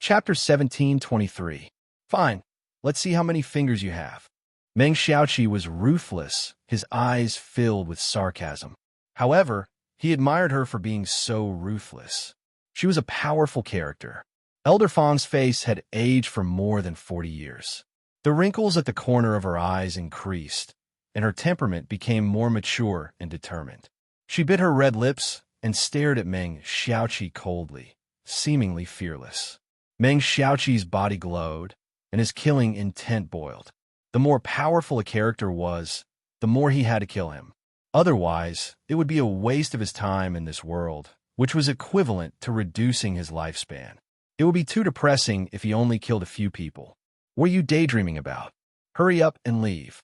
Chapter 17:23. Fine, let's see how many fingers you have. Meng Xiaoqi was ruthless, his eyes filled with sarcasm. However, he admired her for being so ruthless. She was a powerful character. Elder Fang's face had aged for more than 40 years. The wrinkles at the corner of her eyes increased, and her temperament became more mature and determined. She bit her red lips and stared at Meng Xiaoqi coldly, seemingly fearless. Meng Xiaoqi's body glowed, and his killing intent boiled. The more powerful a character was, the more he had to kill him. Otherwise, it would be a waste of his time in this world, which was equivalent to reducing his lifespan. It would be too depressing if he only killed a few people. What are you daydreaming about? Hurry up and leave.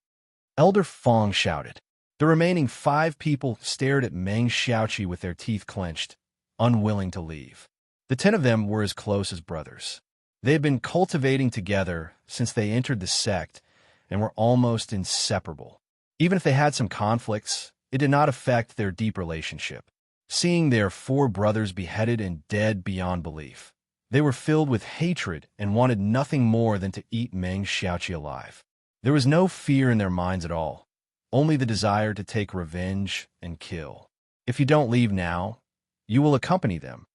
Elder Fang shouted. The remaining 5 people stared at Meng Xiaoqi with their teeth clenched, unwilling to leave. The 10 of them were as close as brothers. They had been cultivating together since they entered the sect and were almost inseparable. Even if they had some conflicts, it did not affect their deep relationship. Seeing their 4 brothers beheaded and dead beyond belief, they were filled with hatred and wanted nothing more than to eat Meng Xiaoqi alive. There was no fear in their minds at all, only the desire to take revenge and kill. If you don't leave now, you will accompany them.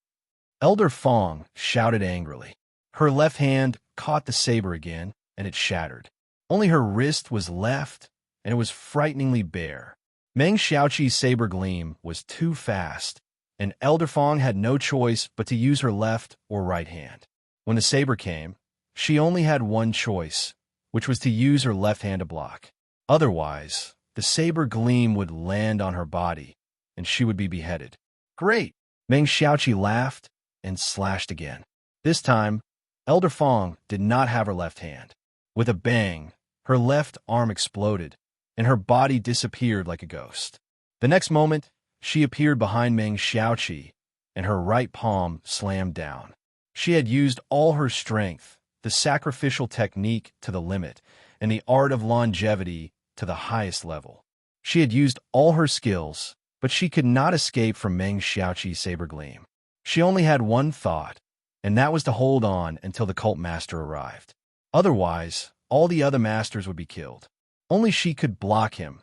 Elder Fang shouted angrily. Her left hand caught the saber again, and it shattered. Only her wrist was left, and it was frighteningly bare. Meng Xiaoqi's saber gleam was too fast, and Elder Fang had no choice but to use her left or right hand. When the saber came, she only had one choice, which was to use her left hand to block. Otherwise, the saber gleam would land on her body, and she would be beheaded. Great! Meng Xiaoqi laughed and slashed again. This time, Elder Fang did not have her left hand. With a bang, her left arm exploded, and her body disappeared like a ghost. The next moment, she appeared behind Meng Xiaoqi, and her right palm slammed down. She had used all her strength, the sacrificial technique to the limit, and the art of longevity to the highest level. She had used all her skills, but she could not escape from Meng Xiaoqi's saber gleam. She only had one thought, and that was to hold on until the cult master arrived. Otherwise, all the other masters would be killed. Only she could block him,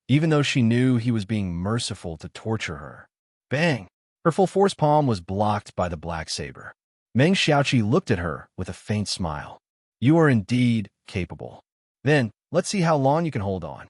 even though she knew he was being merciful to torture her. Bang! Her full-force palm was blocked by the black saber. Meng Xiaoqi looked at her with a faint smile. You are indeed capable. Then, let's see how long you can hold on.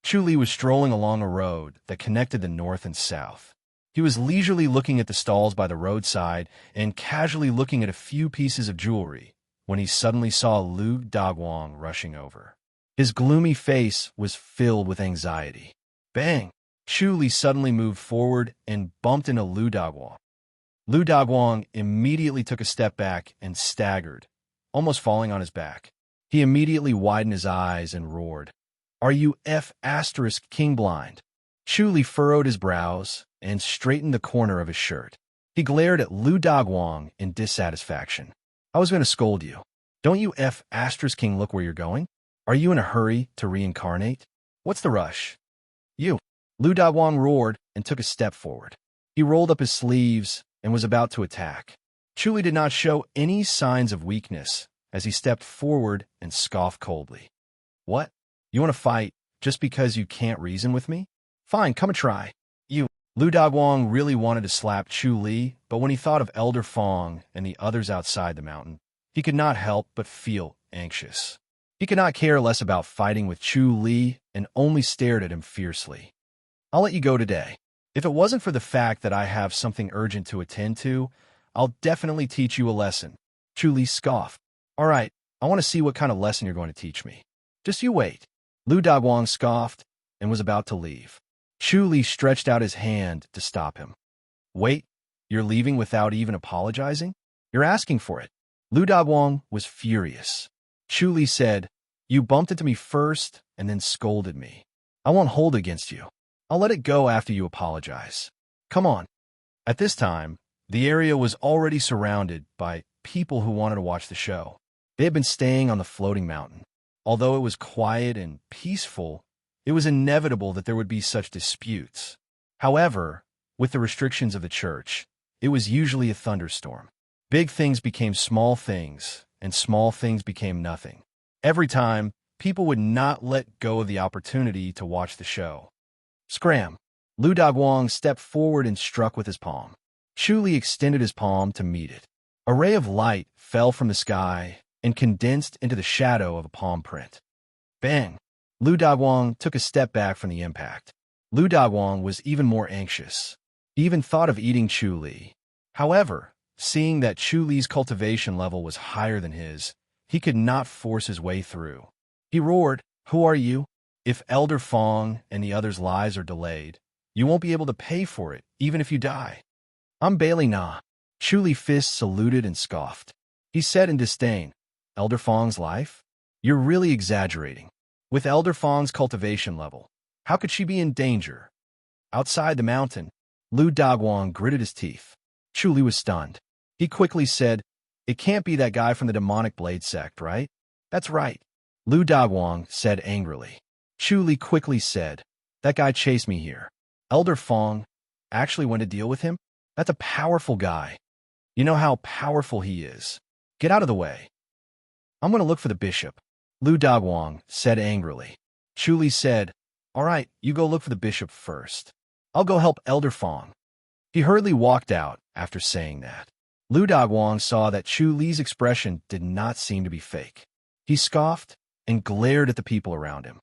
Chu Li was strolling along a road that connected the north and south. He was leisurely looking at the stalls by the roadside and casually looking at a few pieces of jewelry when he suddenly saw Lu Daguang rushing over. His gloomy face was filled with anxiety. Bang! Chu Li suddenly moved forward and bumped into Lu Daguang. Lu Daguang immediately took a step back and staggered, almost falling on his back. He immediately widened his eyes and roared, Are you King blind? Chu Li furrowed his brows and straightened the corner of his shirt. He glared at Lu Daguang in dissatisfaction. I was going to scold you. Don't you King look where you're going? Are you in a hurry to reincarnate? What's the rush? You. Lu Daguang roared and took a step forward. He rolled up his sleeves and was about to attack. Chu Li did not show any signs of weakness as he stepped forward and scoffed coldly. What? You want to fight just because you can't reason with me? Fine, come and try. You. Lu Daguang really wanted to slap Chu Li, but when he thought of Elder Fang and the others outside the mountain, he could not help but feel anxious. He could not care less about fighting with Chu Li and only stared at him fiercely. I'll let you go today. If it wasn't for the fact that I have something urgent to attend to, I'll definitely teach you a lesson. Chu Li scoffed. All right, I want to see what kind of lesson you're going to teach me. Just you wait. Lu Daguang scoffed and was about to leave. Chu Li stretched out his hand to stop him. Wait, you're leaving without even apologizing? You're asking for it. Lu Daguang was furious. Chu Li said, You bumped into me first and then scolded me. I won't hold against you. I'll let it go after you apologize. Come on. At this time, the area was already surrounded by people who wanted to watch the show. They had been staying on the floating mountain. Although it was quiet and peaceful, it was inevitable that there would be such disputes. However, with the restrictions of the church, it was usually a thunderstorm. Big things became small things, and small things became nothing. Every time, people would not let go of the opportunity to watch the show. Scram! Lu Dagwang stepped forward and struck with his palm. Chu Li extended his palm to meet it. A ray of light fell from the sky and condensed into the shadow of a palm print. Bang! Lu Dagwang took a step back from the impact. Lu Dagwang was even more anxious. He even thought of eating Chu Li. However, seeing that Chu Li's cultivation level was higher than his, he could not force his way through. He roared, "Who are you? If Elder Fong and the others' lives are delayed, you won't be able to pay for it, even if you die." "I'm Bailey Na." Chu Li Fist saluted and scoffed. He said in disdain, "Elder Fong's life? You're really exaggerating. With Elder Fong's cultivation level, how could she be in danger?" Outside the mountain, Lu Dagwang gritted his teeth. Chu Li was stunned. He quickly said, "It can't be that guy from the demonic blade sect, right?" "That's right," Lu Dagwang said angrily. Chu Li quickly said, "That guy chased me here. Elder Fong actually went to deal with him? That's a powerful guy. You know how powerful he is. Get out of the way." "I'm going to look for the bishop," Lu Dagwang said angrily. Chu Li said, "All right, you go look for the bishop first. I'll go help Elder Fong." He hurriedly walked out after saying that. Lu Dagwang saw that Chu Li's expression did not seem to be fake. He scoffed and glared at the people around him.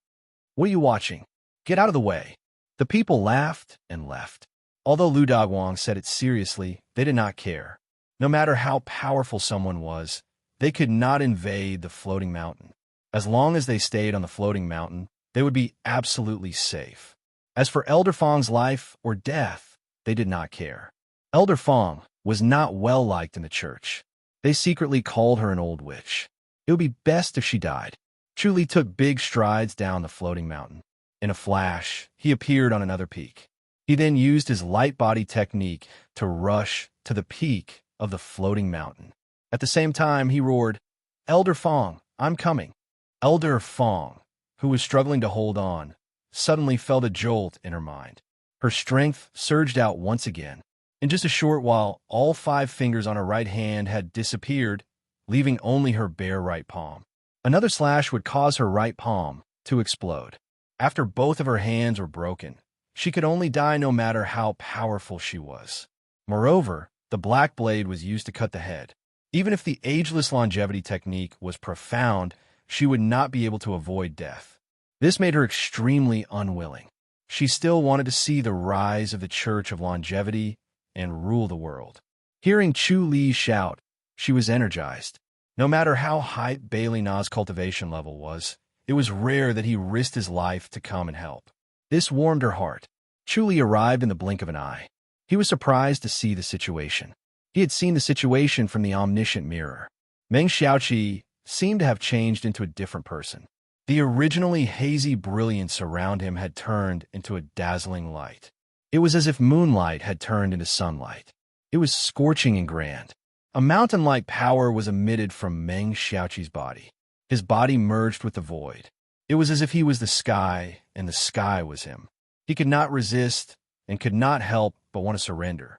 "What are you watching? Get out of the way." The people laughed and left. Although Lu Dagwang said it seriously, they did not care. No matter how powerful someone was, they could not invade the floating mountain. As long as they stayed on the floating mountain, they would be absolutely safe. As for Elder Fong's life or death, they did not care. Elder Fong was not well-liked in the church. They secretly called her an old witch. It would be best if she died. Chu Li took big strides down the floating mountain. In a flash, he appeared on another peak. He then used his light body technique to rush to the peak of the floating mountain. At the same time, he roared, "Elder Fong, I'm coming." Elder Fong, who was struggling to hold on, suddenly felt a jolt in her mind. Her strength surged out once again. In just a short while, all 5 fingers on her right hand had disappeared, leaving only her bare right palm. Another slash would cause her right palm to explode. After both of her hands were broken, she could only die no matter how powerful she was. Moreover, the black blade was used to cut the head. Even if the ageless longevity technique was profound, she would not be able to avoid death. This made her extremely unwilling. She still wanted to see the rise of the Church of Longevity and rule the world. Hearing Chu Li shout, she was energized. No matter how high Bailey Na's cultivation level was, it was rare that he risked his life to come and help. This warmed her heart. Chu Li arrived in the blink of an eye. He was surprised to see the situation. He had seen the situation from the omniscient mirror. Meng Xiaoqi seemed to have changed into a different person. The originally hazy brilliance around him had turned into a dazzling light. It was as if moonlight had turned into sunlight. It was scorching and grand. A mountain-like power was emitted from Meng Xiaoqi's body. His body merged with the void. It was as if he was the sky, and the sky was him. He could not resist and could not help but want to surrender.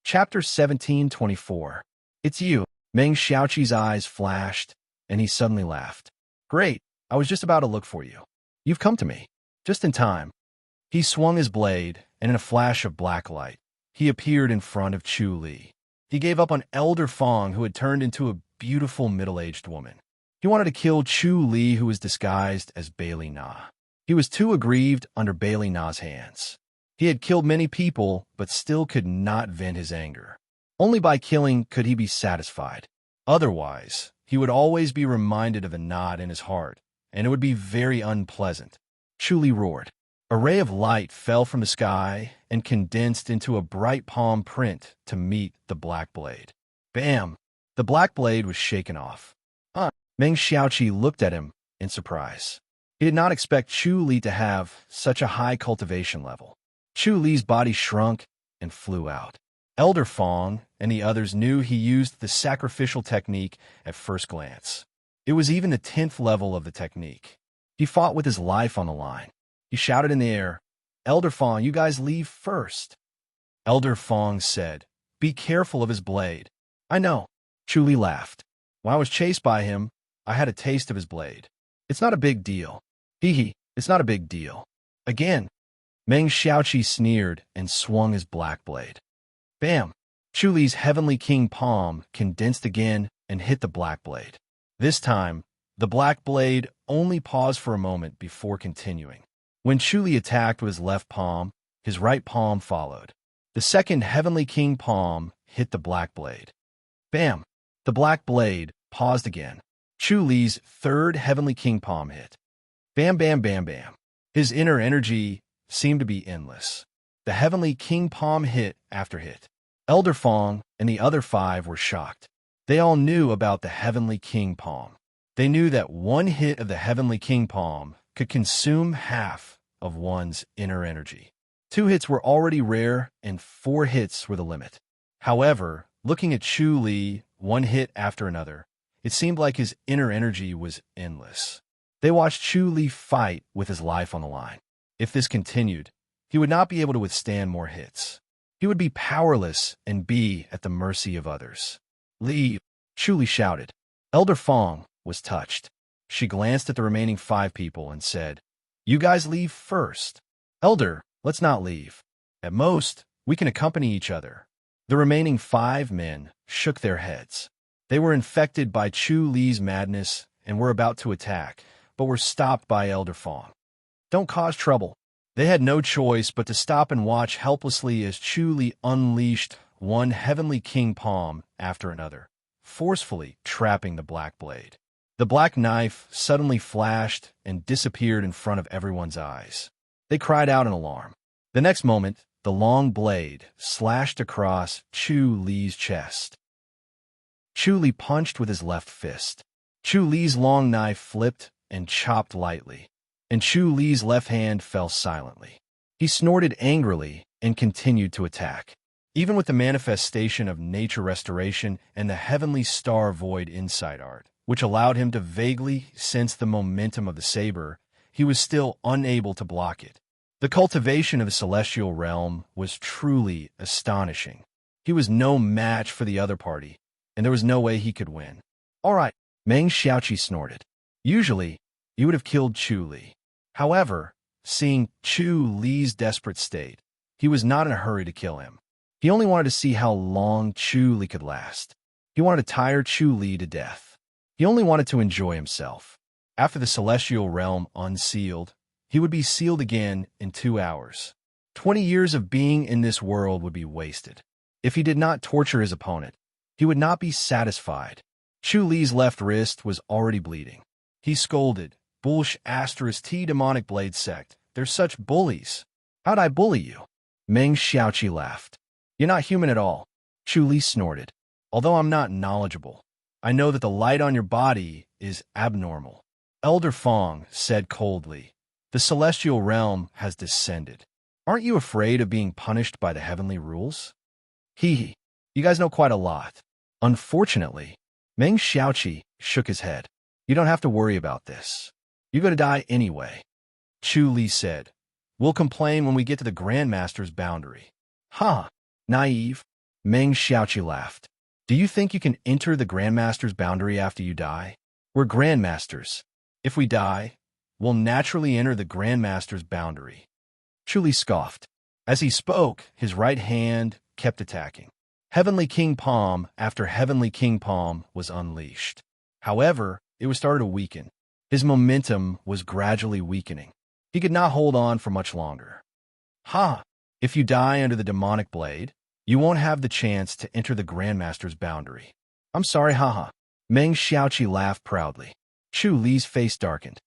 Chapter 17:24. "It's you." Meng Xiaoqi's eyes flashed, and he suddenly laughed. "Great, I was just about to look for you. You've come to me. Just in time." He swung his blade, and in a flash of black light, he appeared in front of Chu Li. He gave up on Elder Fong, who had turned into a beautiful middle-aged woman. He wanted to kill Chu Li, who was disguised as Bailey Na. He was too aggrieved under Bailey Na's hands. He had killed many people, but still could not vent his anger. Only by killing could he be satisfied. Otherwise, he would always be reminded of the knot in his heart, and it would be very unpleasant. Chu Li roared. A ray of light fell from the sky and condensed into a bright palm print to meet the black blade. Bam! The black blade was shaken off. Meng Xiaoqi looked at him in surprise. He did not expect Chu Li to have such a high cultivation level. Chu Li's body shrunk and flew out. Elder Fong and the others knew he used the sacrificial technique at first glance. It was even the 10th level of the technique. He fought with his life on the line. He shouted in the air, "Elder Fong, you guys leave first." Elder Fong said, Be careful of his blade. I know. Chu Li laughed. When I was chased by him, I had a taste of his blade. It's not a big deal. Hee hee, it's not a big deal. Again, Meng Xiaoqi sneered and swung his black blade. Bam! Chu Li's heavenly king palm condensed again and hit the black blade. This time, the black blade only paused for a moment before continuing. When Chu Li attacked with his left palm, his right palm followed. The second heavenly king palm hit the black blade. Bam! The black blade paused again. Chu Li's third heavenly king palm hit. Bam, bam, bam, bam. His inner energy seemed to be endless. The heavenly king palm hit after hit. Elder Fong and the other 5 were shocked. They all knew about the heavenly king palm. They knew that one hit of the heavenly king palm could consume half of one's inner energy. 2 hits were already rare, and 4 hits were the limit. However, looking at Chu Li, one hit after another, it seemed like his inner energy was endless. They watched Chu Li fight with his life on the line. If this continued, he would not be able to withstand more hits. He would be powerless and be at the mercy of others. Leave, Chu Li shouted. Elder Fong was touched. She glanced at the remaining 5 people and said, "You guys leave first. Elder, let's not leave. At most, we can accompany each other." The remaining 5 men shook their heads. They were infected by Chu Li's madness and were about to attack, but were stopped by Elder Fong. "Don't cause trouble." They had no choice but to stop and watch helplessly as Chu Li unleashed one heavenly king palm after another, forcefully trapping the black blade. The black knife suddenly flashed and disappeared in front of everyone's eyes. They cried out in alarm. The next moment, the long blade slashed across Chu Li's chest. Chu Li punched with his left fist. Chu Li's long knife flipped and chopped lightly, and Chu Li's left hand fell silently. He snorted angrily and continued to attack. Even with the manifestation of nature restoration and the heavenly star void insight art, which allowed him to vaguely sense the momentum of the saber, he was still unable to block it. The cultivation of the celestial realm was truly astonishing. He was no match for the other party, and there was no way he could win. "All right," Meng Xiaoqi snorted. Usually, he would have killed Chu Li. However, seeing Chu Li's desperate state, he was not in a hurry to kill him. He only wanted to see how long Chu Li could last. He wanted to tire Chu Li to death. He only wanted to enjoy himself. After the celestial realm unsealed, he would be sealed again in 2 hours. 20 years of being in this world would be wasted. If he did not torture his opponent, he would not be satisfied. Chu Li's left wrist was already bleeding. He scolded, "Bullsh asterisk T demonic blade sect. They're such bullies. How'd I bully you?" Meng Xiaoqi laughed. "You're not human at all." Chu Li snorted. "Although I'm not knowledgeable, I know that the light on your body is abnormal." Elder Fong said coldly, "The celestial realm has descended. Aren't you afraid of being punished by the heavenly rules?" Hee hee, you guys know quite a lot. Unfortunately, Meng Xiaoqi shook his head. "You don't have to worry about this. You're going to die anyway." Chu Li said, "We'll complain when we get to the Grandmaster's boundary." "Huh, naive." Meng Xiaoqi laughed. "Do you think you can enter the Grandmaster's boundary after you die? We're Grandmasters. If we die, we'll naturally enter the Grandmaster's boundary." Chu Li scoffed. As he spoke, his right hand kept attacking. Heavenly King Palm after Heavenly King Palm was unleashed. However, it was starting to weaken. His momentum was gradually weakening. He could not hold on for much longer. "Ha! If you die under the demonic blade, you won't have the chance to enter the Grandmaster's boundary." "I'm sorry, haha." Meng Xiaoqi laughed proudly. Chu Li's face darkened.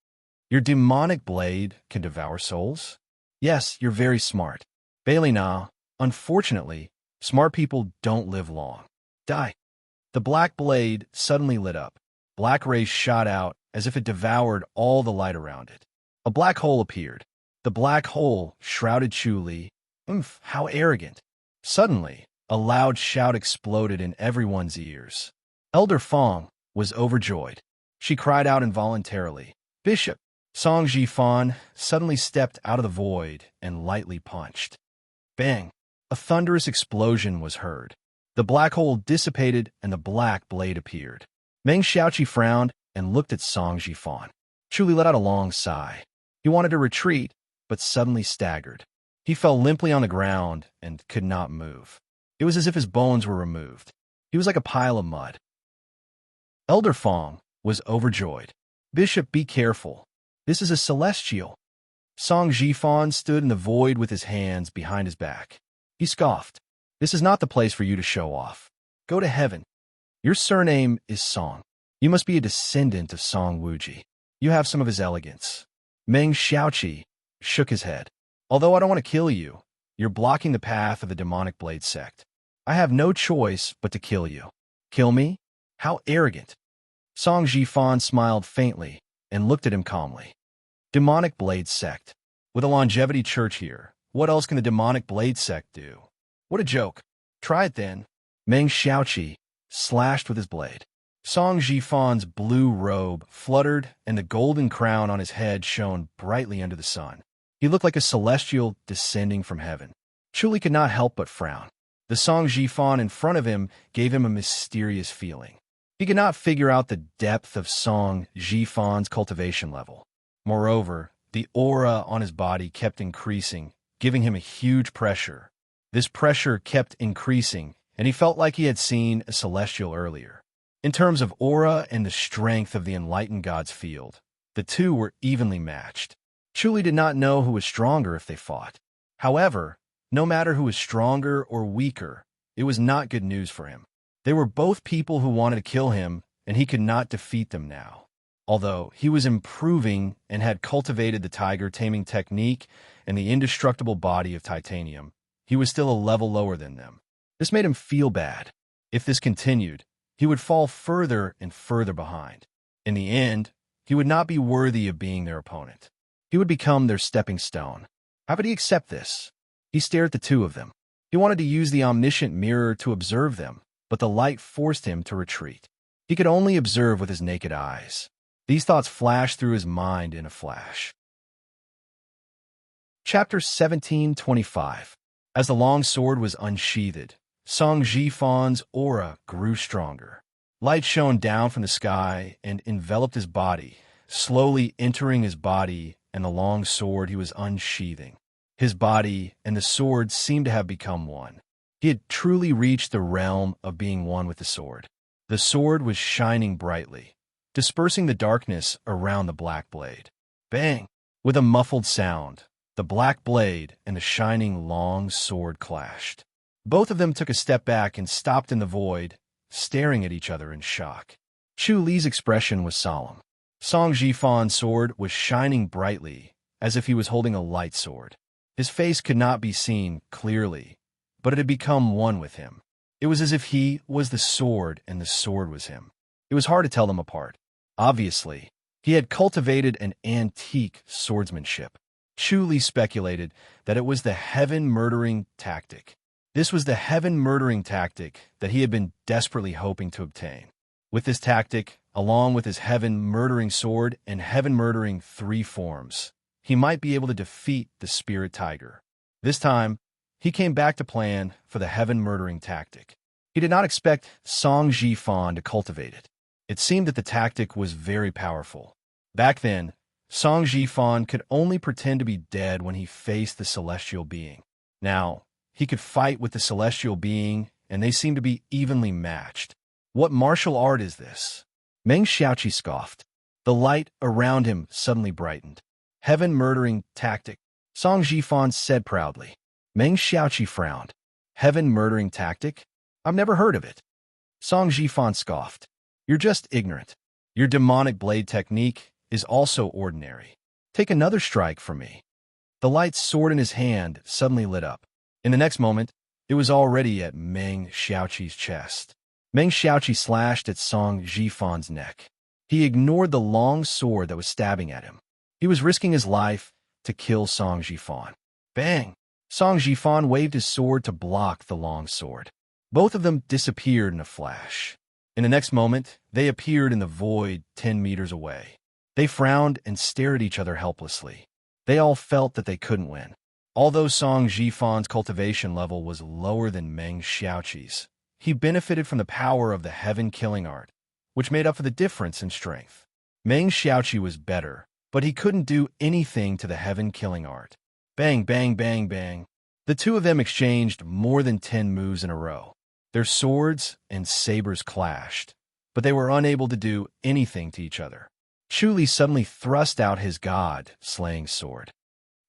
"Your demonic blade can devour souls?" "Yes, you're very smart." "Bailey na, unfortunately, smart people don't live long." "Die." The black blade suddenly lit up. Black rays shot out as if it devoured all the light around it. A black hole appeared. The black hole shrouded Chu Li. How arrogant. Suddenly, a loud shout exploded in everyone's ears. Elder Fong was overjoyed. She cried out involuntarily. "Bishop!" Song Ji-fan suddenly stepped out of the void and lightly punched. Bang! A thunderous explosion was heard. The black hole dissipated and the black blade appeared. Meng Xiaoqi frowned and looked at Song Jifan. Chuli let out a long sigh. He wanted to retreat, but suddenly staggered. He fell limply on the ground and could not move. It was as if his bones were removed. He was like a pile of mud. Elder Fong was overjoyed. "Bishop, be careful. This is a celestial." Song Jifan stood in the void with his hands behind his back. He scoffed. "This is not the place for you to show off. Go to heaven. Your surname is Song. You must be a descendant of Song Wuji. You have some of his elegance." Meng Xiaoqi shook his head. "Although I don't want to kill you, you're blocking the path of the demonic blade sect. I have no choice but to kill you." "Kill me? How arrogant." Song Jifan smiled faintly and looked at him calmly. "Demonic blade sect. With a longevity church here, what else can the demonic blade sect do? What a joke. Try it then." Meng Xiaoqi slashed with his blade. Song Jifan's blue robe fluttered and the golden crown on his head shone brightly under the sun. He looked like a celestial descending from heaven. Chuli could not help but frown. The Song Jifan in front of him gave him a mysterious feeling. He could not figure out the depth of Song Jifan's cultivation level. Moreover, the aura on his body kept increasing, giving him a huge pressure. This pressure kept increasing, and he felt like he had seen a celestial earlier. In terms of aura and the strength of the enlightened god's field, the two were evenly matched. Chuli did not know who was stronger if they fought. However, no matter who was stronger or weaker, it was not good news for him. They were both people who wanted to kill him, and he could not defeat them now. Although he was improving and had cultivated the tiger taming technique and the indestructible body of titanium, he was still a level lower than them. This made him feel bad. If this continued, he would fall further and further behind. In the end, he would not be worthy of being their opponent. He would become their stepping stone. How could he accept this? He stared at the two of them. He wanted to use the omniscient mirror to observe them, but the light forced him to retreat. He could only observe with his naked eyes. These thoughts flashed through his mind in a flash. Chapter 1725. As the long sword was unsheathed, Song Jifan's aura grew stronger. Light shone down from the sky and enveloped his body, slowly entering his body and the long sword he was unsheathing. His body and the sword seemed to have become one. He had truly reached the realm of being one with the sword. The sword was shining brightly, dispersing the darkness around the black blade. Bang! With a muffled sound, the black blade and the shining long sword clashed. Both of them took a step back and stopped in the void, staring at each other in shock. Chu Li's expression was solemn. Song Jifan's sword was shining brightly, as if he was holding a light sword. His face could not be seen clearly, but it had become one with him. It was as if he was the sword and the sword was him. It was hard to tell them apart. Obviously, he had cultivated an antique swordsmanship. Chu Li speculated that it was the heaven-murdering tactic. This was the heaven-murdering tactic that he had been desperately hoping to obtain. With this tactic, along with his heaven-murdering sword and heaven-murdering three forms, he might be able to defeat the spirit tiger. This time, he came back to plan for the heaven-murdering tactic. He did not expect Song Jifan to cultivate it. It seemed that the tactic was very powerful. Back then, Song Jifan could only pretend to be dead when he faced the celestial being. Now, he could fight with the celestial being, and they seemed to be evenly matched. What martial art is this? Meng Xiaoqi scoffed. The light around him suddenly brightened. Heaven-murdering tactic, Song Jifan said proudly. Meng Xiaoqi frowned. Heaven-murdering tactic? I've never heard of it. Song Jifan scoffed. You're just ignorant. Your demonic blade technique is also ordinary. Take another strike from me. The light sword in his hand suddenly lit up. In the next moment, it was already at Meng Xiaoqi's chest. Meng Xiaoqi slashed at Song Jifan's neck. He ignored the long sword that was stabbing at him. He was risking his life to kill Song Jifan. Bang! Song Jifan waved his sword to block the long sword. Both of them disappeared in a flash. In the next moment, they appeared in the void 10 meters away. They frowned and stared at each other helplessly. They all felt that they couldn't win. Although Song Jifan's cultivation level was lower than Meng Xiaoqi's, he benefited from the power of the heaven-killing art, which made up for the difference in strength. Meng Xiaoqi was better, but he couldn't do anything to the heaven-killing art. Bang, bang, bang, bang. The two of them exchanged more than 10 moves in a row. Their swords and sabers clashed, but they were unable to do anything to each other. Chu Li suddenly thrust out his god-slaying sword.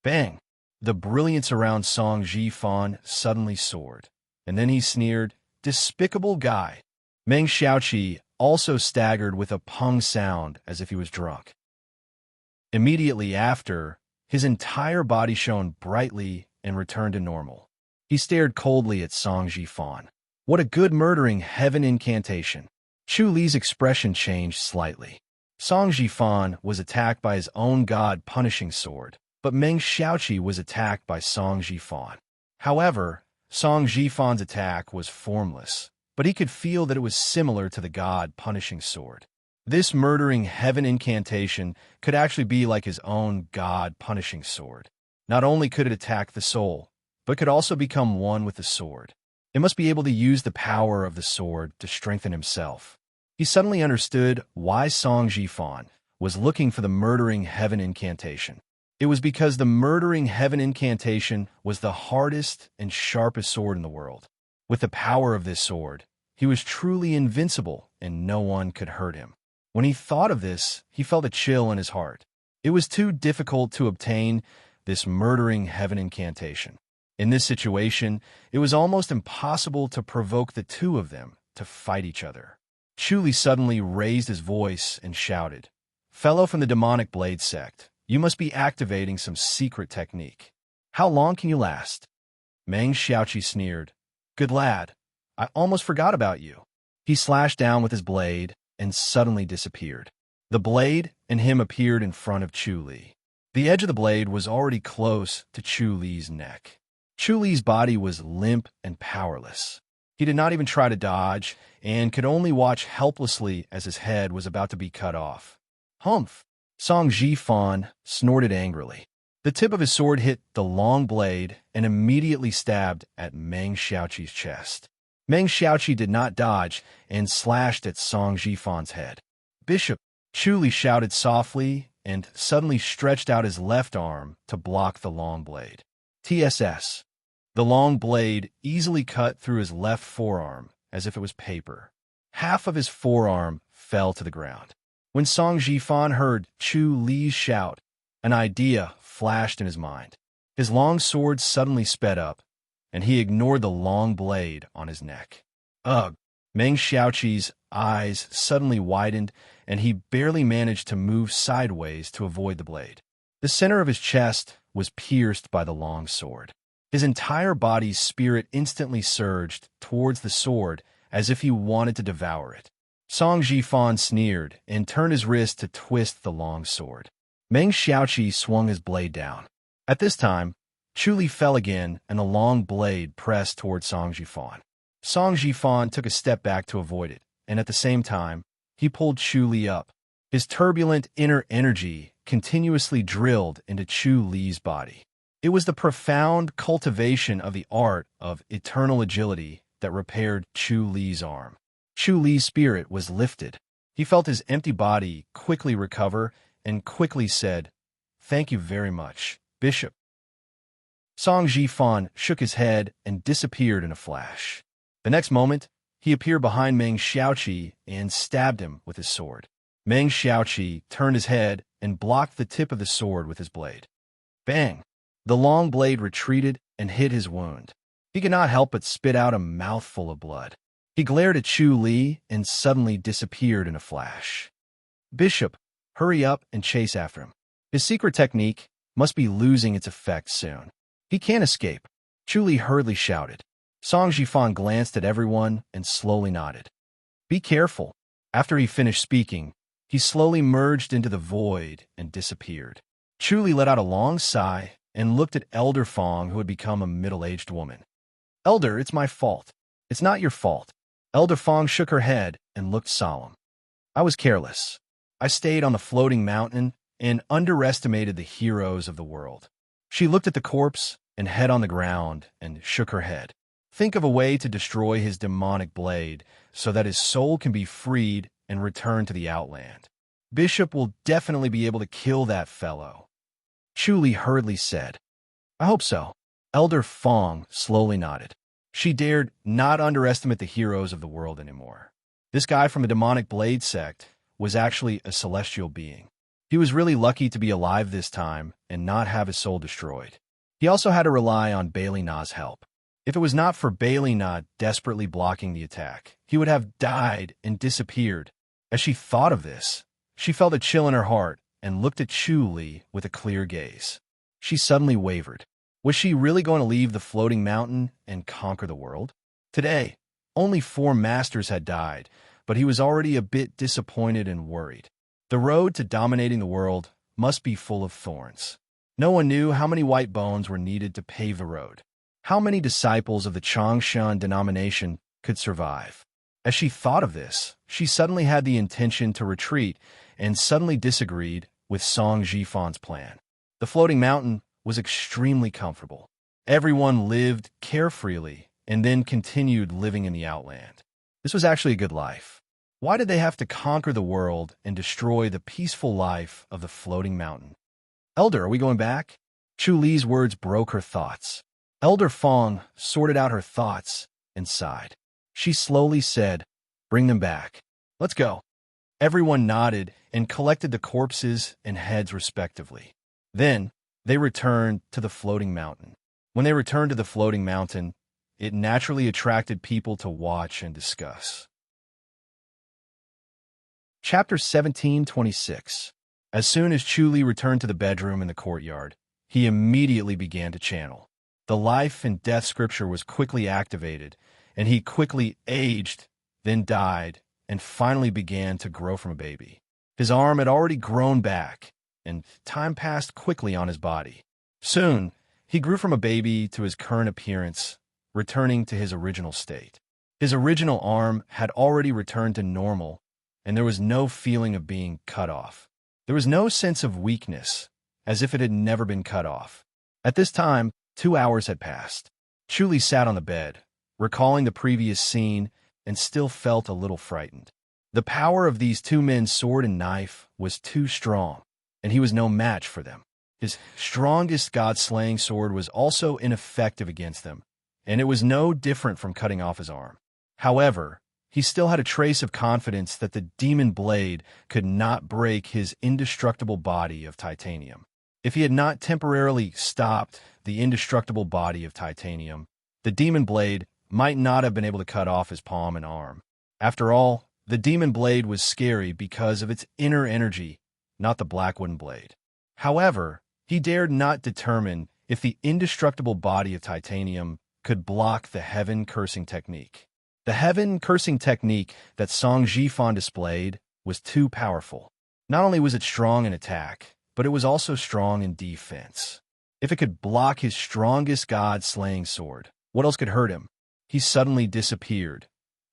Bang! The brilliance around Song Ji-fan suddenly soared, and then he sneered, "Despicable guy." Meng Xiaoqi also staggered with a pung sound as if he was drunk. Immediately after, his entire body shone brightly and returned to normal. He stared coldly at Song Ji-fan. What a good murdering heaven incantation. Chu Li's expression changed slightly. Song Ji-fan was attacked by his own god-punishing sword, but Meng Xiaoqi was attacked by Song Ji-fan. However, Song Ji-fan's attack was formless, but he could feel that it was similar to the god-punishing sword. This murdering heaven incantation could actually be like his own god-punishing sword. Not only could it attack the soul, but could also become one with the sword. It must be able to use the power of the sword to strengthen himself. He suddenly understood why Song Ji-fan was looking for the murdering heaven incantation. It was because the murdering heaven incantation was the hardest and sharpest sword in the world. With the power of this sword, he was truly invincible and no one could hurt him. When he thought of this, he felt a chill in his heart. It was too difficult to obtain this murdering heaven incantation. In this situation, it was almost impossible to provoke the two of them to fight each other. Chu Li suddenly raised his voice and shouted, "Fellow from the demonic blade sect, you must be activating some secret technique. How long can you last?" Meng Xiaoqi sneered, "Good lad, I almost forgot about you." He slashed down with his blade and suddenly disappeared. The blade and him appeared in front of Chu Li. The edge of the blade was already close to Chu Li's neck. Chu Li's body was limp and powerless. He did not even try to dodge and could only watch helplessly as his head was about to be cut off. "Humph!" Song Ji-fan snorted angrily. The tip of his sword hit the long blade and immediately stabbed at Meng Xiaoqi's chest. Meng Xiaoqi did not dodge and slashed at Song Ji-fan's head. "Bishop!" Chu Li shouted softly and suddenly stretched out his left arm to block the long blade. TSS. The long blade easily cut through his left forearm as if it was paper. Half of his forearm fell to the ground. When Song Ji-fan heard Chu Li's shout, an idea flashed in his mind. His long sword suddenly sped up, and he ignored the long blade on his neck. Ugh! Meng Xiaoqi's eyes suddenly widened, and he barely managed to move sideways to avoid the blade. The center of his chest was pierced by the long sword. His entire body's spirit instantly surged towards the sword as if he wanted to devour it. Song Ji-fan sneered and turned his wrist to twist the long sword. Meng Xiaoqi swung his blade down. At this time, Chu Li fell again and the long blade pressed toward Song Ji-fan. Song Ji-fan took a step back to avoid it, and at the same time, he pulled Chu Li up. His turbulent inner energy continuously drilled into Chu Li's body. It was the profound cultivation of the art of eternal agility that repaired Chu Li's arm. Chu Li's spirit was lifted. He felt his empty body quickly recover and quickly said, "Thank you very much, Bishop." Song Ji-fan shook his head and disappeared in a flash. The next moment, he appeared behind Meng Xiaoqi and stabbed him with his sword. Meng Xiaoqi turned his head and blocked the tip of the sword with his blade. Bang! The long blade retreated and hit his wound. He could not help but spit out a mouthful of blood. He glared at Chu Li and suddenly disappeared in a flash. "Bishop, hurry up and chase after him. His secret technique must be losing its effect soon. He can't escape." Chu Li hurriedly shouted. Song Ji-fan glanced at everyone and slowly nodded. "Be careful." After he finished speaking, he slowly merged into the void and disappeared. Chu Li let out a long sigh and looked at Elder Fong, who had become a middle-aged woman. "Elder, it's my fault." "It's not your fault." Elder Fong shook her head and looked solemn. "I was careless. I stayed on the floating mountain and underestimated the heroes of the world." She looked at the corpse and head on the ground and shook her head. Think of a way to destroy his demonic blade so that his soul can be freed and return to the Outland. Bishop will definitely be able to kill that fellow. Chu Li hurriedly said. I hope so. Elder Fong slowly nodded. She dared not underestimate the heroes of the world anymore. This guy from a demonic blade sect was actually a celestial being. He was really lucky to be alive this time and not have his soul destroyed. He also had to rely on Bailey Na's help. If it was not for Bailey Na desperately blocking the attack, he would have died and disappeared. As she thought of this, she felt a chill in her heart and looked at Chu Li with a clear gaze. She suddenly wavered. Was she really going to leave the floating mountain and conquer the world? Today, only 4 masters had died, but he was already a bit disappointed and worried. The road to dominating the world must be full of thorns. No one knew how many white bones were needed to pave the road. How many disciples of the Changshan denomination could survive? As she thought of this, she suddenly had the intention to retreat and suddenly disagreed with Song Jifan's plan. The floating mountain was extremely comfortable. Everyone lived carefreely and then continued living in the Outland. This was actually a good life. Why did they have to conquer the world and destroy the peaceful life of the floating mountain? Elder, are we going back? Chu Li's words broke her thoughts. Elder Fong sorted out her thoughts and sighed. She slowly said, Bring them back. Let's go. Everyone nodded and collected the corpses and heads respectively. Then, they returned to the floating mountain. When they returned to the floating mountain, it naturally attracted people to watch and discuss. Chapter 17:26. As soon as Chu Li returned to the bedroom in the courtyard, he immediately began to channel. The life and death scripture was quickly activated, and he quickly aged, then died, and finally began to grow from a baby. His arm had already grown back, and time passed quickly on his body. Soon, he grew from a baby to his current appearance, returning to his original state. His original arm had already returned to normal, and there was no feeling of being cut off. There was no sense of weakness, as if it had never been cut off. At this time, 2 hours had passed. Chu Li sat on the bed, recalling the previous scene, and still felt a little frightened. The power of these 2 men's sword and knife was too strong, and he was no match for them. His strongest god-slaying sword was also ineffective against them, and it was no different from cutting off his arm. However, he still had a trace of confidence that the demon blade could not break his indestructible body of titanium. If he had not temporarily stopped the indestructible body of titanium, the demon blade might not have been able to cut off his palm and arm. After all, the demon blade was scary because of its inner energy, not the black wooden blade. However, he dared not determine if the indestructible body of titanium could block the heaven-cursing technique. The heaven-cursing technique that Song Jifan displayed was too powerful. Not only was it strong in attack, but it was also strong in defense. If it could block his strongest god-slaying sword, what else could hurt him? He suddenly disappeared,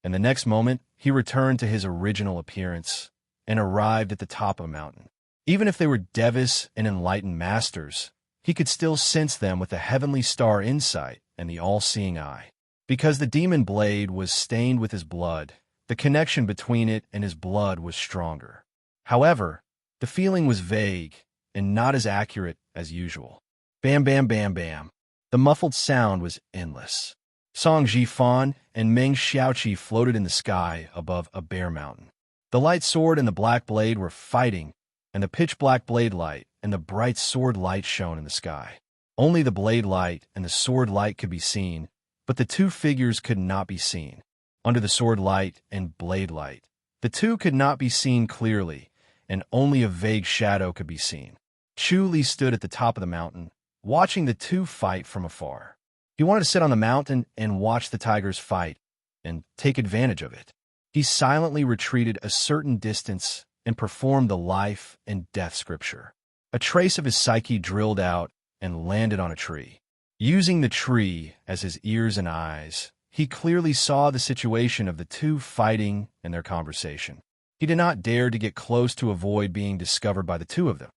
and the next moment, he returned to his original appearance and arrived at the top of a mountain. Even if they were Devis and enlightened masters, he could still sense them with the heavenly star insight and the all-seeing eye. Because the demon blade was stained with his blood, the connection between it and his blood was stronger. However, the feeling was vague and not as accurate as usual. Bam, bam, bam, bam. The muffled sound was endless. Song Jifan and Meng Xiaoqi floated in the sky above a bare mountain. The light sword and the black blade were fighting, and the pitch-black blade light and the bright sword light shone in the sky. Only the blade light and the sword light could be seen, but the 2 figures could not be seen. Under the sword light and blade light, the 2 could not be seen clearly, and only a vague shadow could be seen. Chu Li stood at the top of the mountain, watching the 2 fight from afar. He wanted to sit on the mountain and watch the tigers fight, and take advantage of it. He silently retreated a certain distance and performed the life and death scripture. A trace of his psyche drilled out and landed on a tree. Using the tree as his ears and eyes, he clearly saw the situation of the 2 fighting and their conversation. He did not dare to get close to avoid being discovered by the 2 of them.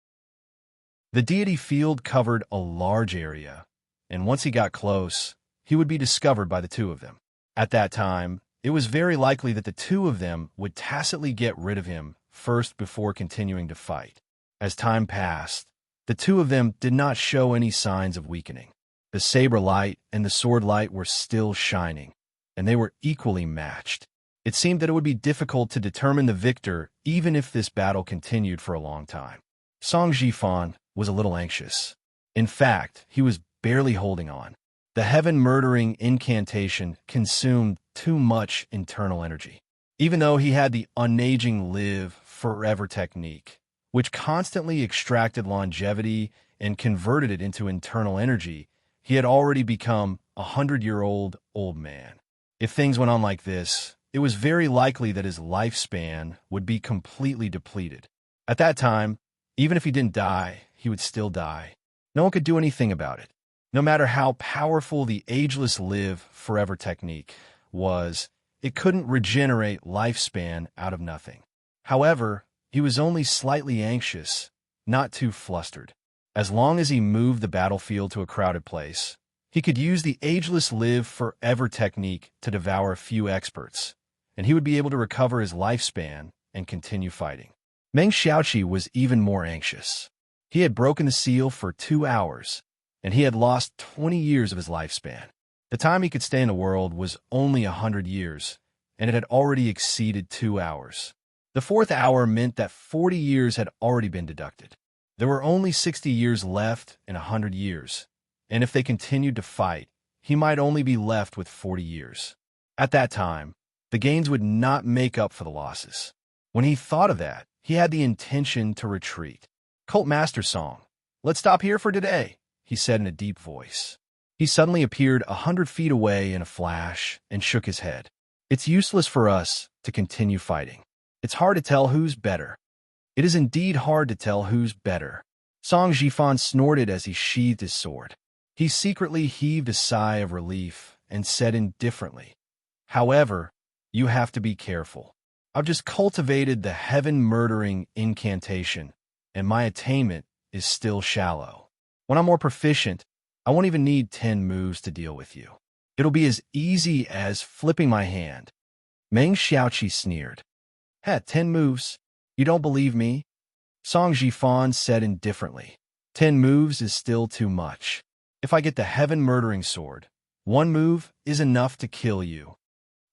The deity field covered a large area, and once he got close, he would be discovered by the two of them. At that time, it was very likely that the two of them would tacitly get rid of him first before continuing to fight. As time passed, the two of them did not show any signs of weakening. The saber light and the sword light were still shining, and they were equally matched. It seemed that it would be difficult to determine the victor even if this battle continued for a long time. Song Jifan was a little anxious. In fact, he was barely holding on. The heaven-murdering incantation consumed too much internal energy. Even though he had the unaging live forever technique, which constantly extracted longevity and converted it into internal energy, he had already become a 100-year-old old man. If things went on like this, it was very likely that his lifespan would be completely depleted. At that time, even if he didn't die, he would still die. No one could do anything about it. No matter how powerful the ageless live forever technique was, it couldn't regenerate lifespan out of nothing. However, he was only slightly anxious, not too flustered. As long as he moved the battlefield to a crowded place, he could use the ageless live forever technique to devour a few experts, and he would be able to recover his lifespan and continue fighting. Meng Xiaoqi was even more anxious. He had broken the seal for 2 hours, and he had lost 20 years of his lifespan. The time he could stay in the world was only 100 years, and it had already exceeded 2 hours. The 4th hour meant that 40 years had already been deducted. There were only 60 years left in 100 years, and if they continued to fight, he might only be left with 40 years. At that time, the gains would not make up for the losses. When he thought of that, he had the intention to retreat. Cult Master Song, let's stop here for today, he said in a deep voice. He suddenly appeared 100 feet away in a flash and shook his head. It's useless for us to continue fighting. It's hard to tell who's better. It is indeed hard to tell who's better. Song Jifan snorted as he sheathed his sword. He secretly heaved a sigh of relief and said indifferently, "However, you have to be careful. I've just cultivated the heaven-murdering incantation, and my attainment is still shallow. When I'm more proficient, I won't even need 10 moves to deal with you. It'll be as easy as flipping my hand." Meng Xiaoqi sneered. 10 moves? You don't believe me?" Song Jifan said indifferently. 10 moves is still too much. If I get the heaven-murdering sword, 1 move is enough to kill you.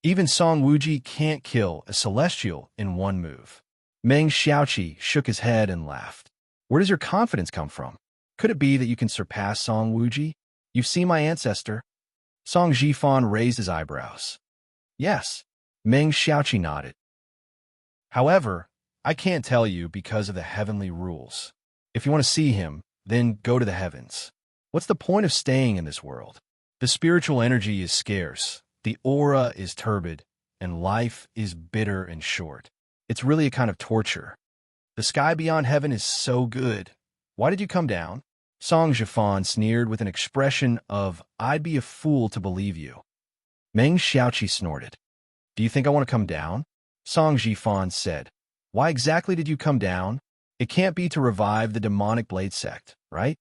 Even Song Wuji can't kill a celestial in 1 move. Meng Xiaoqi shook his head and laughed. Where does your confidence come from? Could it be that you can surpass Song Wuji? You've seen my ancestor. Song Jifan raised his eyebrows. Yes. Meng Xiaoqi nodded. However, I can't tell you because of the heavenly rules. If you want to see him, then go to the heavens. What's the point of staying in this world? The spiritual energy is scarce, the aura is turbid, and life is bitter and short. It's really a kind of torture. The sky beyond heaven is so good. Why did you come down? Song Jifan sneered with an expression of, I'd be a fool to believe you. Meng Xiaoqi snorted. Do you think I want to come down? Song Jifan said. Why exactly did you come down? It can't be to revive the demonic blade sect, right?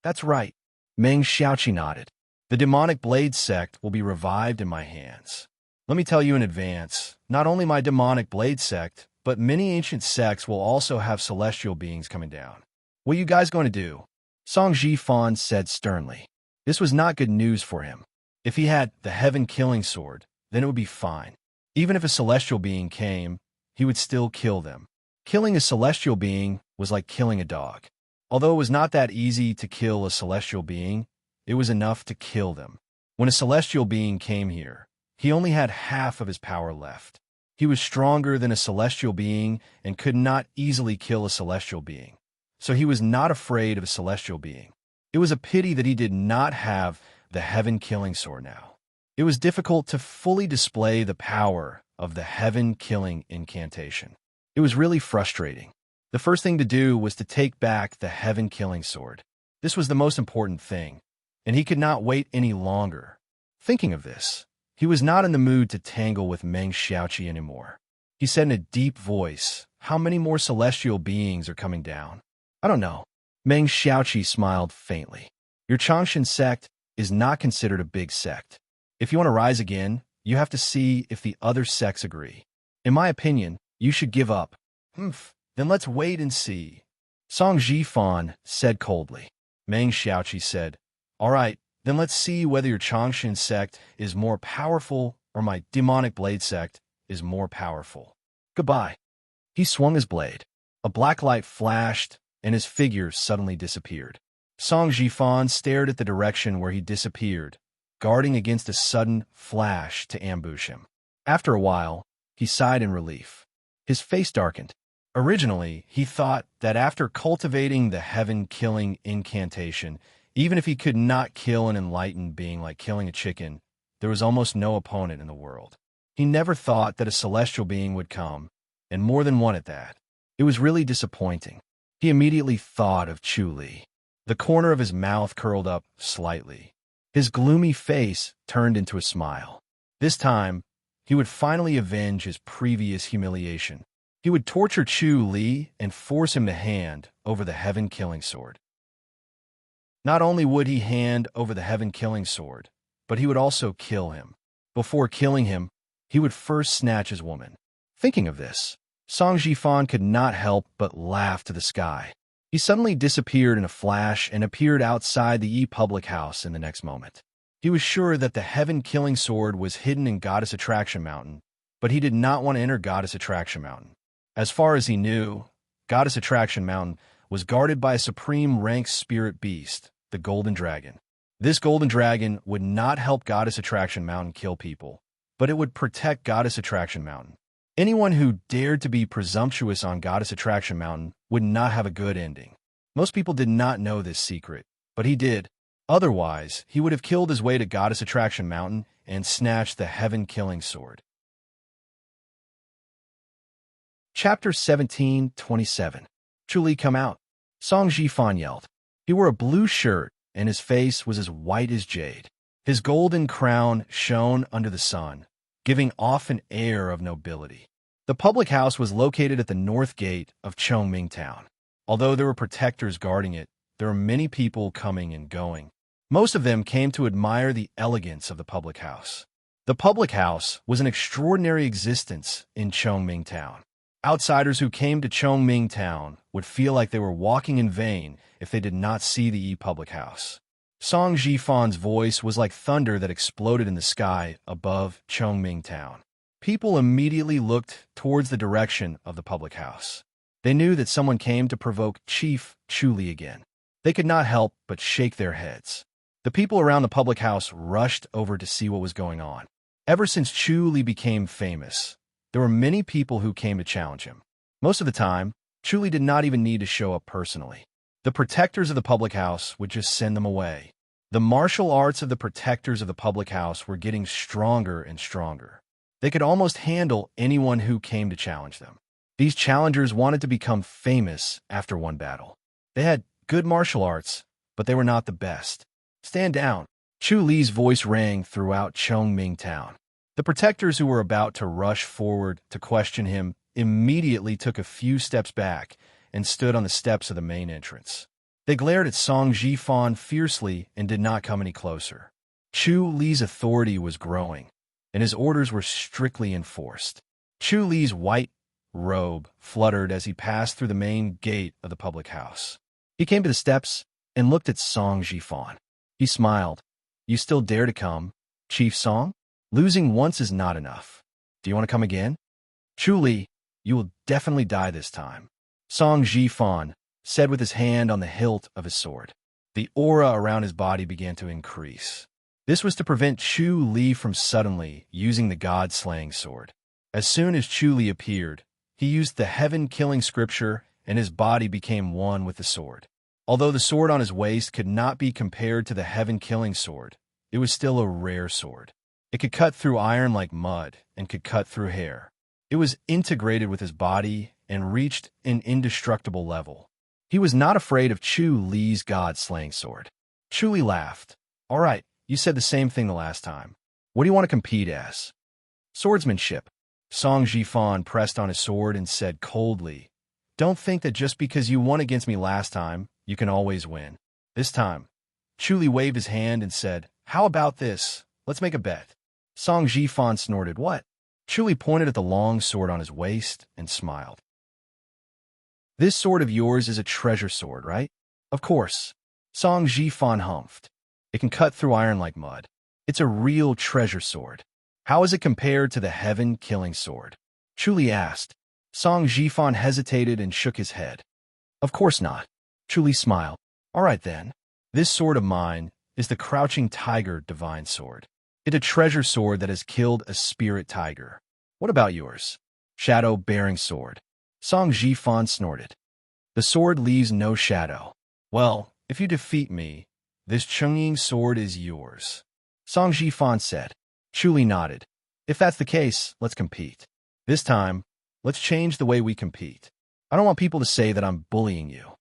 That's right. Meng Xiaoqi nodded. The demonic blade sect will be revived in my hands. Let me tell you in advance, not only my demonic blade sect, but many ancient sects will also have celestial beings coming down. What are you guys going to do? Song Jifan said sternly. This was not good news for him. If he had the heaven-killing sword, then it would be fine. Even if a celestial being came, he would still kill them. Killing a celestial being was like killing a dog. Although it was not that easy to kill a celestial being, it was enough to kill them. When a celestial being came here, he only had half of his power left. He was stronger than a celestial being and could not easily kill a celestial being. So he was not afraid of a celestial being. It was a pity that he did not have the heaven-killing sword now. It was difficult to fully display the power of the heaven-killing incantation. It was really frustrating. The first thing to do was to take back the heaven-killing sword. This was the most important thing, and he could not wait any longer. Thinking of this, he was not in the mood to tangle with Meng Xiaoqi anymore. He said in a deep voice, How many more celestial beings are coming down? I don't know. Meng Xiaoqi smiled faintly. Your Changshan sect, is not considered a big sect. If you want to rise again, you have to see if the other sects agree. In my opinion, you should give up. Then let's wait and see, Song Jifan said coldly. Meng Xiaoqi said, all right, then let's see whether your Changshan sect is more powerful or my demonic blade sect is more powerful. Goodbye. He swung his blade. A black light flashed, and his figure suddenly disappeared. Song Jifan stared at the direction where he disappeared, guarding against a sudden flash to ambush him. After a while, he sighed in relief. His face darkened. Originally, he thought that after cultivating the heaven-killing incantation, even if he could not kill an enlightened being like killing a chicken, there was almost no opponent in the world. He never thought that a celestial being would come, and more than one at that. It was really disappointing. He immediately thought of Chu Li. The corner of his mouth curled up slightly. His gloomy face turned into a smile. This time, he would finally avenge his previous humiliation. He would torture Chu Li and force him to hand over the heaven-killing sword. Not only would he hand over the heaven-killing sword, but he would also kill him. Before killing him, he would first snatch his woman. Thinking of this, Song Jifan could not help but laugh to the sky. He suddenly disappeared in a flash and appeared outside the public house in the next moment. He was sure that the heaven-killing sword was hidden in Goddess Attraction Mountain, but he did not want to enter Goddess Attraction Mountain. As far as he knew, Goddess Attraction Mountain was guarded by a supreme-ranked spirit beast, the Golden Dragon. This Golden Dragon would not help Goddess Attraction Mountain kill people, but it would protect Goddess Attraction Mountain. Anyone who dared to be presumptuous on Goddess Attraction Mountain would not have a good ending. Most people did not know this secret, but he did. Otherwise, he would have killed his way to Goddess Attraction Mountain and snatched the heaven-killing sword. Chapter 17:27. Chu Li, come out, Song Jifan yelled. He wore a blue shirt, and his face was as white as jade. His golden crown shone under the sun, giving off an air of nobility. The public house was located at the north gate of Chongming Town. Although there were protectors guarding it, there were many people coming and going. Most of them came to admire the elegance of the public house. The public house was an extraordinary existence in Chongming Town. Outsiders who came to Chongming Town would feel like they were walking in vain if they did not see the public house. Song Jifan's voice was like thunder that exploded in the sky above Chongming Town. People immediately looked towards the direction of the public house. They knew that someone came to provoke Chief Chu Li again. They could not help but shake their heads. The people around the public house rushed over to see what was going on. Ever since Chu Li became famous, there were many people who came to challenge him. Most of the time, Chu Li did not even need to show up personally. The protectors of the public house would just send them away. The martial arts of the protectors of the public house were getting stronger and stronger. They could almost handle anyone who came to challenge them. These challengers wanted to become famous after one battle. They had good martial arts, but they were not the best. Stand down. Chu Li's voice rang throughout Chongming Town. The protectors who were about to rush forward to question him immediately took a few steps back and stood on the steps of the main entrance. They glared at Song Jifan fiercely and did not come any closer. Chu Li's authority was growing, and his orders were strictly enforced. Chu Li's white robe fluttered as he passed through the main gate of the public house. He came to the steps and looked at Song Jifan. He smiled. You still dare to come, Chief Song? Losing once is not enough. Do you want to come again? Chu Li, you will definitely die this time, Song Jifan said with his hand on the hilt of his sword. The aura around his body began to increase. This was to prevent Chu Li from suddenly using the god-slaying sword. As soon as Chu Li appeared, he used the heaven-killing scripture and his body became one with the sword. Although the sword on his waist could not be compared to the heaven-killing sword, it was still a rare sword. It could cut through iron like mud and could cut through hair. It was integrated with his body and reached an indestructible level. He was not afraid of Chu Li's god-slaying sword. Chu Li laughed. All right, you said the same thing the last time. What do you want to compete as? Swordsmanship. Song Jifan pressed on his sword and said coldly, Don't think that just because you won against me last time, you can always win. This time, Chu Li waved his hand and said, "How about this? Let's make a bet." Song Jifan snorted, "What?" Chu Li pointed at the long sword on his waist and smiled. "This sword of yours is a treasure sword, right?" "Of course." Song Jifan humphed. "It can cut through iron like mud. It's a real treasure sword." "How is it compared to the heaven-killing sword?" Chu Li asked. Song Jifan hesitated and shook his head. "Of course not." Chu Li smiled. "All right then. This sword of mine is the Crouching Tiger Divine Sword. It's a treasure sword that has killed a spirit tiger." "What about yours?" "Shadow-bearing sword." Song Jifan snorted. "The sword leaves no shadow." "Well, if you defeat me, this Chungying sword is yours." Song Jifan said. Chu Li nodded. "If that's the case, let's compete. This time, let's change the way we compete. I don't want people to say that I'm bullying you."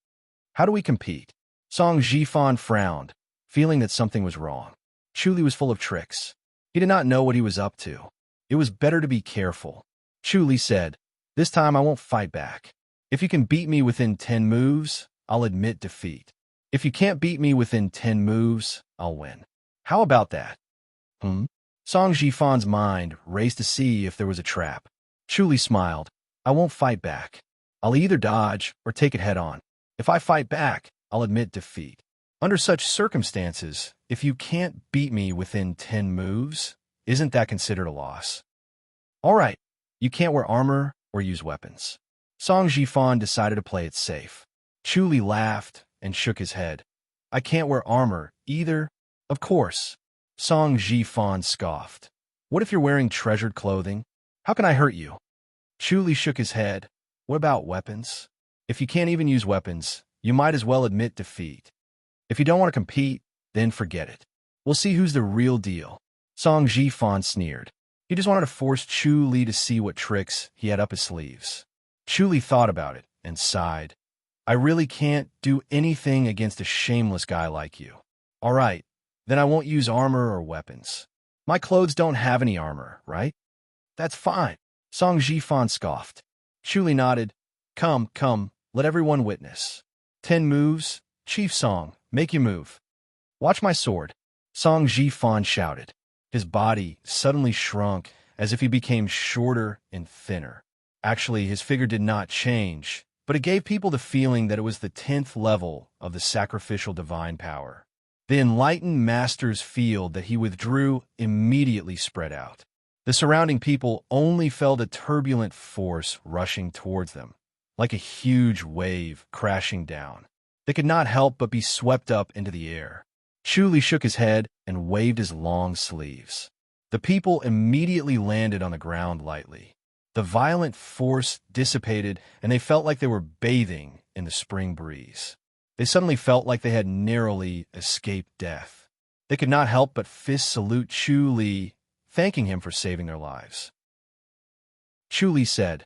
"How do we compete?" Song Jifan frowned, feeling that something was wrong. Chu Li was full of tricks. He did not know what he was up to. It was better to be careful. Chu Li said, "This time I won't fight back. If you can beat me within 10 moves, I'll admit defeat. If you can't beat me within 10 moves, I'll win. How about that?" Song Jifan's mind raced to see if there was a trap. Chu Li smiled. "I won't fight back. I'll either dodge or take it head on. If I fight back, I'll admit defeat. Under such circumstances, if you can't beat me within 10 moves, isn't that considered a loss?" "All right, you can't wear armor or use weapons." Song Jifan decided to play it safe. Chu Li laughed and shook his head. "I can't wear armor either." "Of course." Song Jifan scoffed. "What if you're wearing treasured clothing? How can I hurt you?" Chu Li shook his head. "What about weapons? If you can't even use weapons, you might as well admit defeat. If you don't want to compete, then forget it. We'll see who's the real deal." Song Jifan sneered. He just wanted to force Chu Li to see what tricks he had up his sleeves. Chu Li thought about it and sighed. "I really can't do anything against a shameless guy like you." "All right, then I won't use armor or weapons. My clothes don't have any armor, right?" "That's fine." Song Jifan scoffed. Chu Li nodded. Come, let everyone witness. 10 moves. Chief Song, make you move." "Watch my sword." Song Jifan shouted. His body suddenly shrunk as if he became shorter and thinner. Actually, his figure did not change, but it gave people the feeling that it was the 10th level of the sacrificial divine power. The enlightened master's field that he withdrew immediately spread out. The surrounding people only felt a turbulent force rushing towards them, like a huge wave crashing down. They could not help but be swept up into the air. Chu Li shook his head and waved his long sleeves. The people immediately landed on the ground lightly. The violent force dissipated, and they felt like they were bathing in the spring breeze. They suddenly felt like they had narrowly escaped death. They could not help but fist salute Chu Li, thanking him for saving their lives. Chu Li said,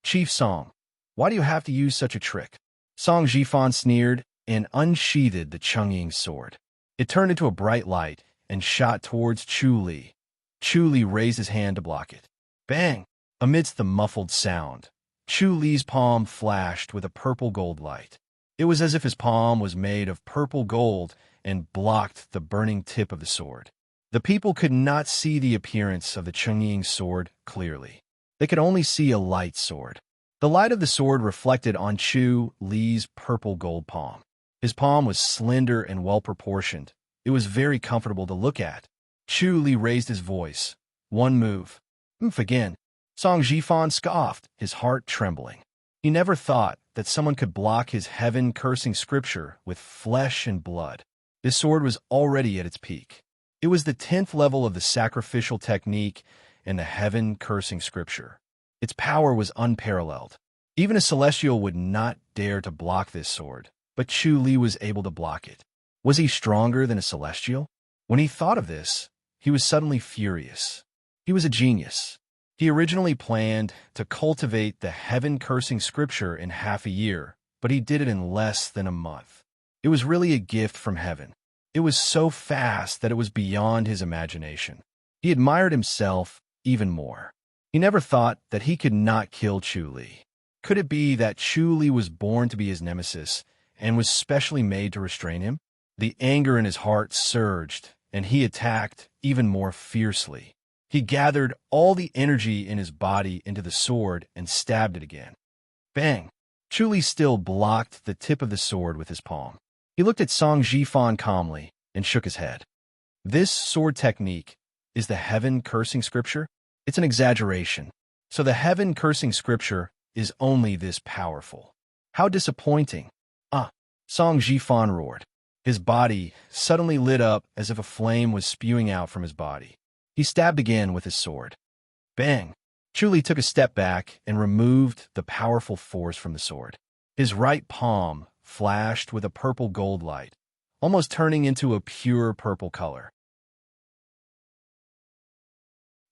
"Chief Song, why do you have to use such a trick?" Song Jifan sneered and unsheathed the Chungying sword. It turned into a bright light and shot towards Chu Li. Chu Li raised his hand to block it. Bang! Amidst the muffled sound, Chu Li's palm flashed with a purple gold light. It was as if his palm was made of purple gold and blocked the burning tip of the sword. The people could not see the appearance of the Chungying sword clearly. They could only see a light sword. The light of the sword reflected on Chu Li's purple gold palm. His palm was slender and well-proportioned. It was very comfortable to look at. Chu Li raised his voice. "One move." Again. Song Jifan scoffed, his heart trembling. He never thought that someone could block his heaven-cursing scripture with flesh and blood. This sword was already at its peak. It was the 10th level of the sacrificial technique and the heaven-cursing scripture. Its power was unparalleled. Even a celestial would not dare to block this sword, but Chu Li was able to block it. Was he stronger than a celestial? When he thought of this, he was suddenly furious. He was a genius. He originally planned to cultivate the heaven-cursing scripture in half a year, but he did it in less than a month. It was really a gift from heaven. It was so fast that it was beyond his imagination. He admired himself even more. He never thought that he could not kill Chu Li. Could it be that Chu Li was born to be his nemesis and was specially made to restrain him? The anger in his heart surged, and he attacked even more fiercely. He gathered all the energy in his body into the sword and stabbed it again. Bang! Chu Li still blocked the tip of the sword with his palm. He looked at Song Jifan calmly and shook his head. This sword technique is the heaven cursing scripture? It's an exaggeration. So the heaven cursing scripture is only this powerful. How disappointing. Song Jifan roared. His body suddenly lit up as if a flame was spewing out from his body. He stabbed again with his sword. Bang! Chu Li took a step back and removed the powerful force from the sword. His right palm flashed with a purple gold light, almost turning into a pure purple color.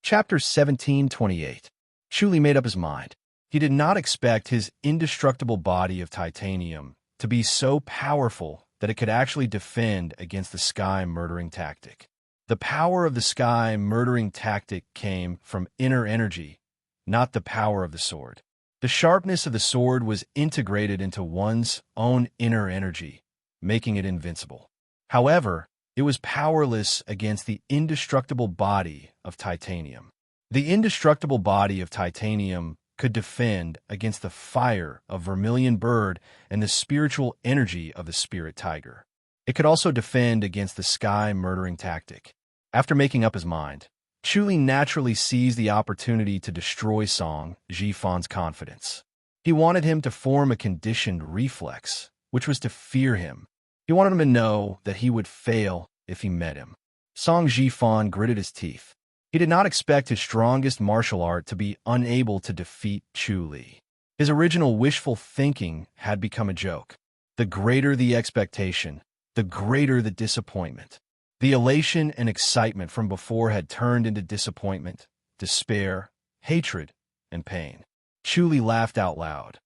Chapter 1728. Chu Li made up his mind. He did not expect his indestructible body of titanium to be so powerful that it could actually defend against the sky-murdering tactic. The power of the sky-murdering tactic came from inner energy, not the power of the sword. The sharpness of the sword was integrated into one's own inner energy, making it invincible. However, it was powerless against the indestructible body of titanium. The indestructible body of titanium could defend against the fire of Vermilion Bird and the spiritual energy of the Spirit Tiger. It could also defend against the sky-murdering tactic. After making up his mind, Chu Li naturally seized the opportunity to destroy Song Jifan's confidence. He wanted him to form a conditioned reflex, which was to fear him. He wanted him to know that he would fail if he met him. Song Jifan gritted his teeth. He did not expect his strongest martial art to be unable to defeat Chu Li. His original wishful thinking had become a joke. The greater the expectation, the greater the disappointment. The elation and excitement from before had turned into disappointment, despair, hatred, and pain. Chu Li laughed out loud.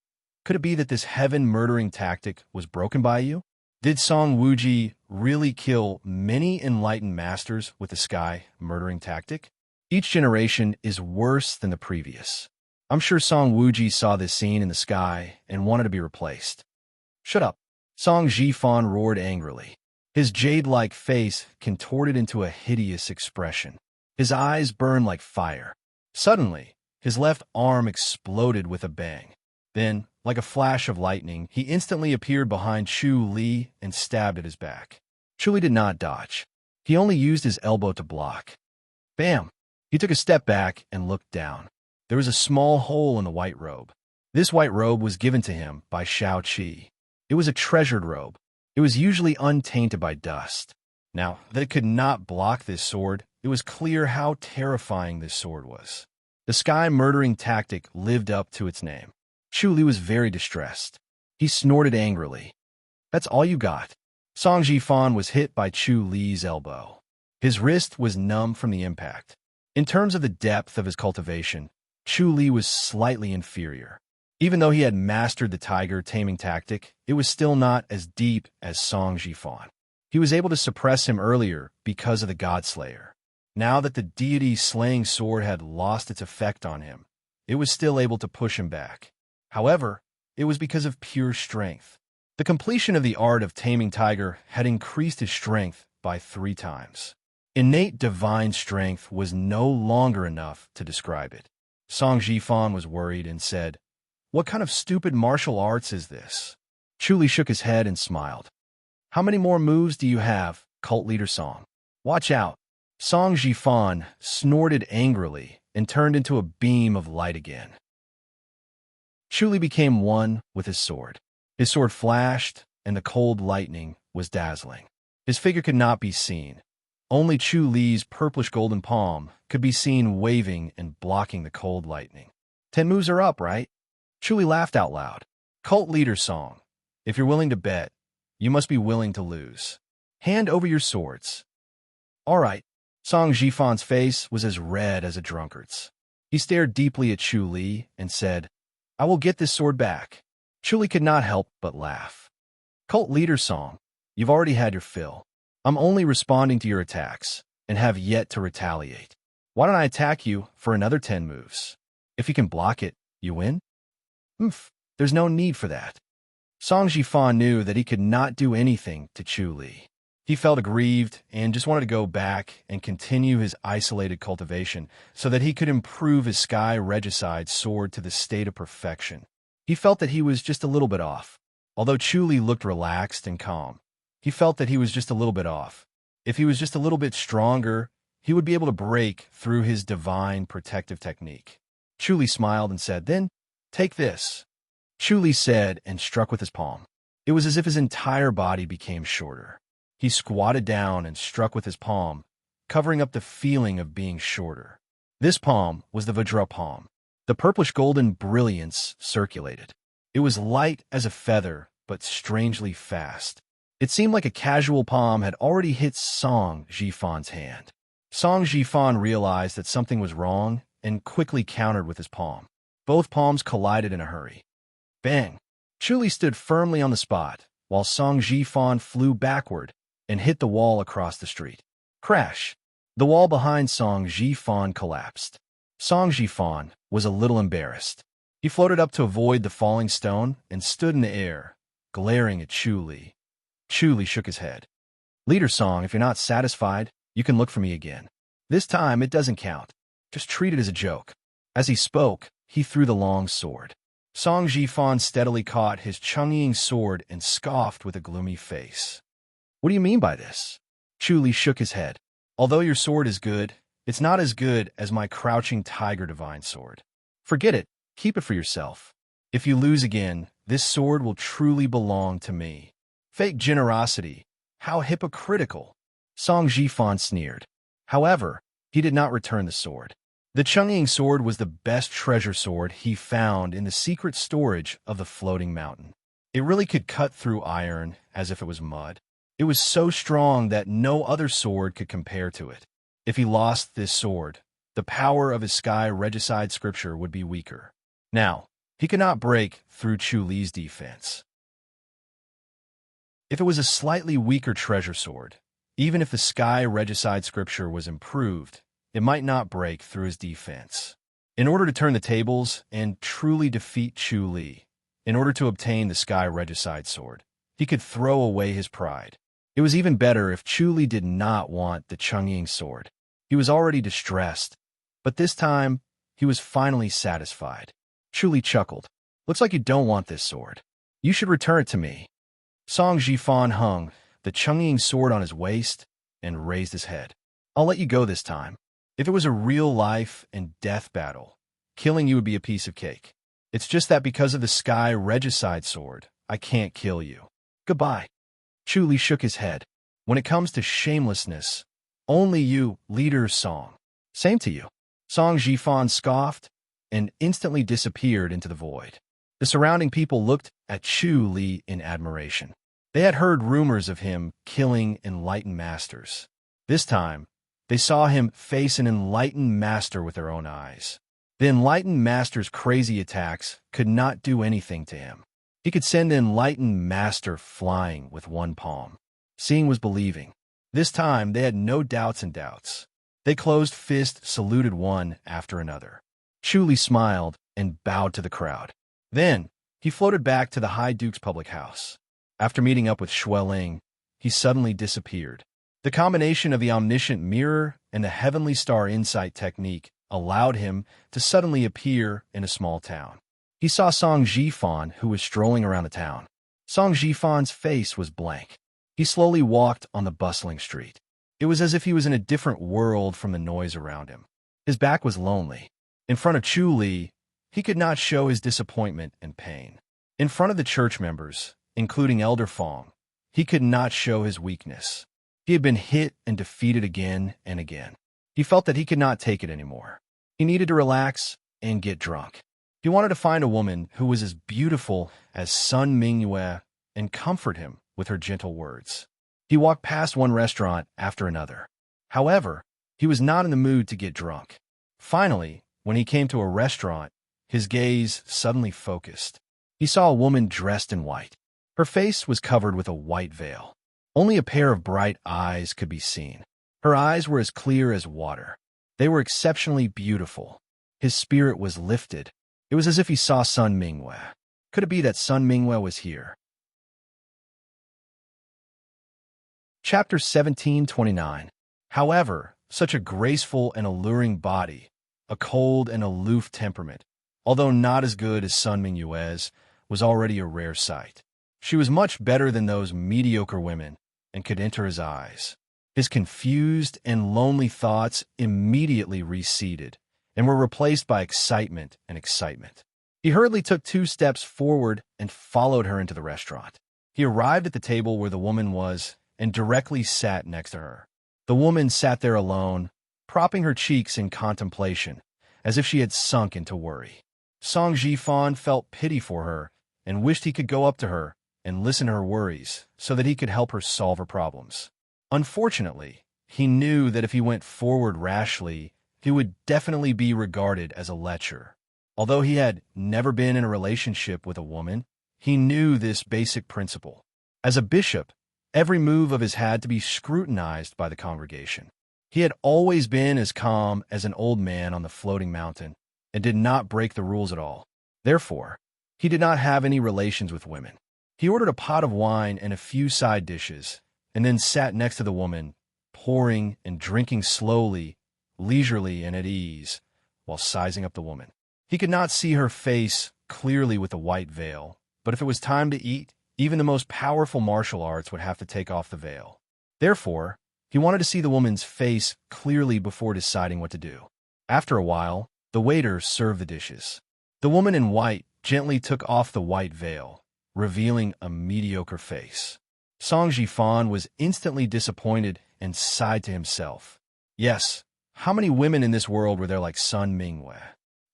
Could it be that this heaven-murdering tactic was broken by you? Did Song Wuji really kill many enlightened masters with the sky-murdering tactic? Each generation is worse than the previous. I'm sure Song Wuji saw this scene in the sky and wanted to be replaced. Shut up! Song Jifan roared angrily. His jade-like face contorted into a hideous expression. His eyes burned like fire. Suddenly, his left arm exploded with a bang. Then, like a flash of lightning, he instantly appeared behind Chu Li and stabbed at his back. Chu Li did not dodge. He only used his elbow to block. Bam! He took a step back and looked down. There was a small hole in the white robe. This white robe was given to him by Shao Qi. It was a treasured robe. It was usually untainted by dust. Now that it could not block this sword, it was clear how terrifying this sword was. The sky-murdering tactic lived up to its name. Chu Li was very distressed. He snorted angrily. That's all you got. Song Jifan was hit by Chu Li's elbow. His wrist was numb from the impact. In terms of the depth of his cultivation, Chu Li was slightly inferior. Even though he had mastered the tiger taming tactic, it was still not as deep as Song Jifan. He was able to suppress him earlier because of the Godslayer. Now that the deity slaying sword had lost its effect on him, it was still able to push him back. However, it was because of pure strength. The completion of the art of taming tiger had increased his strength by 3 times. Innate divine strength was no longer enough to describe it. Song Jifan was worried and said, "What kind of stupid martial arts is this?" Chu Li shook his head and smiled. "How many more moves do you have, cult leader Song? Watch out." Song Jifan snorted angrily and turned into a beam of light again. Chu Li became one with his sword. His sword flashed, and the cold lightning was dazzling. His figure could not be seen. Only Chu Li's purplish-golden palm could be seen waving and blocking the cold lightning. 10 moves are up, right? Chu Li laughed out loud. Cult leader Song, if you're willing to bet, you must be willing to lose. Hand over your swords. All right. Song Jifan's face was as red as a drunkard's. He stared deeply at Chu Li and said, "I will get this sword back." Chu Li could not help but laugh. Cult leader Song, you've already had your fill. I'm only responding to your attacks and have yet to retaliate. Why don't I attack you for another 10 moves? If you can block it, you win? There's no need for that. Song Jifan knew that he could not do anything to Chu Li. He felt aggrieved and just wanted to go back and continue his isolated cultivation so that he could improve his sky regicide sword to the state of perfection. He felt that he was just a little bit off. Although Chuli looked relaxed and calm, he felt that he was just a little bit off. If he was just a little bit stronger, he would be able to break through his divine protective technique. Chuli smiled and said, "Then, take this." Chuli said and struck with his palm. It was as if his entire body became shorter. He squatted down and struck with his palm, covering up the feeling of being shorter. This palm was the Vajra palm. The purplish-golden brilliance circulated. It was light as a feather, but strangely fast. It seemed like a casual palm had already hit Song Jifan's hand. Song Jifan realized that something was wrong and quickly countered with his palm. Both palms collided in a hurry. Bang! Chuli stood firmly on the spot, while Song Jifan flew backward and hit the wall across the street. Crash! The wall behind Song Jifan collapsed. Song Jifan was a little embarrassed. He floated up to avoid the falling stone and stood in the air, glaring at Chuli. Chuli shook his head. "Leader Song, if you're not satisfied, you can look for me again. This time, it doesn't count. Just treat it as a joke." As he spoke, he threw the long sword. Song Jifan steadily caught his Chungying sword and scoffed with a gloomy face. "What do you mean by this?" Chuli shook his head. "Although your sword is good, it's not as good as my crouching tiger divine sword. Forget it. Keep it for yourself. If you lose again, this sword will truly belong to me." Fake generosity. How hypocritical. Song Jifan sneered. However, he did not return the sword. The Chungying sword was the best treasure sword he found in the secret storage of the floating mountain. It really could cut through iron as if it was mud. It was so strong that no other sword could compare to it. If he lost this sword, the power of his sky regicide scripture would be weaker. Now, he could not break through Chuli's defense. If it was a slightly weaker treasure sword, even if the sky regicide scripture was improved, it might not break through his defense. In order to turn the tables and truly defeat Chuli, in order to obtain the sky regicide sword, he could throw away his pride. It was even better if Chuli did not want the Chungying sword. He was already distressed, but this time he was finally satisfied. Chuli chuckled. "Looks like you don't want this sword. You should return it to me." Song Jifan hung the Chungying sword on his waist and raised his head. "I'll let you go this time. If it was a real life and death battle, killing you would be a piece of cake. It's just that because of the sky regicide sword, I can't kill you. Goodbye." Chuli shook his head. "When it comes to shamelessness, only you, Leader Song." "Same to you." Song Jifan scoffed and instantly disappeared into the void. The surrounding people looked at Chuli in admiration. They had heard rumors of him killing enlightened masters. This time, they saw him face an enlightened master with their own eyes. The enlightened master's crazy attacks could not do anything to him. He could send the enlightened master flying with one palm. Seeing was believing. This time, they had no doubts and doubts. They closed fist saluted one after another. Chuli smiled and bowed to the crowd. Then, he floated back to the High Duke's public house. After meeting up with Xueling, he suddenly disappeared. The combination of the omniscient mirror and the heavenly star insight technique allowed him to suddenly appear in a small town. He saw Song Jifan, who was strolling around the town. Song Jifan's face was blank. He slowly walked on the bustling street. It was as if he was in a different world from the noise around him. His back was lonely. In front of Chuli, he could not show his disappointment and pain. In front of the church members, including Elder Fong, he could not show his weakness. He had been hit and defeated again and again. He felt that he could not take it anymore. He needed to relax and get drunk. He wanted to find a woman who was as beautiful as Sun Mingyue and comfort him with her gentle words. He walked past one restaurant after another. However, he was not in the mood to get drunk. Finally, when he came to a restaurant, his gaze suddenly focused. He saw a woman dressed in white. Her face was covered with a white veil. Only a pair of bright eyes could be seen. Her eyes were as clear as water. They were exceptionally beautiful. His spirit was lifted. It was as if he saw Sun Mingyue. Could it be that Sun Mingyue was here? Chapter 1729. However, such a graceful and alluring body, a cold and aloof temperament, although not as good as Sun Mingyue's, was already a rare sight. She was much better than those mediocre women and could enter his eyes. His confused and lonely thoughts immediately receded and were replaced by excitement and excitement. He hurriedly took 2 steps forward and followed her into the restaurant. He arrived at the table where the woman was and directly sat next to her. The woman sat there alone, propping her cheeks in contemplation, as if she had sunk into worry. Song Jifan felt pity for her and wished he could go up to her and listen to her worries so that he could help her solve her problems. Unfortunately, he knew that if he went forward rashly, he would definitely be regarded as a lecher. Although he had never been in a relationship with a woman, he knew this basic principle. As a bishop, every move of his had to be scrutinized by the congregation. He had always been as calm as an old man on the floating mountain and did not break the rules at all. Therefore, he did not have any relations with women. He ordered a pot of wine and a few side dishes, and then sat next to the woman, pouring and drinking slowly, leisurely, and at ease, while sizing up the woman. He could not see her face clearly with the white veil, but if it was time to eat, even the most powerful martial arts would have to take off the veil. Therefore, he wanted to see the woman's face clearly before deciding what to do. After a while, the waiter served the dishes. The woman in white gently took off the white veil, revealing a mediocre face. Song Jifan was instantly disappointed and sighed to himself. Yes, how many women in this world were there like Sun Mingyue?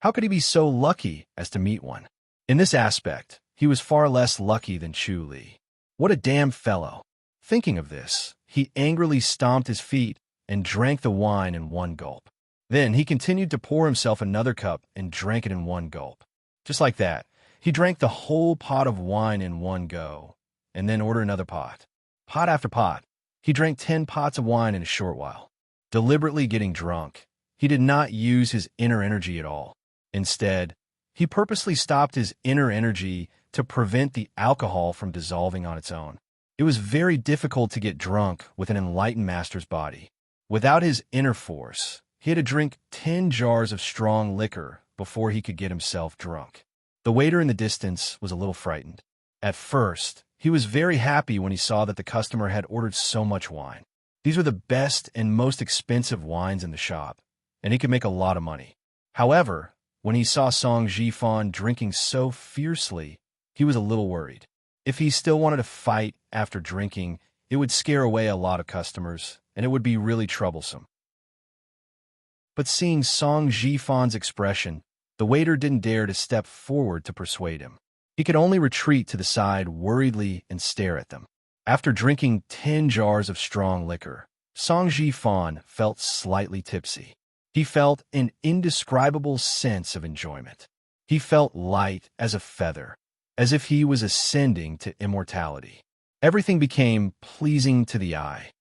How could he be so lucky as to meet one? In this aspect, he was far less lucky than Chu Li. What a damn fellow! Thinking of this, he angrily stomped his feet and drank the wine in one gulp. Then he continued to pour himself another cup and drank it in one gulp. Just like that, he drank the whole pot of wine in one go, and then ordered another pot. Pot after pot, he drank 10 pots of wine in a short while. Deliberately getting drunk, he did not use his inner energy at all. Instead, he purposely stopped his inner energy to prevent the alcohol from dissolving on its own. It was very difficult to get drunk with an enlightened master's body. Without his inner force, he had to drink 10 jars of strong liquor before he could get himself drunk. The waiter in the distance was a little frightened. At first, he was very happy when he saw that the customer had ordered so much wine. These were the best and most expensive wines in the shop, and he could make a lot of money. However, when he saw Song Jifan drinking so fiercely, he was a little worried. If he still wanted to fight after drinking, it would scare away a lot of customers, and it would be really troublesome. But seeing Song Jifan's expression, the waiter didn't dare to step forward to persuade him. He could only retreat to the side worriedly and stare at them. After drinking 10 jars of strong liquor, Song Jifan felt slightly tipsy. He felt an indescribable sense of enjoyment. He felt light as a feather, as if he was ascending to immortality. Everything became pleasing to the eye.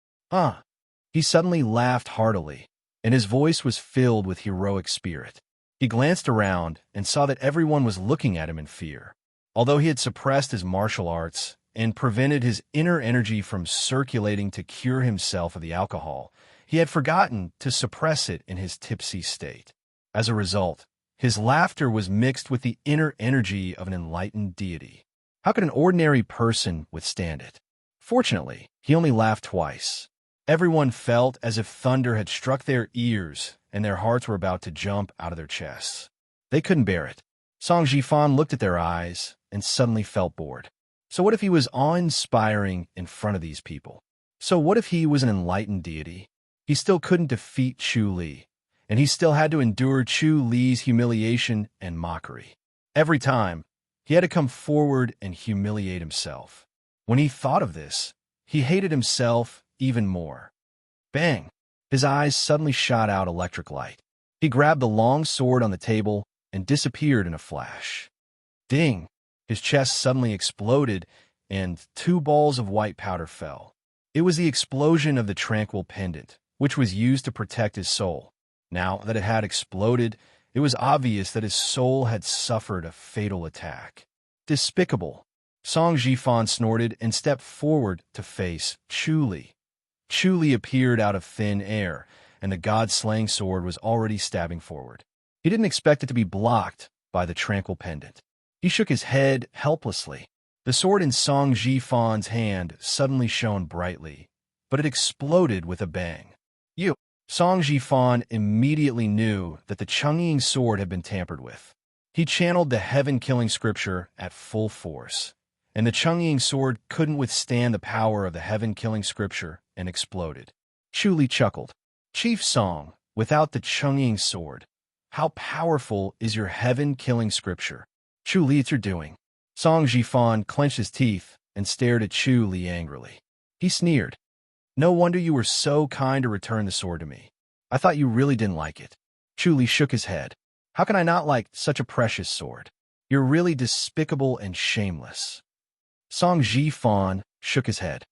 He suddenly laughed heartily, and his voice was filled with heroic spirit. He glanced around and saw that everyone was looking at him in fear. Although he had suppressed his martial arts and prevented his inner energy from circulating to cure himself of the alcohol, he had forgotten to suppress it in his tipsy state. As a result, his laughter was mixed with the inner energy of an enlightened deity. How could an ordinary person withstand it? Fortunately, he only laughed twice. Everyone felt as if thunder had struck their ears and their hearts were about to jump out of their chests. They couldn't bear it. Song Jifan looked at their eyes and suddenly felt bored. So what if he was awe-inspiring in front of these people? So what if he was an enlightened deity? He still couldn't defeat Chu Li, and he still had to endure Chu Li's humiliation and mockery. Every time, he had to come forward and humiliate himself. When he thought of this, he hated himself even more. Bang! His eyes suddenly shot out electric light. He grabbed the long sword on the table and disappeared in a flash. Ding! His chest suddenly exploded, and 2 balls of white powder fell. It was the explosion of the tranquil pendant, which was used to protect his soul. Now that it had exploded, it was obvious that his soul had suffered a fatal attack. Despicable! Song Jifan snorted and stepped forward to face Chu Li. Chu Li appeared out of thin air, and the god-slaying sword was already stabbing forward. He didn't expect it to be blocked by the tranquil pendant. He shook his head helplessly. The sword in Song Jifan's hand suddenly shone brightly, but it exploded with a bang. You! Song Jifan immediately knew that the Chungying sword had been tampered with. He channeled the heaven-killing scripture at full force, and the Chungying sword couldn't withstand the power of the heaven-killing scripture and exploded. Chu Li chuckled. Chief Song, without the Chungying sword, how powerful is your heaven-killing scripture? Chu Li, it's your doing. Song Jifan clenched his teeth and stared at Chu Li angrily. He sneered. No wonder you were so kind to return the sword to me. I thought you really didn't like it. Chu Li shook his head. How can I not like such a precious sword? You're really despicable and shameless. Song Jifan shook his head.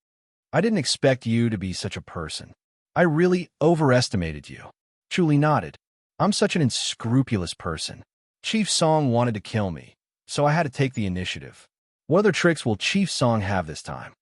I didn't expect you to be such a person. I really overestimated you. Chu Li nodded. I'm such an unscrupulous person. Chief Song wanted to kill me, so I had to take the initiative. What other tricks will Chief Song have this time?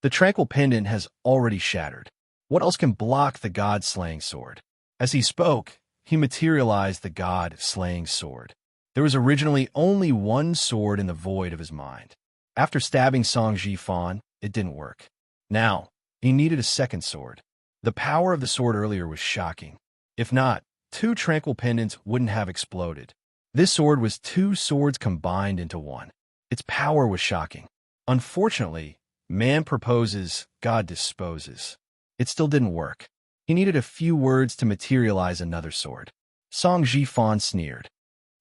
The tranquil pendant has already shattered. What else can block the god-slaying sword? As he spoke, he materialized the god-slaying sword. There was originally only one sword in the void of his mind. After stabbing Song Jifan, it didn't work. Now, he needed a second sword. The power of the sword earlier was shocking. If not, two tranquil pendants wouldn't have exploded. This sword was two swords combined into one. Its power was shocking. Unfortunately, man proposes, God disposes. It still didn't work. He needed a few words to materialize another sword. Song Jifan sneered.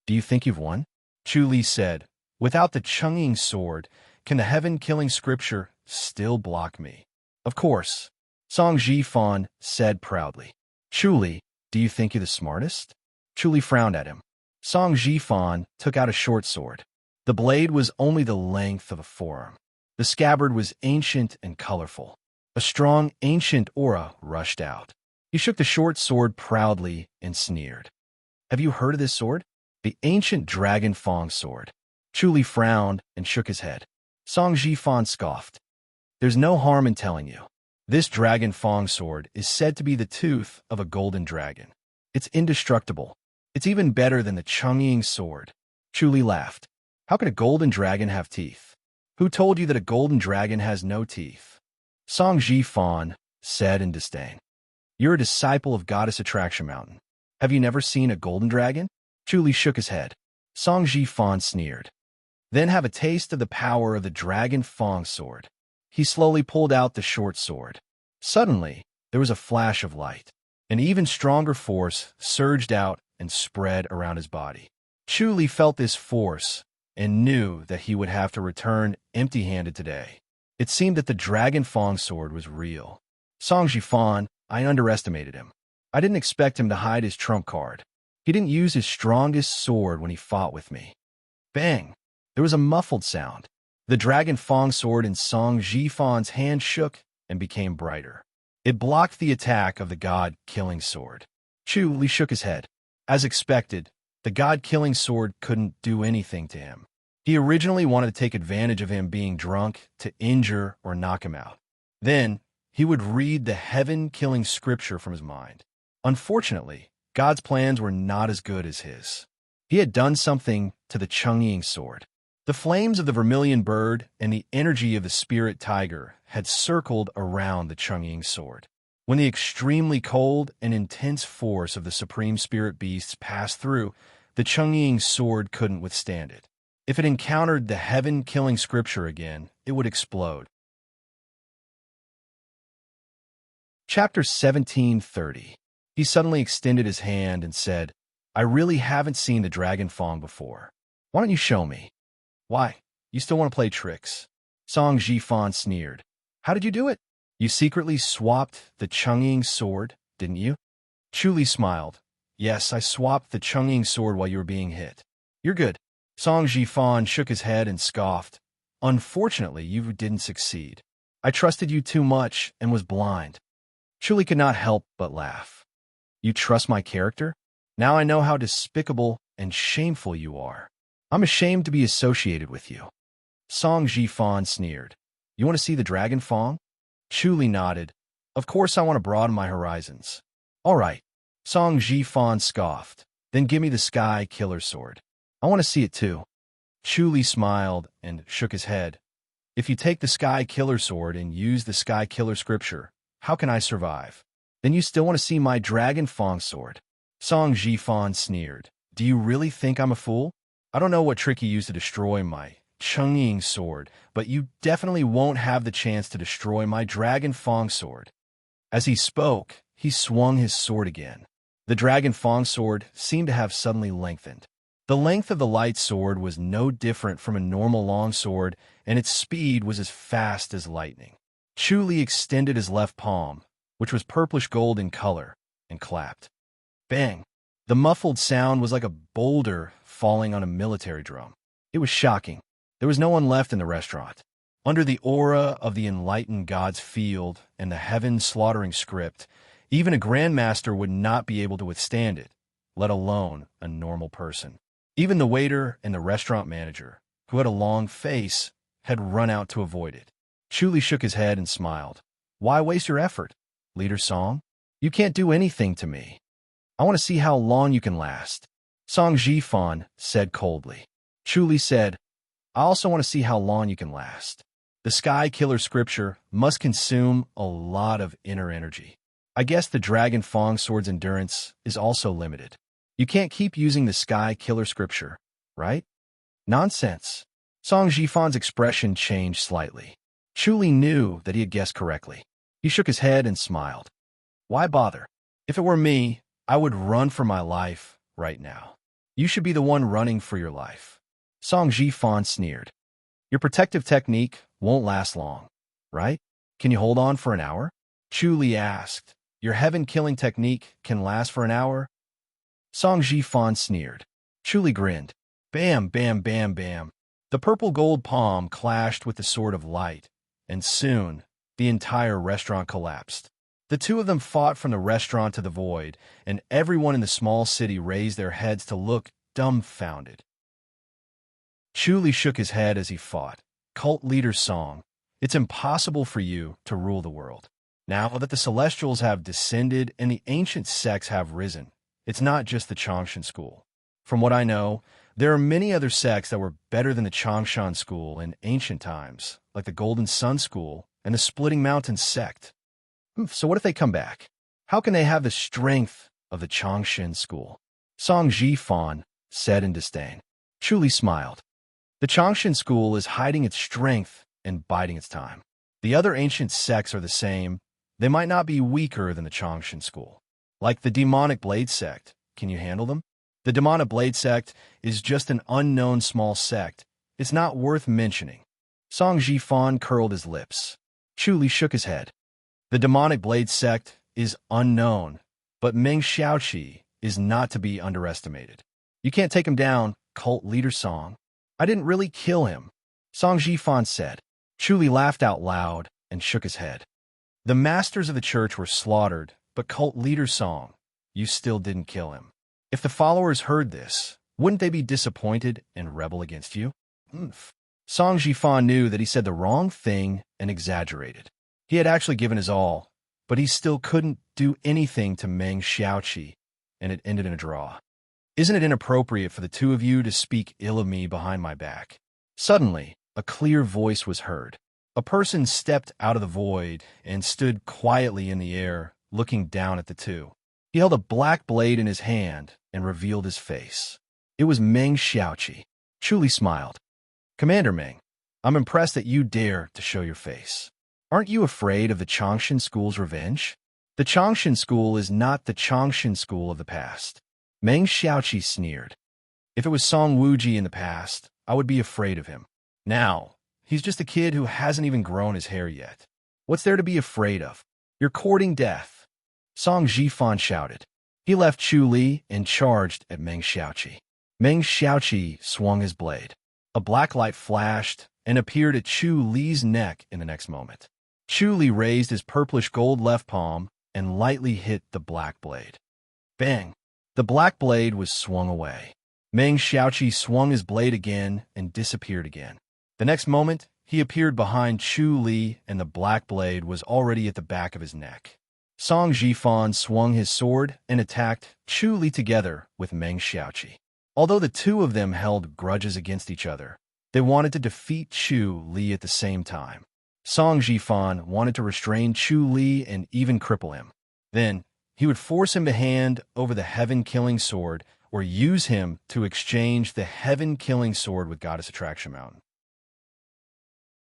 Do you think you've won? Chu Li said, without the Chungying sword, can the heaven-killing scripture still block me? Of course. Song Jifan said proudly. Chu Li, do you think you're the smartest? Chu Li frowned at him. Song Jifan took out a short sword. The blade was only the length of a forearm. The scabbard was ancient and colorful. A strong, ancient aura rushed out. He shook the short sword proudly and sneered. Have you heard of this sword? The ancient Dragon Fong sword. Chu Li frowned and shook his head. Song Jifan scoffed. There's no harm in telling you. This Dragon Fong sword is said to be the tooth of a golden dragon. It's indestructible. It's even better than the Chungying sword. Chu Li laughed. How could a golden dragon have teeth? Who told you that a golden dragon has no teeth? Song Jifan said in disdain. You're a disciple of Goddess Attraction Mountain. Have you never seen a golden dragon? Chu Li shook his head. Song Jifan sneered. Then have a taste of the power of the Dragon Fong sword. He slowly pulled out the short sword. Suddenly, there was a flash of light. An even stronger force surged out and spread around his body. Chu Li felt this force and knew that he would have to return empty-handed today. It seemed that the Dragon Fong sword was real. Song Jifan, I underestimated him. I didn't expect him to hide his trump card. He didn't use his strongest sword when he fought with me. Bang! There was a muffled sound. The Dragon Fong sword in Song Jifan's hand shook and became brighter. It blocked the attack of the god-killing sword. Chu Li shook his head. As expected, the god-killing sword couldn't do anything to him. He originally wanted to take advantage of him being drunk to injure or knock him out. Then, he would read the heaven-killing scripture from his mind. Unfortunately, God's plans were not as good as his. He had done something to the Chungying sword. The flames of the vermilion bird and the energy of the spirit tiger had circled around the Chungying sword. When the extremely cold and intense force of the supreme spirit beasts passed through, the Chungying sword couldn't withstand it. If it encountered the heaven-killing scripture again, it would explode. Chapter 1730. He suddenly extended his hand and said, I really haven't seen the Dragon Fong before. Why don't you show me? Why? You still want to play tricks? Song Jifan sneered. How did you do it? You secretly swapped the Chungying sword, didn't you? Chu Li smiled. Yes, I swapped the Chungying sword while you were being hit. You're good. Song Jifan shook his head and scoffed. Unfortunately, you didn't succeed. I trusted you too much and was blind. Chu Li could not help but laugh. You trust my character? Now I know how despicable and shameful you are. I'm ashamed to be associated with you. Song Jifan sneered. You want to see the Dragon Fong? Chu Li nodded Of course I want to broaden my horizons. All right. Song Ji-fan scoffed. Then give me the Sky Killer Sword. I want to see it too. Chu Li smiled and shook his head. If you take the Sky Killer Sword and use the Sky Killer Scripture, how can I survive? Then you still want to see my Dragon Fang Sword. Song Ji-fan sneered. Do you really think I'm a fool? I don't know what trick you used to destroy my Chungying sword, but you definitely won't have the chance to destroy my Dragon Fang Sword. As he spoke, he swung his sword again. The Dragon Fang Sword seemed to have suddenly lengthened. The length of the light sword was no different from a normal long sword, and its speed was as fast as lightning. Chu Li extended his left palm, which was purplish gold in color, and clapped. Bang! The muffled sound was like a boulder falling on a military drum. It was shocking. There was no one left in the restaurant. Under the aura of the enlightened God's field and the heaven-slaughtering script, even a grandmaster would not be able to withstand it, let alone a normal person. Even the waiter and the restaurant manager, who had a long face, had run out to avoid it. Chu Li shook his head and smiled. Why waste your effort, Leader Song? You can't do anything to me. I want to see how long you can last. Song Ji-fan said coldly. Chu Li said, I also want to see how long you can last. The Sky Killer Scripture must consume a lot of inner energy. I guess the Dragon Fang Sword's endurance is also limited. You can't keep using the Sky Killer Scripture, right? Nonsense. Song Ji-fan's expression changed slightly. Chu Li knew that he had guessed correctly. He shook his head and smiled. Why bother? If it were me, I would run for my life right now. You should be the one running for your life. Song Ji-fan sneered. Your protective technique won't last long, right? Can you hold on for an hour? Chu Li asked. Your heaven-killing technique can last for an hour? Song Ji-fan sneered. Chu Li grinned. Bam, bam, bam, bam. The purple gold palm clashed with the sword of light, and soon the entire restaurant collapsed. The two of them fought from the restaurant to the void, and everyone in the small city raised their heads to look dumbfounded. Chu Li shook his head as he fought. Cult Leader Song, it's impossible for you to rule the world. Now that the Celestials have descended and the ancient sects have risen, it's not just the Changshan school. From what I know, there are many other sects that were better than the Changshan school in ancient times, like the Golden Sun school and the Splitting Mountain sect. So what if they come back? How can they have the strength of the Changshan school? Song Ji-fan said in disdain. Chu Li smiled. The Changshan school is hiding its strength and biding its time. The other ancient sects are the same. They might not be weaker than the Changshan school. Like the Demonic Blade sect. Can you handle them? The Demonic Blade sect is just an unknown small sect. It's not worth mentioning. Song Ji-fan curled his lips. Chu Li shook his head. The Demonic Blade sect is unknown, but Meng Xiaoqi is not to be underestimated. You can't take him down, Cult Leader Song. I didn't really kill him, Song Ji-fan said. Chu Li laughed out loud and shook his head. The masters of the church were slaughtered, but Cult Leader Song, you still didn't kill him. If the followers heard this, wouldn't they be disappointed and rebel against you? Song Ji-fan knew that he said the wrong thing and exaggerated. He had actually given his all, but he still couldn't do anything to Meng Xiaoqi, and it ended in a draw. Isn't it inappropriate for the two of you to speak ill of me behind my back? Suddenly, a clear voice was heard. A person stepped out of the void and stood quietly in the air, looking down at the two. He held a black blade in his hand and revealed his face. It was Meng Xiaoqi. Chu Li smiled. Commander Meng, I'm impressed that you dare to show your face. Aren't you afraid of the Changshan school's revenge? The Changshan school is not the Changshan school of the past. Meng Xiaoqi sneered. If it was Song Wuji in the past, I would be afraid of him. Now, he's just a kid who hasn't even grown his hair yet. What's there to be afraid of? You're courting death. Song Ji-fan shouted. He left Chu Li and charged at Meng Xiaoqi. Meng Xiaoqi swung his blade. A black light flashed and appeared at Chu Li's neck in the next moment. Chu Li raised his purplish gold left palm and lightly hit the black blade. Bang! The black blade was swung away. Meng Xiaoqi swung his blade again and disappeared again. The next moment, he appeared behind Chu Li, and the black blade was already at the back of his neck. Song Jifan swung his sword and attacked Chu Li together with Meng Xiaoqi. Although the two of them held grudges against each other, they wanted to defeat Chu Li at the same time. Song Jifan wanted to restrain Chu Li and even cripple him. Then, he would force him to hand over the heaven-killing sword or use him to exchange the heaven-killing sword with Goddess Attraction Mountain.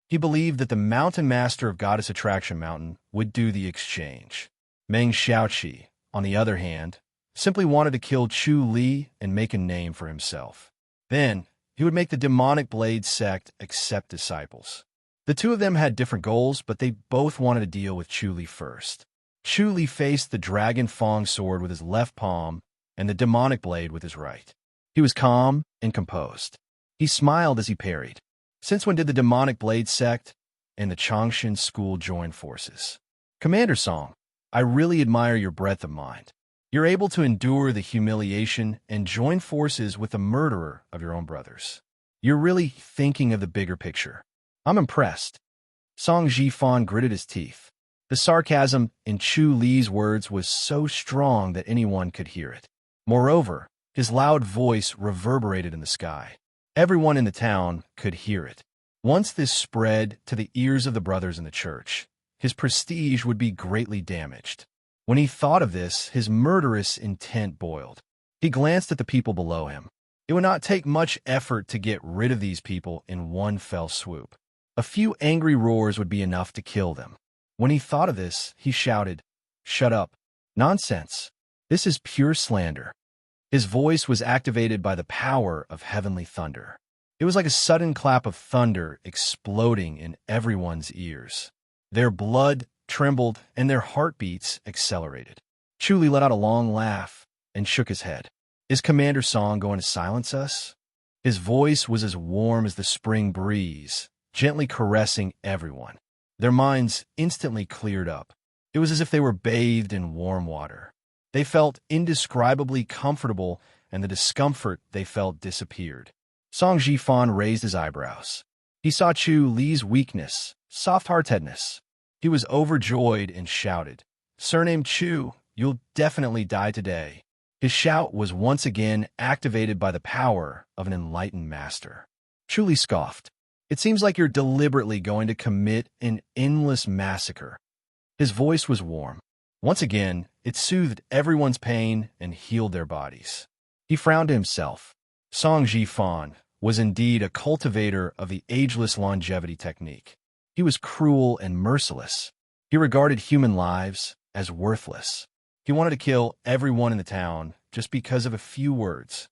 He believed that the mountain master of Goddess Attraction Mountain would do the exchange. Meng Xiaoqi, on the other hand, simply wanted to kill Chu Li and make a name for himself. Then, he would make the demonic blade sect accept disciples. The two of them had different goals, but they both wanted to deal with Chu Li first. Chu Li faced the dragon Fong sword with his left palm and the demonic blade with his right. He was calm and composed. He smiled as he parried. Since when did the demonic blade sect and the Changshan school join forces? Commander Song, I really admire your breadth of mind. You're able to endure the humiliation and join forces with the murderer of your own brothers. You're really thinking of the bigger picture. I'm impressed. Song Jifan gritted his teeth. The sarcasm in Chu Li's words was so strong that anyone could hear it. Moreover, his loud voice reverberated in the sky. Everyone in the town could hear it. Once this spread to the ears of the brothers in the church, his prestige would be greatly damaged. When he thought of this, his murderous intent boiled. He glanced at the people below him. It would not take much effort to get rid of these people in one fell swoop. A few angry roars would be enough to kill them. When he thought of this, he shouted, "Shut up! Nonsense! This is pure slander." His voice was activated by the power of heavenly thunder. It was like a sudden clap of thunder exploding in everyone's ears. Their blood trembled and their heartbeats accelerated. Chu Li let out a long laugh and shook his head. Is Commander Song going to silence us? His voice was as warm as the spring breeze, gently caressing everyone. Their minds instantly cleared up. It was as if they were bathed in warm water. They felt indescribably comfortable, and the discomfort they felt disappeared. Song Jifan raised his eyebrows. He saw Chu Li's weakness, soft-heartedness. He was overjoyed and shouted, "Surname Chu, you'll definitely die today." His shout was once again activated by the power of an enlightened master. Chu Li scoffed. "It seems like you're deliberately going to commit an endless massacre." His voice was warm. Once again, it soothed everyone's pain and healed their bodies. He frowned to himself. Song Jifan was indeed a cultivator of the ageless longevity technique. He was cruel and merciless. He regarded human lives as worthless. He wanted to kill everyone in the town just because of a few words.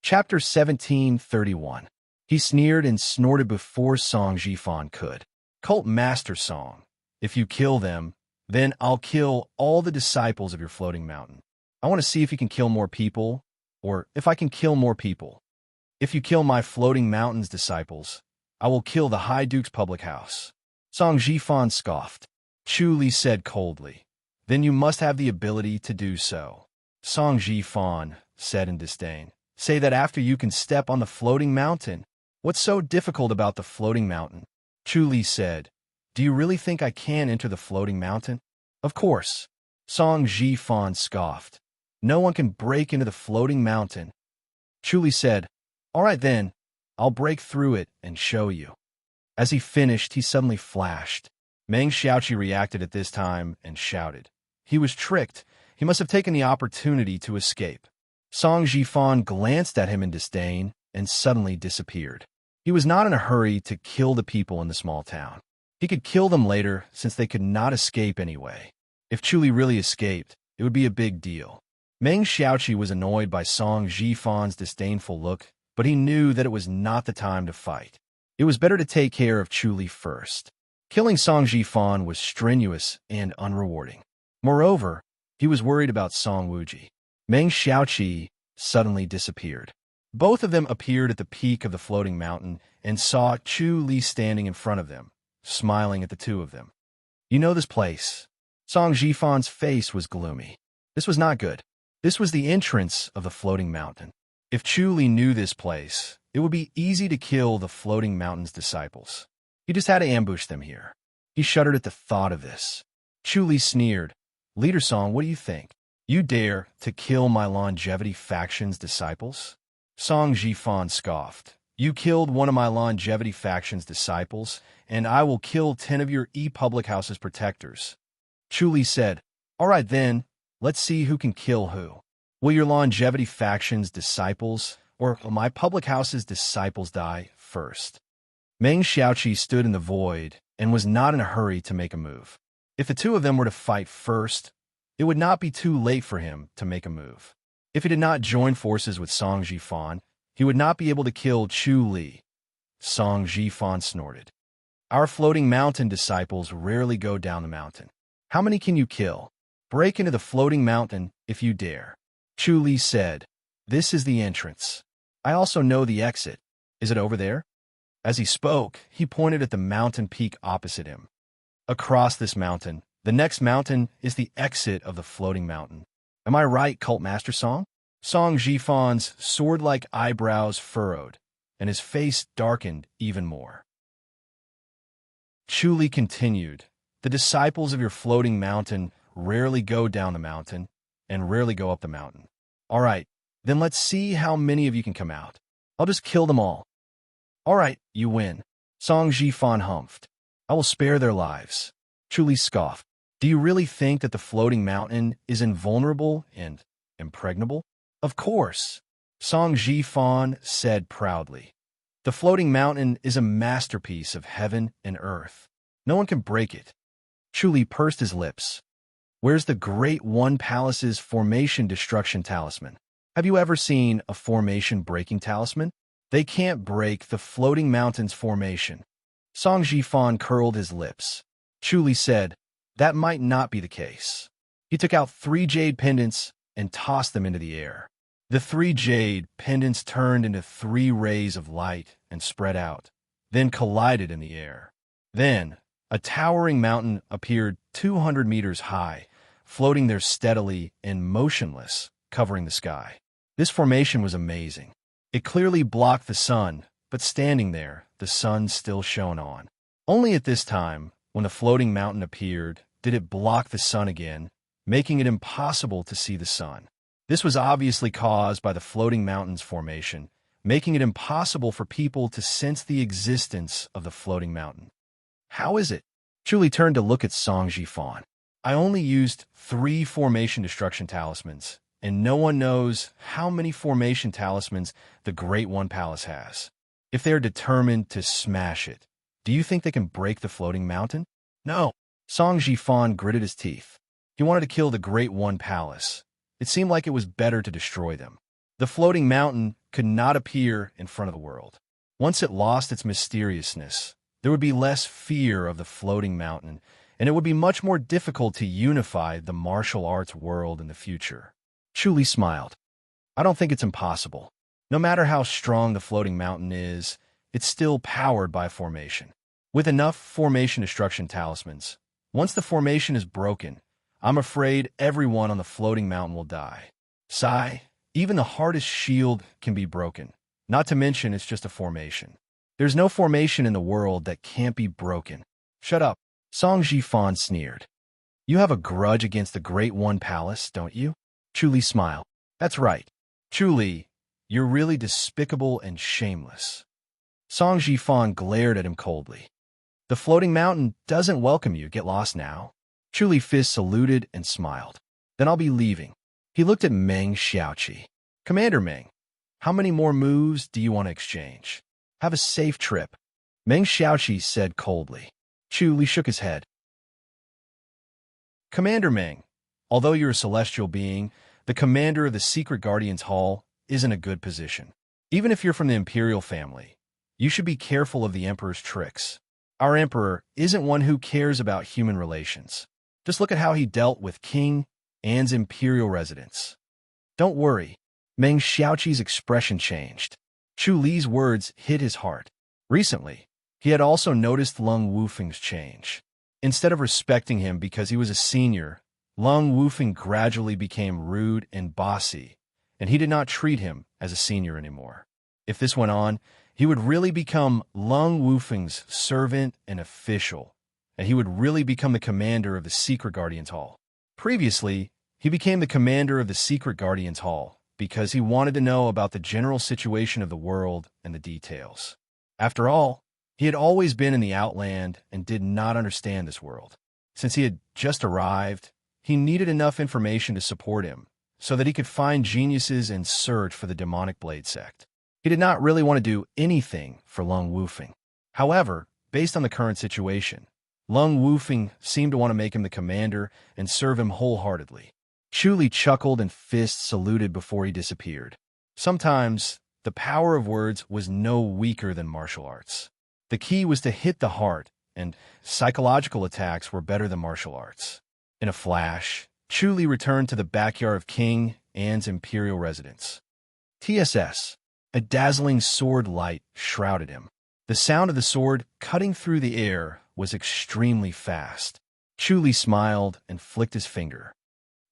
Chapter 1731. He sneered and snorted before Song Jifan could. Cult Master Song, if you kill them, then I'll kill all the disciples of your floating mountain. I want to see if you can kill more people, or if I can kill more people. If you kill my floating mountain's disciples, I will kill the High Duke's public house. Song Jifan scoffed. Chu Li said coldly, "Then you must have the ability to do so." Song Jifan said in disdain, "Say that after you can step on the floating mountain. What's so difficult about the floating mountain?" Chu Li said, "Do you really think I can enter the floating mountain?" "Of course." Song Jifan scoffed. "No one can break into the floating mountain." Chu Li said, "All right then, I'll break through it and show you." As he finished, he suddenly flashed. Meng Xiaoqi reacted at this time and shouted. He was tricked. He must have taken the opportunity to escape. Song Jifan glanced at him in disdain and suddenly disappeared. He was not in a hurry to kill the people in the small town. He could kill them later since they could not escape anyway. If Chu Li really escaped, it would be a big deal. Meng Xiaoqi was annoyed by Song Jifan's disdainful look, but he knew that it was not the time to fight. It was better to take care of Chu Li first. Killing Song Jifan was strenuous and unrewarding. Moreover, he was worried about Song Wuji. Meng Xiaoqi suddenly disappeared. Both of them appeared at the peak of the floating mountain and saw Chu Li standing in front of them, smiling at the two of them. "You know this place." Song Jifan's face was gloomy. This was not good. This was the entrance of the floating mountain. If Chu Li knew this place, it would be easy to kill the floating mountain's disciples. He just had to ambush them here. He shuddered at the thought of this. Chu Li sneered. Leader Song, what do you think? You dare to kill my longevity faction's disciples? Song Jifan scoffed. You killed one of my longevity faction's disciples, and I will kill 10 of your public house's protectors. Chu Li said, all right then, let's see who can kill who. Will your longevity faction's disciples or will my public house's disciples die first? Meng Xiaoqi stood in the void and was not in a hurry to make a move. If the two of them were to fight first, it would not be too late for him to make a move. If he did not join forces with Song Jifan, he would not be able to kill Chu Li. Song Jifan snorted. Our floating mountain disciples rarely go down the mountain. How many can you kill? Break into the floating mountain if you dare. Chu Li said, this is the entrance. I also know the exit. Is it over there? As he spoke, he pointed at the mountain peak opposite him. Across this mountain, the next mountain is the exit of the floating mountain. Am I right, Cult Master Song? Song Jifan's sword-like eyebrows furrowed, and his face darkened even more. Chu Li continued, the disciples of your floating mountain rarely go down the mountain and rarely go up the mountain. All right, then let's see how many of you can come out. I'll just kill them all. All right, you win. Song Jifan humphed. I will spare their lives. Chu Li scoffed. Do you really think that the floating mountain is invulnerable and impregnable? Of course. Song Jifan said proudly. The floating mountain is a masterpiece of heaven and earth. No one can break it. Chu Li pursed his lips. Where's the Great One Palace's formation destruction talisman? Have you ever seen a formation breaking talisman? They can't break the floating mountain's formation. Song Jifan curled his lips. Chu Li said, that might not be the case. He took out 3 jade pendants and tossed them into the air. The 3 jade pendants turned into 3 rays of light and spread out, then collided in the air. Then, a towering mountain appeared 200 meters high, floating there steadily and motionless, covering the sky. This formation was amazing. It clearly blocked the sun, but standing there, the sun still shone on. Only at this time, when the floating mountain appeared, did it block the sun again, making it impossible to see the sun. This was obviously caused by the floating mountain's formation, making it impossible for people to sense the existence of the floating mountain. How is it? Chu Li turned to look at Song Jifan. I only used 3 formation destruction talismans, and no one knows how many formation talismans the Great One Palace has. If they are determined to smash it, do you think they can break the floating mountain? No. Song Jifan gritted his teeth. He wanted to kill the Great One Palace. It seemed like it was better to destroy them. The floating mountain could not appear in front of the world. Once it lost its mysteriousness, there would be less fear of the floating mountain, and it would be much more difficult to unify the martial arts world in the future. Chu Li smiled. I don't think it's impossible. No matter how strong the floating mountain is, it's still powered by formation. With enough formation destruction talismans, once the formation is broken, I'm afraid everyone on the floating mountain will die. Sigh, even the hardest shield can be broken, not to mention it's just a formation. There's no formation in the world that can't be broken. Shut up. Song Jifan sneered. You have a grudge against the Great One Palace, don't you? Chu Li smiled. That's right. Chu Li, you're really despicable and shameless. Song Jifan glared at him coldly. The floating mountain doesn't welcome you. Get lost now. Chu Li Fist saluted and smiled. Then I'll be leaving. He looked at Meng Xiaoqi. Commander Meng, how many more moves do you want to exchange? Have a safe trip. Meng Xiaoqi said coldly. Chu Li shook his head. Commander Meng, although you're a celestial being, the commander of the Secret Guardians Hall isn't a good position. Even if you're from the Imperial family, you should be careful of the Emperor's tricks. Our Emperor isn't one who cares about human relations. Just look at how he dealt with King An's Imperial residence. Don't worry. Meng Xiaoqi's expression changed. Chu Li's words hit his heart. Recently, he had also noticed Lung Wufeng's change. Instead of respecting him because he was a senior, Lung Wufeng gradually became rude and bossy, and he did not treat him as a senior anymore. If this went on, he would really become Lung Wufeng's servant and official, and he would really become the commander of the Secret Guardians Hall. Previously, he became the commander of the Secret Guardians Hall because he wanted to know about the general situation of the world and the details. After all, he had always been in the Outland and did not understand this world. Since he had just arrived, he needed enough information to support him so that he could find geniuses and search for the demonic blade sect. He did not really want to do anything for Lung Wufeng. However, based on the current situation, Lung Wufeng seemed to want to make him the commander and serve him wholeheartedly. Chu Li chuckled and Fist saluted before he disappeared. Sometimes, the power of words was no weaker than martial arts. The key was to hit the heart, and psychological attacks were better than martial arts. In a flash, Chu Li returned to the backyard of King An's imperial residence. TSS. A dazzling sword light shrouded him. The sound of the sword cutting through the air was extremely fast. Chu Li smiled and flicked his finger.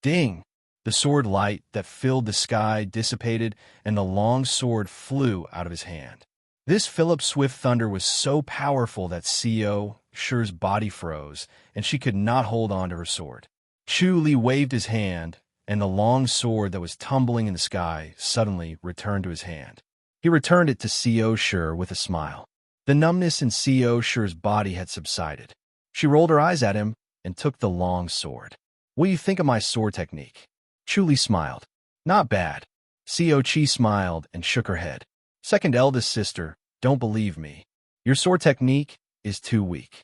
Ding! The sword light that filled the sky dissipated, and the long sword flew out of his hand. This Philip Swift thunder was so powerful that Co. Shi's body froze, and she could not hold on to her sword. Chu Li waved his hand, and the long sword that was tumbling in the sky suddenly returned to his hand. He returned it to Co. Shi with a smile. The numbness in Co. Shi's body had subsided. She rolled her eyes at him and took the long sword. What do you think of my sword technique? Chu Li smiled. Not bad. Co. Chi smiled and shook her head. Second eldest sister, don't believe me. Your sword technique is too weak.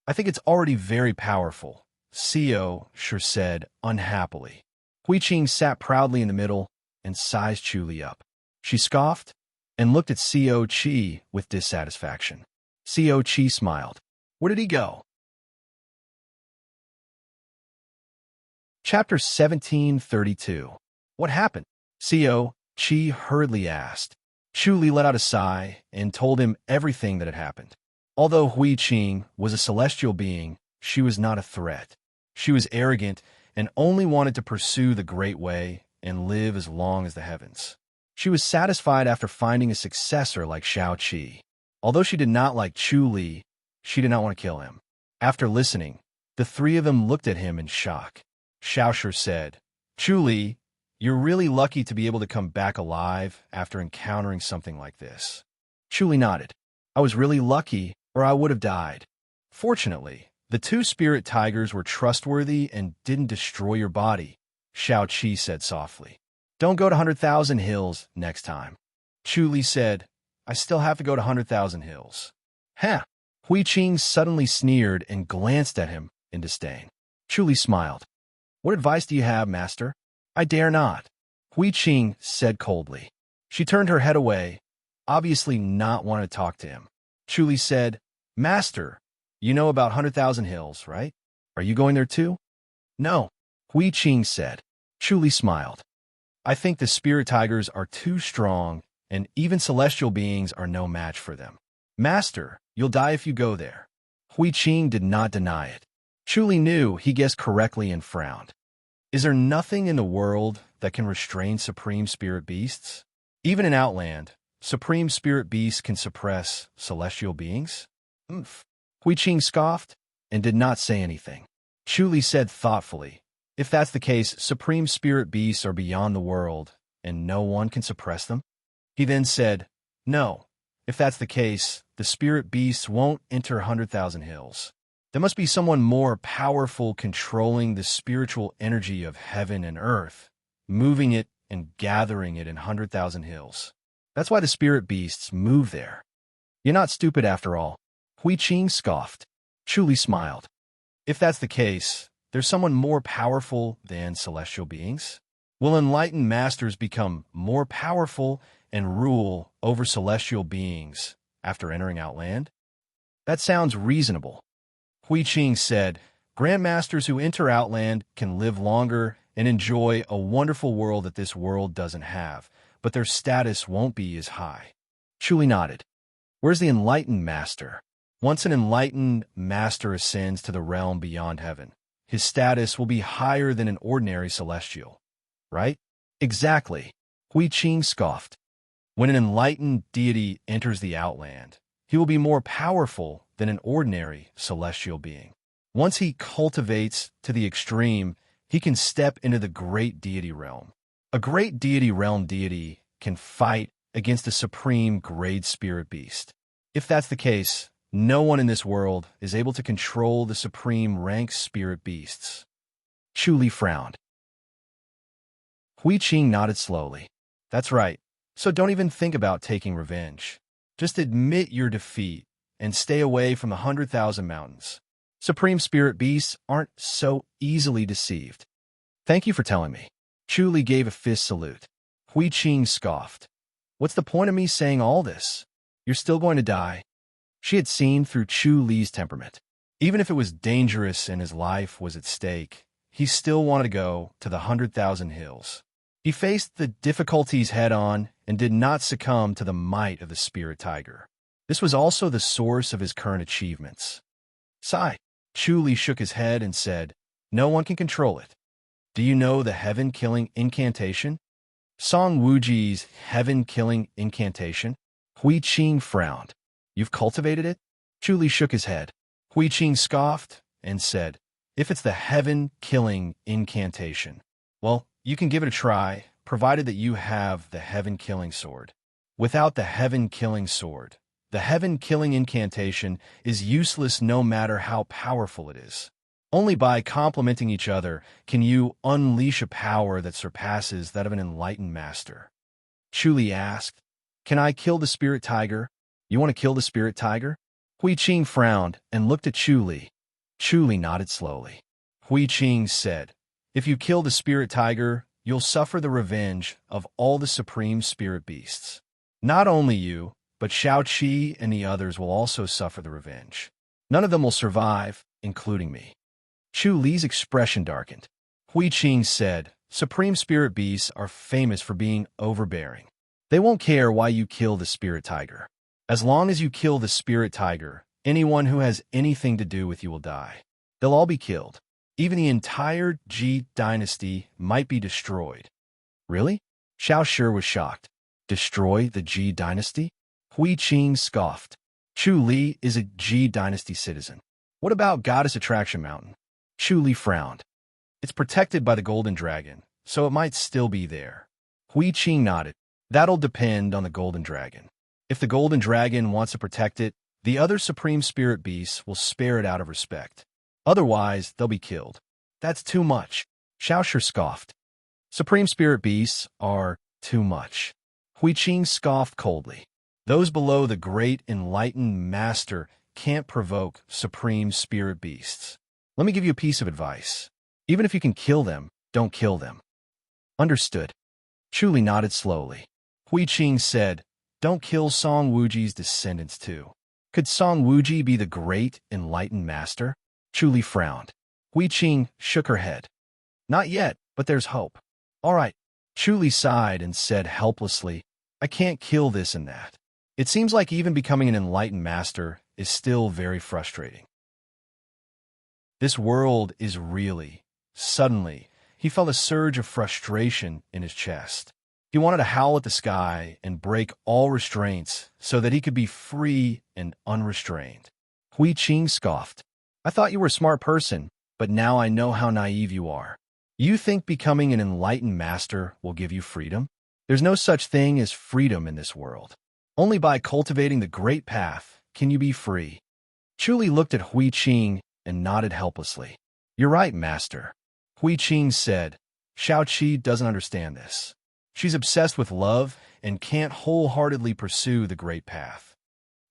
I think it's already very powerful, Co. Shi said unhappily. Hui Qing sat proudly in the middle and sized Chu Li up. She scoffed and looked at Co. Chi with dissatisfaction. Co. Chi smiled. Where did he go? Chapter 1732. What happened? Co. Chi hurriedly asked. Chu Li let out a sigh and told him everything that had happened. Although Hui Qing was a celestial being, she was not a threat. She was arrogant and only wanted to pursue the great way and live as long as the heavens. She was satisfied after finding a successor like Shao Qi. Although she did not like Chu Li, she did not want to kill him. After listening, the three of them looked at him in shock. Shao Shi said, Chu Li, you're really lucky to be able to come back alive after encountering something like this. Chu Li nodded. I was really lucky, or I would have died. Fortunately, the two spirit tigers were trustworthy and didn't destroy your body, Shao Qi said softly. Don't go to 100,000 Hills next time. Chu Li said, I still have to go to 100,000 Hills. Huh. Hui Qing suddenly sneered and glanced at him in disdain. Chu Li smiled. What advice do you have, master? I dare not. Hui Qing said coldly. She turned her head away, obviously not wanting to talk to him. Chu Li said, Master, you know about 100,000 Hills, right? Are you going there too? No. Hui Qing said. Chu Li smiled. I think the spirit tigers are too strong, and even celestial beings are no match for them. Master, you'll die if you go there. Hui Qing did not deny it. Chu Li knew he guessed correctly and frowned. Is there nothing in the world that can restrain supreme spirit beasts? Even in Outland, supreme spirit beasts can suppress celestial beings? Hui Qing scoffed and did not say anything. Chu Li said thoughtfully, if that's the case, supreme spirit beasts are beyond the world, and no one can suppress them? He then said, no, if that's the case, the spirit beasts won't enter 100,000 Hills. There must be someone more powerful controlling the spiritual energy of heaven and earth, moving it and gathering it in 100,000 Hills. That's why the spirit beasts move there. You're not stupid after all. Hui Qing scoffed. Chu Li smiled. If that's the case, there's someone more powerful than celestial beings? Will enlightened masters become more powerful and rule over celestial beings after entering Outland? That sounds reasonable. Hui Qing said, Grandmasters who enter Outland can live longer and enjoy a wonderful world that this world doesn't have, but their status won't be as high. Chu Li nodded. Where's the enlightened master? Once an enlightened master ascends to the realm beyond heaven, his status will be higher than an ordinary celestial, right? Exactly. Hui Qing scoffed. When an enlightened deity enters the Outland, he will be more powerful than an ordinary celestial being. Once he cultivates to the extreme, he can step into the great deity realm. A great deity realm deity can fight against a supreme grade spirit beast. If that's the case, no one in this world is able to control the supreme rank spirit beasts. Chu Li frowned. Hui Qing nodded slowly. That's right. So don't even think about taking revenge. Just admit your defeat and stay away from the 100,000 mountains. Supreme spirit beasts aren't so easily deceived. Thank you for telling me. Chu Li gave a fist salute. Hui Qing scoffed. What's the point of me saying all this? You're still going to die. She had seen through Chu Li's temperament. Even if it was dangerous and his life was at stake, he still wanted to go to the 100,000 hills. He faced the difficulties head-on and did not succumb to the might of the spirit tiger. This was also the source of his current achievements. Sigh. Chu Li shook his head and said, no one can control it. Do you know the heaven-killing incantation? Song Wuji's heaven-killing incantation? Hui Qing frowned. You've cultivated it? Chu Li shook his head. Hui Qing scoffed and said, if it's the heaven-killing incantation, well, you can give it a try, provided that you have the heaven-killing sword. Without the heaven-killing sword, the heaven-killing incantation is useless no matter how powerful it is. Only by complementing each other can you unleash a power that surpasses that of an enlightened master. Chu Li asked, can I kill the spirit tiger? You want to kill the spirit tiger? Hui Qing frowned and looked at Chu Li. Chu Li nodded slowly. Hui Qing said, if you kill the spirit tiger, you'll suffer the revenge of all the supreme spirit beasts. Not only you, but Xiao Qi and the others will also suffer the revenge. None of them will survive, including me. Chu Li's expression darkened. Hui Qing said, supreme spirit beasts are famous for being overbearing. They won't care why you kill the spirit tiger. As long as you kill the spirit tiger, anyone who has anything to do with you will die. They'll all be killed. Even the entire Ji dynasty might be destroyed. Really? Xiao Shi was shocked. Destroy the Ji dynasty? Hui Qing scoffed. Chu Li is a Ji dynasty citizen. What about Goddess Attraction Mountain? Chu Li frowned. It's protected by the Golden Dragon, so it might still be there. Hui Qing nodded. That'll depend on the Golden Dragon. If the Golden Dragon wants to protect it, the other Supreme Spirit Beasts will spare it out of respect. Otherwise, they'll be killed. That's too much. Xiao Shi scoffed. Supreme Spirit Beasts are too much. Hui Qing scoffed coldly. Those below the great enlightened master can't provoke Supreme Spirit Beasts. Let me give you a piece of advice. Even if you can kill them, don't kill them. Understood. Chu Li nodded slowly. Hui Qing said, don't kill Song Wuji's descendants too. Could Song Wuji be the great enlightened master? Chu Li frowned. Hui Qing shook her head. Not yet, but there's hope. All right. Chu Li sighed and said helplessly, I can't kill this and that. It seems like even becoming an enlightened master is still very frustrating. This world is really... Suddenly, he felt a surge of frustration in his chest. He wanted to howl at the sky and break all restraints so that he could be free and unrestrained. Hui Qing scoffed. I thought you were a smart person, but now I know how naive you are. You think becoming an enlightened master will give you freedom? There's no such thing as freedom in this world. Only by cultivating the great path can you be free. Chu Li looked at Hui Qing and nodded helplessly. You're right, master. Hui Qing said, Xiao Qi doesn't understand this. She's obsessed with love and can't wholeheartedly pursue the great path.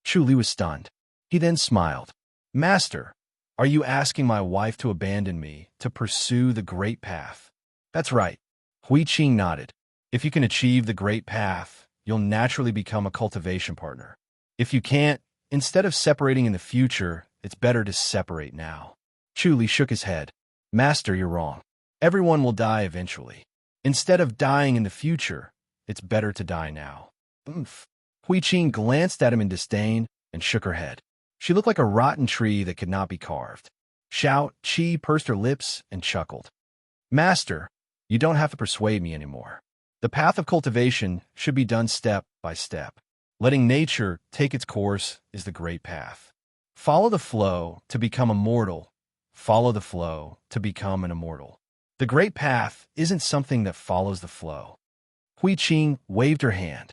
Chu Li was stunned. He then smiled. Master, are you asking my wife to abandon me to pursue the great path? That's right. Hui Qing nodded. If you can achieve the great path, you'll naturally become a cultivation partner. If you can't, instead of separating in the future, it's better to separate now. Chu Li shook his head. Master, you're wrong. Everyone will die eventually. Instead of dying in the future, it's better to die now. Oomph. Hui Qing glanced at him in disdain and shook her head. She looked like a rotten tree that could not be carved. Xiao Qi pursed her lips and chuckled. Master, you don't have to persuade me anymore. The path of cultivation should be done step by step. Letting nature take its course is the great path. Follow the flow to become immortal. Follow the flow to become an immortal. The great path isn't something that follows the flow. Hui Qing waved her hand.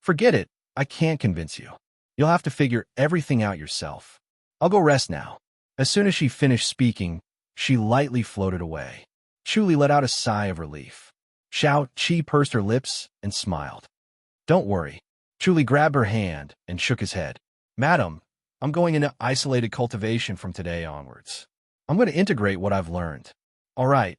Forget it, I can't convince you. You'll have to figure everything out yourself. I'll go rest now. As soon as she finished speaking, she lightly floated away. Chuli let out a sigh of relief. Xiao Qi pursed her lips and smiled. Don't worry. Chuli grabbed her hand and shook his head. Madam, I'm going into isolated cultivation from today onwards. I'm going to integrate what I've learned. All right,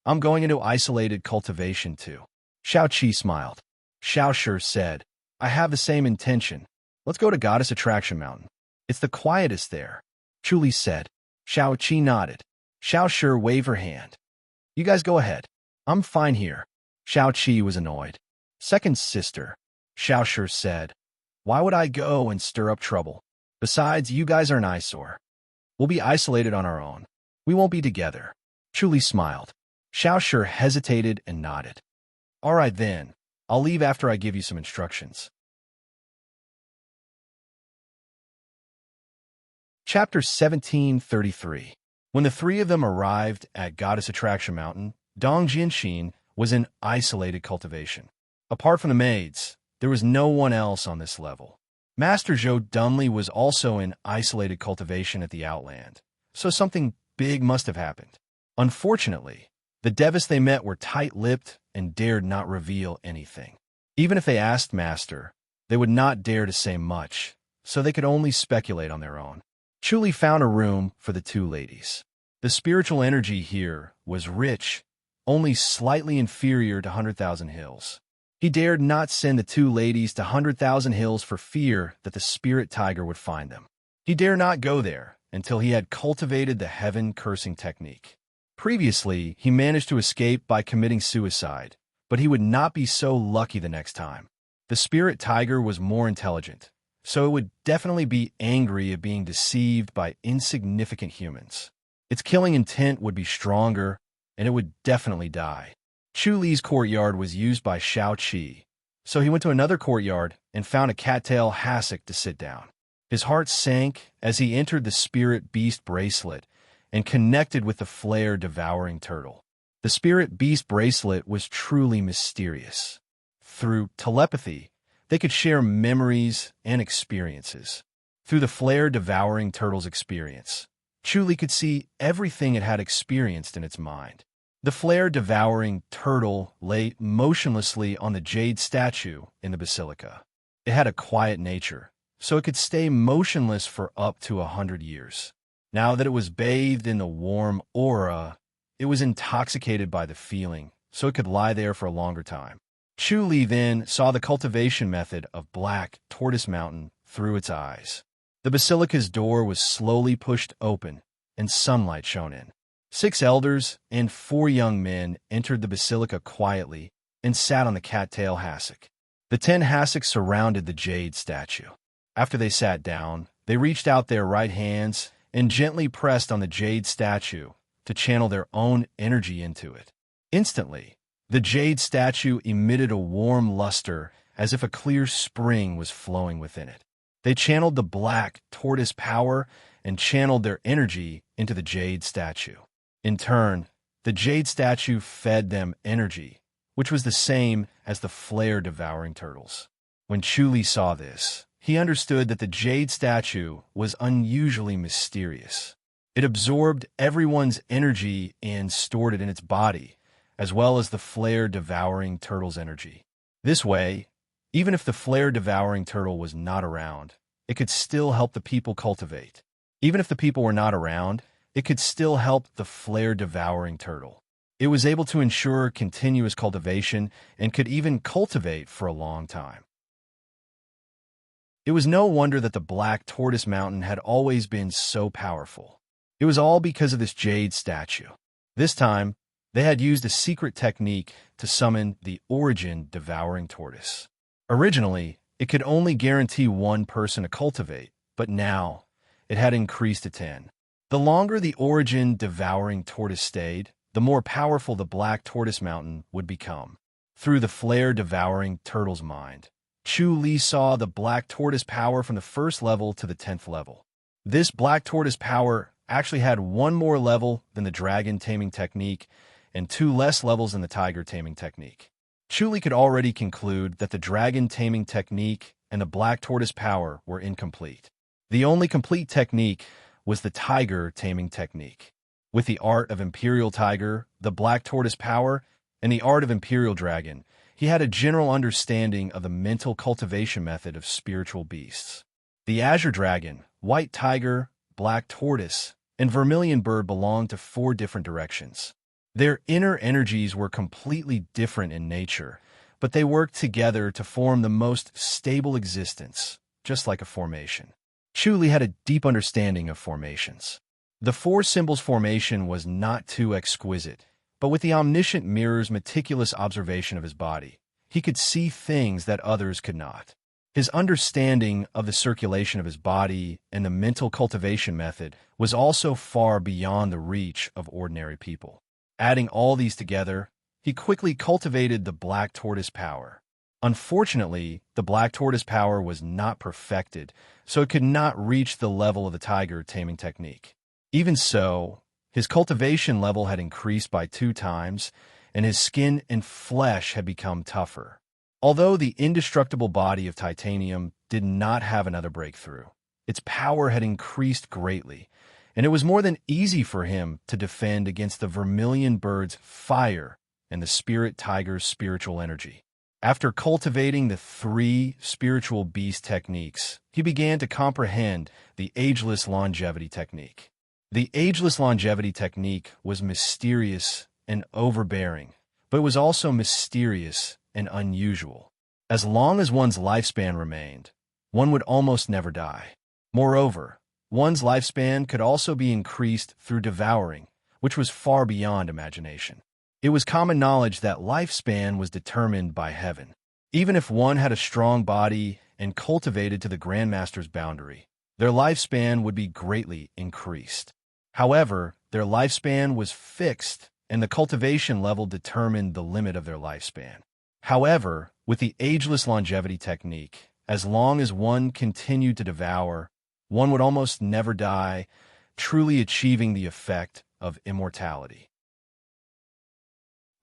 I'm going into isolated cultivation too. Xiao Qi smiled. Xiao Shi said, I have the same intention. Let's go to Goddess Attraction Mountain. It's the quietest there. Chuli said. Xiao Qi nodded. Xiao Shi waved her hand. You guys go ahead. I'm fine here. Xiao Qi was annoyed. Second sister, Xiao Shi said, why would I go and stir up trouble? Besides, you guys are an eyesore. We'll be isolated on our own. We won't be together. Chuli smiled. Xiao Shi hesitated and nodded. All right then, I'll leave after I give you some instructions. Chapter 1733. When the three of them arrived at Goddess Attraction Mountain, Dong Jianxin was in isolated cultivation. Apart from the maids, there was no one else on this level. Master Zhou Dunley was also in isolated cultivation at the Outland, so something big must have happened. Unfortunately, the Devis they met were tight-lipped and dared not reveal anything. Even if they asked Master, they would not dare to say much, so they could only speculate on their own. Chuli found a room for the two ladies. The spiritual energy here was rich, only slightly inferior to 100,000 Hills. He dared not send the two ladies to 100,000 Hills for fear that the spirit tiger would find them. He dare not go there until he had cultivated the heaven-cursing technique. Previously, he managed to escape by committing suicide, but he would not be so lucky the next time. The spirit tiger was more intelligent, so it would definitely be angry at being deceived by insignificant humans. Its killing intent would be stronger, and it would definitely die. Chuli's courtyard was used by Xiao Qi, so he went to another courtyard and found a cattail hassock to sit down. His heart sank as he entered the spirit beast bracelet and connected with the flare-devouring turtle. The spirit beast bracelet was truly mysterious. Through telepathy, they could share memories and experiences. Through the flare-devouring turtle's experience, Chuli could see everything it had experienced in its mind. The flare-devouring turtle lay motionlessly on the jade statue in the basilica. It had a quiet nature, so it could stay motionless for up to 100 years. Now that it was bathed in the warm aura, it was intoxicated by the feeling, so it could lie there for a longer time. Chuli then saw the cultivation method of Black Tortoise Mountain through its eyes. The basilica's door was slowly pushed open, and sunlight shone in. 6 elders and 4 young men entered the basilica quietly and sat on the cattail hassock. The 10 hassocks surrounded the jade statue. After they sat down, they reached out their right hands and gently pressed on the jade statue to channel their own energy into it. Instantly, the jade statue emitted a warm luster as if a clear spring was flowing within it. They channeled the black tortoise power and channeled their energy into the jade statue. In turn, the jade statue fed them energy, which was the same as the flare-devouring turtles. When Chuli saw this, he understood that the jade statue was unusually mysterious. It absorbed everyone's energy and stored it in its body, as well as the flare-devouring turtle's energy. This way, even if the flare-devouring turtle was not around, it could still help the people cultivate. Even if the people were not around, it could still help the flare-devouring turtle. It was able to ensure continuous cultivation and could even cultivate for a long time. It was no wonder that the Black Tortoise Mountain had always been so powerful. It was all because of this jade statue. This time, they had used a secret technique to summon the origin devouring tortoise. Originally, it could only guarantee 1 person to cultivate, but now it had increased to 10. The longer the origin devouring tortoise stayed, the more powerful the Black Tortoise Mountain would become. through the flare-devouring turtle's mind. Chu Li saw the black tortoise power from the first level to the 10th level. This black tortoise power actually had one more level than the dragon taming technique and two less levels than the tiger taming technique. Chu Li could already conclude that the dragon taming technique and the black tortoise power were incomplete. The only complete technique was the tiger taming technique. With the art of Imperial Tiger, the black tortoise power, and the art of Imperial Dragon, he had a general understanding of the mental cultivation method of spiritual beasts. The Azure Dragon, White Tiger, Black Tortoise, and Vermilion Bird belonged to 4 different directions. Their inner energies were completely different in nature, but they worked together to form the most stable existence, just like a formation. Chu Li had a deep understanding of formations. The 4 symbols formation was not too exquisite, but with the omniscient mirror's meticulous observation of his body, he could see things that others could not. His understanding of the circulation of his body and the mental cultivation method was also far beyond the reach of ordinary people. Adding all these together, he quickly cultivated the black tortoise power. Unfortunately, the black tortoise power was not perfected, so it could not reach the level of the tiger taming technique. Even so, his cultivation level had increased by 2 times, and his skin and flesh had become tougher. Although the indestructible body of titanium did not have another breakthrough, its power had increased greatly, and it was more than easy for him to defend against the Vermilion Bird's fire and the Spirit Tiger's spiritual energy. After cultivating the 3 spiritual beast techniques, he began to comprehend the ageless longevity technique. The ageless longevity technique was mysterious and overbearing, but it was also mysterious and unusual. As long as one's lifespan remained, one would almost never die. Moreover, one's lifespan could also be increased through devouring, which was far beyond imagination. It was common knowledge that lifespan was determined by heaven. Even if one had a strong body and cultivated to the Grandmaster's boundary, their lifespan would be greatly increased. However, their lifespan was fixed, and the cultivation level determined the limit of their lifespan. However, with the ageless longevity technique, as long as one continued to devour, one would almost never die, truly achieving the effect of immortality.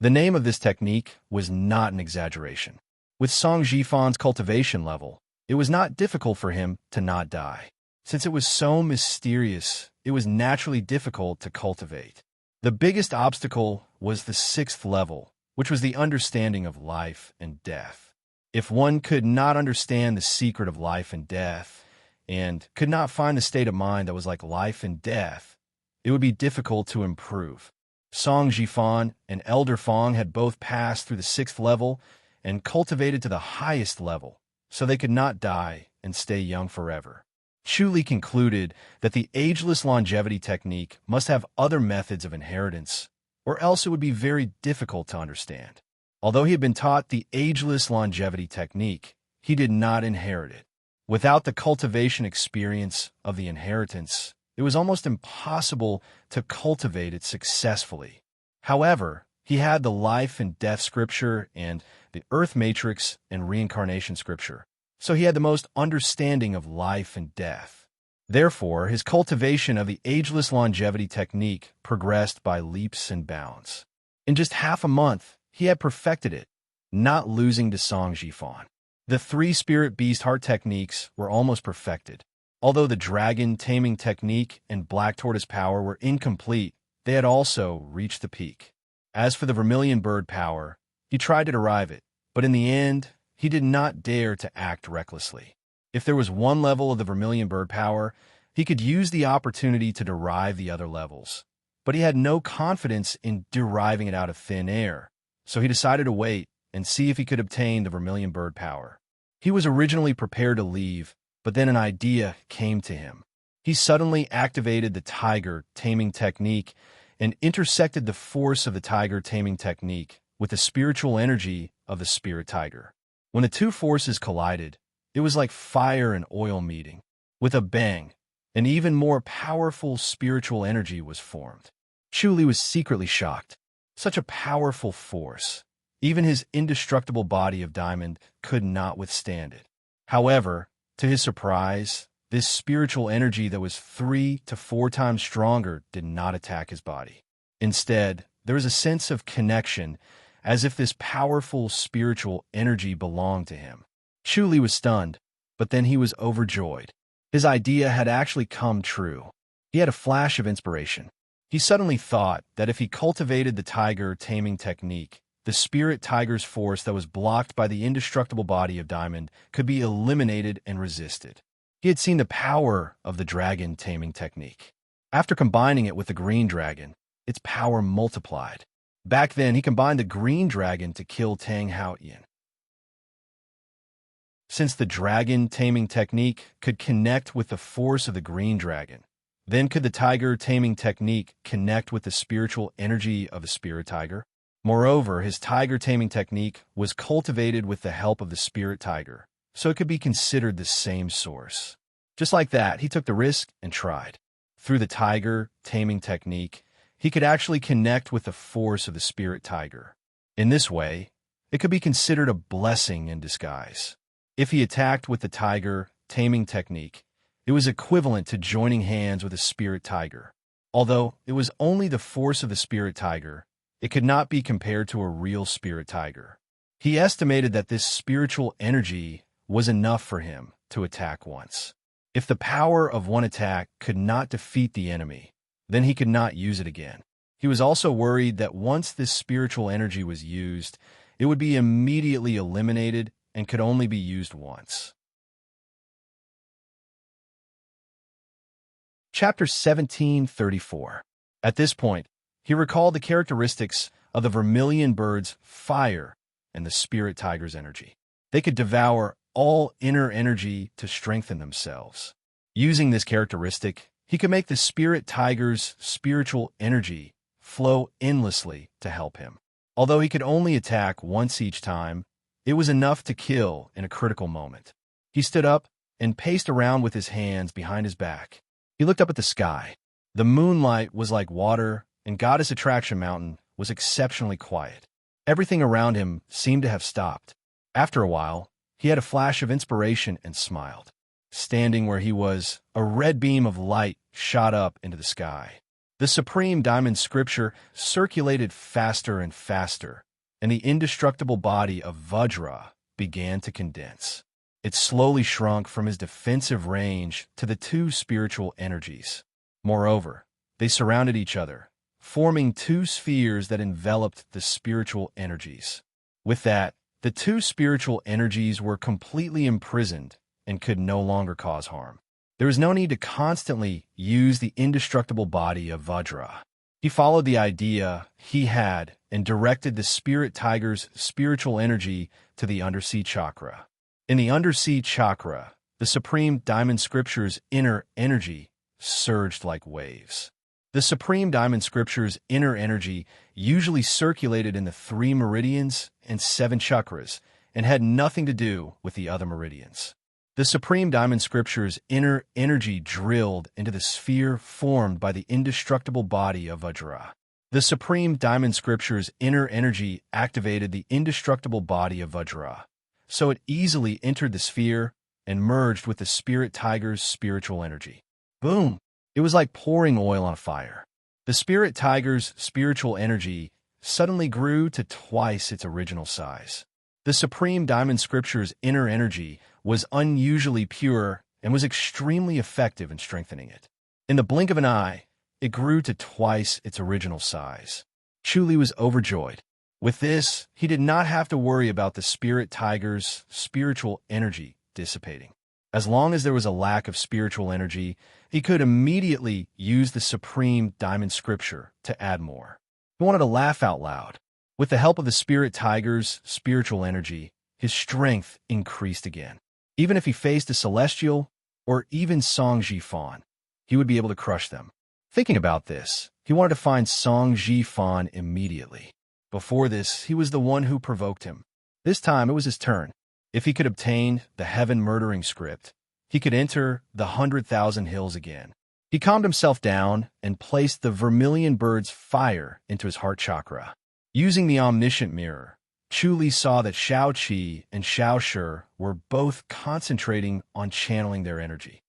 The name of this technique was not an exaggeration. With Song Jifan's cultivation level, it was not difficult for him to not die. Since it was so mysterious, it was naturally difficult to cultivate. The biggest obstacle was the 6th level, which was the understanding of life and death. If one could not understand the secret of life and death, and could not find the state of mind that was like life and death, it would be difficult to improve. Song Jifan and Elder Fong had both passed through the 6th level and cultivated to the highest level, so they could not die and stay young forever. Chu Li concluded that the ageless longevity technique must have other methods of inheritance, or else it would be very difficult to understand. Although he had been taught the ageless longevity technique, he did not inherit it. Without the cultivation experience of the inheritance, it was almost impossible to cultivate it successfully. However, he had the life and death scripture and the earth matrix and reincarnation scripture, so he had the most understanding of life and death. Therefore, his cultivation of the ageless longevity technique progressed by leaps and bounds. In just half a month, he had perfected it, not losing to Song Jifan. The 3 spirit beast heart techniques were almost perfected. Although the dragon taming technique and black tortoise power were incomplete, they had also reached the peak. As for the Vermilion Bird power, he tried to derive it, but in the end, he did not dare to act recklessly. If there was one level of the Vermilion Bird power, he could use the opportunity to derive the other levels. But he had no confidence in deriving it out of thin air, so he decided to wait and see if he could obtain the Vermilion Bird power. He was originally prepared to leave, but then an idea came to him. He suddenly activated the tiger taming technique and intersected the force of the tiger taming technique with the spiritual energy of the spirit tiger. When the 2 forces collided, it was like fire and oil meeting. With a bang, an even more powerful spiritual energy was formed. Chu Li was secretly shocked. Such a powerful force. Even his indestructible body of diamond could not withstand it. However, to his surprise, this spiritual energy that was 3 to 4 times stronger did not attack his body. Instead, there was a sense of connection, as if this powerful spiritual energy belonged to him. Chu Li was stunned, but then he was overjoyed. His idea had actually come true. He had a flash of inspiration. He suddenly thought that if he cultivated the tiger taming technique, the spirit tiger's force that was blocked by the indestructible body of diamond could be eliminated and resisted. He had seen the power of the dragon taming technique. After combining it with the green dragon, its power multiplied. Back then, he combined the green dragon to kill Tang Haoyan. Since the dragon taming technique could connect with the force of the green dragon, then could the tiger taming technique connect with the spiritual energy of a spirit tiger? Moreover, his tiger taming technique was cultivated with the help of the spirit tiger, so it could be considered the same source. Just like that, he took the risk and tried. Through the tiger taming technique, he could actually connect with the force of the spirit tiger. In this way, it could be considered a blessing in disguise. If he attacked with the tiger taming technique, it was equivalent to joining hands with a spirit tiger. Although it was only the force of the spirit tiger, it could not be compared to a real spirit tiger. He estimated that this spiritual energy was enough for him to attack once. If the power of one attack could not defeat the enemy, then he could not use it again. He was also worried that once this spiritual energy was used, it would be immediately eliminated and could only be used once. Chapter 1734. At this point, he recalled the characteristics of the vermilion bird's fire and the spirit tiger's energy. They could devour all inner energy to strengthen themselves. Using this characteristic, he could make the spirit tiger's spiritual energy flow endlessly to help him. Although he could only attack once each time, it was enough to kill in a critical moment. He stood up and paced around with his hands behind his back. He looked up at the sky. The moonlight was like water, and Goddess Attraction Mountain was exceptionally quiet. Everything around him seemed to have stopped. After a while, he had a flash of inspiration and smiled. Standing where he was, a red beam of light shot up into the sky. The supreme diamond scripture circulated faster and faster, and the indestructible body of Vajra began to condense. It slowly shrunk from his defensive range to the two spiritual energies. Moreover, they surrounded each other, forming two spheres that enveloped the spiritual energies. With that, the two spiritual energies were completely imprisoned and could no longer cause harm. There was no need to constantly use the indestructible body of Vajra. He followed the idea he had and directed the spirit tiger's spiritual energy to the undersea chakra. In the undersea chakra, the supreme diamond scripture's inner energy surged like waves. The supreme diamond scripture's inner energy usually circulated in the 3 meridians and 7 chakras and had nothing to do with the other meridians. The supreme diamond scripture's inner energy drilled into the sphere formed by the indestructible body of Vajra. The supreme diamond scripture's inner energy activated the indestructible body of Vajra, so it easily entered the sphere and merged with the spirit tiger's spiritual energy. Boom! It was like pouring oil on a fire. The spirit tiger's spiritual energy suddenly grew to twice its original size. The supreme diamond scripture's inner energy was unusually pure and was extremely effective in strengthening it. In the blink of an eye, it grew to twice its original size. Chu Li was overjoyed. With this, he did not have to worry about the spirit tiger's spiritual energy dissipating. As long as there was a lack of spiritual energy, he could immediately use the supreme diamond scripture to add more. He wanted to laugh out loud. With the help of the spirit tiger's spiritual energy, his strength increased again. Even if he faced a celestial or even Song Ji Fan, he would be able to crush them. Thinking about this, he wanted to find Song Ji Fan immediately. Before this, he was the one who provoked him. This time, it was his turn. If he could obtain the heaven-murdering script, he could enter the 100,000 hills again. He calmed himself down and placed the vermilion bird's fire into his heart chakra. Using the omniscient mirror, Chu Li saw that Xiao Qi and Xiao Shi were both concentrating on channeling their energy.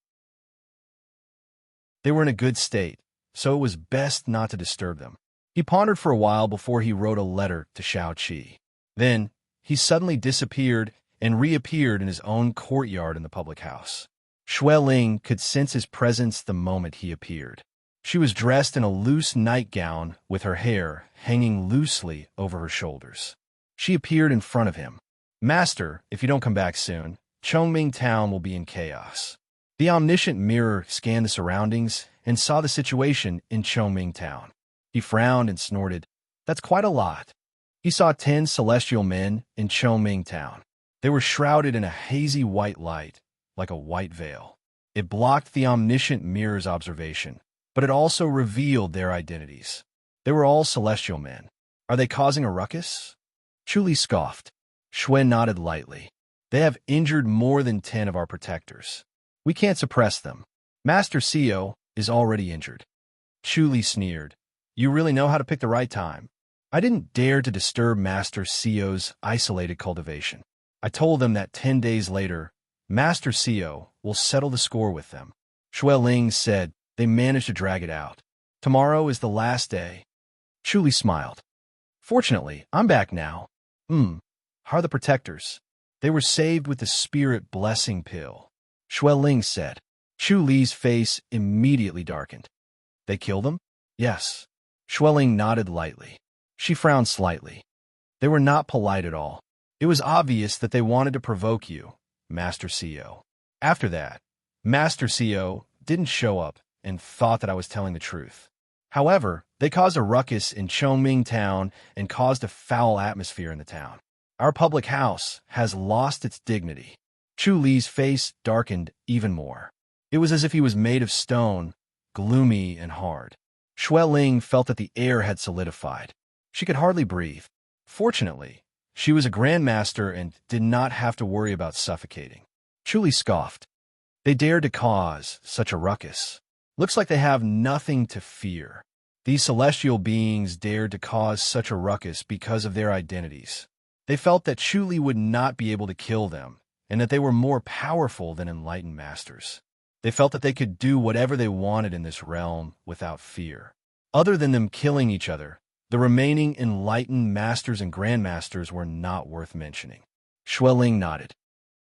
They were in a good state, so it was best not to disturb them. He pondered for a while before he wrote a letter to Xiao Qi. Then, he suddenly disappeared and reappeared in his own courtyard in the public house. Xue Ling could sense his presence the moment he appeared. She was dressed in a loose nightgown with her hair hanging loosely over her shoulders. She appeared in front of him. "Master, if you don't come back soon, Chongming Town will be in chaos." The omniscient mirror scanned the surroundings and saw the situation in Chongming Town. He frowned and snorted. "That's quite a lot." He saw 10 celestial men in Chongming Town. They were shrouded in a hazy white light, like a white veil. It blocked the omniscient mirror's observation, but it also revealed their identities. They were all celestial men. "Are they causing a ruckus?" Chu Li scoffed. Xue nodded lightly. "They have injured more than 10 of our protectors. We can't suppress them. Master Sio is already injured." Chu Li sneered. "You really know how to pick the right time." "I didn't dare to disturb Master Sio's isolated cultivation. I told them that 10 days later, Master Sio will settle the score with them." Xue Ling said they managed to drag it out. "Tomorrow is the last day." Chu Li smiled. "Fortunately, I'm back now." How are the protectors?" "They were saved with the spirit blessing pill," Xue Ling said. Chu Li's face immediately darkened. "They kill them?" "Yes." Xue Ling nodded lightly. She frowned slightly. "They were not polite at all. It was obvious that they wanted to provoke you, Master Sio. After that, Master Sio didn't show up and thought that I was telling the truth. However, they caused a ruckus in Chongming Town and caused a foul atmosphere in the town. Our public house has lost its dignity." Chu Li's face darkened even more. It was as if he was made of stone, gloomy and hard. Xue Ling felt that the air had solidified. She could hardly breathe. Fortunately, she was a grandmaster and did not have to worry about suffocating. Chu Li scoffed. "They dared to cause such a ruckus. Looks like they have nothing to fear. These celestial beings dared to cause such a ruckus because of their identities. They felt that Chu Li would not be able to kill them, and that they were more powerful than enlightened masters. They felt that they could do whatever they wanted in this realm without fear. Other than them killing each other, the remaining enlightened masters and grandmasters were not worth mentioning." Xue Ling nodded.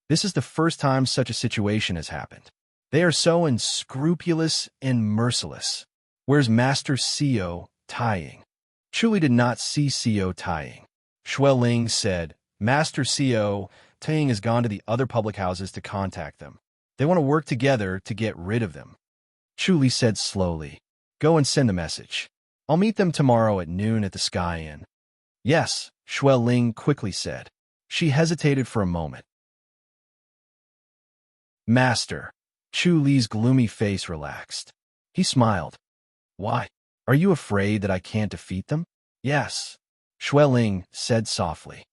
"This is the first time such a situation has happened. They are so unscrupulous and merciless. Where's Master Sio Taiying?" Chu Li did not see Sio Taiying. Xue Ling said, "Master Sio Taiying has gone to the other public houses to contact them. They want to work together to get rid of them." Chu Li said slowly, "Go and send the message. I'll meet them tomorrow at noon at the Sky Inn." "Yes," Xue Ling quickly said. She hesitated for a moment. "Master." Chu Li's gloomy face relaxed. He smiled. "Why? Are you afraid that I can't defeat them?" "Yes," Xue Ling said softly.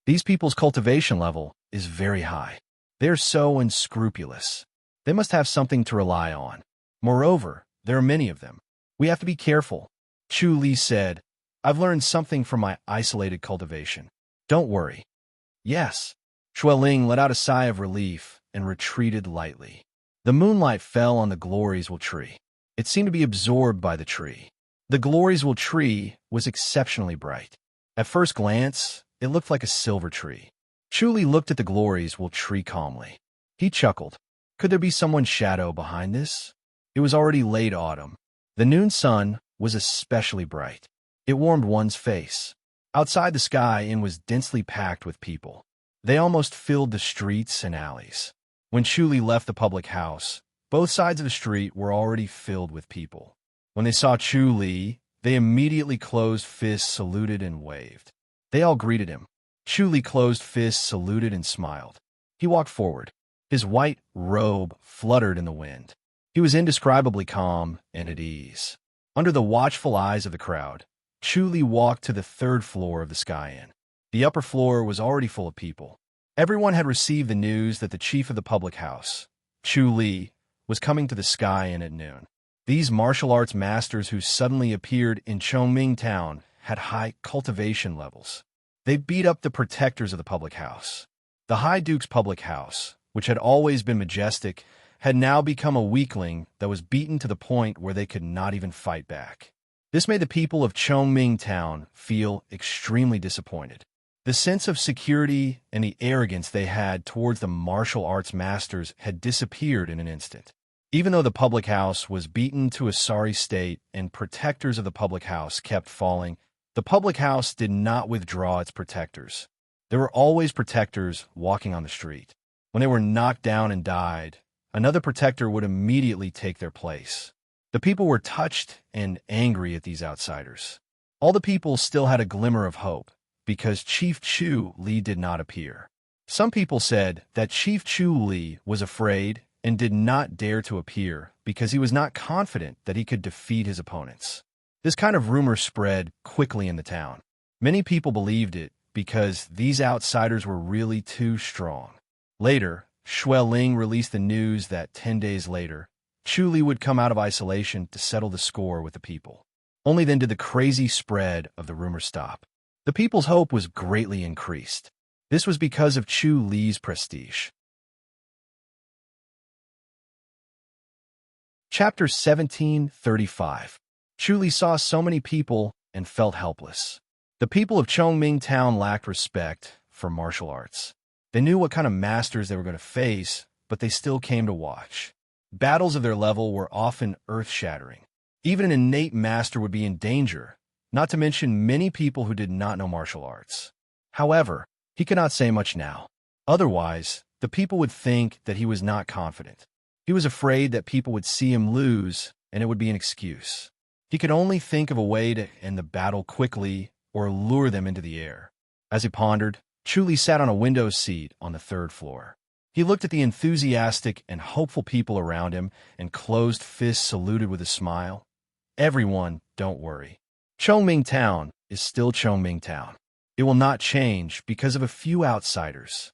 "These people's cultivation level is very high. They're so unscrupulous. They must have something to rely on. Moreover, there are many of them. We have to be careful." Chu Li said, "I've learned something from my isolated cultivation. Don't worry." "Yes." Xue Ling let out a sigh of relief and retreated lightly. The moonlight fell on the Gloriesville tree. It seemed to be absorbed by the tree. The Gloriesville tree was exceptionally bright. At first glance, it looked like a silver tree. Chu Li looked at the Gloriesville tree calmly. He chuckled. Could there be someone's shadow behind this? It was already late autumn. The noon sun was especially bright. It warmed one's face. Outside, the Sky Inn was densely packed with people. They almost filled the streets and alleys. When Chu Li left the public house, both sides of the street were already filled with people. When they saw Chu Li, they immediately closed fists, saluted, and waved. They all greeted him. Chu Li closed fists, saluted, and smiled. He walked forward. His white robe fluttered in the wind. He was indescribably calm and at ease. Under the watchful eyes of the crowd, Chu Li walked to the 3rd floor of the Sky Inn. The upper floor was already full of people. Everyone had received the news that the chief of the public house, Chu Li, was coming to the Sky Inn at noon. These martial arts masters who suddenly appeared in Chongming Town had high cultivation levels. They beat up the protectors of the public house. The High Duke's public house, which had always been majestic, had now become a weakling that was beaten to the point where they could not even fight back. This made the people of Chongming Town feel extremely disappointed. The sense of security and the arrogance they had towards the martial arts masters had disappeared in an instant. Even though the public house was beaten to a sorry state and protectors of the public house kept falling, the public house did not withdraw its protectors. There were always protectors walking on the street. When they were knocked down and died, another protector would immediately take their place. The people were touched and angry at these outsiders. All the people still had a glimmer of hope, because Chief Chu Li did not appear. Some people said that Chief Chu Li was afraid and did not dare to appear because he was not confident that he could defeat his opponents. This kind of rumor spread quickly in the town. Many people believed it because these outsiders were really too strong. Later, Xue Ling released the news that 10 days later, Chu Li would come out of isolation to settle the score with the people. Only then did the crazy spread of the rumor stop. The people's hope was greatly increased. This was because of Chu Li's prestige. Chapter 1735. Chu Li saw so many people and felt helpless. The people of Chongming Town lacked respect for martial arts. They knew what kind of masters they were going to face, but they still came to watch. Battles of their level were often earth-shattering. Even an innate master would be in danger, not to mention many people who did not know martial arts. However, he could not say much now. Otherwise, the people would think that he was not confident. He was afraid that people would see him lose, and it would be an excuse. He could only think of a way to end the battle quickly or lure them into the air. As he pondered, Chu Li sat on a window seat on the 3rd floor. He looked at the enthusiastic and hopeful people around him and closed fists saluted with a smile. Everyone, don't worry. Chongming Town is still Chongming Town. It will not change because of a few outsiders.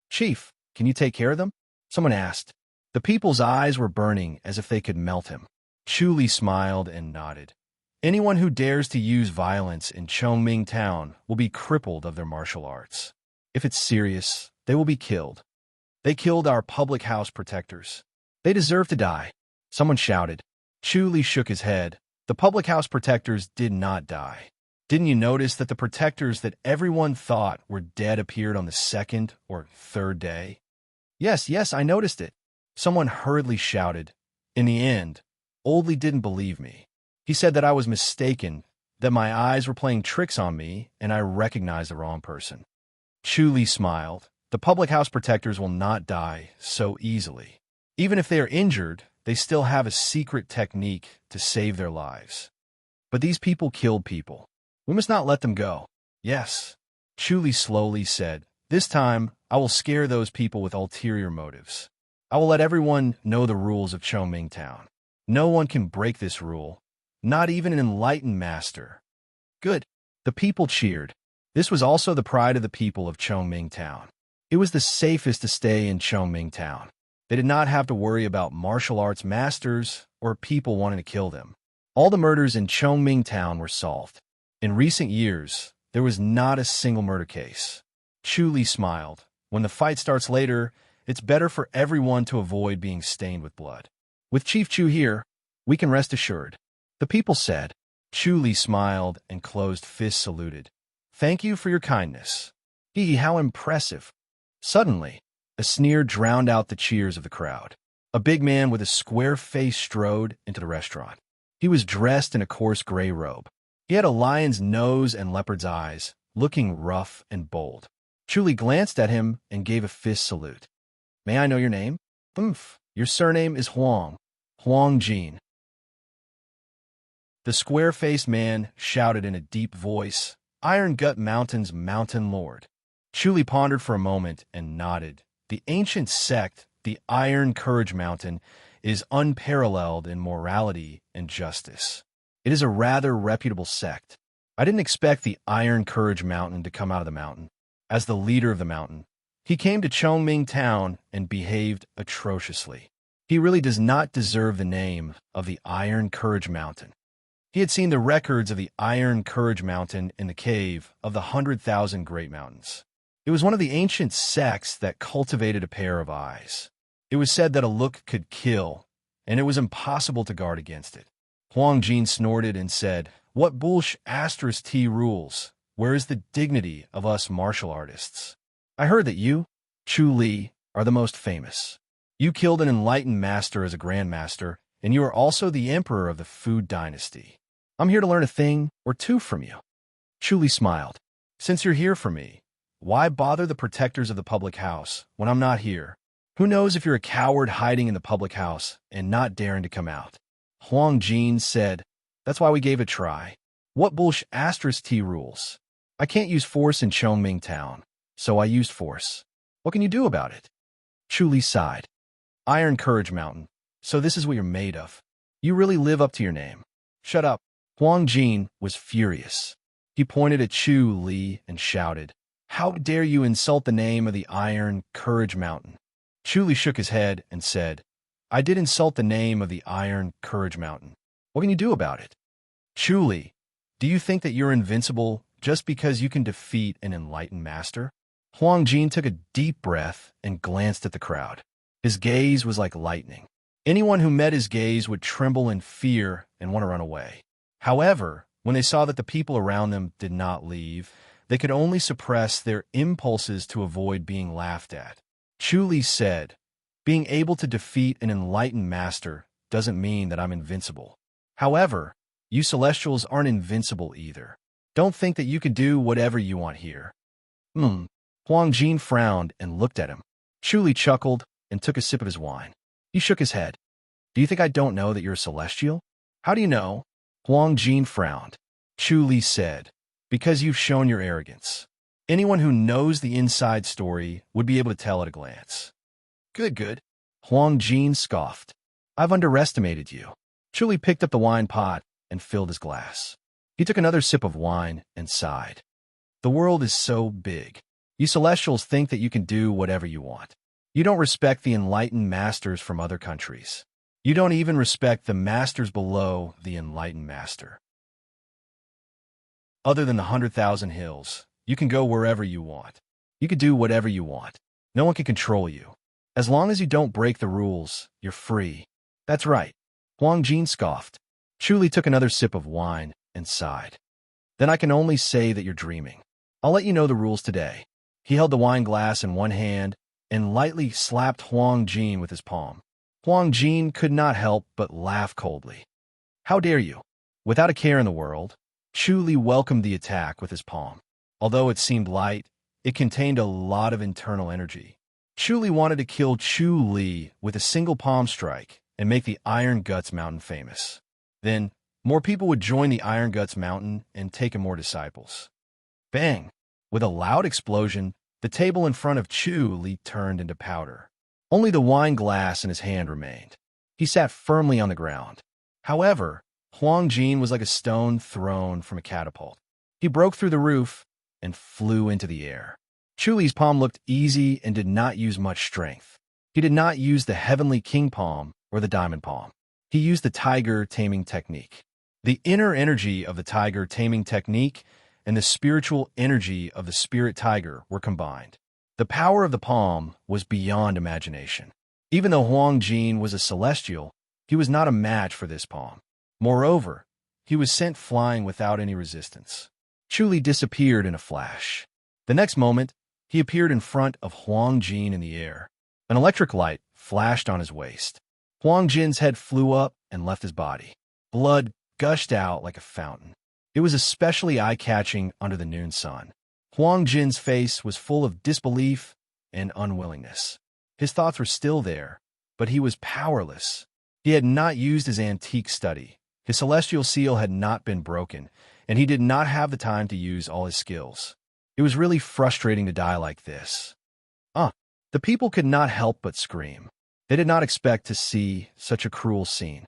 Chief, can you take care of them? Someone asked. The people's eyes were burning as if they could melt him. Chu Li smiled and nodded. Anyone who dares to use violence in Chongming Town will be crippled of their martial arts. If it's serious, they will be killed. They killed our public house protectors. They deserve to die. Someone shouted. Chu Li shook his head. The public house protectors did not die. Didn't you notice that the protectors that everyone thought were dead appeared on the 2nd or 3rd day? Yes, I noticed it. Someone hurriedly shouted. In the end, Oldley didn't believe me. He said that I was mistaken, that my eyes were playing tricks on me, and I recognized the wrong person. Chu Li smiled. The public house protectors will not die so easily. Even if they are injured, they still have a secret technique to save their lives. But these people killed people. We must not let them go. Yes, Chu Li slowly said. This time, I will scare those people with ulterior motives. I will let everyone know the rules of Chongming Town. No one can break this rule, not even an enlightened master. Good. The people cheered. This was also the pride of the people of Chongming Town. It was the safest to stay in Chongming Town. They did not have to worry about martial arts masters or people wanting to kill them. All the murders in Chongming Town were solved. In recent years, there was not a single murder case. Chu Li smiled. When the fight starts later, it's better for everyone to avoid being stained with blood. With Chief Chu here, we can rest assured. The people said. Chu Li smiled and closed fists saluted. Thank you for your kindness. How impressive. Suddenly, a sneer drowned out the cheers of the crowd. A big man with a square face strode into the restaurant. He was dressed in a coarse gray robe. He had a lion's nose and leopard's eyes, looking rough and bold. Chu Li glanced at him and gave a fist salute. May I know your name? Your surname is Huang. Huang Jin. The square-faced man shouted in a deep voice, Iron Gut Mountain's Mountain Lord. Chu Li pondered for a moment and nodded. The ancient sect, the Iron Courage Mountain, is unparalleled in morality and justice. It is a rather reputable sect. I didn't expect the Iron Courage Mountain to come out of the mountain. As the leader of the mountain, he came to Chongming Town and behaved atrociously. He really does not deserve the name of the Iron Courage Mountain. He had seen the records of the Iron Courage Mountain in the cave of the 100,000 Great Mountains. It was one of the ancient sects that cultivated a pair of eyes. It was said that a look could kill, and it was impossible to guard against it. Huang Jin snorted and said, "What bullsh asterisk T rules? Where is the dignity of us martial artists? I heard that you, Chu Li, are the most famous. You killed an enlightened master as a grandmaster, and you are also the emperor of the Food Dynasty. I'm here to learn a thing or two from you." Chu Li smiled. "Since you're here for me, why bother the protectors of the public house when I'm not here? Who knows if you're a coward hiding in the public house and not daring to come out?" Huang Jin said, "That's why we gave it a try. What bullsh asterisk T rules? I can't use force in Chongming Town, so I used force. What can you do about it?" Chu Li sighed. "Iron Courage Mountain. So this is what you're made of. You really live up to your name." "Shut up." Huang Jin was furious. He pointed at Chu Li and shouted, "How dare you insult the name of the Iron Courage Mountain?" Chu Li shook his head and said, "I did insult the name of the Iron Courage Mountain. What can you do about it?" "Chu Li, do you think that you're invincible just because you can defeat an enlightened master?" Huang Jin took a deep breath and glanced at the crowd. His gaze was like lightning. Anyone who met his gaze would tremble in fear and want to run away. However, when they saw that the people around them did not leave, they could only suppress their impulses to avoid being laughed at. Chu Li said, "Being able to defeat an enlightened master doesn't mean that I'm invincible. However, you Celestials aren't invincible either. Don't think that you can do whatever you want here." Huang Jin frowned and looked at him. Chu Li chuckled and took a sip of his wine. He shook his head. "Do you think I don't know that you're a Celestial?" "How do you know?" Huang Jin frowned. Chu Li said, "Because you've shown your arrogance. Anyone who knows the inside story would be able to tell at a glance." Good. Huang Jin scoffed. "I've underestimated you." Chu Li picked up the wine pot and filled his glass. He took another sip of wine and sighed. "The world is so big. You Celestials think that you can do whatever you want. You don't respect the enlightened masters from other countries. You don't even respect the masters below the enlightened master. Other than the 100,000 hills, you can go wherever you want. You can do whatever you want. No one can control you. As long as you don't break the rules, you're free." "That's right." Huang Jin scoffed. Chu Li took another sip of wine and sighed. "Then I can only say that you're dreaming. I'll let you know the rules today." He held the wine glass in one hand and lightly slapped Huang Jin with his palm. Huang Jin could not help but laugh coldly. "How dare you?" Without a care in the world, Chu Li welcomed the attack with his palm. Although it seemed light, it contained a lot of internal energy. Chu Li wanted to kill Chu Li with a single palm strike and make the Iron Guts Mountain famous. Then, more people would join the Iron Guts Mountain and take in more disciples. Bang! With a loud explosion, the table in front of Chu Li turned into powder. Only the wine glass in his hand remained. He sat firmly on the ground. However, Huang Jin was like a stone thrown from a catapult. He broke through the roof and flew into the air. Chu Li's palm looked easy and did not use much strength. He did not use the Heavenly King palm or the Diamond palm. He used the Tiger Taming Technique. The inner energy of the Tiger Taming Technique and the spiritual energy of the Spirit Tiger were combined. The power of the palm was beyond imagination. Even though Huang Jin was a celestial, he was not a match for this palm. Moreover, he was sent flying without any resistance. Chu Li disappeared in a flash. The next moment, he appeared in front of Huang Jin in the air. An electric light flashed on his waist. Huang Jin's head flew up and left his body. Blood gushed out like a fountain. It was especially eye-catching under the noon sun. Huang Jin's face was full of disbelief and unwillingness. His thoughts were still there, but he was powerless. He had not used his antique study. His celestial seal had not been broken, and he did not have the time to use all his skills. It was really frustrating to die like this. The people could not help but scream. They did not expect to see such a cruel scene.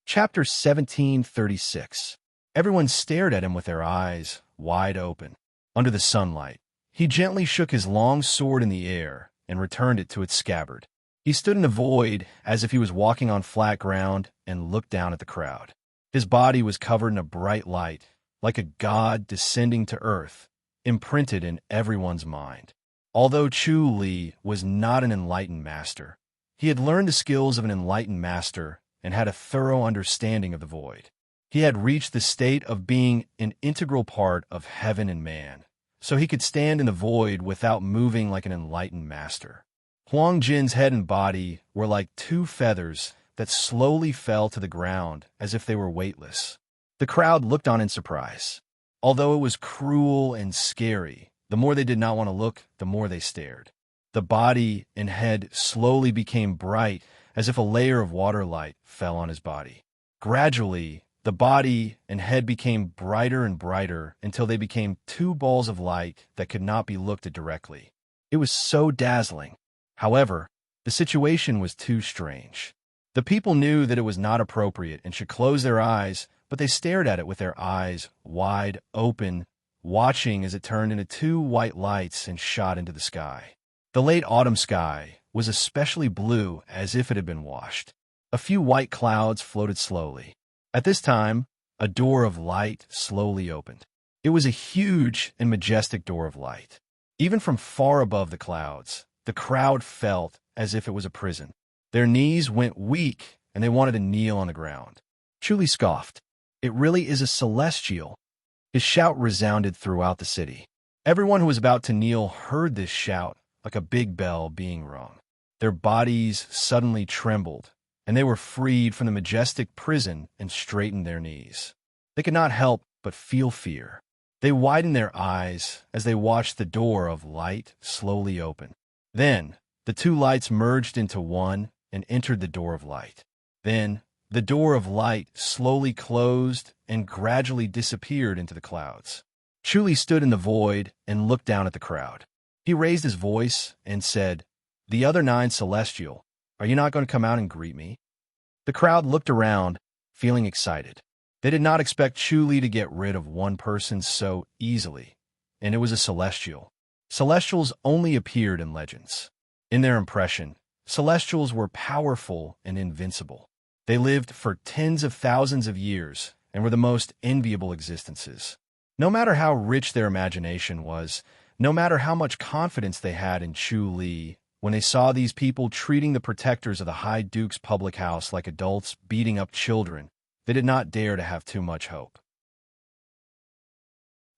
Chapter 1736. Everyone stared at him with their eyes wide open. Under the sunlight, he gently shook his long sword in the air and returned it to its scabbard. He stood in the void as if he was walking on flat ground and looked down at the crowd. His body was covered in a bright light, like a god descending to earth, imprinted in everyone's mind. Although Chu Li was not an enlightened master, he had learned the skills of an enlightened master and had a thorough understanding of the void. He had reached the state of being an integral part of heaven and man, so he could stand in the void without moving like an enlightened master. Huang Jin's head and body were like two feathers that slowly fell to the ground as if they were weightless. The crowd looked on in surprise. Although it was cruel and scary, the more they did not want to look, the more they stared. The body and head slowly became bright as if a layer of water light fell on his body. Gradually, the body and head became brighter and brighter until they became two balls of light that could not be looked at directly. It was so dazzling. However, the situation was too strange. The people knew that it was not appropriate and should close their eyes, but they stared at it with their eyes wide open, watching as it turned into two white lights and shot into the sky. The late autumn sky was especially blue as if it had been washed. A few white clouds floated slowly. At this time, a door of light slowly opened. It was a huge and majestic door of light. Even from far above the clouds, the crowd felt as if it was a prison. Their knees went weak, and they wanted to kneel on the ground. Chu Li scoffed. "It really is a celestial." His shout resounded throughout the city. Everyone who was about to kneel heard this shout like a big bell being rung. Their bodies suddenly trembled, and they were freed from the majestic prison and straightened their knees. They could not help but feel fear. They widened their eyes as they watched the door of light slowly open. Then, the two lights merged into one and entered the door of light. Then, the door of light slowly closed and gradually disappeared into the clouds. Chu Li stood in the void and looked down at the crowd. He raised his voice and said, "The other 9 celestial, are you not going to come out and greet me?" The crowd looked around, feeling excited. They did not expect Chu Li to get rid of one person so easily, and it was a celestial. Celestials only appeared in legends. In their impression, celestials were powerful and invincible. They lived for tens of thousands of years and were the most enviable existences. No matter how rich their imagination was, no matter how much confidence they had in Chu Li, when they saw these people treating the protectors of the High Duke's public house like adults beating up children, they did not dare to have too much hope.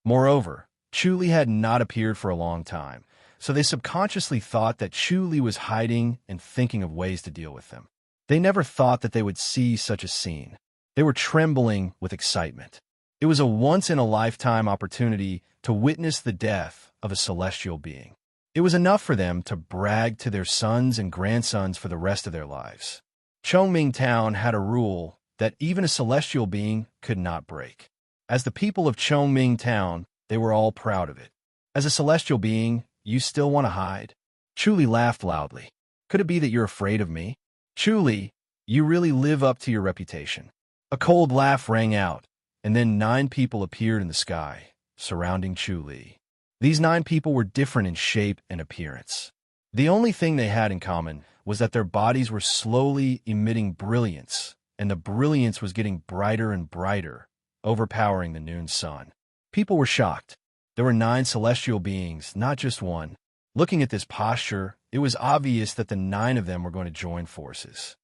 Moreover, Chu Li had not appeared for a long time, so they subconsciously thought that Chu Li was hiding and thinking of ways to deal with them. They never thought that they would see such a scene. They were trembling with excitement. It was a once-in-a-lifetime opportunity to witness the death of a celestial being. It was enough for them to brag to their sons and grandsons for the rest of their lives. Chongming Town had a rule that even a celestial being could not break. As the people of Chongming Town, they were all proud of it. As a celestial being, you still want to hide? Chu Li laughed loudly. Could it be that you're afraid of me? Chu Li, you really live up to your reputation. A cold laugh rang out, and then 9 people appeared in the sky, surrounding Chu Li. These 9 people were different in shape and appearance. The only thing they had in common was that their bodies were slowly emitting brilliance, and the brilliance was getting brighter and brighter, overpowering the noon sun. People were shocked. There were 9 celestial beings, not just one. Looking at this posture, it was obvious that the 9 of them were going to join forces.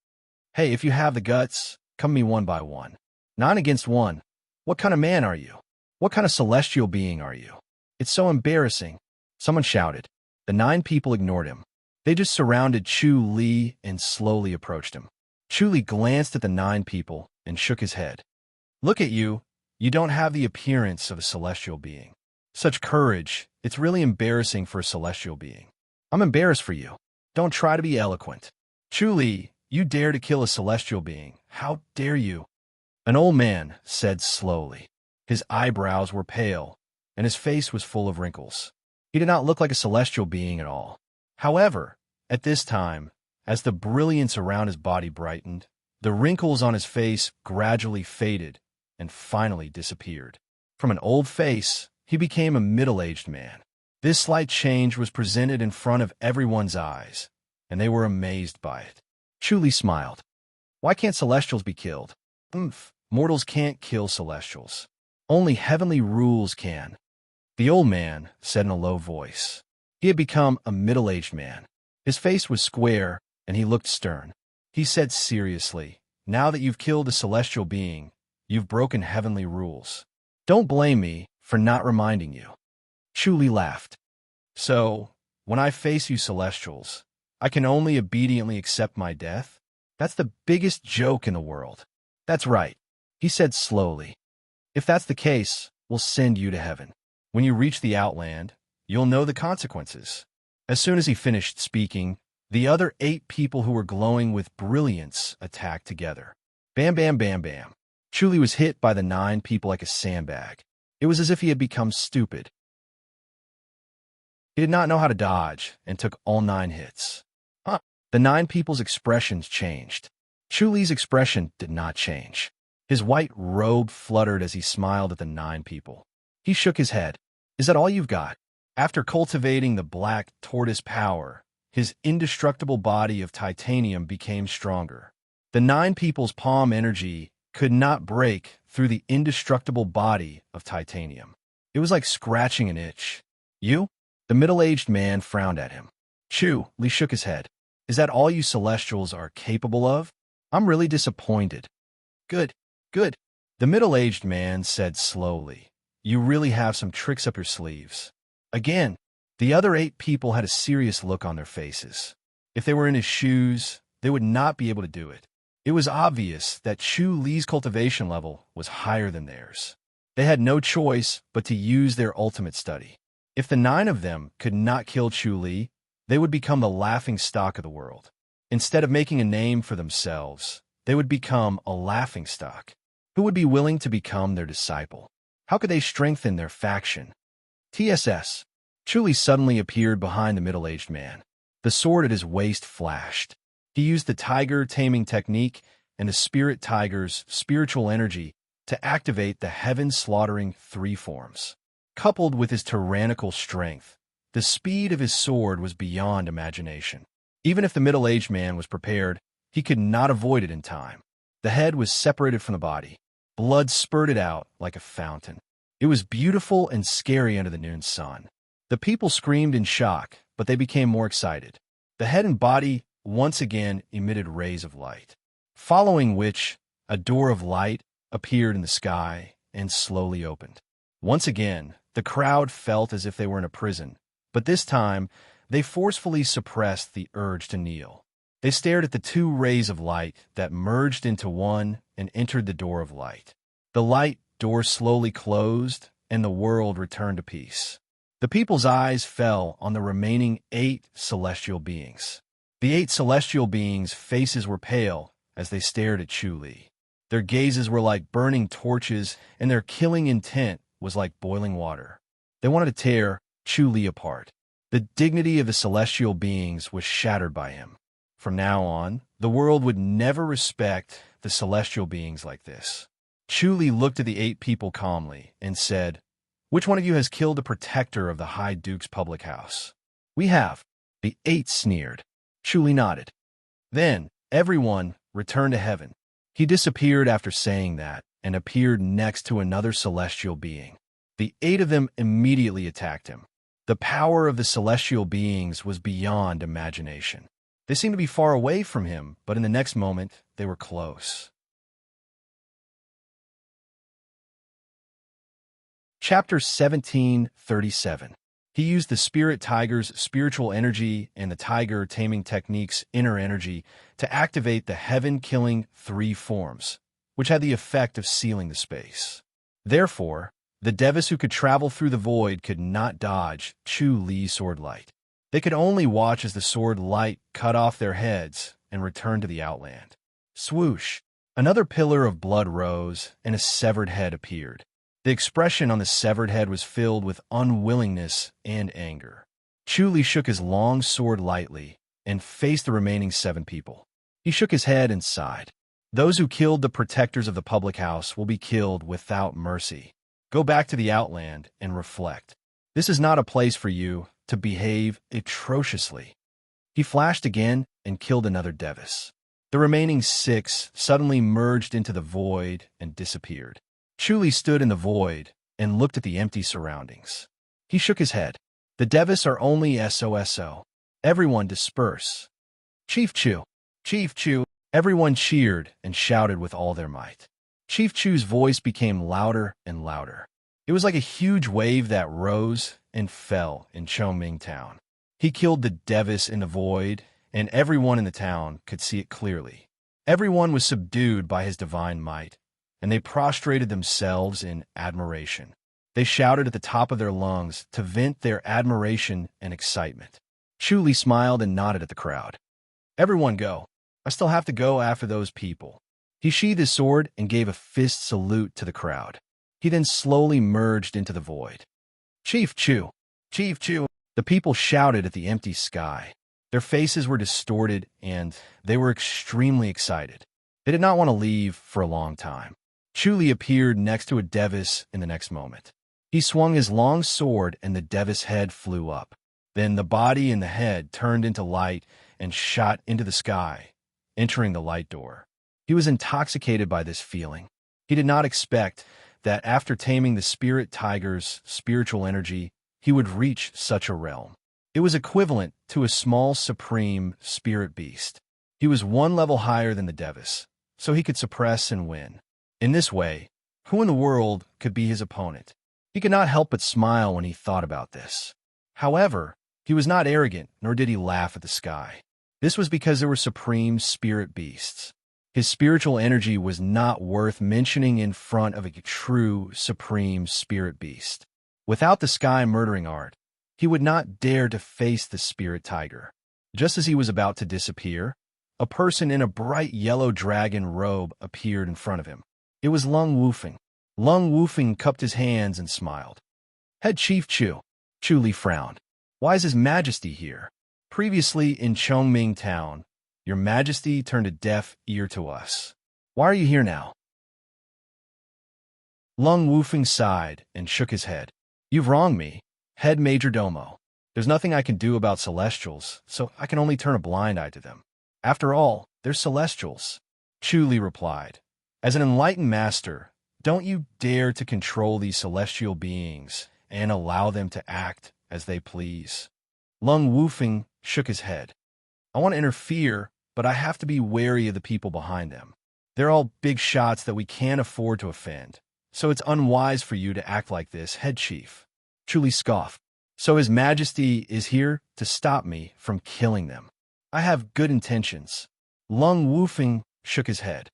"Hey, if you have the guts, come to me one by one. 9 against 1. What kind of man are you? What kind of celestial being are you? It's so embarrassing," someone shouted. The 9 people ignored him. They just surrounded Chu Li and slowly approached him. Chu Li glanced at the 9 people and shook his head. "Look at you. You don't have the appearance of a celestial being. Such courage, it's really embarrassing for a celestial being. I'm embarrassed for you. Don't try to be eloquent. Chu Li, you dare to kill a celestial being. How dare you?" An old man said slowly. His eyebrows were pale, and his face was full of wrinkles. He did not look like a celestial being at all. However, at this time, as the brilliance around his body brightened, the wrinkles on his face gradually faded and finally disappeared. From an old face, he became a middle-aged man. This slight change was presented in front of everyone's eyes, and they were amazed by it. Chu smiled. Why can't celestials be killed? Mortals can't kill celestials. Only heavenly rules can. The old man said in a low voice. He had become a middle-aged man. His face was square, and he looked stern. He said seriously, now that you've killed a celestial being, you've broken heavenly rules. Don't blame me for not reminding you. Chu laughed. So, when I face you celestials, I can only obediently accept my death? That's the biggest joke in the world. That's right, he said slowly. If that's the case, we'll send you to heaven. When you reach the Outland, you'll know the consequences. As soon as he finished speaking, the other 8 people who were glowing with brilliance attacked together. Bam, bam, bam, bam. Chu was hit by the 9 people like a sandbag. It was as if he had become stupid. He did not know how to dodge and took all 9 hits. The 9 people's expressions changed. Chuli's expression did not change. His white robe fluttered as he smiled at the 9 people. He shook his head. Is that all you've got? After cultivating the black tortoise power, his indestructible body of titanium became stronger. The 9 people's palm energy could not break through the indestructible body of titanium. It was like scratching an itch. You? The middle-aged man frowned at him. Chu shook his head. Is that all you celestials are capable of? I'm really disappointed. Good, good. The middle-aged man said slowly. You really have some tricks up your sleeves. Again, the other 8 people had a serious look on their faces. If they were in his shoes, they would not be able to do it. It was obvious that Chuli's cultivation level was higher than theirs. They had no choice but to use their ultimate study. If the 9 of them could not kill Chu, they would become the laughing stock of the world. Instead of making a name for themselves, they would become a laughing stock. Who would be willing to become their disciple? How could they strengthen their faction? TSS. Chu suddenly appeared behind the middle-aged man. The sword at his waist flashed. He used the tiger taming technique and the spirit tiger's spiritual energy to activate the heaven-slaughtering 3 forms. Coupled with his tyrannical strength, the speed of his sword was beyond imagination. Even if the middle-aged man was prepared, he could not avoid it in time. The head was separated from the body. Blood spurted out like a fountain. It was beautiful and scary under the noon sun. The people screamed in shock, but they became more excited. The head and body once again emitted rays of light, following which a door of light appeared in the sky and slowly opened. Once again, the crowd felt as if they were in a prison, but this time, they forcefully suppressed the urge to kneel. They stared at the 2 rays of light that merged into one and entered the door of light. The light door slowly closed, and the world returned to peace. The people's eyes fell on the remaining 8 celestial beings. The 8 celestial beings' faces were pale as they stared at Chu. Their gazes were like burning torches, and their killing intent was like boiling water. They wanted to tear Chu apart. The dignity of the celestial beings was shattered by him. From now on, the world would never respect the celestial beings like this. Chu looked at the 8 people calmly and said, Which one of you has killed the protector of the High Duke's public house? We have. The 8 sneered. Chu nodded. Then, everyone returned to heaven. He disappeared after saying that and appeared next to another celestial being. The 8 of them immediately attacked him. The power of the celestial beings was beyond imagination. They seemed to be far away from him, but in the next moment, they were close. Chapter 1737. He used the spirit tiger's spiritual energy and the tiger taming technique's inner energy to activate the heaven-killing 3 forms, which had the effect of sealing the space. Therefore, the Devis who could travel through the void could not dodge Chuli's sword light. They could only watch as the sword light cut off their heads and returned to the Outland. Swoosh! Another pillar of blood rose, and a severed head appeared. The expression on the severed head was filled with unwillingness and anger. Chu shook his long sword lightly and faced the remaining 7 people. He shook his head and sighed. Those who killed the protectors of the public house will be killed without mercy. Go back to the Outland and reflect. This is not a place for you to behave atrociously. He flashed again and killed another Devis. The remaining 6 suddenly merged into the void and disappeared. Chuli stood in the void and looked at the empty surroundings. He shook his head. The Devis are only SOSO. Everyone disperse. Chief Chu! Chief Chu! Everyone cheered and shouted with all their might. Chief Chu's voice became louder and louder. It was like a huge wave that rose and fell in Chongming Town. He killed the Devis in the void, and everyone in the town could see it clearly. Everyone was subdued by his divine might, and they prostrated themselves in admiration. They shouted at the top of their lungs to vent their admiration and excitement. Chuli smiled and nodded at the crowd. Everyone go. I still have to go after those people. He sheathed his sword and gave a fist salute to the crowd. He then slowly merged into the void. Chief Chu! Chief Chu! The people shouted at the empty sky. Their faces were distorted and they were extremely excited. They did not want to leave for a long time. Chuli appeared next to a Devis in the next moment. He swung his long sword and the Devis head flew up. Then the body and the head turned into light and shot into the sky, entering the light door. He was intoxicated by this feeling. He did not expect that after taming the spirit tiger's spiritual energy, he would reach such a realm. It was equivalent to a small supreme spirit beast. He was 1 level higher than the Devis, so he could suppress and win. In this way, who in the world could be his opponent? He could not help but smile when he thought about this. However, he was not arrogant, nor did he laugh at the sky. This was because there were supreme spirit beasts. His spiritual energy was not worth mentioning in front of a true supreme spirit beast. Without the sky murdering art, he would not dare to face the spirit tiger. Just as he was about to disappear, a person in a bright yellow dragon robe appeared in front of him. It was Lung Wufeng. Lung Wufeng cupped his hands and smiled. Head Chief Chu. Chuli frowned. Why is His Majesty here? Previously in Chongming Town, Your Majesty turned a deaf ear to us. Why are you here now? Lung Wufeng sighed and shook his head. You've wronged me, Head Major Domo. There's nothing I can do about celestials, so I can only turn a blind eye to them. After all, they're celestials. Chuli replied. As an enlightened master, don't you dare to control these celestial beings and allow them to act as they please. Lung Wufeng shook his head. I want to interfere, but I have to be wary of the people behind them. They're all big shots that we can't afford to offend, so it's unwise for you to act like this, Head Chief. Chuli scoffed. So His Majesty is here to stop me from killing them. I have good intentions. Lung Wufeng shook his head.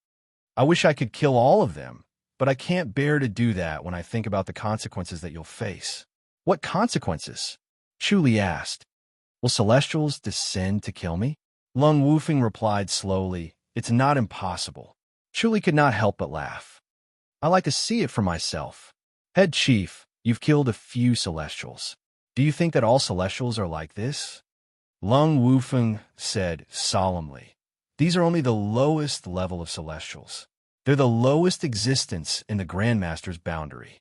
I wish I could kill all of them, but I can't bear to do that when I think about the consequences that you'll face. What consequences? Chuli asked. Will celestials descend to kill me? Lung Wufeng replied slowly. It's not impossible. Chuli could not help but laugh. I like to see it for myself. Head Chief, you've killed a few celestials. Do you think that all celestials are like this? Lung Wufeng said solemnly. These are only the lowest level of celestials. They're the lowest existence in the Grandmaster's boundary.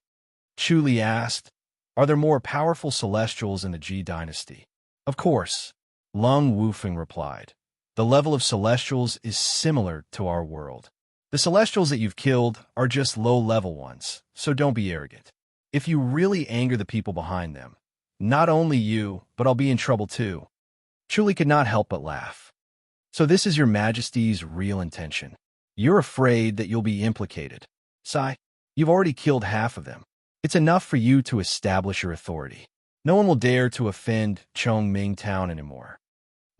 Chuli asked, are there more powerful celestials in the Ji dynasty? Of course, Lung Wufeng replied. The level of celestials is similar to our world. The celestials that you've killed are just low-level ones, so don't be arrogant. If you really anger the people behind them, not only you, but I'll be in trouble too. Chuli could not help but laugh. So this is Your Majesty's real intention. You're afraid that you'll be implicated. Sai, you've already killed half of them. It's enough for you to establish your authority. No one will dare to offend Chongming Town anymore.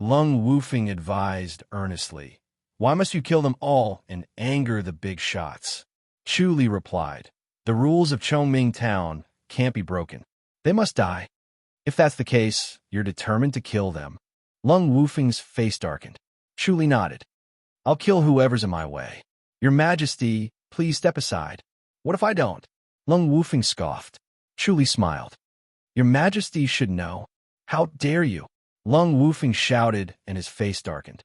Lung Wufeng advised earnestly. Why must you kill them all and anger the big shots? Chuli replied. The rules of Chongming Town can't be broken. They must die. If that's the case, you're determined to kill them. Lung Wufeng's face darkened. Chuli nodded. I'll kill whoever's in my way. Your Majesty, please step aside. What if I don't? Lung Wufeng scoffed. Chuli smiled. Your Majesty should know. How dare you? Lung Wufeng shouted and his face darkened.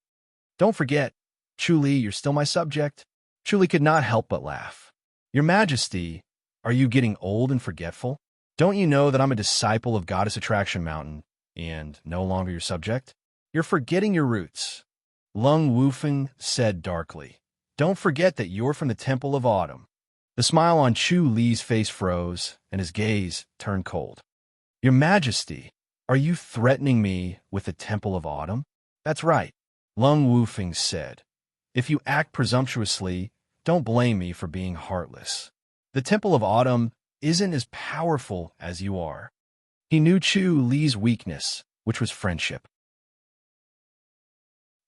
Don't forget, Chuli, you're still my subject. Chuli could not help but laugh. Your Majesty, are you getting old and forgetful? Don't you know that I'm a disciple of Goddess Attraction Mountain and no longer your subject? You're forgetting your roots. Lung Wufeng said darkly. Don't forget that you're from the Temple of Autumn. The smile on Chu Li's face froze, and his gaze turned cold. Your Majesty, are you threatening me with the Temple of Autumn? That's right, Lung Wufeng said. If you act presumptuously, don't blame me for being heartless. The Temple of Autumn isn't as powerful as you are. He knew Chu Li's weakness, which was friendship.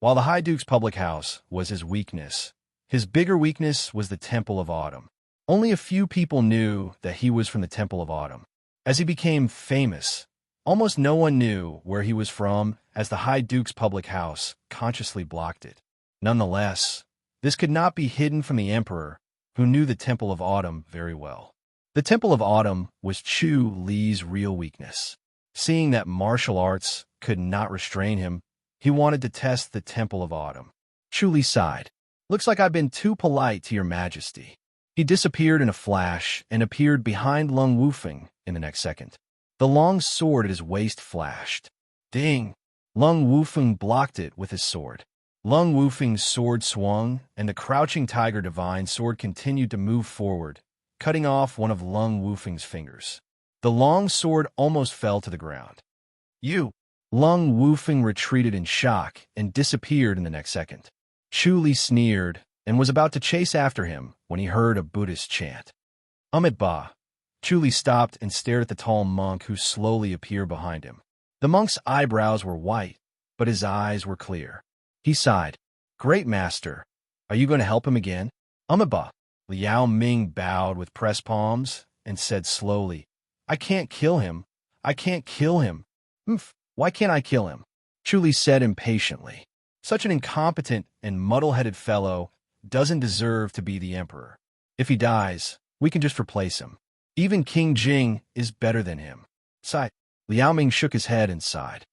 While the High Duke's public house was his weakness, his bigger weakness was the Temple of Autumn. Only a few people knew that he was from the Temple of Autumn. As he became famous, almost no one knew where he was from, as the High Duke's public house consciously blocked it. Nonetheless, this could not be hidden from the Emperor, who knew the Temple of Autumn very well. The Temple of Autumn was Chu Li's real weakness. Seeing that martial arts could not restrain him, he wanted to test the Temple of Autumn. Chu Li sighed. Looks like I've been too polite to your Majesty. He disappeared in a flash and appeared behind Lung Wufeng in the next second. The long sword at his waist flashed. Ding! Lung Wufeng blocked it with his sword. Lung Wufeng's sword swung, and the crouching tiger divine sword continued to move forward, cutting off one of Lung Wufeng's fingers. The long sword almost fell to the ground. You! Lung Wufeng retreated in shock and disappeared in the next second. Chu Li sneered and was about to chase after him when he heard a Buddhist chant. Ba. Chu Li stopped and stared at the tall monk who slowly appeared behind him. The monk's eyebrows were white, but his eyes were clear. He sighed. Great master, are you going to help him again? Ba. Liao Ming bowed with pressed palms and said slowly, I can't kill him. I can't kill him. Why can't I kill him? Chu Li said impatiently. Such an incompetent and muddle-headed fellow doesn't deserve to be the emperor. If he dies, we can just replace him. Even King Jing is better than him. Sigh. Liao Ming shook his head and sighed.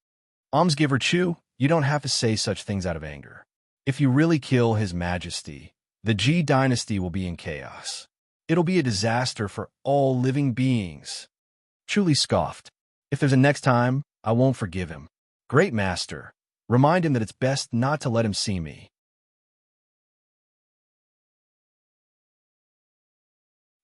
Almsgiver Chu, you don't have to say such things out of anger. If you really kill His Majesty, the Ji dynasty will be in chaos. It'll be a disaster for all living beings. Chu Li scoffed. If there's a next time, I won't forgive him. Great master, remind him that it's best not to let him see me.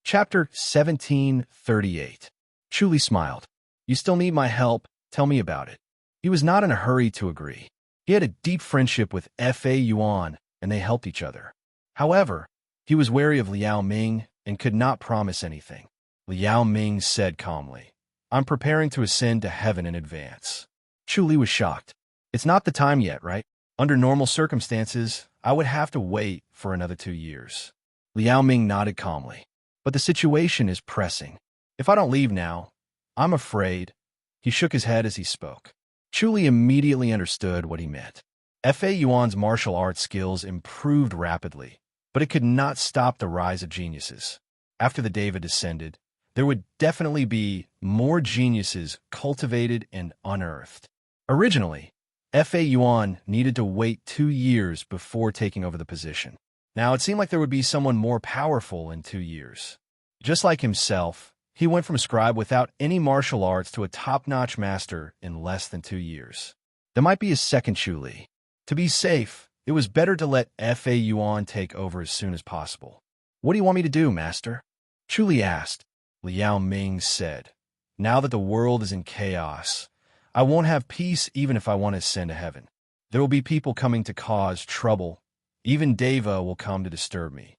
Chapter 1738. Chu Li smiled. You still need my help? Tell me about it. He was not in a hurry to agree. He had a deep friendship with Fa Yuan, and they helped each other. However, he was wary of Liao Ming and could not promise anything. Liao Ming said calmly, I'm preparing to ascend to heaven in advance. Chu Li was shocked. It's not the time yet, right? Under normal circumstances, I would have to wait for another 2 years. Liao Ming nodded calmly. But the situation is pressing. If I don't leave now, I'm afraid. He shook his head as he spoke. Chu Li immediately understood what he meant. Fa Yuan's martial arts skills improved rapidly, but it could not stop the rise of geniuses. After the Deva descended, there would definitely be more geniuses cultivated and unearthed. Originally, Fa Yuan needed to wait 2 years before taking over the position. Now it seemed like there would be someone more powerful in 2 years. Just like himself, he went from a scribe without any martial arts to a top-notch master in less than 2 years. There might be a second Chu Li. To be safe, it was better to let Fa Yuan take over as soon as possible. What do you want me to do, master? Chu Li asked. Liao Ming said, now that the world is in chaos, I won't have peace even if I want to ascend to heaven. There will be people coming to cause trouble. Even Deva will come to disturb me.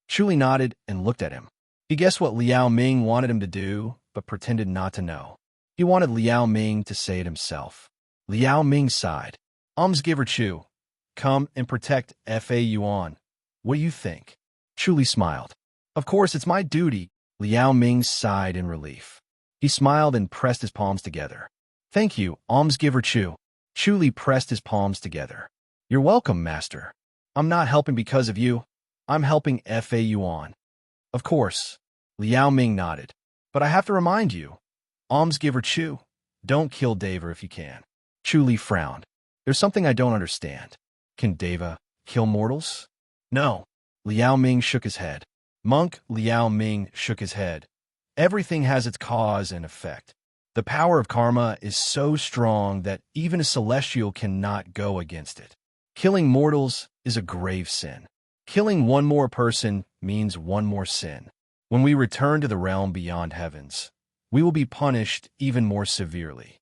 Chu Li nodded and looked at him. He guessed what Liao Ming wanted him to do, but pretended not to know. He wanted Liao Ming to say it himself. Liao Ming sighed. Almsgiver Chu, come and protect Fa Yuan. What do you think? Chu Li smiled. Of course, it's my duty. Liao Ming sighed in relief. He smiled and pressed his palms together. Thank you, Almsgiver Chu. Chu Li pressed his palms together. You're welcome, master. I'm not helping because of you. I'm helping Fa Yuan. Of course. Liao Ming nodded. But I have to remind you, Almsgiver Chu, don't kill Deva if you can. Chu Li frowned. There's something I don't understand. Can Deva kill mortals? No. Liao Ming shook his head. Monk Liao Ming shook his head. Everything has its cause and effect. The power of karma is so strong that even a celestial cannot go against it. Killing mortals is a grave sin. Killing one more person means one more sin. When we return to the realm beyond heavens, we will be punished even more severely.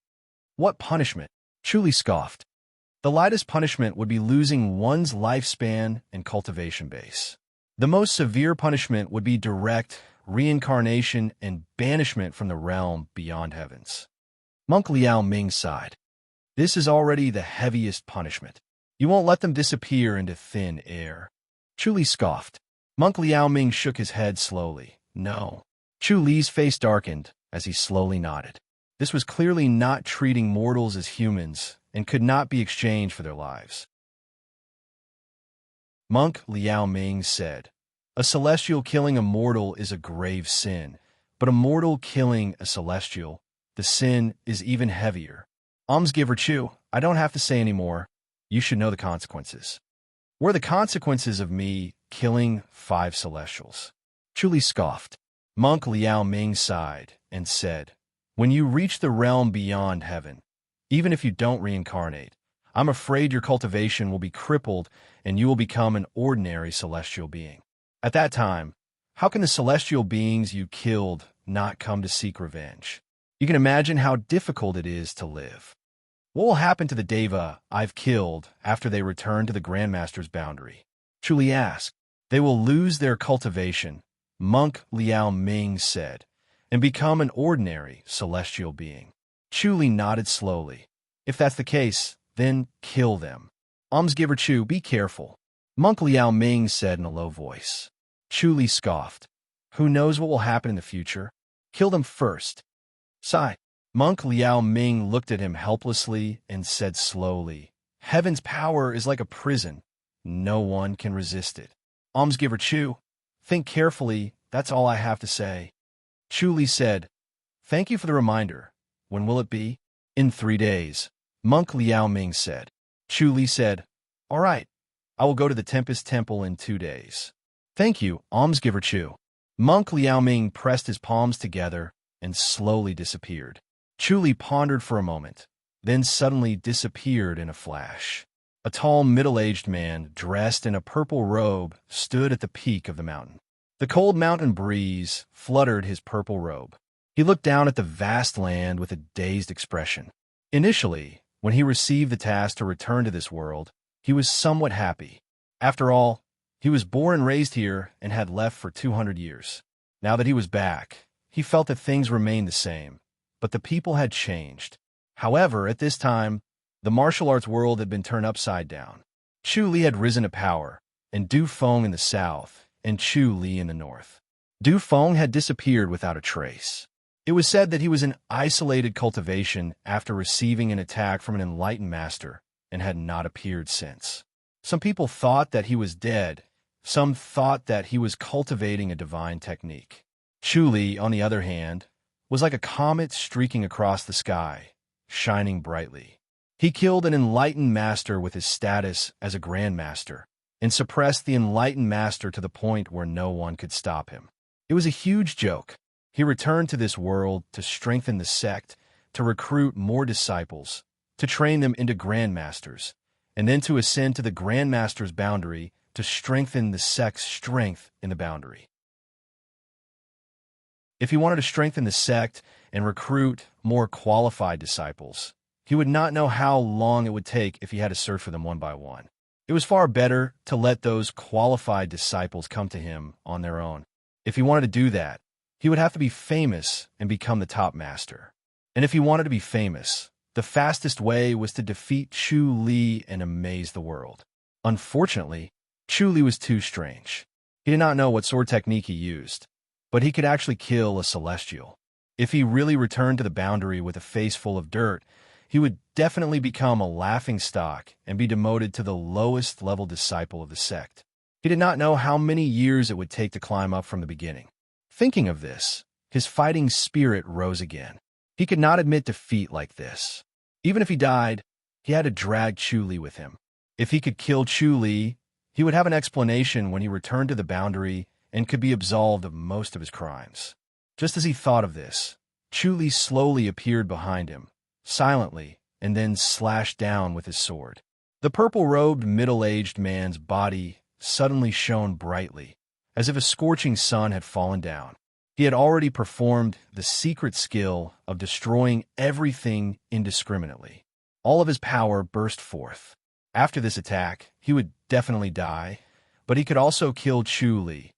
What punishment? Truly scoffed. The lightest punishment would be losing one's lifespan and cultivation base. The most severe punishment would be direct reincarnation and banishment from the realm beyond heavens. Monk Liao Ming sighed. This is already the heaviest punishment. You won't let them disappear into thin air. Chu Li scoffed. Monk Liao Ming shook his head slowly. No. Chu Li's face darkened as he slowly nodded. This was clearly not treating mortals as humans and could not be exchanged for their lives. Monk Liao Ming said, a celestial killing a mortal is a grave sin, but a mortal killing a celestial, the sin is even heavier. Almsgiver Chu, I don't have to say any more. You should know the consequences. What are the consequences of me killing 5 celestials? Chu Li scoffed. Monk Liao Ming sighed and said, when you reach the realm beyond heaven, even if you don't reincarnate, I'm afraid your cultivation will be crippled and you will become an ordinary celestial being. At that time, how can the celestial beings you killed not come to seek revenge? You can imagine how difficult it is to live. What will happen to the Deva I've killed after they return to the Grandmaster's boundary? Chu Li asked. They will lose their cultivation, Monk Liao Ming said, and become an ordinary celestial being. Chu Li nodded slowly. If that's the case, then kill them. Almsgiver Chu, be careful. Monk Liao Ming said in a low voice. Chu Li scoffed. Who knows what will happen in the future? Kill them first. Sigh. Monk Liao Ming looked at him helplessly and said slowly, Heaven's power is like a prison. No one can resist it. Almsgiver Chu, think carefully, that's all I have to say. Chu Li said, thank you for the reminder. When will it be? In 3 days. Monk Liao Ming said. Chu Li said, all right, I will go to the Tempest Temple in 2 days. Thank you, Almsgiver Chu. Monk Liao Ming pressed his palms together and slowly disappeared. Chu Li pondered for a moment, then suddenly disappeared in a flash. A tall, middle-aged man, dressed in a purple robe, stood at the peak of the mountain. The cold mountain breeze fluttered his purple robe. He looked down at the vast land with a dazed expression. Initially, when he received the task to return to this world, he was somewhat happy. After all, he was born and raised here and had left for 200 years. Now that he was back, he felt that things remained the same, but the people had changed. However, at this time, the martial arts world had been turned upside down. Chu Li had risen to power, and Du Feng in the south, and Chu Li in the north. Du Feng had disappeared without a trace. It was said that he was in isolated cultivation after receiving an attack from an enlightened master and had not appeared since. Some people thought that he was dead. Some thought that he was cultivating a divine technique. Chu Li, on the other hand, was like a comet streaking across the sky, shining brightly. He killed an enlightened master with his status as a grandmaster and suppressed the enlightened master to the point where no one could stop him. It was a huge joke. He returned to this world to strengthen the sect, to recruit more disciples, to train them into grandmasters, and then to ascend to the grandmaster's boundary to strengthen the sect's strength in the boundary. If he wanted to strengthen the sect and recruit more qualified disciples, he would not know how long it would take if he had to search for them one by one. It was far better to let those qualified disciples come to him on their own. If he wanted to do that, he would have to be famous and become the top master. And if he wanted to be famous, the fastest way was to defeat Chu Li and amaze the world. Unfortunately, Chu Li was too strange. He did not know what sword technique he used, but he could actually kill a celestial. If he really returned to the boundary with a face full of dirt, he would definitely become a laughingstock and be demoted to the lowest level disciple of the sect. He did not know how many years it would take to climb up from the beginning. Thinking of this, his fighting spirit rose again. He could not admit defeat like this. Even if he died, he had to drag Chu Li with him. If he could kill Chu Li, he would have an explanation when he returned to the boundary and could be absolved of most of his crimes. Just as he thought of this, Chu Li slowly appeared behind him, silently, and then slashed down with his sword. The purple-robed, middle-aged man's body suddenly shone brightly, as if a scorching sun had fallen down. He had already performed the secret skill of destroying everything indiscriminately. All of his power burst forth. After this attack, he would definitely die, but he could also kill Chu Li.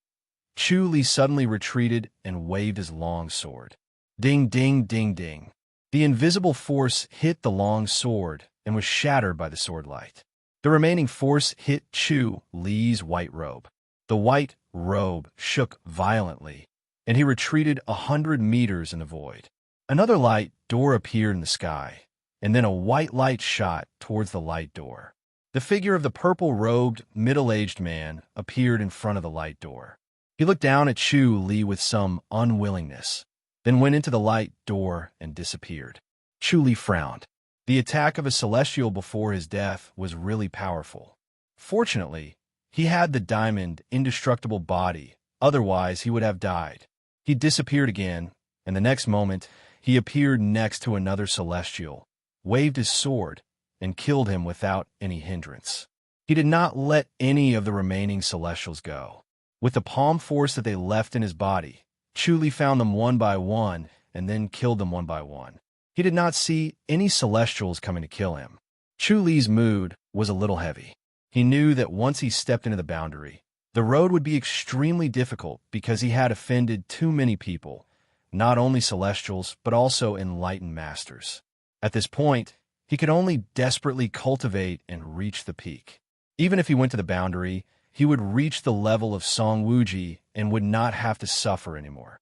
Chu Li suddenly retreated and waved his long sword. Ding, ding, ding, ding. The invisible force hit the long sword and was shattered by the sword light. The remaining force hit Chu Li's white robe. The white robe shook violently, and he retreated 100 meters in the void. Another light door appeared in the sky, and then a white light shot towards the light door. The figure of the purple-robed, middle-aged man appeared in front of the light door. He looked down at Chu Li with some unwillingness, then went into the light door and disappeared. Chu Li frowned. The attack of a celestial before his death was really powerful. Fortunately, he had the diamond, indestructible body, otherwise he would have died. He disappeared again, and the next moment, he appeared next to another celestial, waved his sword, and killed him without any hindrance. He did not let any of the remaining celestials go. With the palm force that they left in his body, Chu Li found them one by one and then killed them one by one. He did not see any celestials coming to kill him. Chu Li's mood was a little heavy. He knew that once he stepped into the boundary, the road would be extremely difficult because he had offended too many people, not only celestials, but also enlightened masters. At this point, he could only desperately cultivate and reach the peak. Even if he went to the boundary, he would reach the level of Song Wuji and would not have to suffer anymore.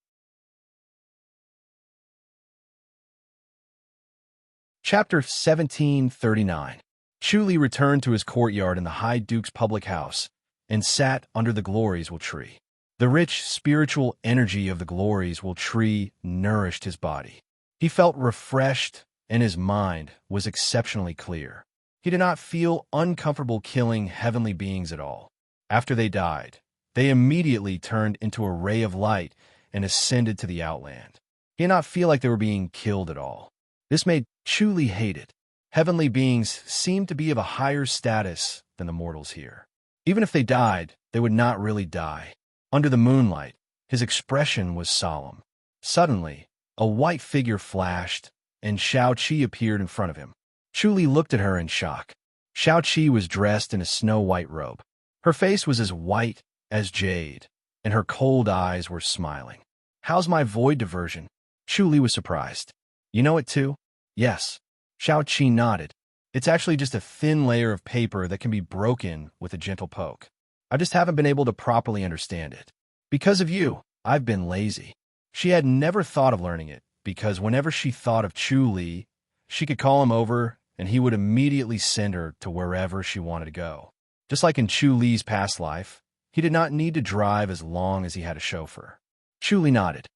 Chapter 1739. Chu Li returned to his courtyard in the High Duke's public house and sat under the Glorieswell tree. The rich spiritual energy of the Glorieswell tree nourished his body. He felt refreshed and his mind was exceptionally clear. He did not feel uncomfortable killing heavenly beings at all. After they died, they immediately turned into a ray of light and ascended to the outland. He did not feel like they were being killed at all. This made Chu Li hate it. Heavenly beings seemed to be of a higher status than the mortals here. Even if they died, they would not really die. Under the moonlight, his expression was solemn. Suddenly, a white figure flashed, and Shao-Chi appeared in front of him. Chu Li looked at her in shock. Shao-Chi was dressed in a snow-white robe. Her face was as white as jade, and her cold eyes were smiling. "How's my void diversion?" Chu Li was surprised. "You know it too?" "Yes." Shao-Chi nodded. "It's actually just a thin layer of paper that can be broken with a gentle poke. I just haven't been able to properly understand it. Because of you, I've been lazy." She had never thought of learning it, because whenever she thought of Chu Li, she could call him over and he would immediately send her to wherever she wanted to go. Just like in Chu Li's past life, he did not need to drive as long as he had a chauffeur. Chu Li nodded.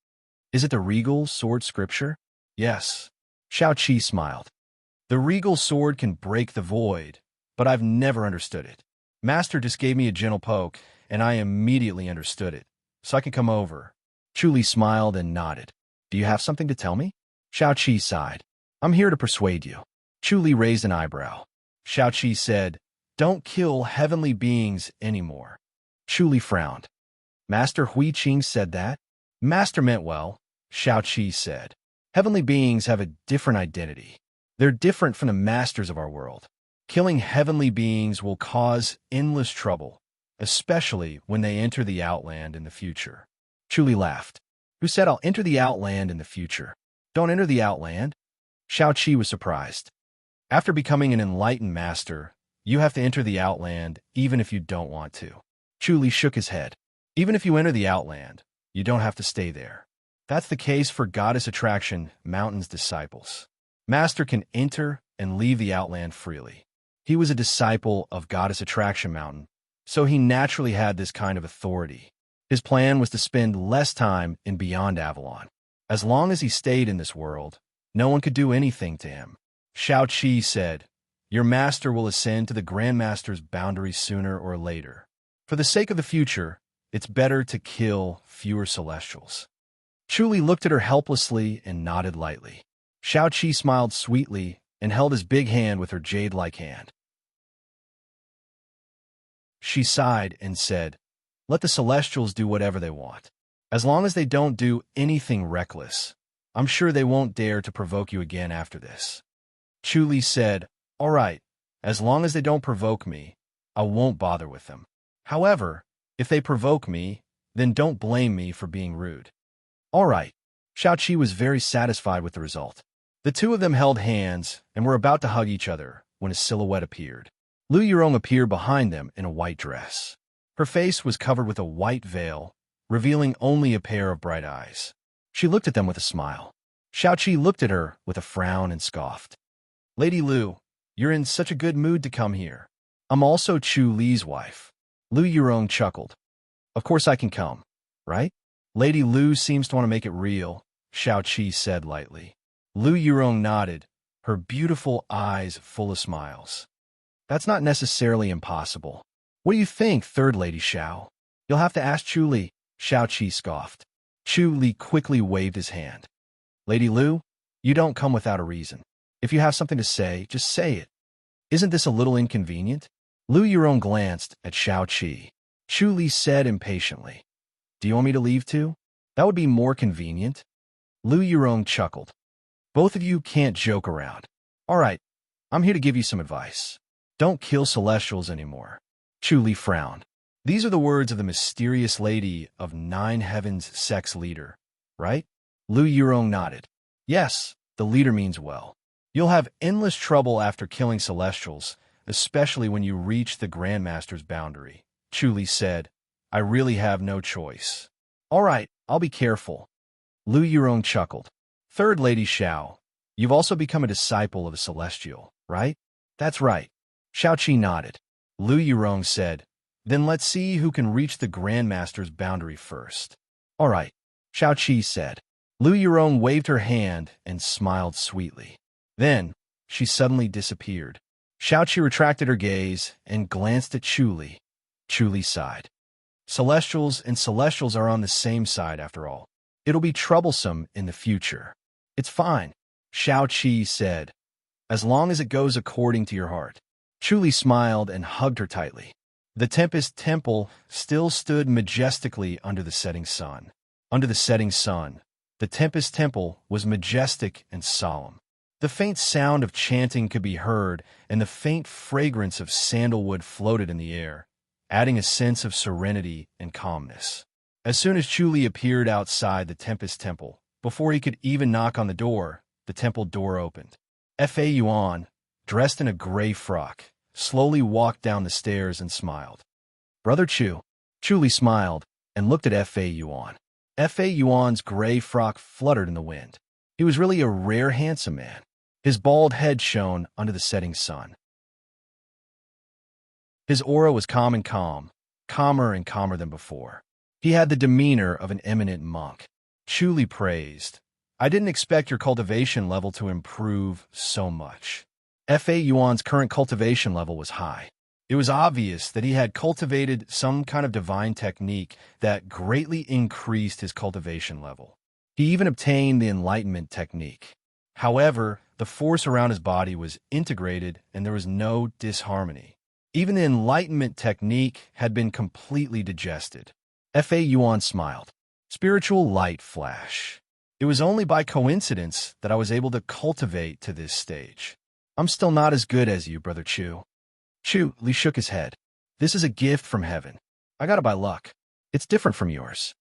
"Is it the regal sword scripture?" "Yes." Shao-Chi smiled. "The regal sword can break the void, but I've never understood it. Master just gave me a gentle poke, and I immediately understood it, so I can come over." Chu Li smiled and nodded. "Do you have something to tell me?" Shao-Chi sighed. "I'm here to persuade you." Chu Li raised an eyebrow. Shao-Chi said, "Don't kill heavenly beings anymore." Chu Li frowned. "Master Hui Qing said that?" "Master meant well," Shao-Chi said. "Heavenly beings have a different identity. They're different from the masters of our world. Killing heavenly beings will cause endless trouble, especially when they enter the Outland in the future." Chu Li laughed. "Who said I'll enter the Outland in the future? Don't enter the Outland." Shao-Chi was surprised. "After becoming an enlightened master, you have to enter the Outland even if you don't want to." Chu Li shook his head. "Even if you enter the Outland, you don't have to stay there. That's the case for Goddess Attraction Mountain's disciples. Master can enter and leave the Outland freely. He was a disciple of Goddess Attraction Mountain, so he naturally had this kind of authority. His plan was to spend less time in Beyond Avalon. As long as he stayed in this world, no one could do anything to him." Shao-Chi said, "Your master will ascend to the Grandmaster's boundary sooner or later. For the sake of the future, it's better to kill fewer celestials." Chu Li looked at her helplessly and nodded lightly. Xiao-Qi smiled sweetly and held his big hand with her jade-like hand. She sighed and said, "Let the Celestials do whatever they want. As long as they don't do anything reckless, I'm sure they won't dare to provoke you again after this." Chu Li said, "All right, as long as they don't provoke me, I won't bother with them. However, if they provoke me, then don't blame me for being rude." All right. Xiao-Qi was very satisfied with the result. The two of them held hands and were about to hug each other when a silhouette appeared. Lu Yurong appeared behind them in a white dress. Her face was covered with a white veil, revealing only a pair of bright eyes. She looked at them with a smile. Xiao-Qi looked at her with a frown and scoffed. "Lady Lu, you're in such a good mood to come here. I'm also Chu Li's wife." Lu Yurong chuckled. "Of course I can come, right?" "Lady Lu seems to want to make it real," Xiao-Qi said lightly. Lu Yurong nodded, her beautiful eyes full of smiles. "That's not necessarily impossible. What do you think, Third Lady Xiao?" "You'll have to ask Chu Li," Xiao-Qi scoffed. Chu Li quickly waved his hand. "Lady Lu, you don't come without a reason. If you have something to say, just say it. Isn't this a little inconvenient?" Lu Yurong glanced at Xiao-Qi. Chu Li said impatiently, "Do you want me to leave too? That would be more convenient." Lu Yurong chuckled. "Both of you can't joke around. All right, I'm here to give you some advice. Don't kill Celestials anymore." Chu Li frowned. "These are the words of the mysterious lady of Nine Heavens sex leader, right?" Lu Yurong nodded. "Yes, the leader means well. You'll have endless trouble after killing Celestials, especially when you reach the Grandmaster's boundary." Chu Li said, "I really have no choice." "All right, I'll be careful." Lu Yurong chuckled. "Third Lady Xiao, you've also become a disciple of a Celestial, right?" "That's right." Xiao-Qi nodded. Lu Yurong said, "Then let's see who can reach the Grandmaster's boundary first." "All right," Xiao-Qi said. Lu Yurong waved her hand and smiled sweetly. Then, she suddenly disappeared. Xiao-Qi retracted her gaze and glanced at Chu Li. Chu Li sighed. Celestials and Celestials are on the same side after all. It'll be troublesome in the future. "It's fine," Xiao-Qi said, "as long as it goes according to your heart." Chu Li smiled and hugged her tightly. The Tempest Temple still stood majestically under the setting sun. Under the setting sun, the Tempest Temple was majestic and solemn. The faint sound of chanting could be heard, and the faint fragrance of sandalwood floated in the air, adding a sense of serenity and calmness. As soon as Chu Li appeared outside the Tempest Temple, before he could even knock on the temple door opened. Fa Yuan, dressed in a gray frock, slowly walked down the stairs and smiled. "Brother Chu." Chu Li smiled and looked at Fa Yuan. Fa Yuan's gray frock fluttered in the wind. He was really a rare handsome man. His bald head shone under the setting sun. His aura was calm and calmer than before. He had the demeanor of an eminent monk. Chu Li praised, "I didn't expect your cultivation level to improve so much." Fa Yuan's current cultivation level was high. It was obvious that he had cultivated some kind of divine technique that greatly increased his cultivation level. He even obtained the enlightenment technique. However, the force around his body was integrated and there was no disharmony. Even the enlightenment technique had been completely digested. Fa Yuan smiled. Spiritual light flash. It was only by coincidence that I was able to cultivate to this stage. I'm still not as good as you, Brother Chu. Chu Li shook his head. This is a gift from heaven. I got it by luck. It's different from yours.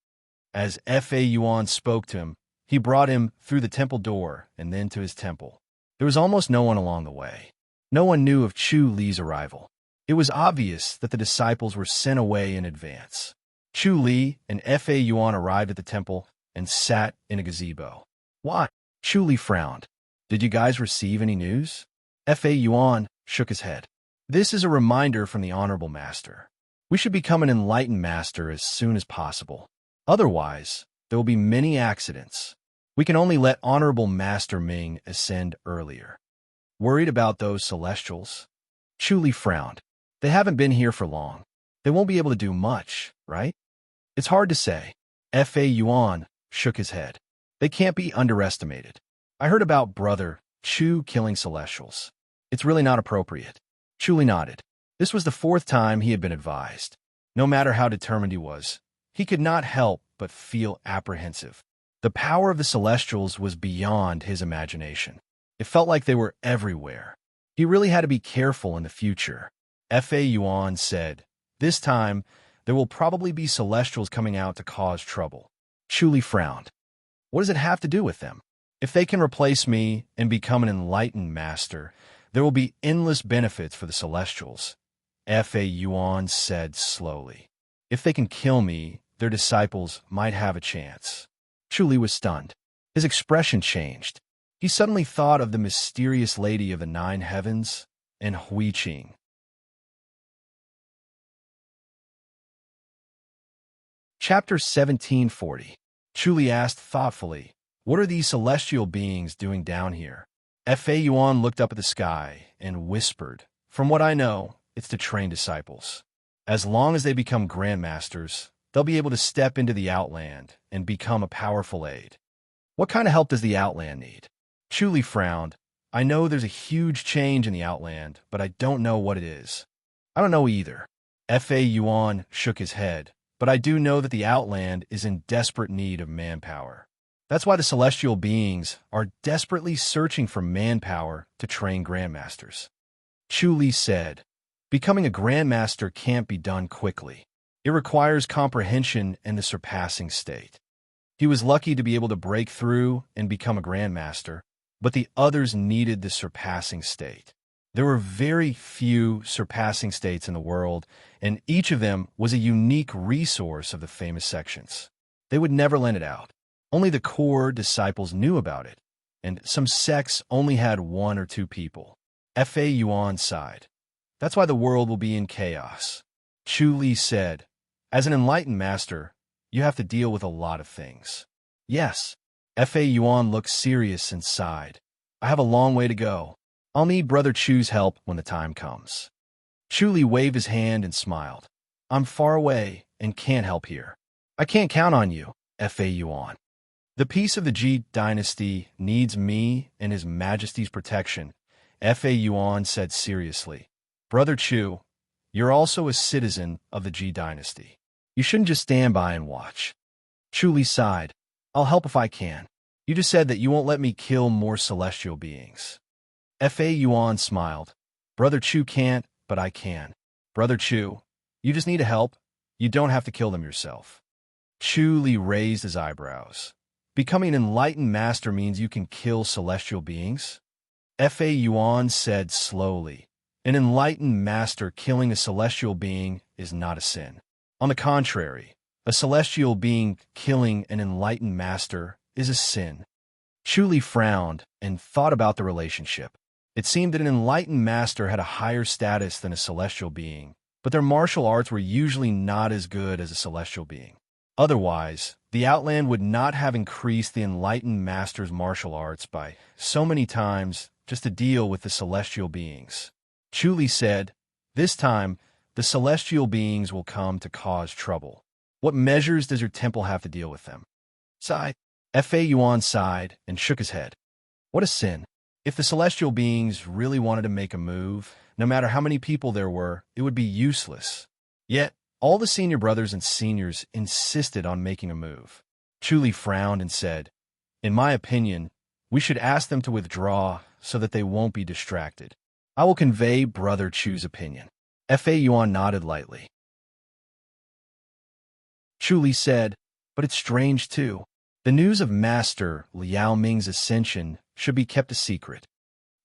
As Fa Yuan spoke to him, he brought him through the temple door and then to his temple. There was almost no one along the way. No one knew of Chu Li's arrival. It was obvious that the disciples were sent away in advance. Chu Li and Fa Yuan arrived at the temple and sat in a gazebo. "Why?" Chu Li frowned. "Did you guys receive any news?" Fa Yuan shook his head. "This is a reminder from the Honorable Master. We should become an enlightened master as soon as possible. Otherwise, there will be many accidents. We can only let Honorable Master Ming ascend earlier." "Worried about those Celestials?" Chu Li frowned. "They haven't been here for long. They won't be able to do much, right?" "It's hard to say." Fa Yuan shook his head. They can't be underestimated. I heard about Brother Chu killing Celestials. It's really not appropriate. Chu nodded. This was the fourth time he had been advised. No matter how determined he was, he could not help but feel apprehensive. The power of the Celestials was beyond his imagination. It felt like they were everywhere. He really had to be careful in the future. Fa Yuan said, "This time, there will probably be Celestials coming out to cause trouble." Chu frowned. What does it have to do with them? If they can replace me and become an enlightened master, there will be endless benefits for the Celestials. Fa Yuan said slowly. If they can kill me, their disciples might have a chance. Chu was stunned. His expression changed. He suddenly thought of the mysterious lady of the 9 heavens and Hui Qing. Chapter 1740. Chu asked thoughtfully, "What are these celestial beings doing down here?" Fa Yuan looked up at the sky and whispered, "From what I know, it's to train disciples. As long as they become grandmasters, they'll be able to step into the Outland and become a powerful aid." "What kind of help does the Outland need?" Chu frowned. "I know there's a huge change in the Outland, but I don't know what it is." "I don't know either." Fa Yuan shook his head, "But I do know that the Outland is in desperate need of manpower. That's why the celestial beings are desperately searching for manpower to train grandmasters." Chu said, "Becoming a grandmaster can't be done quickly. It requires comprehension and the surpassing state." He was lucky to be able to break through and become a grandmaster, but the others needed the surpassing state. There were very few surpassing states in the world, and each of them was a unique resource of the famous sections. They would never lend it out. Only the core disciples knew about it, and some sects only had 1 or 2 people. Fa Yuan sighed. "That's why the world will be in chaos." Chu said, "As an enlightened master, you have to deal with a lot of things." "Yes." Fa Yuan looked serious and sighed. "I have a long way to go. I'll need Brother Chu's help when the time comes." Chu waved his hand and smiled. "I'm far away and can't help here." "I can't count on you, Fa Yuan. The peace of the Ji dynasty needs me and His Majesty's protection," Fa Yuan said seriously. "Brother Chu, you're also a citizen of the Ji dynasty. You shouldn't just stand by and watch." Chu sighed. "I'll help if I can. You just said that you won't let me kill more celestial beings." Fa Yuan smiled. "Brother Chu can't, but I can. Brother Chu, you just need to help. You don't have to kill them yourself." Chu raised his eyebrows. "Becoming an enlightened master means you can kill celestial beings?" Fa Yuan said slowly, "An enlightened master killing a celestial being is not a sin. On the contrary, a celestial being killing an enlightened master is a sin." Chu frowned and thought about the relationship. It seemed that an enlightened master had a higher status than a celestial being, but their martial arts were usually not as good as a celestial being. Otherwise, the Outland would not have increased the enlightened master's martial arts by so many times just to deal with the celestial beings. Chu said, "This time, the celestial beings will come to cause trouble. What measures does your temple have to deal with them?" Sighed. Fa Yuan sighed and shook his head. "What a sin. If the celestial beings really wanted to make a move, no matter how many people there were, it would be useless. Yet, all the senior brothers and seniors insisted on making a move." Chu frowned and said, "In my opinion, we should ask them to withdraw so that they won't be distracted. I will convey Brother Chu's opinion." Fa Yuan nodded lightly. Chu said, "But it's strange too. The news of Master Liao Ming's ascension should be kept a secret."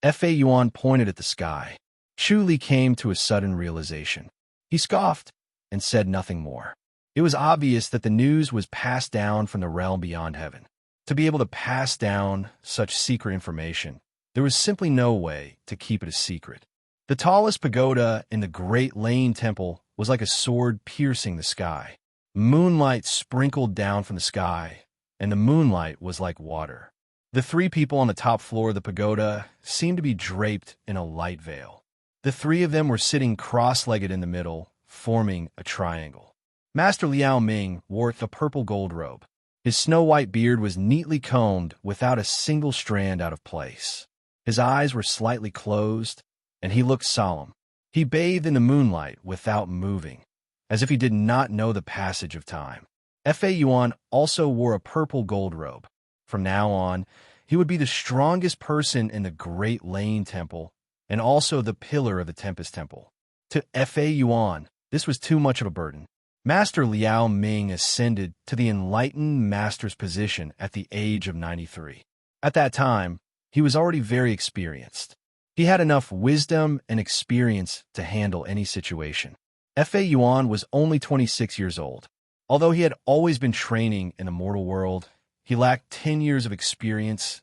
Fa Yuan pointed at the sky. Chu came to a sudden realization. He scoffed and said nothing more. It was obvious that the news was passed down from the realm beyond heaven. To be able to pass down such secret information, there was simply no way to keep it a secret. The tallest pagoda in the Great Lane Temple was like a sword piercing the sky. Moonlight sprinkled down from the sky, and the moonlight was like water. The 3 people on the top floor of the pagoda seemed to be draped in a light veil. The 3 of them were sitting cross-legged in the middle, forming a triangle. Master Liao Ming wore a purple gold robe. His snow-white beard was neatly combed without a single strand out of place. His eyes were slightly closed, and he looked solemn. He bathed in the moonlight without moving, as if he did not know the passage of time. Fa Yuan also wore a purple gold robe. From now on, he would be the strongest person in the Great Lane Temple and also the pillar of the Tempest Temple. To Fa Yuan, this was too much of a burden. Master Liao Ming ascended to the enlightened master's position at the age of 93. At that time, he was already very experienced. He had enough wisdom and experience to handle any situation. Fa Yuan was only 26 years old. Although he had always been training in the mortal world, he lacked 10 years of experience.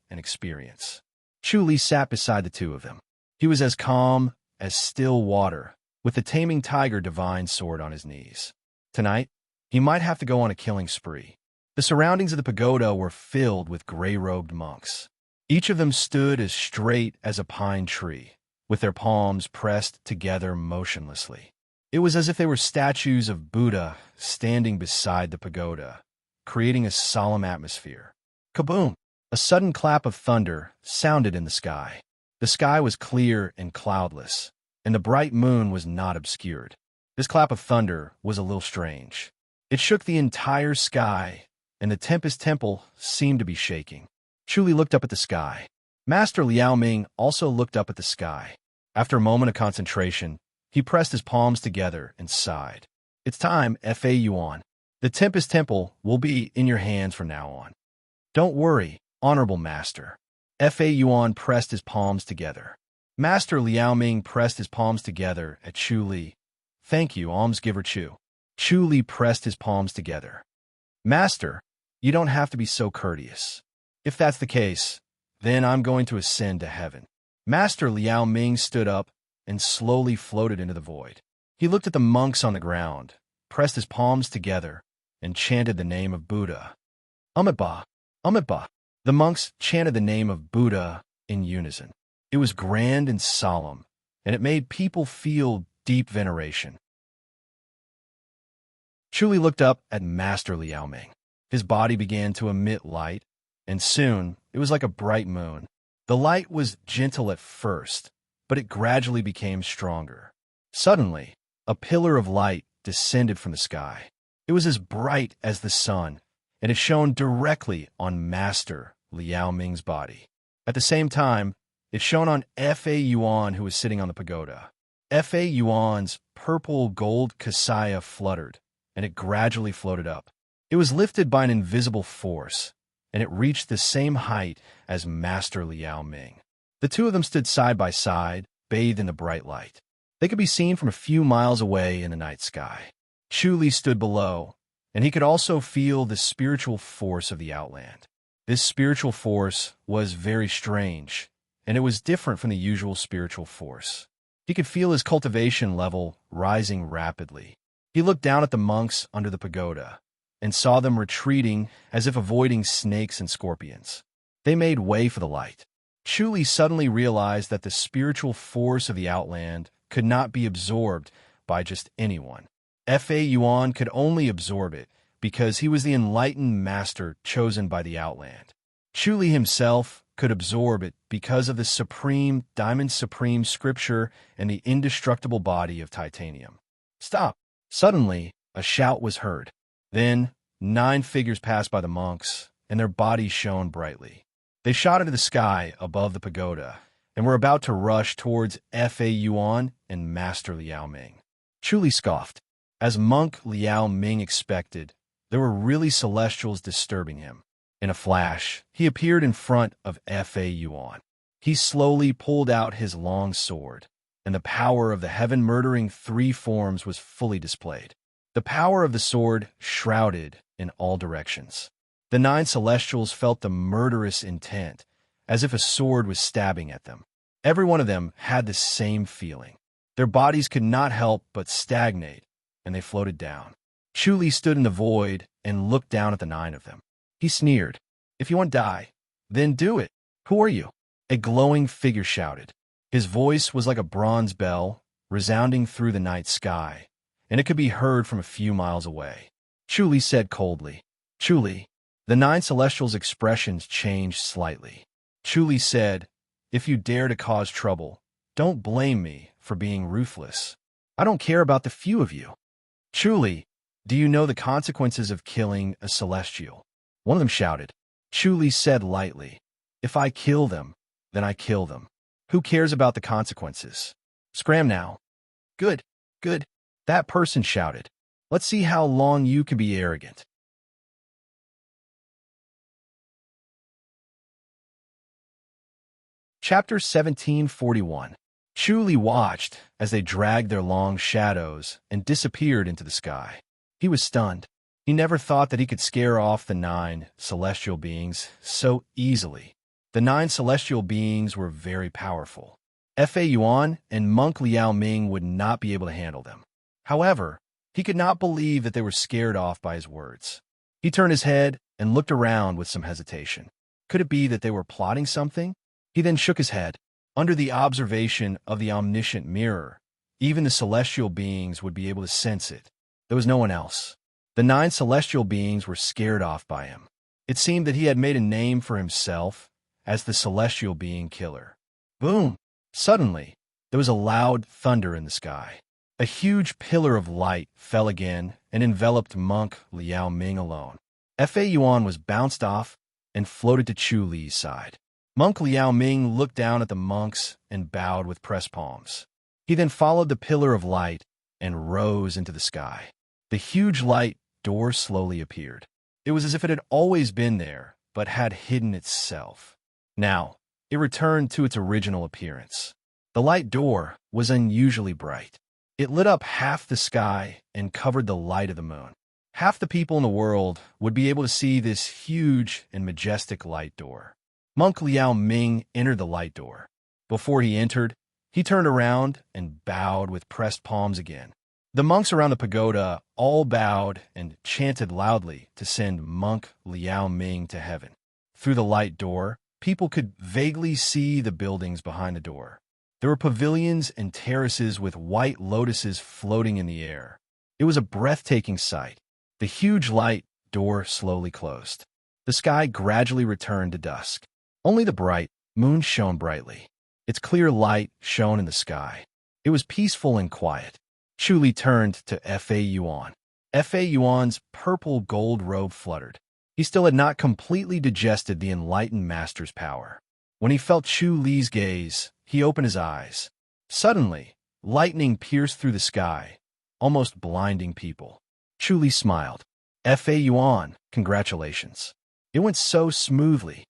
Chu Li sat beside the two of them. He was as calm as still water, with the taming tiger divine sword on his knees. Tonight, he might have to go on a killing spree. The surroundings of the pagoda were filled with gray-robed monks. Each of them stood as straight as a pine tree, with their palms pressed together motionlessly. It was as if they were statues of Buddha standing beside the pagoda, creating a solemn atmosphere. Kaboom! A sudden clap of thunder sounded in the sky. The sky was clear and cloudless, and the bright moon was not obscured. This clap of thunder was a little strange. It shook the entire sky, and the Tempest Temple seemed to be shaking. Chu Li looked up at the sky. Master Liao Ming also looked up at the sky. After a moment of concentration, he pressed his palms together and sighed. It's time, Fa Yuan. The Tempest Temple will be in your hands from now on. Don't worry, honorable master. Fa Yuan pressed his palms together. Master Liao Ming pressed his palms together at Chu Li. Thank you, almsgiver Chu. Chu Li pressed his palms together. Master, you don't have to be so courteous. If that's the case, then I'm going to ascend to heaven. Master Liao Ming stood up and slowly floated into the void. He looked at the monks on the ground, pressed his palms together, and chanted the name of Buddha. Amitabha, Amitabha. The monks chanted the name of Buddha in unison. It was grand and solemn, and it made people feel deep veneration. Chu Li looked up at Master Liao Ming. His body began to emit light, and soon it was like a bright moon. The light was gentle at first, but it gradually became stronger. Suddenly, a pillar of light descended from the sky. It was as bright as the sun, and it shone directly on Master Liao Ming's body. At the same time, it shone on Fa Yuan, who was sitting on the pagoda. Fa Yuan's purple gold kasaya fluttered, and it gradually floated up. It was lifted by an invisible force, and it reached the same height as Master Liao Ming. The two of them stood side by side, bathed in the bright light. They could be seen from a few miles away in the night sky. Chu Li stood below, and he could also feel the spiritual force of the outland. This spiritual force was very strange, and it was different from the usual spiritual force. He could feel his cultivation level rising rapidly. He looked down at the monks under the pagoda and saw them retreating as if avoiding snakes and scorpions. They made way for the light. Chu Li suddenly realized that the spiritual force of the outland could not be absorbed by just anyone. Fa Yuan could only absorb it because he was the enlightened master chosen by the outland. Chu Li himself could absorb it because of the supreme, diamond supreme scripture and the indestructible body of titanium. Stop! Suddenly, a shout was heard. Then, 9 figures passed by the monks, and their bodies shone brightly. They shot into the sky above the pagoda and were about to rush towards Fa Yuan and Master Liao Ming. Chu Li scoffed. As monk Liao Ming expected, there were really celestials disturbing him. In a flash, he appeared in front of Fa Yuan. He slowly pulled out his long sword, and the power of the heaven-murdering 3 forms was fully displayed. The power of the sword shrouded in all directions. The 9 celestials felt the murderous intent, as if a sword was stabbing at them. Every one of them had the same feeling. Their bodies could not help but stagnate, and they floated down. Chu Li stood in the void and looked down at the 9 of them. He sneered. If you want to die, then do it. Who are you? A glowing figure shouted. His voice was like a bronze bell, resounding through the night sky, and it could be heard from a few miles away. Chu Li said coldly, Chu Li, The nine celestials' expressions changed slightly. Chu Li said, "If you dare to cause trouble, don't blame me for being ruthless. I don't care about the few of you." "Chu Li, do you know the consequences of killing a celestial?" one of them shouted. Chu Li said lightly, "If I kill them, then I kill them. Who cares about the consequences? Scram now." "Good, good," that person shouted. "Let's see how long you can be arrogant." Chapter 1741. Chu Li watched as they dragged their long shadows and disappeared into the sky. He was stunned. He never thought that he could scare off the nine celestial beings so easily. The nine celestial beings were very powerful. Fa Yuan and Monk Liao Ming would not be able to handle them. However, he could not believe that they were scared off by his words. He turned his head and looked around with some hesitation. Could it be that they were plotting something? He then shook his head. Under the observation of the omniscient mirror, even the celestial beings would be able to sense it. There was no one else. The nine celestial beings were scared off by him. It seemed that he had made a name for himself as the celestial being killer. Boom! Suddenly, there was a loud thunder in the sky. A huge pillar of light fell again and enveloped Monk Liao Ming alone. Fa Yuan was bounced off and floated to Chu Li's side. Monk Liao Ming looked down at the monks and bowed with pressed palms. He then followed the pillar of light and rose into the sky. The huge light door slowly appeared. It was as if it had always been there, but had hidden itself. Now, it returned to its original appearance. The light door was unusually bright. It lit up half the sky and covered the light of the moon. Half the people in the world would be able to see this huge and majestic light door. Monk Liao Ming entered the light door. Before he entered, he turned around and bowed with pressed palms again. The monks around the pagoda all bowed and chanted loudly to send Monk Liao Ming to heaven. Through the light door, people could vaguely see the buildings behind the door. There were pavilions and terraces with white lotuses floating in the air. It was a breathtaking sight. The huge light door slowly closed. The sky gradually returned to dusk. Only the bright moon shone brightly. Its clear light shone in the sky. It was peaceful and quiet. Chu Li turned to Fa Yuan. Fa Yuan's purple gold robe fluttered. He still had not completely digested the enlightened master's power. When he felt Chu Li's gaze, he opened his eyes. Suddenly, lightning pierced through the sky, almost blinding people. Chu Li smiled. Fa Yuan, congratulations. It went so smoothly.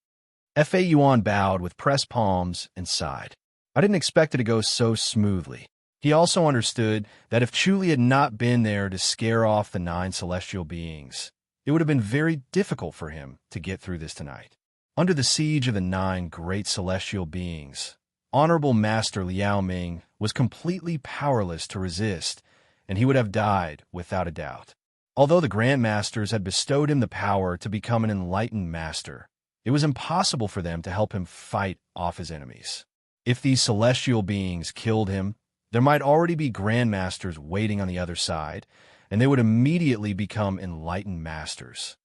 Fa Yuan bowed with pressed palms and sighed. I didn't expect it to go so smoothly. He also understood that if Chu Li had not been there to scare off the nine celestial beings, it would have been very difficult for him to get through this tonight. Under the siege of the nine great celestial beings, Honorable Master Liao Ming was completely powerless to resist, and he would have died without a doubt. Although the Grand Masters had bestowed him the power to become an enlightened master, it was impossible for them to help him fight off his enemies. If these celestial beings killed him, there might already be Grand Masters waiting on the other side, and they would immediately become enlightened masters.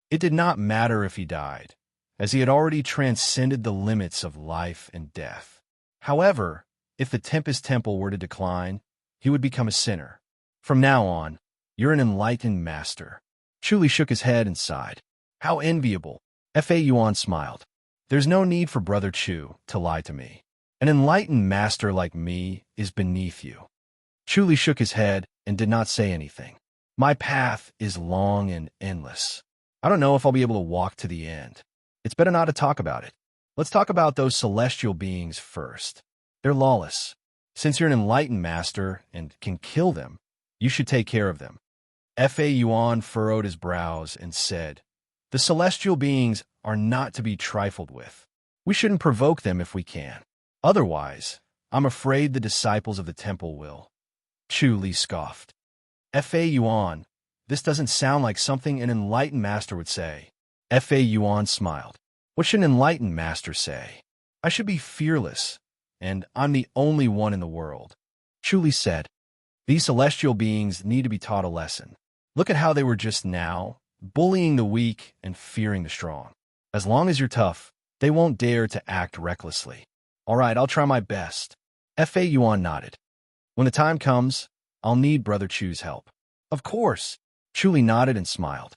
It did not matter if he died, as he had already transcended the limits of life and death. However, if the Tempest Temple were to decline, he would become a sinner. From now on, you're an enlightened master. Chu Li shook his head and sighed. How enviable. Fa Yuan smiled. There's no need for Brother Chu to lie to me. An enlightened master like me is beneath you. Chu Li shook his head and did not say anything. My path is long and endless. I don't know if I'll be able to walk to the end. It's better not to talk about it. Let's talk about those celestial beings first. They're lawless. Since you're an enlightened master and can kill them, you should take care of them. Fa Yuan furrowed his brows and said, The celestial beings are not to be trifled with. We shouldn't provoke them if we can. Otherwise, I'm afraid the disciples of the temple will. Chu Li scoffed. Fa Yuan, this doesn't sound like something an enlightened master would say. Fa Yuan smiled. What should an enlightened master say? I should be fearless, and I'm the only one in the world. Chu Li said, These celestial beings need to be taught a lesson. Look at how they were just now, bullying the weak and fearing the strong. As long as you're tough, they won't dare to act recklessly. All right, I'll try my best. Fa Yuan nodded. When the time comes, I'll need Brother Chu's help. Of course. Chuli nodded and smiled.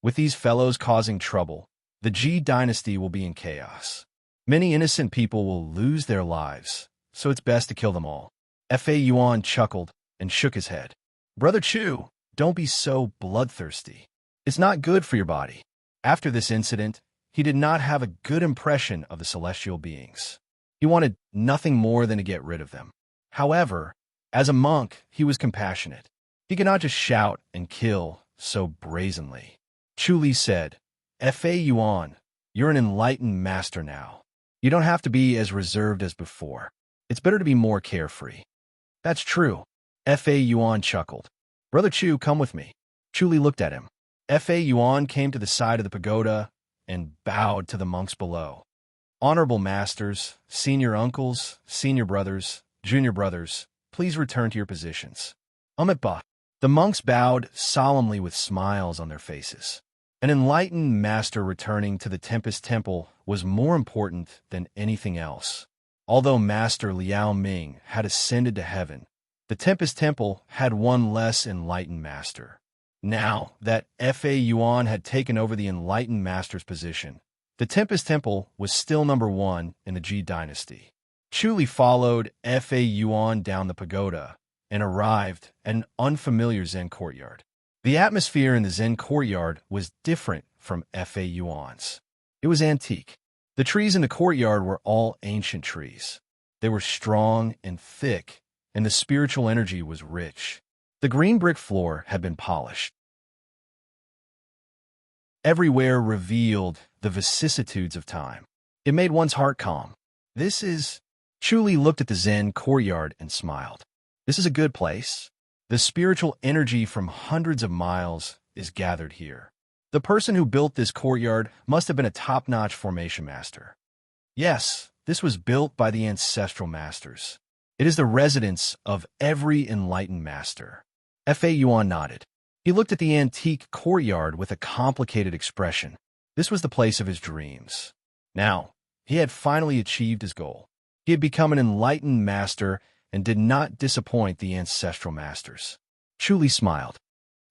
With these fellows causing trouble, the Ji dynasty will be in chaos. Many innocent people will lose their lives, so it's best to kill them all. Fa Yuan chuckled and shook his head. Brother Chu, don't be so bloodthirsty. It's not good for your body. After this incident, he did not have a good impression of the celestial beings. He wanted nothing more than to get rid of them. However, as a monk, he was compassionate. He could not just shout and kill so brazenly. Chuli said, Fa Yuan, you're an enlightened master now. You don't have to be as reserved as before. It's better to be more carefree. That's true. Fa Yuan chuckled. Brother Chu, come with me. Chuli looked at him. Fa Yuan came to the side of the pagoda and bowed to the monks below. Honorable masters, senior uncles, senior brothers, junior brothers, please return to your positions. Ba. The monks bowed solemnly with smiles on their faces. An enlightened master returning to the Tempest Temple was more important than anything else. Although Master Liao Ming had ascended to heaven, the Tempest Temple had one less enlightened master. Now that Fa Yuan had taken over the enlightened master's position, the Tempest Temple was still number one in the Ji dynasty. Chuli followed Fa Yuan down the pagoda and arrived at an unfamiliar Zen courtyard. The atmosphere in the Zen courtyard was different from Fa Yuan's. It was antique. The trees in the courtyard were all ancient trees. They were strong and thick, and the spiritual energy was rich. The green brick floor had been polished. Everywhere revealed the vicissitudes of time. It made one's heart calm. This is... Chuli looked at the Zen courtyard and smiled. This is a good place. The spiritual energy from hundreds of miles is gathered here. The person who built this courtyard must have been a top-notch formation master. Yes, this was built by the ancestral masters. It is the residence of every enlightened master. Fa Yuan nodded. He looked at the antique courtyard with a complicated expression. This was the place of his dreams. Now, he had finally achieved his goal. He had become an enlightened master and did not disappoint the ancestral masters. Chuli smiled.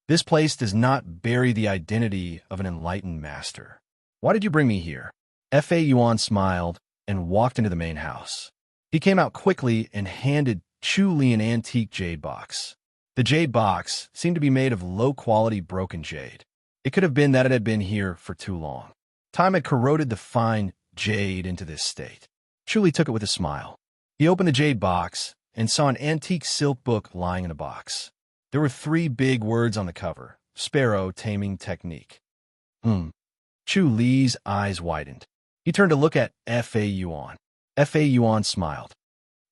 This place does not bury the identity of an enlightened master. Why did you bring me here? Fa Yuan smiled and walked into the main house. He came out quickly and handed Chuli an antique jade box. The jade box seemed to be made of low-quality broken jade. It could have been that it had been here for too long. Time had corroded the fine jade into this state. Chuli took it with a smile. He opened the jade box and saw an antique silk book lying in a box. There were 3 big words on the cover: Sparrow Taming Technique. Chuli's eyes widened. He turned to look at Fa Yuan. Fa Yuan smiled.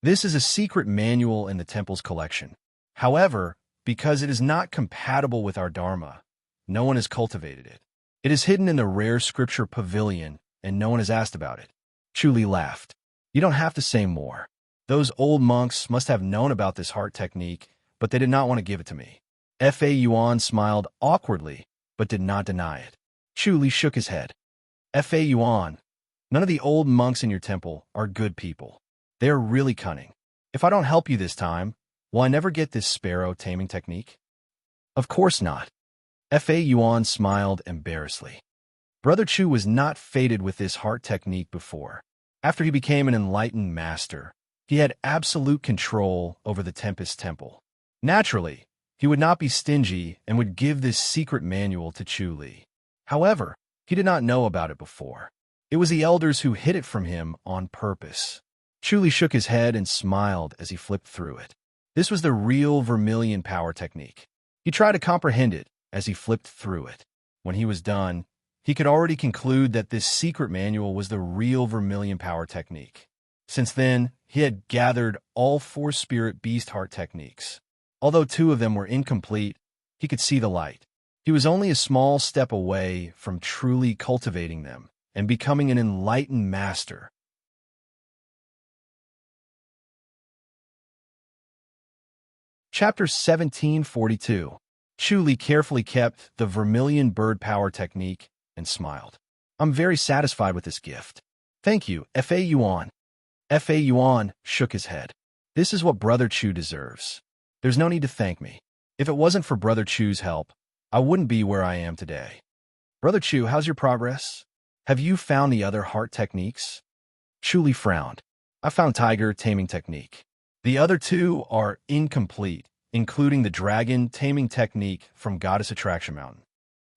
This is a secret manual in the temple's collection. However, because it is not compatible with our Dharma, no one has cultivated it. It is hidden in the rare scripture pavilion, and no one has asked about it. Chuli laughed. You don't have to say more. Those old monks must have known about this heart technique, but they did not want to give it to me. Fa Yuan smiled awkwardly, but did not deny it. Chuli shook his head. Fa Yuan, none of the old monks in your temple are good people. They are really cunning. If I don't help you this time, will I never get this sparrow taming technique? Of course not. Fa Yuan smiled embarrassedly. Brother Chu was not fated with this heart technique before. After he became an enlightened master, he had absolute control over the Tempest Temple. Naturally, he would not be stingy and would give this secret manual to Chuli. However, he did not know about it before. It was the elders who hid it from him on purpose. Chuli shook his head and smiled as he flipped through it. This was the real vermilion power technique. He tried to comprehend it as he flipped through it. When he was done, he could already conclude that this secret manual was the real vermilion power technique. Since then, he had gathered all 4 spirit beast heart techniques. Although 2 of them were incomplete, he could see the light. He was only a small step away from truly cultivating them and becoming an enlightened master. Chapter 1742. Chu Li carefully kept the vermilion bird power technique and smiled. I'm very satisfied with this gift. Thank you, Fa Yuan. Fa Yuan shook his head. This is what Brother Chu deserves. There's no need to thank me. If it wasn't for Brother Chu's help, I wouldn't be where I am today. Brother Chu, how's your progress? Have you found the other heart techniques? Chu Li frowned. I found tiger taming technique. The other two are incomplete, including the dragon taming technique from Goddess Attraction Mountain.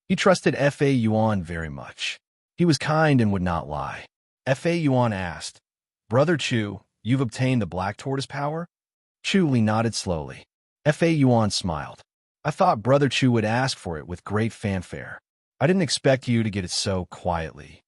He trusted Fa Yuan very much. He was kind and would not lie. Fa Yuan asked, Brother Chu, you've obtained the black tortoise power? Chu Li nodded slowly. Fa Yuan smiled. I thought Brother Chu would ask for it with great fanfare. I didn't expect you to get it so quietly.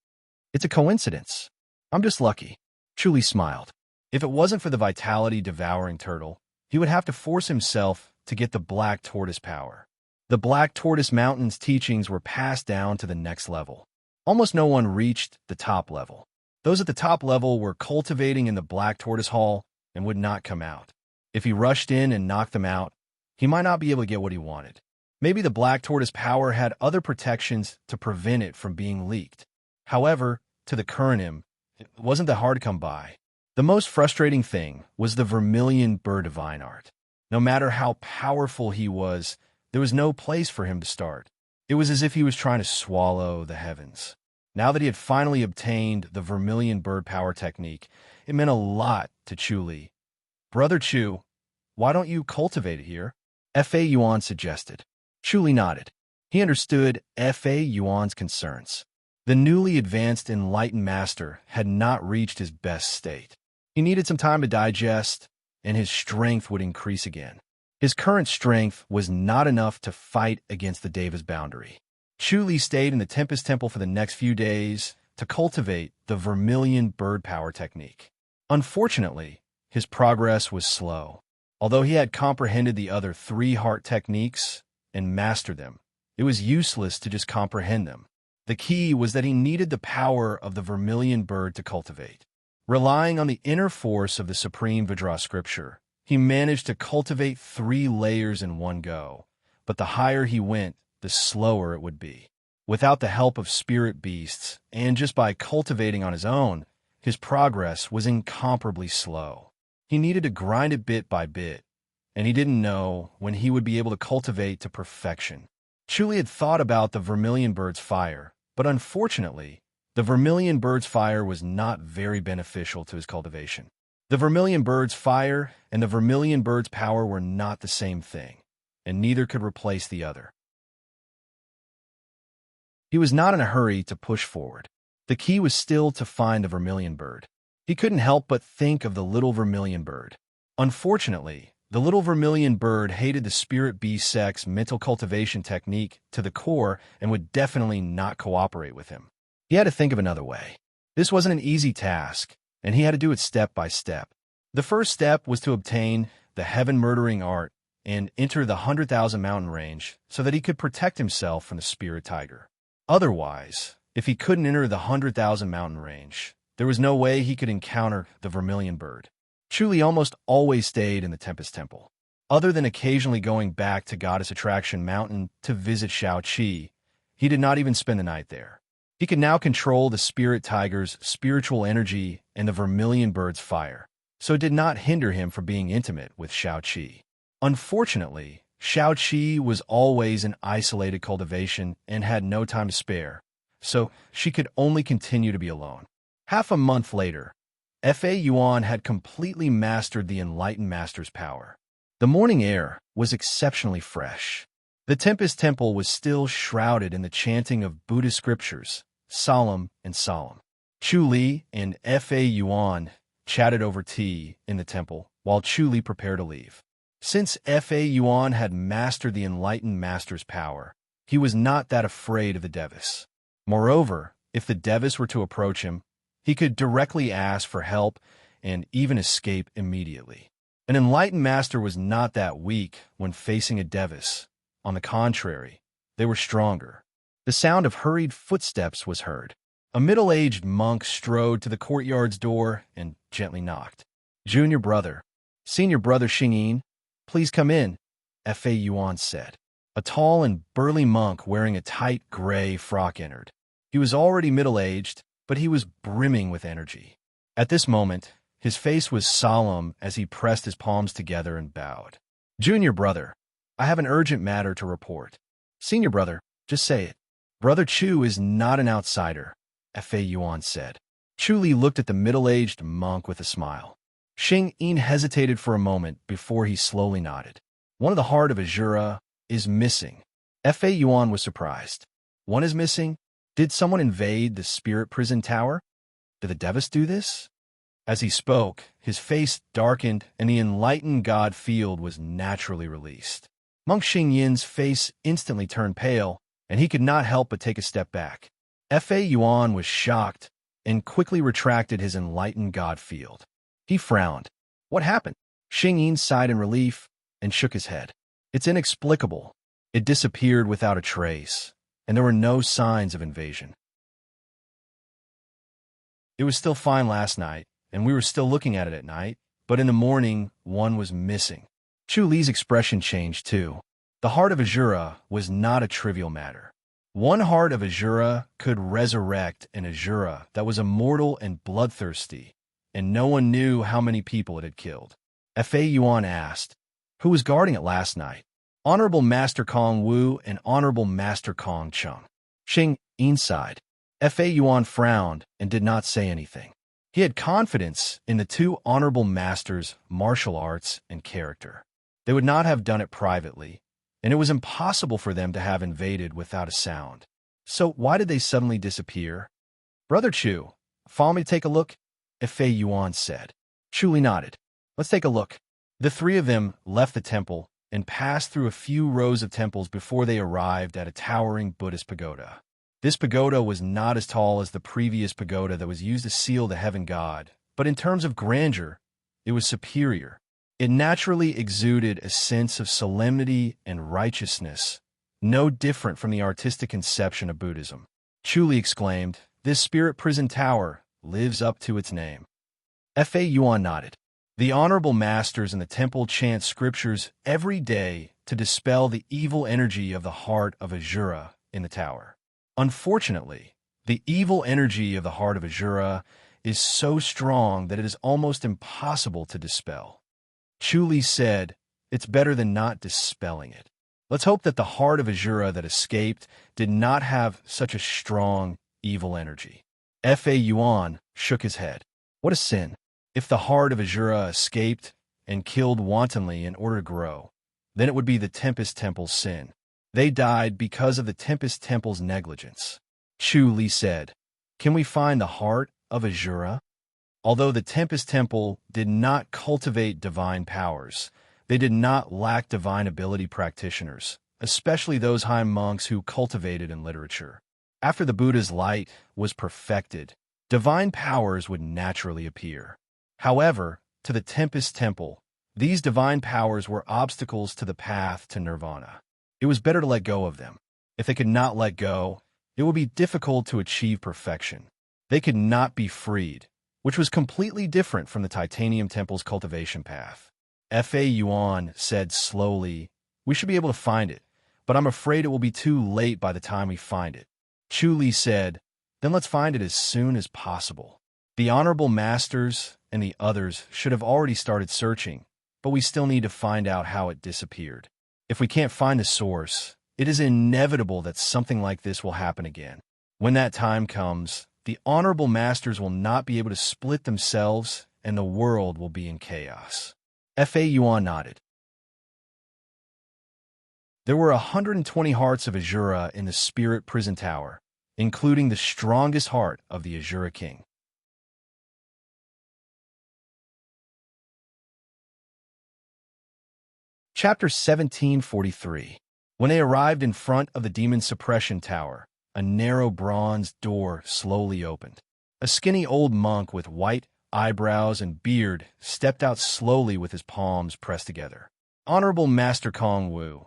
It's a coincidence. I'm just lucky. Chu Li smiled. If it wasn't for the vitality-devouring turtle, he would have to force himself to get the black tortoise power. The Black Tortoise Mountain's teachings were passed down to the next level. Almost no one reached the top level. Those at the top level were cultivating in the Black Tortoise Hall and would not come out. If he rushed in and knocked them out, he might not be able to get what he wanted. Maybe the Black Tortoise power had other protections to prevent it from being leaked. However, to the current it wasn't that hard to come by. The most frustrating thing was the vermilion bird divine art. No matter how powerful he was, there was no place for him to start. It was as if he was trying to swallow the heavens. Now that he had finally obtained the vermilion bird power technique, it meant a lot to Chu Li. Brother Chu, why don't you cultivate it here? Fa Yuan suggested. Chu Li nodded. He understood Fa Yuan's concerns. The newly advanced enlightened master had not reached his best state. He needed some time to digest, and his strength would increase again. His current strength was not enough to fight against the Deva's boundary. Chu Li stayed in the Tempest Temple for the next few days to cultivate the vermilion bird power technique. Unfortunately, his progress was slow. Although he had comprehended the other 3 heart techniques and mastered them, it was useless to just comprehend them. The key was that he needed the power of the vermilion bird to cultivate. Relying on the inner force of the Supreme Vajra scripture, he managed to cultivate 3 layers in one go, but the higher he went, the slower it would be. Without the help of spirit beasts, and just by cultivating on his own, his progress was incomparably slow. He needed to grind it bit by bit, and he didn't know when he would be able to cultivate to perfection. Chu Li had thought about the vermilion bird's fire, but unfortunately, the vermilion bird's fire was not very beneficial to his cultivation. The vermilion bird's fire and the vermilion bird's power were not the same thing, and neither could replace the other. He was not in a hurry to push forward. The key was still to find the vermilion bird. He couldn't help but think of the little vermilion bird. Unfortunately, the little vermilion bird hated the spirit beast sex mental cultivation technique to the core and would definitely not cooperate with him. He had to think of another way. This wasn't an easy task, and he had to do it step by step. The first step was to obtain the heaven-murdering art and enter the 100,000 mountain range so that he could protect himself from the spirit tiger. Otherwise, if he couldn't enter the 100,000 mountain range, there was no way he could encounter the vermilion bird. Chu Li almost always stayed in the Tempest Temple. Other than occasionally going back to Goddess Attraction Mountain to visit Shaoqi, he did not even spend the night there. He could now control the spirit tiger's spiritual energy and the vermilion bird's fire, so it did not hinder him from being intimate with Shaoqi. Unfortunately, Shaoqi was always in isolated cultivation and had no time to spare, so she could only continue to be alone. Half a month later, Fa Yuan had completely mastered the enlightened master's power. The morning air was exceptionally fresh. The Tempest Temple was still shrouded in the chanting of Buddhist scriptures, solemn and solemn. Chu Li and Fa Yuan chatted over tea in the temple while Chu Li prepared to leave. Since Fa Yuan had mastered the enlightened master's power, he was not that afraid of the Devis. Moreover, if the Devis were to approach him, he could directly ask for help and even escape immediately. An enlightened master was not that weak when facing a Devis. On the contrary, they were stronger. The sound of hurried footsteps was heard. A middle-aged monk strode to the courtyard's door and gently knocked. Junior brother, senior brother Xingyin, please come in, Fa Yuan said. A tall and burly monk wearing a tight gray frock entered. He was already middle-aged, but he was brimming with energy. At this moment, his face was solemn as he pressed his palms together and bowed. "Junior brother, I have an urgent matter to report." "Senior brother, just say it." "Brother Chu is not an outsider," Fa Yuan said. Chu Li looked at the middle-aged monk with a smile. Xing Yin hesitated for a moment before he slowly nodded. "One of the heart of Azura is missing." Fa Yuan was surprised. "One is missing? Did someone invade the spirit prison tower? Did the Devas do this?" As he spoke, his face darkened and the enlightened god field was naturally released. Monk Xing Yin's face instantly turned pale, and he could not help but take a step back. Fa Yuan was shocked and quickly retracted his enlightened god field. He frowned. "What happened?" Xing Yin sighed in relief and shook his head. "It's inexplicable. It disappeared without a trace, and there were no signs of invasion. It was still fine last night, and we were still looking at it at night, but in the morning, one was missing." Chu Li's expression changed too. The heart of Azura was not a trivial matter. One heart of Azura could resurrect an Azura that was immortal and bloodthirsty, and no one knew how many people it had killed. Fa Yuan asked, "Who was guarding it last night?" "Honorable Master Kong Wu and Honorable Master Kong Chung." Xing Yin sighed. Fa Yuan frowned and did not say anything. He had confidence in the two honorable masters' martial arts and character. They would not have done it privately, and it was impossible for them to have invaded without a sound. So why did they suddenly disappear? "Brother Chu, follow me to take a look," Fa Yuan said. Chu Li nodded. "Let's take a look." The three of them left the temple and passed through a few rows of temples before they arrived at a towering Buddhist pagoda. This pagoda was not as tall as the previous pagoda that was used to seal the heaven god, but in terms of grandeur, it was superior. It naturally exuded a sense of solemnity and righteousness, no different from the artistic conception of Buddhism. Chu Li exclaimed, "This spirit prison tower lives up to its name." Fa Yuan nodded. "The honorable masters in the temple chant scriptures every day to dispel the evil energy of the heart of Azura in the tower. Unfortunately, the evil energy of the heart of Azura is so strong that it is almost impossible to dispel." Chu Li said, "It's better than not dispelling it. Let's hope that the heart of Azura that escaped did not have such a strong, evil energy." Fa Yuan shook his head. "What a sin. If the heart of Azura escaped and killed wantonly in order to grow, then it would be the Tempest Temple's sin. They died because of the Tempest Temple's negligence." Chu Li said, "Can we find the heart of Azura?" Although the Tempest Temple did not cultivate divine powers, they did not lack divine ability practitioners, especially those high monks who cultivated in literature. After the Buddha's light was perfected, divine powers would naturally appear. However, to the Tempest Temple, these divine powers were obstacles to the path to nirvana. It was better to let go of them. If they could not let go, it would be difficult to achieve perfection. They could not be freed, which was completely different from the Titanium Temple's cultivation path. Fa Yuan said slowly, "We should be able to find it, but I'm afraid it will be too late by the time we find it." Chu Li said, "Then let's find it as soon as possible." The honorable masters and the others should have already started searching, but we still need to find out how it disappeared. If we can't find the source, it is inevitable that something like this will happen again. When that time comes, the honorable masters will not be able to split themselves and the world will be in chaos. Fa Yuan nodded. There were 120 hearts of Azura in the spirit prison tower, including the strongest heart of the Azura king. Chapter 1743. When they arrived in front of the demon suppression tower, a narrow bronze door slowly opened. A skinny old monk with white eyebrows and beard stepped out slowly with his palms pressed together. "Honorable Master Kong Wu."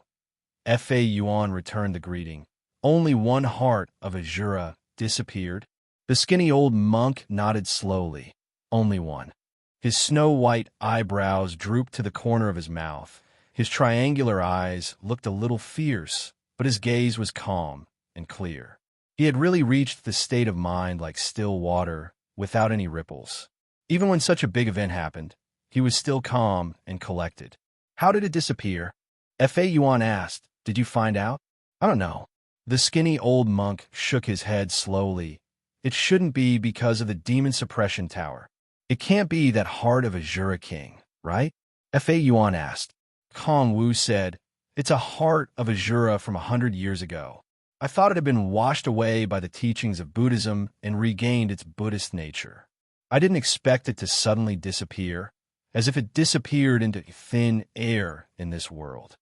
Fa Yuan returned the greeting. Only one heart of Azura disappeared. The skinny old monk nodded slowly. Only one. His snow-white eyebrows drooped to the corner of his mouth, His triangular eyes looked a little fierce, but his gaze was calm and clear. He had really reached the state of mind like still water, without any ripples. Even when such a big event happened, he was still calm and collected. How did it disappear? Fa Yuan asked. Did you find out? I don't know. The skinny old monk shook his head slowly. It shouldn't be because of the demon suppression tower. It can't be that heart of Azura King, right? Fa Yuan asked. Kong Wu said, it's a heart of Azura from 100 years ago. I thought it had been washed away by the teachings of Buddhism and regained its Buddhist nature. I didn't expect it to suddenly disappear, as if it disappeared into thin air in this world.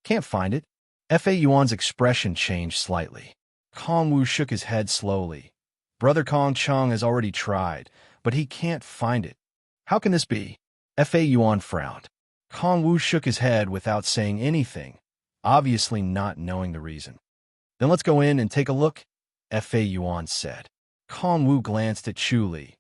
Can't find it. Fa Yuan's expression changed slightly. Kong Wu shook his head slowly. Brother Kong Cheng has already tried, but he can't find it. How can this be? Fa Yuan frowned. Kong Wu shook his head without saying anything, obviously not knowing the reason. Then let's go in and take a look, Fa Yuan said. Kong Wu glanced at Chu Li.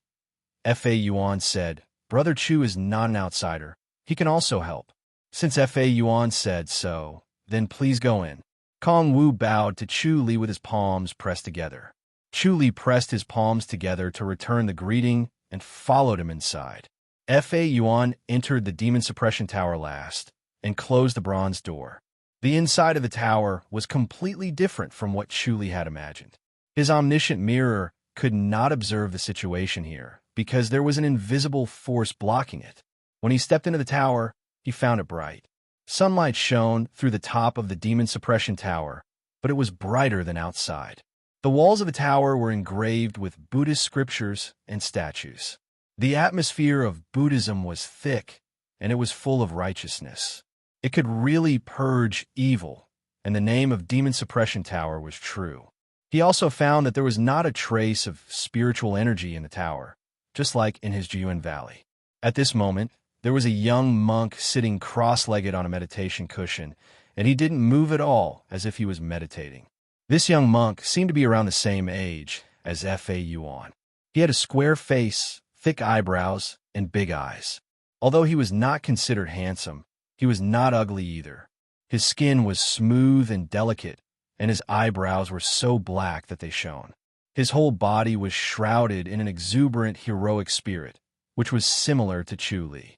Fa Yuan said, Brother Chu is not an outsider. He can also help. Since Fa Yuan said so, then please go in. Kong Wu bowed to Chu Li with his palms pressed together. Chu Li pressed his palms together to return the greeting and followed him inside. Fa Yuan entered the demon suppression tower last and closed the bronze door. The inside of the tower was completely different from what Chu Li had imagined. His omniscient mirror could not observe the situation here because there was an invisible force blocking it. When he stepped into the tower, he found it bright. Sunlight shone through the top of the demon suppression tower, but it was brighter than outside. The walls of the tower were engraved with Buddhist scriptures and statues. The atmosphere of Buddhism was thick, and it was full of righteousness. It could really purge evil, and the name of Demon Suppression Tower was true. He also found that there was not a trace of spiritual energy in the tower, just like in his Jiyuan Valley. At this moment, there was a young monk sitting cross-legged on a meditation cushion, and he didn't move at all as if he was meditating. This young monk seemed to be around the same age as Fa Yuan. He had a square face, thick eyebrows, and big eyes. Although he was not considered handsome, he was not ugly either. His skin was smooth and delicate, and his eyebrows were so black that they shone. His whole body was shrouded in an exuberant, heroic spirit, which was similar to Chu Li.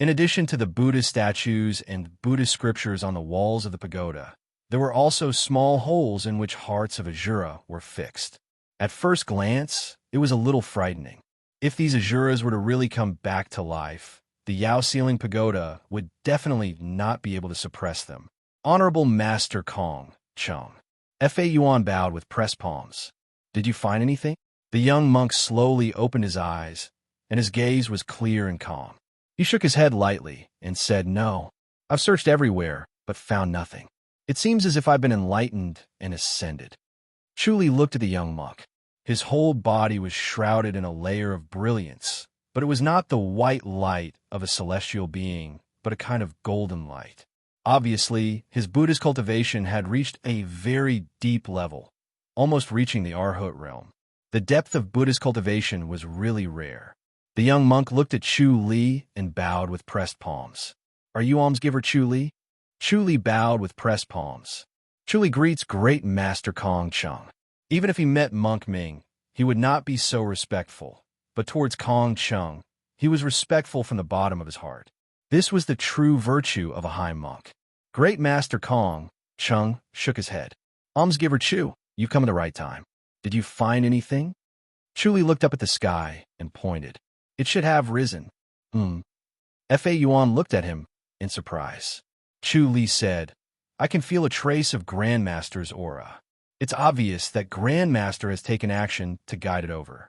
In addition to the Buddha statues and Buddhist scriptures on the walls of the pagoda, there were also small holes in which hearts of Azura were fixed. At first glance, it was a little frightening. If these Azuras were to really come back to life, the Yao Ceiling Pagoda would definitely not be able to suppress them. Honorable Master Kong Cheng. Fa Yuan bowed with pressed palms. Did you find anything? The young monk slowly opened his eyes, and his gaze was clear and calm. He shook his head lightly and said, No, I've searched everywhere, but found nothing. It seems as if I've been enlightened and ascended. Chu Li looked at the young monk. His whole body was shrouded in a layer of brilliance, but it was not the white light of a celestial being, but a kind of golden light. Obviously, his Buddhist cultivation had reached a very deep level, almost reaching the Arhat realm. The depth of Buddhist cultivation was really rare. The young monk looked at Chu Li and bowed with pressed palms. Are you almsgiver Chu Li? Chu Li bowed with pressed palms. Chu Li greets great Master Kong Cheng. Even if he met Monk Ming, he would not be so respectful, but towards Kong Cheng, he was respectful from the bottom of his heart. This was the true virtue of a high monk. Great Master Kong Cheng shook his head. Almsgiver Chu, you've come at the right time. Did you find anything? Chu Li looked up at the sky and pointed. It should have risen. Fa Yuan looked at him in surprise. Chu Li said, I can feel a trace of Grandmaster's aura. It's obvious that Grandmaster has taken action to guide it over.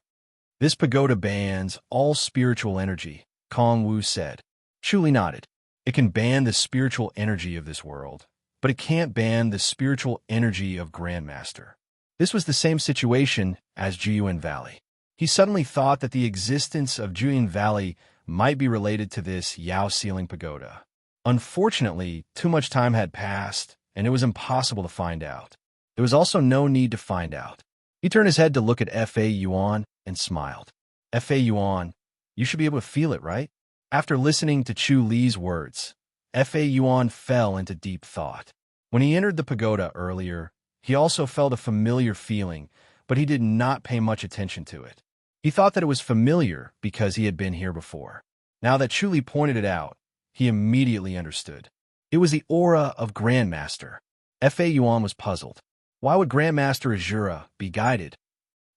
This pagoda bans all spiritual energy, Kong Wu said. Chu Li nodded. It can ban the spiritual energy of this world, but it can't ban the spiritual energy of Grandmaster. This was the same situation as Jiyuan Valley. He suddenly thought that the existence of Jiyuan Valley might be related to this Yao Ceiling Pagoda. Unfortunately, too much time had passed, and it was impossible to find out. There was also no need to find out. He turned his head to look at Fa Yuan and smiled. Fa Yuan, you should be able to feel it, right? After listening to Chu Li's words, Fa Yuan fell into deep thought. When he entered the pagoda earlier, he also felt a familiar feeling, but he did not pay much attention to it. He thought that it was familiar because he had been here before. Now that Chu Li pointed it out, he immediately understood. It was the aura of Grandmaster. Fa Yuan was puzzled. Why would Grandmaster Azura be guided?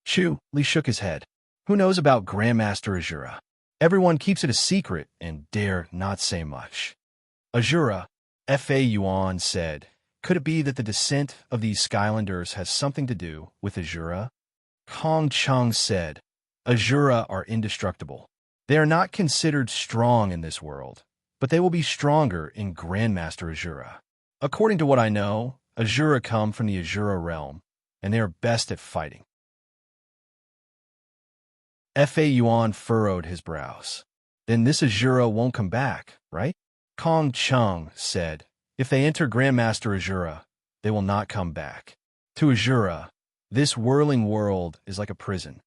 Chu Li shook his head. Who knows about Grandmaster Azura? Everyone keeps it a secret and dare not say much. Azura, Fa Yuan said, could it be that the descent of these Skylanders has something to do with Azura? Kong Chung said, Azura are indestructible. They are not considered strong in this world, but they will be stronger in Grandmaster Azura. According to what I know, Azura come from the Azura realm, and they are best at fighting. Fa Yuan furrowed his brows. Then this Azura won't come back, right? Kong Chung said, if they enter Grandmaster Azura, they will not come back. To Azura, this whirling world is like a prison.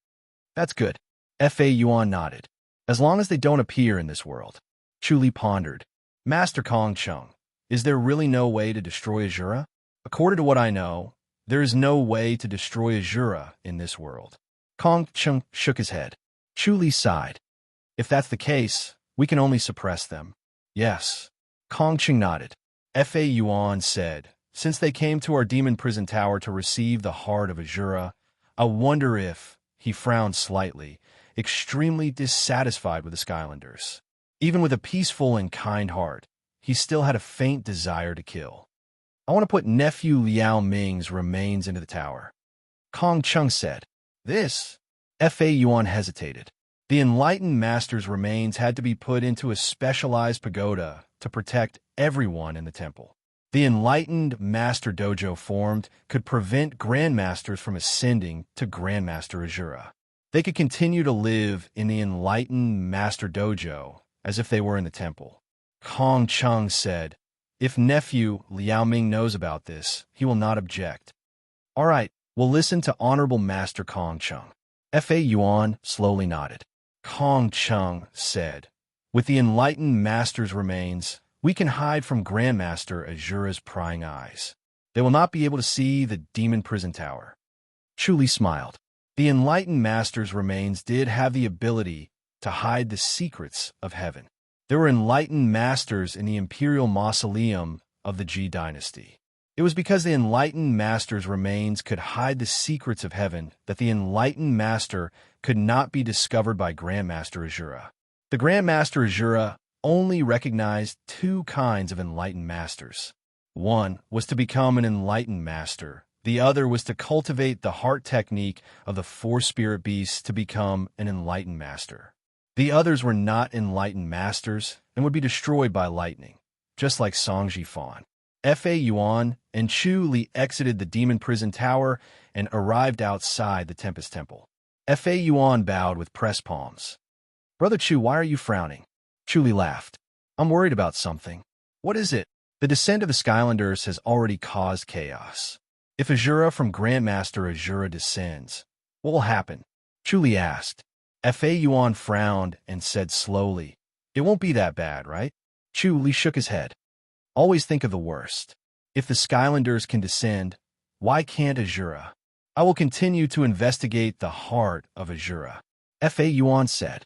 That's good. Fa Yuan nodded. As long as they don't appear in this world. Chu Li pondered. Master Kong Chung, is there really no way to destroy Azura? According to what I know, there is no way to destroy Azura in this world. Kong Chung shook his head. Chu Li sighed. If that's the case, we can only suppress them. Yes. Kong Chung nodded. Fa Yuan said, since they came to our demon prison tower to receive the heart of Azura, I wonder if, he frowned slightly, extremely dissatisfied with the Skylanders. Even with a peaceful and kind heart, he still had a faint desire to kill. I want to put nephew Liao Ming's remains into the tower. Kong Chung said. This? Fa Yuan hesitated. The enlightened master's remains had to be put into a specialized pagoda to protect everyone in the temple. The enlightened master dojo formed could prevent grandmasters from ascending to Grandmaster Azura. They could continue to live in the enlightened master dojo as if they were in the temple. Kong Chung said, if nephew Liao Ming knows about this, he will not object. All right, we'll listen to Honorable Master Kong Chung. Fa Yuan slowly nodded. Kong Chung said, with the enlightened master's remains, we can hide from Grandmaster Azura's prying eyes. They will not be able to see the demon prison tower. Chu Li smiled. The enlightened master's remains did have the ability to hide the secrets of heaven. There were enlightened masters in the imperial mausoleum of the Ji dynasty. It was because the enlightened master's remains could hide the secrets of heaven that the enlightened master could not be discovered by Grandmaster Azura. The Grandmaster Azura only recognized two kinds of enlightened masters. One was to become an enlightened master. The other was to cultivate the heart technique of the four spirit beasts to become an enlightened master. The others were not enlightened masters and would be destroyed by lightning, just like Songji Fan. Fa Yuan and Chu Li exited the demon prison tower and arrived outside the Tempest Temple. Fa Yuan bowed with pressed palms. Brother Chu, why are you frowning? Chu Li laughed. I'm worried about something. What is it? The descent of the Skylanders has already caused chaos. If Azura from Grandmaster Azura descends, what will happen? Chu Li asked. Fa Yuan frowned and said slowly, it won't be that bad, right? Chu Li shook his head. Always think of the worst. If the Skylanders can descend, why can't Azura? I will continue to investigate the heart of Azura, Fa Yuan said.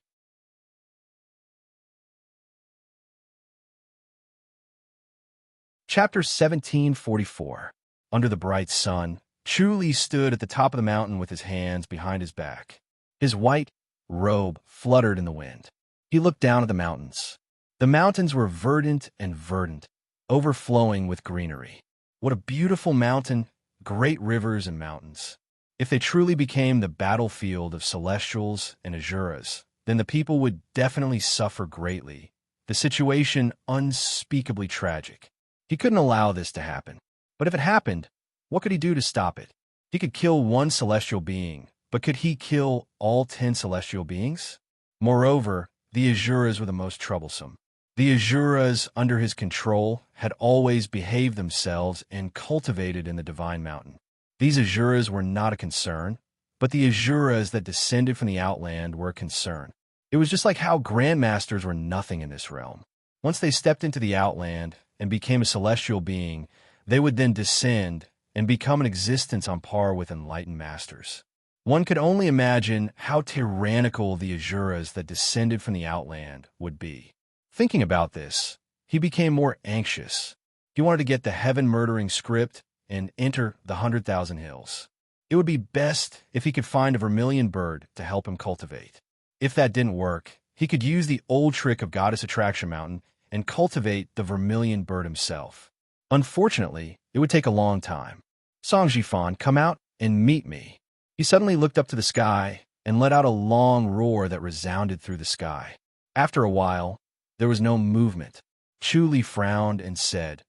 Chapter 1744. Under the bright sun, Chu Li stood at the top of the mountain with his hands behind his back. His white robe fluttered in the wind. He looked down at the mountains. The mountains were verdant and verdant, overflowing with greenery. What a beautiful mountain, great rivers and mountains. If they truly became the battlefield of Celestials and Azuras, then the people would definitely suffer greatly, the situation unspeakably tragic. He couldn't allow this to happen. But if it happened, what could he do to stop it? He could kill one celestial being, but could he kill all 10 celestial beings? Moreover, the Azuras were the most troublesome. The Azuras under his control had always behaved themselves and cultivated in the Divine Mountain. These Azuras were not a concern, but the Azuras that descended from the Outland were a concern. It was just like how grandmasters were nothing in this realm. Once they stepped into the outland and became a celestial being, they would then descend and become an existence on par with enlightened masters. One could only imagine how tyrannical the Azuras that descended from the outland would be. Thinking about this, he became more anxious. He wanted to get the heaven-murdering script and enter the 100,000 hills. It would be best if he could find a vermilion bird to help him cultivate. If that didn't work, he could use the old trick of Goddess Attraction Mountain and cultivate the vermilion bird himself. Unfortunately, it would take a long time. Song Jifan, come out and meet me. He suddenly looked up to the sky and let out a long roar that resounded through the sky. After a while, there was no movement. Chu Li frowned and said,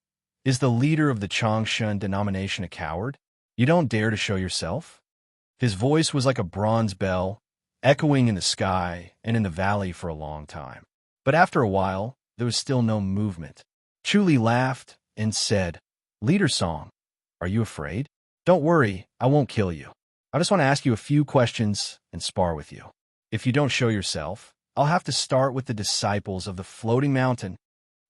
"Is the leader of the Changshan denomination a coward? You don't dare to show yourself?" His voice was like a bronze bell, echoing in the sky and in the valley for a long time. But after a while, there was still no movement. Chu Li laughed and said, "Leader Song, are you afraid? Don't worry, I won't kill you. I just want to ask you a few questions and spar with you. If you don't show yourself, I'll have to start with the disciples of the floating mountain."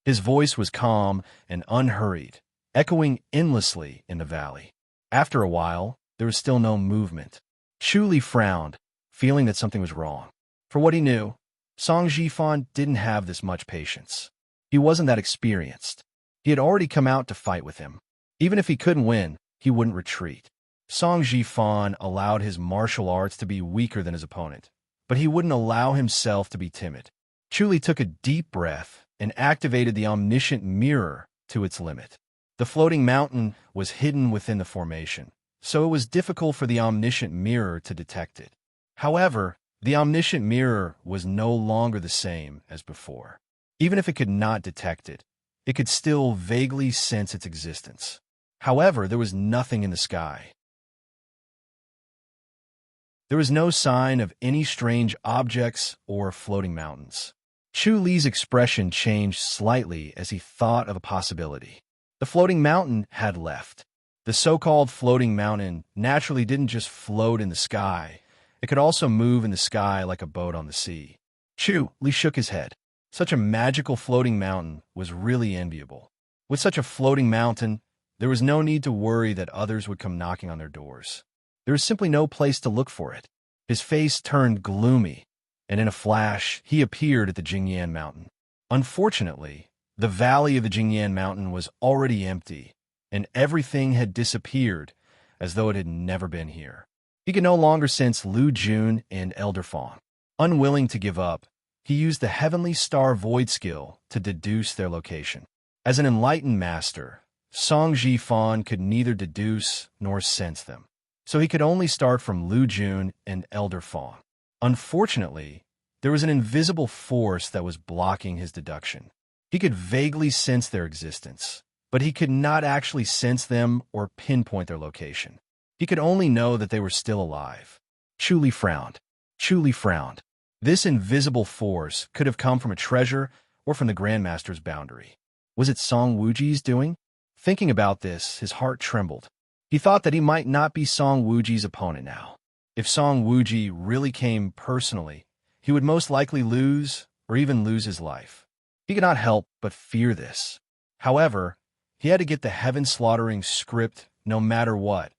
His voice was calm and unhurried, echoing endlessly in the valley. After a while, there was still no movement. Chu Li frowned, feeling that something was wrong. For what he knew, Song Jifan didn't have this much patience. He wasn't that experienced. He had already come out to fight with him. Even if he couldn't win, he wouldn't retreat. Song Jifan allowed his martial arts to be weaker than his opponent, but he wouldn't allow himself to be timid. Chu Li took a deep breath and activated the omniscient mirror to its limit. The floating mountain was hidden within the formation, so it was difficult for the omniscient mirror to detect it. However, the omniscient mirror was no longer the same as before. Even if it could not detect it, it could still vaguely sense its existence. However, there was nothing in the sky. There was no sign of any strange objects or floating mountains. Chu Li's expression changed slightly as he thought of a possibility. The floating mountain had left. The so-called floating mountain naturally didn't just float in the sky. It could also move in the sky like a boat on the sea. Chu Li shook his head. Such a magical floating mountain was really enviable. With such a floating mountain, there was no need to worry that others would come knocking on their doors. There was simply no place to look for it. His face turned gloomy, and in a flash, he appeared at the Jingyan Mountain. Unfortunately, the valley of the Jingyan Mountain was already empty, and everything had disappeared as though it had never been here. He could no longer sense Lu Jun and Elder Fong. Unwilling to give up, he used the Heavenly Star Void skill to deduce their location. As an enlightened master, Song Jifan could neither deduce nor sense them, so he could only start from Lu Jun and Elder Fong. Unfortunately, there was an invisible force that was blocking his deduction. He could vaguely sense their existence, but he could not actually sense them or pinpoint their location. He could only know that they were still alive. Chu Li frowned. Chu Li frowned. This invisible force could have come from a treasure or from the Grandmaster's boundary. Was it Song Wuji's doing? Thinking about this, his heart trembled. He thought that he might not be Song Wuji's opponent now. If Song Wuji really came personally, he would most likely lose or even lose his life. He could not help but fear this. However, he had to get the heaven-slaughtering script no matter what,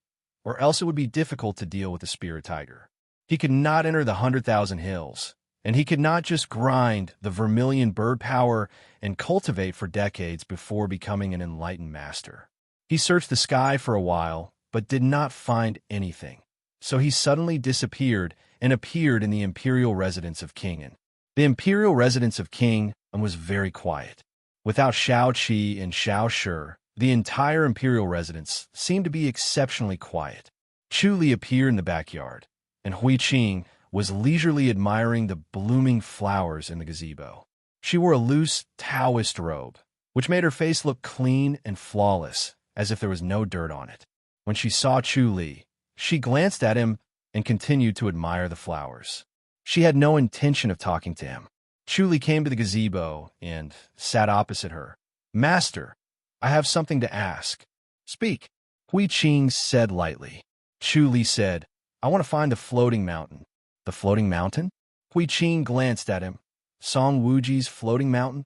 or else it would be difficult to deal with the Spirit Tiger. He could not enter the 100,000 hills, and he could not just grind the vermilion bird power and cultivate for decades before becoming an enlightened master. He searched the sky for a while, but did not find anything. So he suddenly disappeared and appeared in the imperial residence of King. The imperial residence of King was very quiet. Without Shao Qi and Shao Shi, the entire imperial residence seemed to be exceptionally quiet. Chu Li appeared in the backyard, and Hui Qing was leisurely admiring the blooming flowers in the gazebo. She wore a loose Taoist robe, which made her face look clean and flawless, as if there was no dirt on it. When she saw Chu Li, she glanced at him and continued to admire the flowers. She had no intention of talking to him. Chu Li came to the gazebo and sat opposite her. "Master, I have something to ask." "Speak," Hui Qing said lightly. Chu Li said, "I want to find the floating mountain." "The floating mountain?" Hui Qing glanced at him. Song Wuji's floating mountain?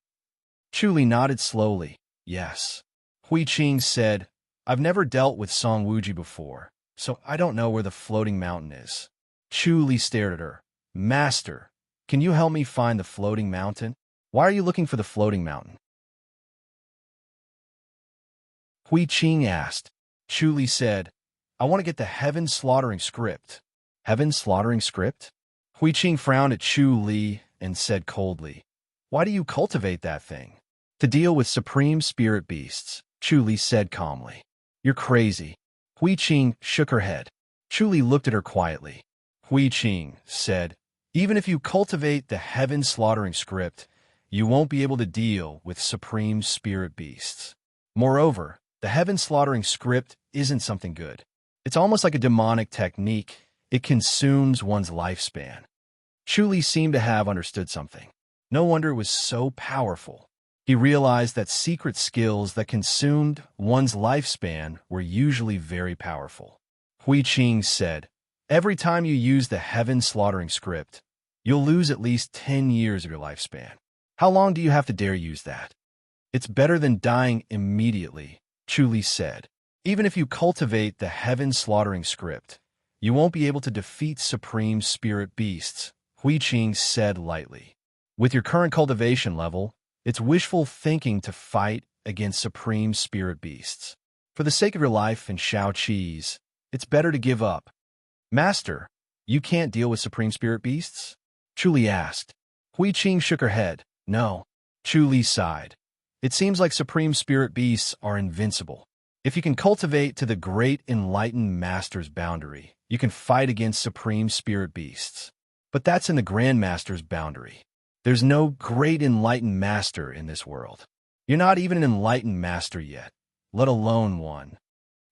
Chu Li nodded slowly. Yes. Hui Qing said, I've never dealt with Song Wuji before, so I don't know where the floating mountain is. Chu Li stared at her. Master, can you help me find the floating mountain? Why are you looking for the floating mountain? Hui Qing asked. Chu Li said, I want to get the heaven slaughtering script. Heaven slaughtering script? Hui Qing frowned at Chu Li and said coldly, Why do you cultivate that thing? To deal with supreme spirit beasts, Chu Li said calmly. You're crazy. Hui Qing shook her head. Chu Li looked at her quietly. Hui Qing said, Even if you cultivate the heaven slaughtering script, you won't be able to deal with supreme spirit beasts. Moreover, the heaven slaughtering script isn't something good. It's almost like a demonic technique. It consumes one's lifespan. Chu Li seemed to have understood something. No wonder it was so powerful. He realized that secret skills that consumed one's lifespan were usually very powerful. Hui Qing said, Every time you use the heaven slaughtering script, you'll lose at least 10 years of your lifespan. How long do you have to dare use that? It's better than dying immediately, Chu Li said. Even if you cultivate the heaven slaughtering script, you won't be able to defeat supreme spirit beasts, Hui Qing said lightly. With your current cultivation level, it's wishful thinking to fight against supreme spirit beasts. For the sake of your life and Shao Qi's, it's better to give up. Master, you can't deal with supreme spirit beasts? Chu Li asked. Hui Qing shook her head. No. Chu Li sighed. It seems like supreme spirit beasts are invincible. If you can cultivate to the great enlightened master's boundary, you can fight against supreme spirit beasts. But that's in the Grand Master's boundary. There's no great enlightened master in this world. You're not even an enlightened master yet, let alone one.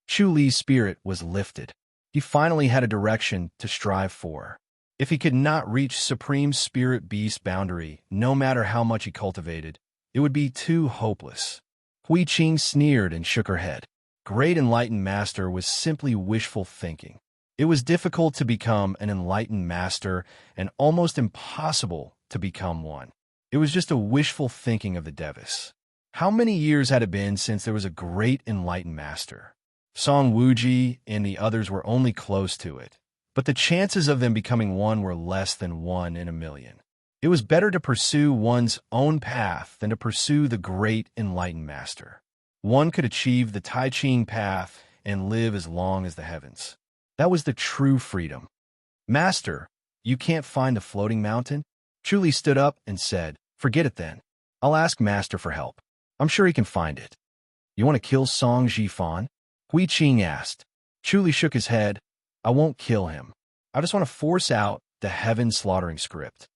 Chu Li's spirit was lifted. He finally had a direction to strive for. If he could not reach supreme spirit beast boundary, no matter how much he cultivated, it would be too hopeless. Hui Qing sneered and shook her head. Great enlightened master was simply wishful thinking. It was difficult to become an enlightened master and almost impossible to become one. It was just a wishful thinking of the Devis. How many years had it been since there was a great enlightened master? Song Wuji and the others were only close to it, but the chances of them becoming one were less than 1 in a million. It was better to pursue one's own path than to pursue the great enlightened master. One could achieve the Tai Ching path and live as long as the heavens. That was the true freedom. Master, you can't find the floating mountain? Chu Li stood up and said, Forget it then. I'll ask Master for help. I'm sure he can find it. You want to kill Song Jifan? Hui Qing asked. Chu Li shook his head. I won't kill him. I just want to force out the heaven slaughtering script.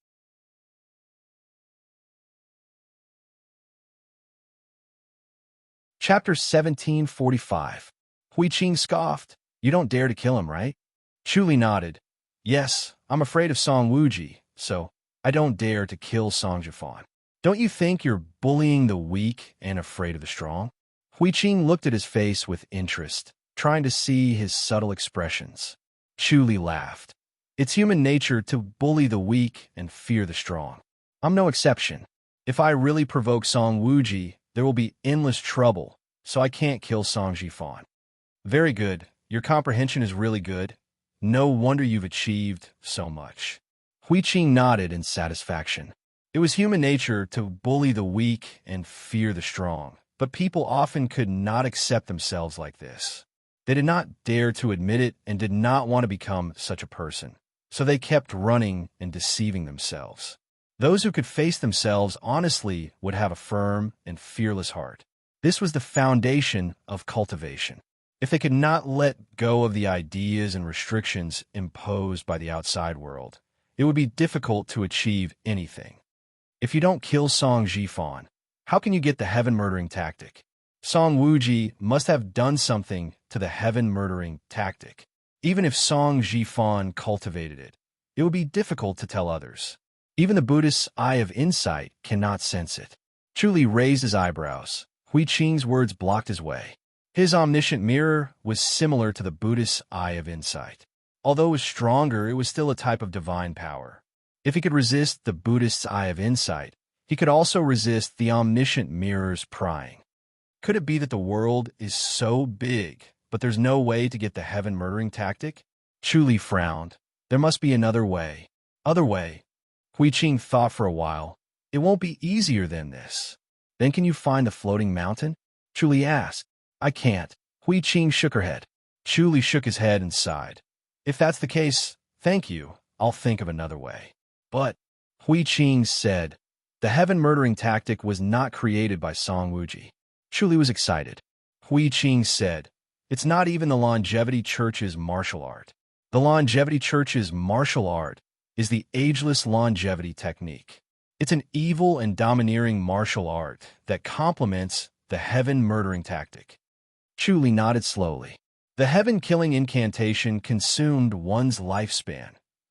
Chapter 1745. Hui Qing scoffed. You don't dare to kill him, right? Chu Li nodded. Yes, I'm afraid of Song Wuji, so I don't dare to kill Song Jifan. Don't you think you're bullying the weak and afraid of the strong? Hui Qing looked at his face with interest, trying to see his subtle expressions. Chu Li laughed. It's human nature to bully the weak and fear the strong. I'm no exception. If I really provoke Song Wuji, there will be endless trouble, so I can't kill Song Jifan. Very good. Your comprehension is really good. No wonder you've achieved so much. Hui Qing nodded in satisfaction. It was human nature to bully the weak and fear the strong, but people often could not accept themselves like this. They did not dare to admit it and did not want to become such a person, so they kept running and deceiving themselves. Those who could face themselves honestly would have a firm and fearless heart. This was the foundation of cultivation. If they could not let go of the ideas and restrictions imposed by the outside world, it would be difficult to achieve anything. If you don't kill Song Jifan, how can you get the heaven-murdering tactic? Song Wuji must have done something to the heaven-murdering tactic. Even if Song Jifan cultivated it, it would be difficult to tell others. Even the Buddhist's eye of insight cannot sense it. Chu Li raised his eyebrows. Hui Qing's words blocked his way. His omniscient mirror was similar to the Buddhist's eye of insight. Although it was stronger, it was still a type of divine power. If he could resist the Buddhist's eye of insight, he could also resist the omniscient mirror's prying. Could it be that the world is so big, but there's no way to get the heaven-murdering tactic? Chu frowned. There must be another way. Other way. Hui Qing thought for a while. It won't be easier than this. Then can you find the floating mountain? Chu asked. I can't. Hui Qing shook her head. Chu shook his head and sighed. If that's the case, thank you. I'll think of another way. But, Hui Qing said, the heaven-murdering tactic was not created by Song Wuji. Chu was excited. Hui Qing said, it's not even the Longevity Church's martial art. The Longevity Church's martial art is the ageless longevity technique. It's an evil and domineering martial art that complements the heaven-murdering tactic. Chu nodded slowly. The heaven-killing incantation consumed one's lifespan,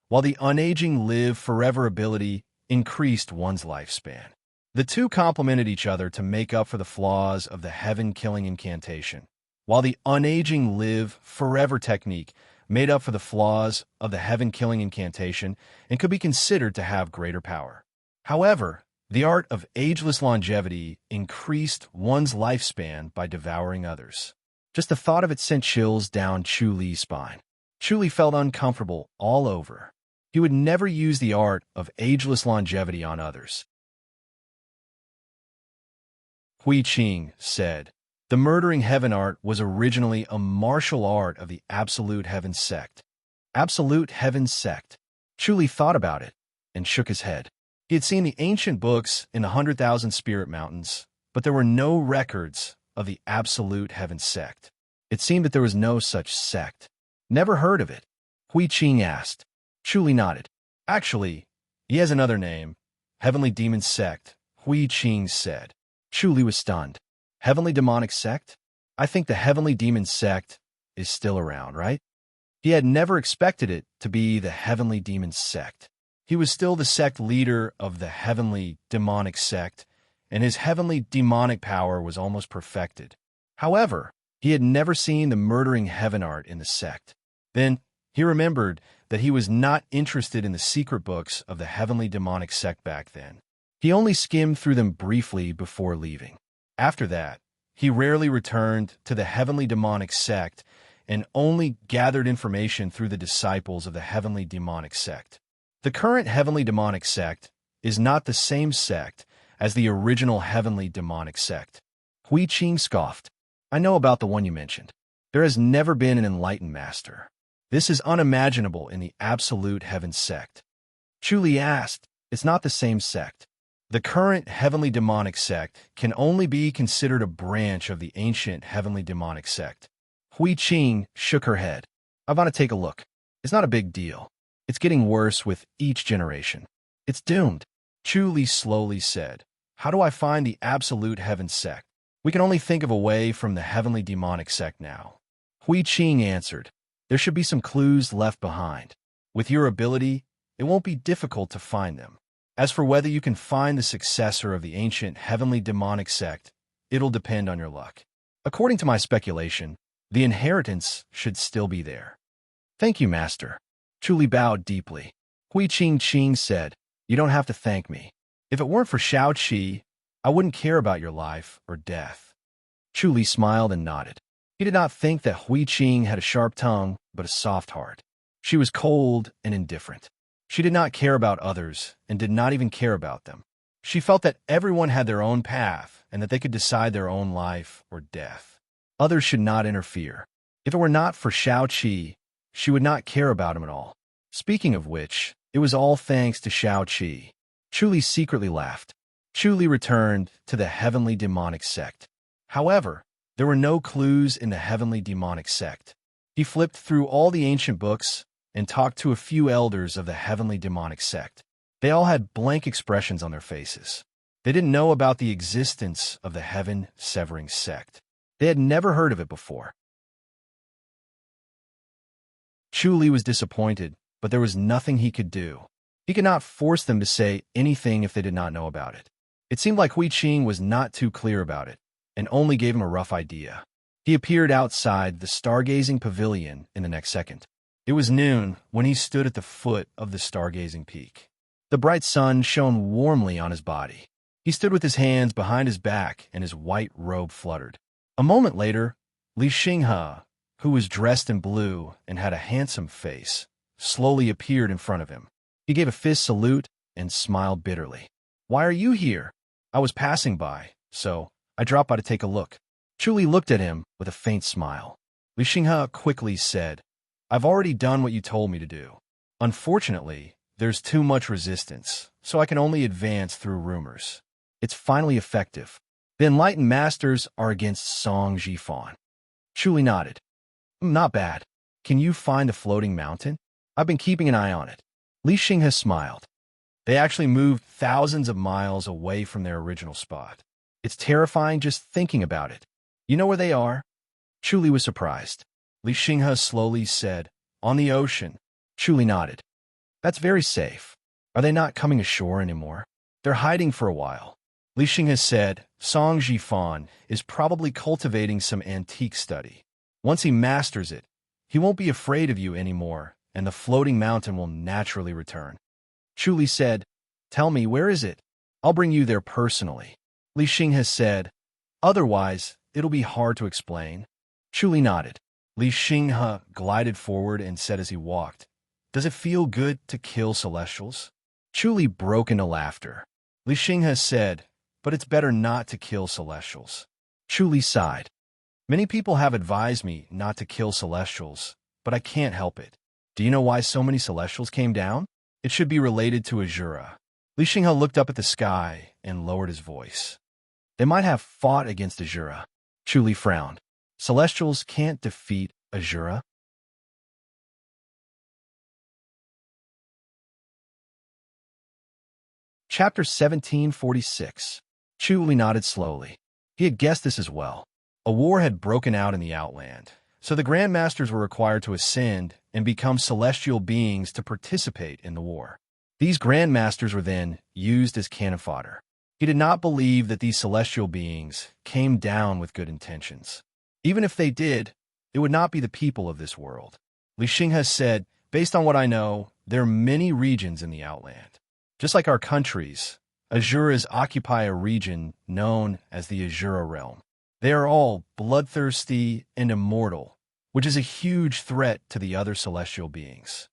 while the unaging live forever ability increased one's lifespan. The two complemented each other to make up for the flaws of the heaven-killing incantation, while the unaging live forever technique made up for the flaws of the heaven-killing incantation and could be considered to have greater power. However, the art of ageless longevity increased one's lifespan by devouring others. Just the thought of it sent chills down Chu Li's spine. Chu Li felt uncomfortable all over. He would never use the art of ageless longevity on others. Hui Qing said, the murdering heaven art was originally a martial art of the Absolute Heaven sect. Absolute Heaven sect. Chu Li thought about it and shook his head. He had seen the ancient books in the 100,000 Spirit Mountains, but there were no records of the Absolute Heaven sect. It seemed that there was no such sect. Never heard of it. Hui Qing asked. Chu Li nodded. Actually, he has another name. Heavenly Demon Sect, Hui Qing said. Chu Li was stunned. Heavenly Demonic Sect? I think the Heavenly Demon Sect is still around, right? He had never expected it to be the Heavenly Demon Sect. He was still the sect leader of the Heavenly Demonic Sect, and his heavenly demonic power was almost perfected. However, he had never seen the murdering heaven art in the sect. Then, he remembered that he was not interested in the secret books of the Heavenly Demonic Sect back then. He only skimmed through them briefly before leaving. After that, he rarely returned to the Heavenly Demonic Sect and only gathered information through the disciples of the Heavenly Demonic Sect. The current Heavenly Demonic Sect is not the same sect as the original Heavenly Demonic Sect. Hui Qing scoffed. I know about the one you mentioned. There has never been an enlightened master. This is unimaginable in the Absolute Heaven sect. Chu Li asked, it's not the same sect. The current Heavenly Demonic Sect can only be considered a branch of the ancient Heavenly Demonic Sect. Hui Qing shook her head. I want to take a look. It's not a big deal. It's getting worse with each generation. It's doomed. Chu Li slowly said, how do I find the Absolute Heaven sect? We can only think of a way from the Heavenly Demonic Sect now. Hui Qing answered, there should be some clues left behind. With your ability, it won't be difficult to find them. As for whether you can find the successor of the ancient Heavenly Demonic Sect, it'll depend on your luck. According to my speculation, the inheritance should still be there. Thank you, Master. Chu Li bowed deeply. Hui Qing said, you don't have to thank me. If it weren't for Shao Qi, I wouldn't care about your life or death. Chu Li smiled and nodded. He did not think that Hui Qing had a sharp tongue, but a soft heart. She was cold and indifferent. She did not care about others and did not even care about them. She felt that everyone had their own path and that they could decide their own life or death. Others should not interfere. If it were not for Shao Qi, she would not care about him at all. Speaking of which, it was all thanks to Shao Qi. Chu Li secretly laughed. Chu Li returned to the Heavenly Demonic Sect. However, there were no clues in the Heavenly Demonic Sect. He flipped through all the ancient books and talked to a few elders of the Heavenly Demonic Sect. They all had blank expressions on their faces. They didn't know about the existence of the Heaven-severing sect. They had never heard of it before. Chu Li was disappointed, but there was nothing he could do. He could not force them to say anything if they did not know about it. It seemed like Hui Qing was not too clear about it, and only gave him a rough idea. He appeared outside the stargazing pavilion in the next second. It was noon when he stood at the foot of the stargazing peak. The bright sun shone warmly on his body. He stood with his hands behind his back and his white robe fluttered. A moment later, Li Xinghe, who was dressed in blue and had a handsome face, slowly appeared in front of him. He gave a fist salute and smiled bitterly. "Why are you here?" "I was passing by, so I dropped by to take a look." Chu Li looked at him with a faint smile. Li Xinghe quickly said, "I've already done what you told me to do. Unfortunately, there's too much resistance, so I can only advance through rumors. It's finally effective. The enlightened masters are against Song Jifan." Chu Li nodded. "Not bad. Can you find the floating mountain? I've been keeping an eye on it." Li Xinghe smiled. They actually moved thousands of miles away from their original spot. It's terrifying just thinking about it. "You know where they are?" Chu Li was surprised. Li Xinghe slowly said, "On the ocean." Chu Li nodded. "That's very safe. Are they not coming ashore anymore?" "They're hiding for a while." Li Xinghe said, "Song Jifan is probably cultivating some antique study. Once he masters it, he won't be afraid of you anymore, and the floating mountain will naturally return." Chu Li said, "Tell me, where is it? I'll bring you there personally." Li Xinghe said, "Otherwise, it'll be hard to explain." Chu Li nodded. Li Xinghe glided forward and said as he walked, "Does it feel good to kill celestials?" Chu Li broke into laughter. Li Xinghe said, "But it's better not to kill celestials." Chu Li sighed. "Many people have advised me not to kill celestials, but I can't help it. Do you know why so many celestials came down? It should be related to Azura." Li Xinghe looked up at the sky and lowered his voice. "They might have fought against Azura." Chu Li frowned. "Celestials can't defeat Azura." Chapter 1746. Chu Li nodded slowly. He had guessed this as well. A war had broken out in the Outland, so the Grand Masters were required to ascend and become celestial beings to participate in the war. These Grand Masters were then used as cannon fodder. He did not believe that these celestial beings came down with good intentions. Even if they did, it would not be the people of this world. Li Xinghe said, "Based on what I know, there are many regions in the Outland. Just like our countries, Azuras occupy a region known as the Azura realm. They are all bloodthirsty and immortal, which is a huge threat to the other celestial beings."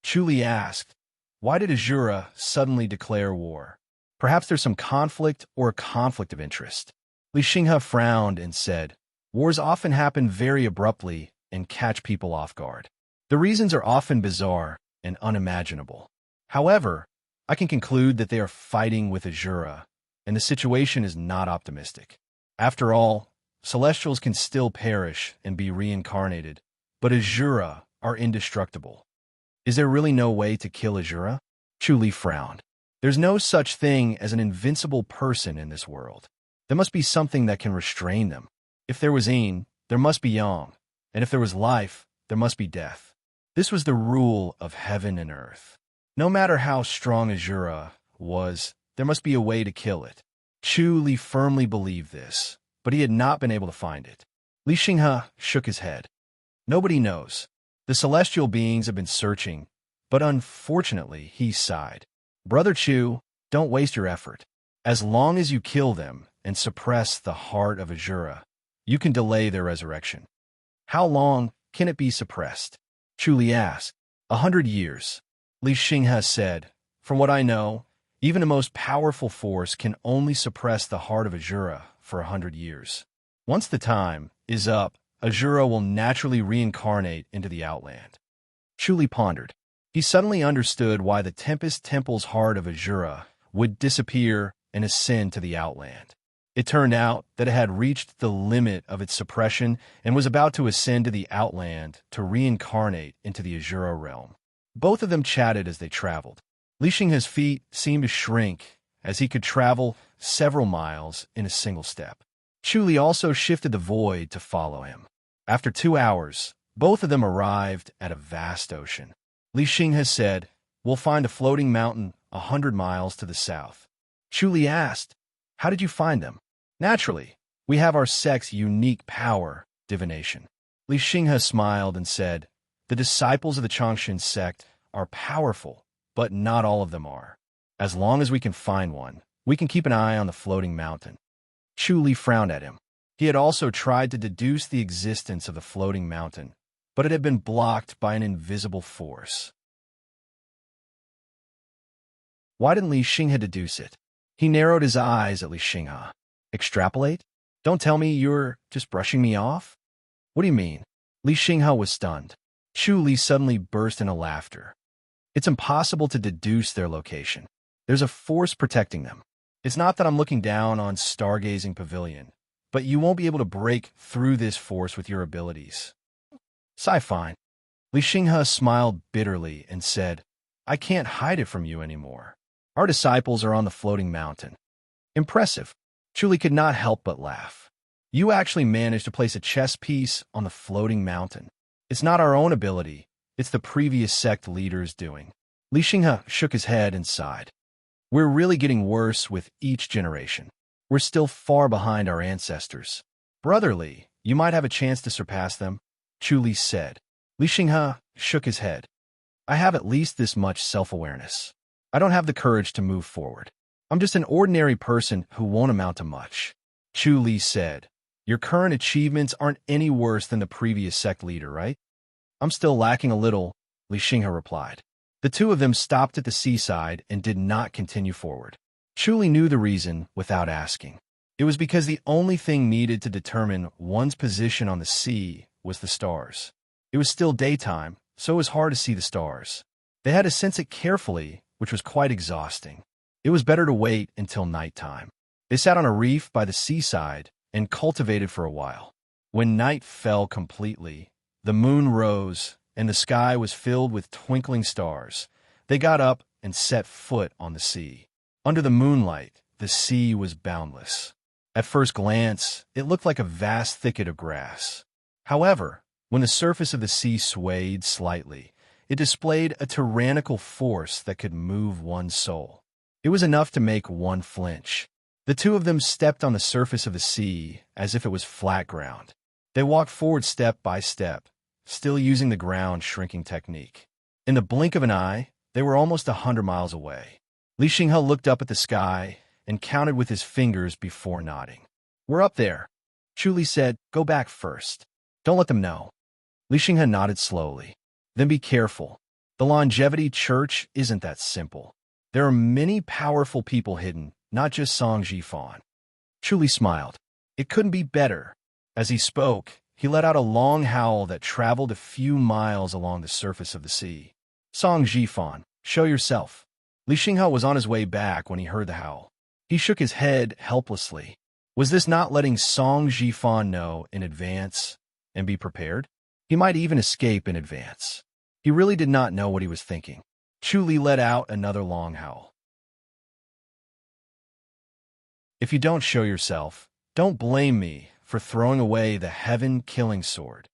Chu Li asked, "Why did Azura suddenly declare war? Perhaps there's some conflict or a conflict of interest." Li Xinghe frowned and said, "Wars often happen very abruptly and catch people off guard. The reasons are often bizarre and unimaginable. However, I can conclude that they are fighting with Azura, and the situation is not optimistic. After all, celestials can still perish and be reincarnated, but Azura are indestructible. Is there really no way to kill Azura?" Chu Li frowned. "There's no such thing as an invincible person in this world. There must be something that can restrain them. If there was yin, there must be yang, and if there was life, there must be death. This was the rule of heaven and earth. No matter how strong Azura was, there must be a way to kill it." Chu Li firmly believed this, but he had not been able to find it. Li Xinghe shook his head. "Nobody knows. The celestial beings have been searching, but unfortunately, he sighed. Brother Chu, don't waste your effort. As long as you kill them and suppress the heart of Azura, you can delay their resurrection." "How long can it be suppressed?" Chu Li asked. 100 years. Li Xinghe said, "From what I know, even the most powerful force can only suppress the heart of Azura for 100 years. Once the time is up, Azura will naturally reincarnate into the Outland." Chu Li pondered. He suddenly understood why the Tempest Temple's heart of Azura would disappear and ascend to the Outland. It turned out that it had reached the limit of its suppression and was about to ascend to the Outland to reincarnate into the Azura realm. Both of them chatted as they traveled. Li Xinghe's feet seemed to shrink as he could travel several miles in a single step. Chu Li also shifted the void to follow him. After 2 hours, both of them arrived at a vast ocean. Li Xinghe said, "We'll find a floating mountain 100 miles to the south." Chu Li asked, "How did you find them?" "Naturally, we have our sect's unique power, divination." Li Xinghe smiled and said, "The disciples of the Changshin sect are powerful, but not all of them are. As long as we can find one, we can keep an eye on the floating mountain. Chu Li frowned at him. He had also tried to deduce the existence of the floating mountain, but it had been blocked by an invisible force. Why didn't Li Xinghe deduce it? He narrowed his eyes at Li Xinghe. Extrapolate? Don't tell me you're just brushing me off? What do you mean? Li Xinghe was stunned. Chu Li suddenly burst into laughter. It's impossible to deduce their location. There's a force protecting them. It's not that I'm looking down on Stargazing Pavilion, but you won't be able to break through this force with your abilities. Sigh fine. Li Xinghe smiled bitterly and said, I can't hide it from you anymore. Our disciples are on the floating mountain. Impressive. Chu Li could not help but laugh. You actually managed to place a chess piece on the floating mountain. It's not our own ability. It's the previous sect leader's doing. Li Xinghe shook his head and sighed. We're really getting worse with each generation. We're still far behind our ancestors. Brotherly, you might have a chance to surpass them, Chu Li said. Li Xinghe shook his head. I have at least this much self-awareness. I don't have the courage to move forward. I'm just an ordinary person who won't amount to much. Chu Li said. Your current achievements aren't any worse than the previous sect leader, right? I'm still lacking a little, Li Xinghe replied. The two of them stopped at the seaside and did not continue forward. Chu Li knew the reason without asking. It was because the only thing needed to determine one's position on the sea was the stars. It was still daytime, so it was hard to see the stars. They had to sense it carefully, which was quite exhausting. It was better to wait until nighttime. They sat on a reef by the seaside and cultivated for a while. When night fell completely, the moon rose, and the sky was filled with twinkling stars. They got up and set foot on the sea. Under the moonlight, the sea was boundless. At first glance, it looked like a vast thicket of grass. However, when the surface of the sea swayed slightly, it displayed a tyrannical force that could move one's soul. It was enough to make one flinch. The two of them stepped on the surface of the sea as if it was flat ground. They walked forward step by step, still using the ground shrinking technique. In the blink of an eye, they were almost 100 miles away. Li Xinghe looked up at the sky and counted with his fingers before nodding. We're up there. Chu Li said, go back first. Don't let them know. Li Xinghe nodded slowly. Then be careful. The longevity church isn't that simple. There are many powerful people hidden, not just Song Jifan. Chu Li smiled. It couldn't be better. As he spoke, he let out a long howl that traveled a few miles along the surface of the sea. Song Jifan, show yourself. Li Xinghe was on his way back when he heard the howl. He shook his head helplessly. Was this not letting Song Jifan know in advance and be prepared? He might even escape in advance. He really did not know what he was thinking. Chu Li let out another long howl. If you don't show yourself, don't blame me for throwing away the heaven-killing sword.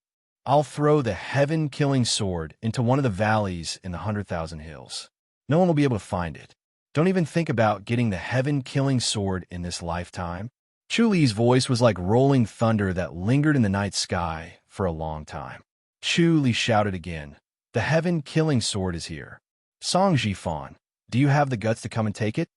I'll throw the heaven-killing sword into one of the valleys in the 100,000 hills. No one will be able to find it. Don't even think about getting the heaven-killing sword in this lifetime. Chu Li's voice was like rolling thunder that lingered in the night sky for a long time. Chu Li shouted again. The heaven-killing sword is here. Song Jifan, do you have the guts to come and take it?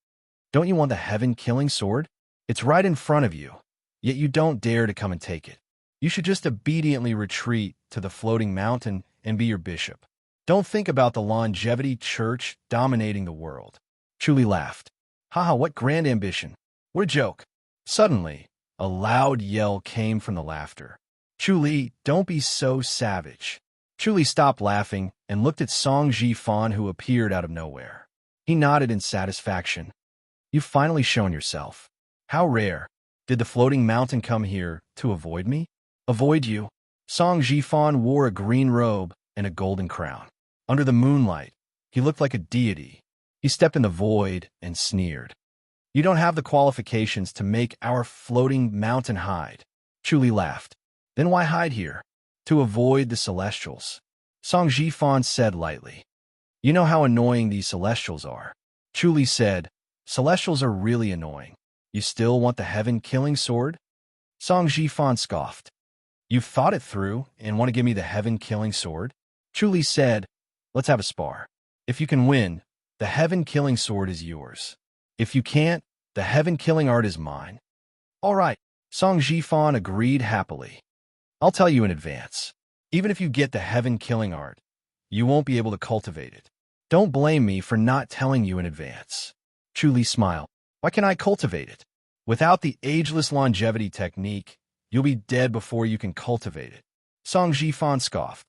Don't you want the heaven-killing sword? It's right in front of you, yet you don't dare to come and take it. You should just obediently retreat to the floating mountain and be your bishop. Don't think about the longevity church dominating the world. Chu Li laughed. Haha, what grand ambition. What a joke. Suddenly, a loud yell came from the laughter. Chu Li, don't be so savage. Chu Li stopped laughing and looked at Song Jifan, who appeared out of nowhere. He nodded in satisfaction. You've finally shown yourself. How rare. Did the floating mountain come here to avoid me? Avoid you? Song Jifan wore a green robe and a golden crown. Under the moonlight, he looked like a deity. He stepped in the void and sneered. You don't have the qualifications to make our floating mountain hide. Chu Li laughed. Then why hide here? To avoid the celestials. Song Jifan said lightly. You know how annoying these celestials are. Chu Li said, celestials are really annoying. You still want the heaven-killing sword? Song Jifan scoffed. You've thought it through and want to give me the heaven-killing sword? Chu Li said, let's have a spar. If you can win, The heaven-killing sword is yours. If you can't, the heaven-killing art is mine. All right, Song Jifan agreed happily. I'll tell you in advance. Even if you get the heaven-killing art, you won't be able to cultivate it. Don't blame me for not telling you in advance. Chu Li smiled. Why can't I cultivate it? Without the ageless longevity technique, you'll be dead before you can cultivate it. Song Jifan scoffed.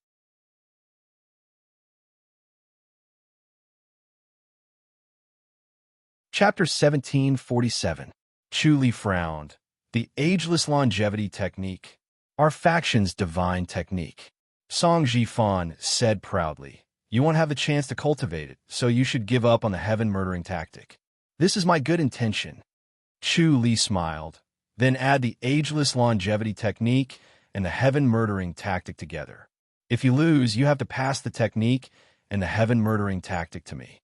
Chapter 1747. Chu Li frowned. The ageless longevity technique. Our faction's divine technique. Song Jifan said proudly. You won't have the chance to cultivate it, so you should give up on the heaven-murdering tactic. This is my good intention. Chu Li smiled. Then add the ageless longevity technique and the heaven-murdering tactic together. If you lose, you have to pass the technique and the heaven-murdering tactic to me.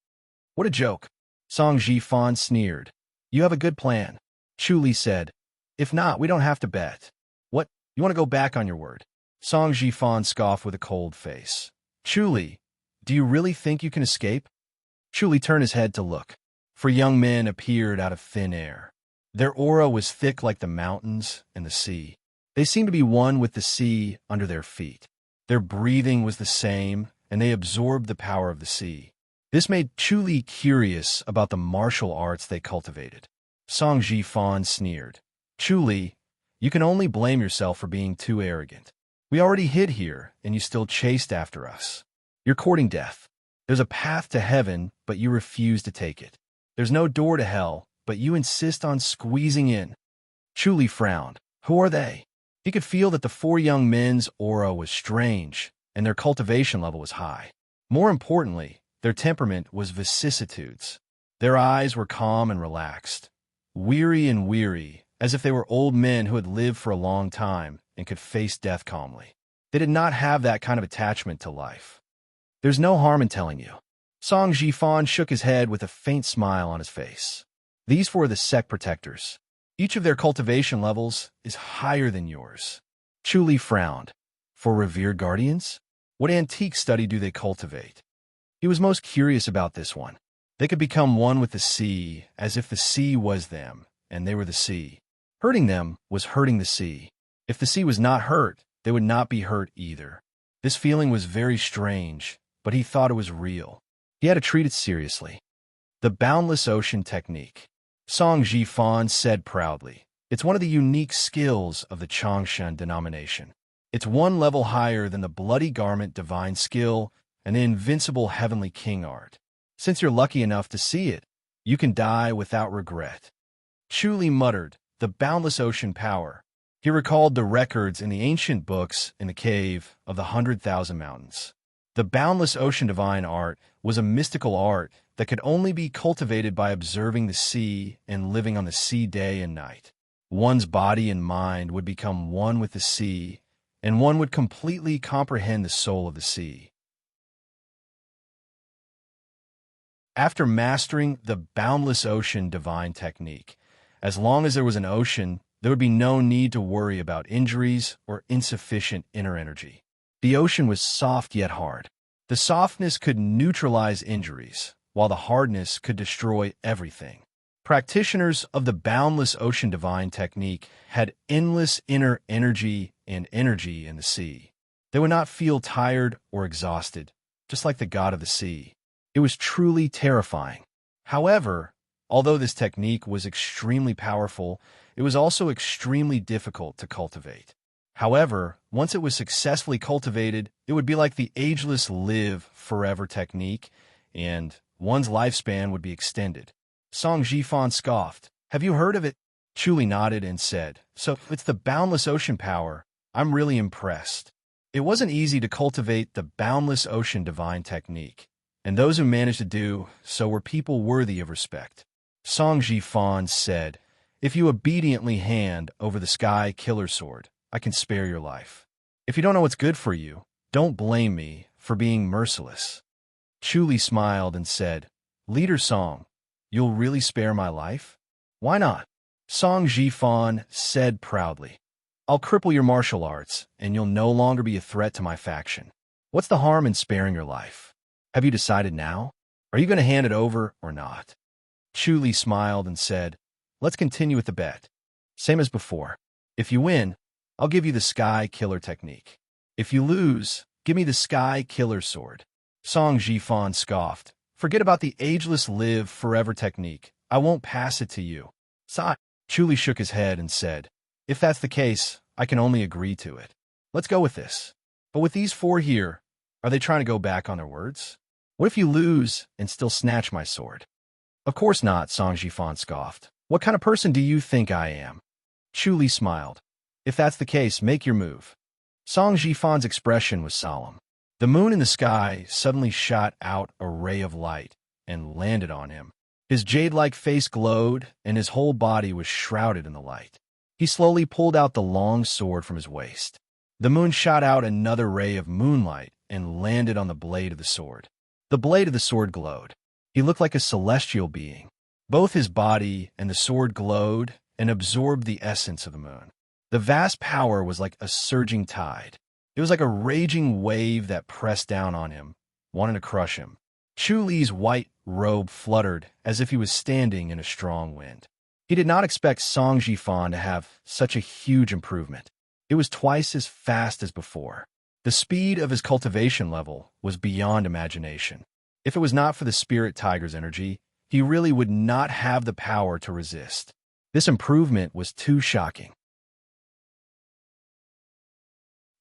What a joke. Song Jifan sneered. You have a good plan. Chu Li said. If not, we don't have to bet. What? You want to go back on your word? Song Jifan scoffed with a cold face. Chu Li, do you really think you can escape? Chu Li turned his head to look. 4 young men appeared out of thin air. Their aura was thick like the mountains and the sea. They seemed to be one with the sea under their feet. Their breathing was the same, and they absorbed the power of the sea. This made Chu Li curious about the martial arts they cultivated. Song Jifan sneered. Chu Li, you can only blame yourself for being too arrogant. We already hid here, and you still chased after us. You're courting death. There's a path to heaven, but you refuse to take it. There's no door to hell, but you insist on squeezing in. Chu Li frowned. Who are they? He could feel that the 4 young men's aura was strange, and their cultivation level was high. More importantly, their temperament was vicissitudes. Their eyes were calm and relaxed, weary, as if they were old men who had lived for a long time and could face death calmly. They did not have that kind of attachment to life. There's no harm in telling you. Song Jifan shook his head with a faint smile on his face. These 4 are the sect protectors. Each of their cultivation levels is higher than yours. Chu Li frowned. For revered guardians? What antique study do they cultivate? He was most curious about this one. They could become one with the sea, as if the sea was them, and they were the sea. Hurting them was hurting the sea. If the sea was not hurt, they would not be hurt either. This feeling was very strange, but he thought it was real. He had to treat it seriously. The boundless ocean technique. Song Jifan said proudly. It's one of the unique skills of the Changshan denomination. It's 1 level higher than the bloody garment divine skill and the invincible heavenly king art. Since you're lucky enough to see it, you can die without regret. Chu Li muttered, the boundless ocean power. He recalled the records in the ancient books in the cave of the 100,000 mountains. The boundless ocean divine art was a mystical art that could only be cultivated by observing the sea and living on the sea day and night. One's body and mind would become one with the sea, and one would completely comprehend the soul of the sea. After mastering the boundless ocean divine technique, as long as there was an ocean, there would be no need to worry about injuries or insufficient inner energy. The ocean was soft yet hard. The softness could neutralize injuries, while the hardness could destroy everything. Practitioners of the boundless ocean divine technique had endless inner energy and energy in the sea. They would not feel tired or exhausted, just like the god of the sea. It was truly terrifying. However, although this technique was extremely powerful, it was also extremely difficult to cultivate. However, once it was successfully cultivated, it would be like the ageless live forever technique, and one's lifespan would be extended. Song Jifan scoffed. Have you heard of it? Chu Li nodded and said, so it's the boundless ocean power. I'm really impressed. It wasn't easy to cultivate the boundless ocean divine technique, and those who managed to do so were people worthy of respect. Song Jifan said, if you obediently hand over the sky killer sword, I can spare your life. If you don't know what's good for you, don't blame me for being merciless. Chu Li smiled and said, Leader Song, you'll really spare my life? Why not? Song Jifan said proudly, I'll cripple your martial arts, and you'll no longer be a threat to my faction. What's the harm in sparing your life? Have you decided now? Are you going to hand it over or not? Chu Li smiled and said, let's continue with the bet. Same as before. If you win, I'll give you the Sky Killer technique. If you lose, give me the Sky Killer sword. Song Jifan scoffed. Forget about the ageless live forever technique. I won't pass it to you. Sigh. Chu Li shook his head and said, if that's the case, I can only agree to it. Let's go with this. But with these four here, are they trying to go back on their words? What if you lose and still snatch my sword? Of course not, Song Jifan scoffed. What kind of person do you think I am? Chu Li smiled. If that's the case, make your move. Song Jifan's expression was solemn. The moon in the sky suddenly shot out a ray of light and landed on him. His jade-like face glowed, and his whole body was shrouded in the light. He slowly pulled out the long sword from his waist. The moon shot out another ray of moonlight and landed on the blade of the sword. The blade of the sword glowed. He looked like a celestial being. Both his body and the sword glowed and absorbed the essence of the moon. The vast power was like a surging tide. It was like a raging wave that pressed down on him, wanting to crush him. Chu Li's white robe fluttered as if he was standing in a strong wind. He did not expect Song Jifan to have such a huge improvement. It was twice as fast as before. The speed of his cultivation level was beyond imagination. If it was not for the spirit tiger's energy, he really would not have the power to resist. This improvement was too shocking.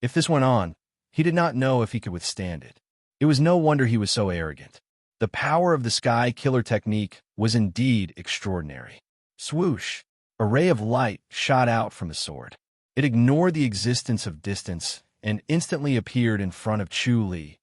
If this went on, he did not know if he could withstand it. It was no wonder he was so arrogant. The power of the Sky Killer technique was indeed extraordinary. Swoosh! A ray of light shot out from the sword. It ignored the existence of distance and instantly appeared in front of Chu Li.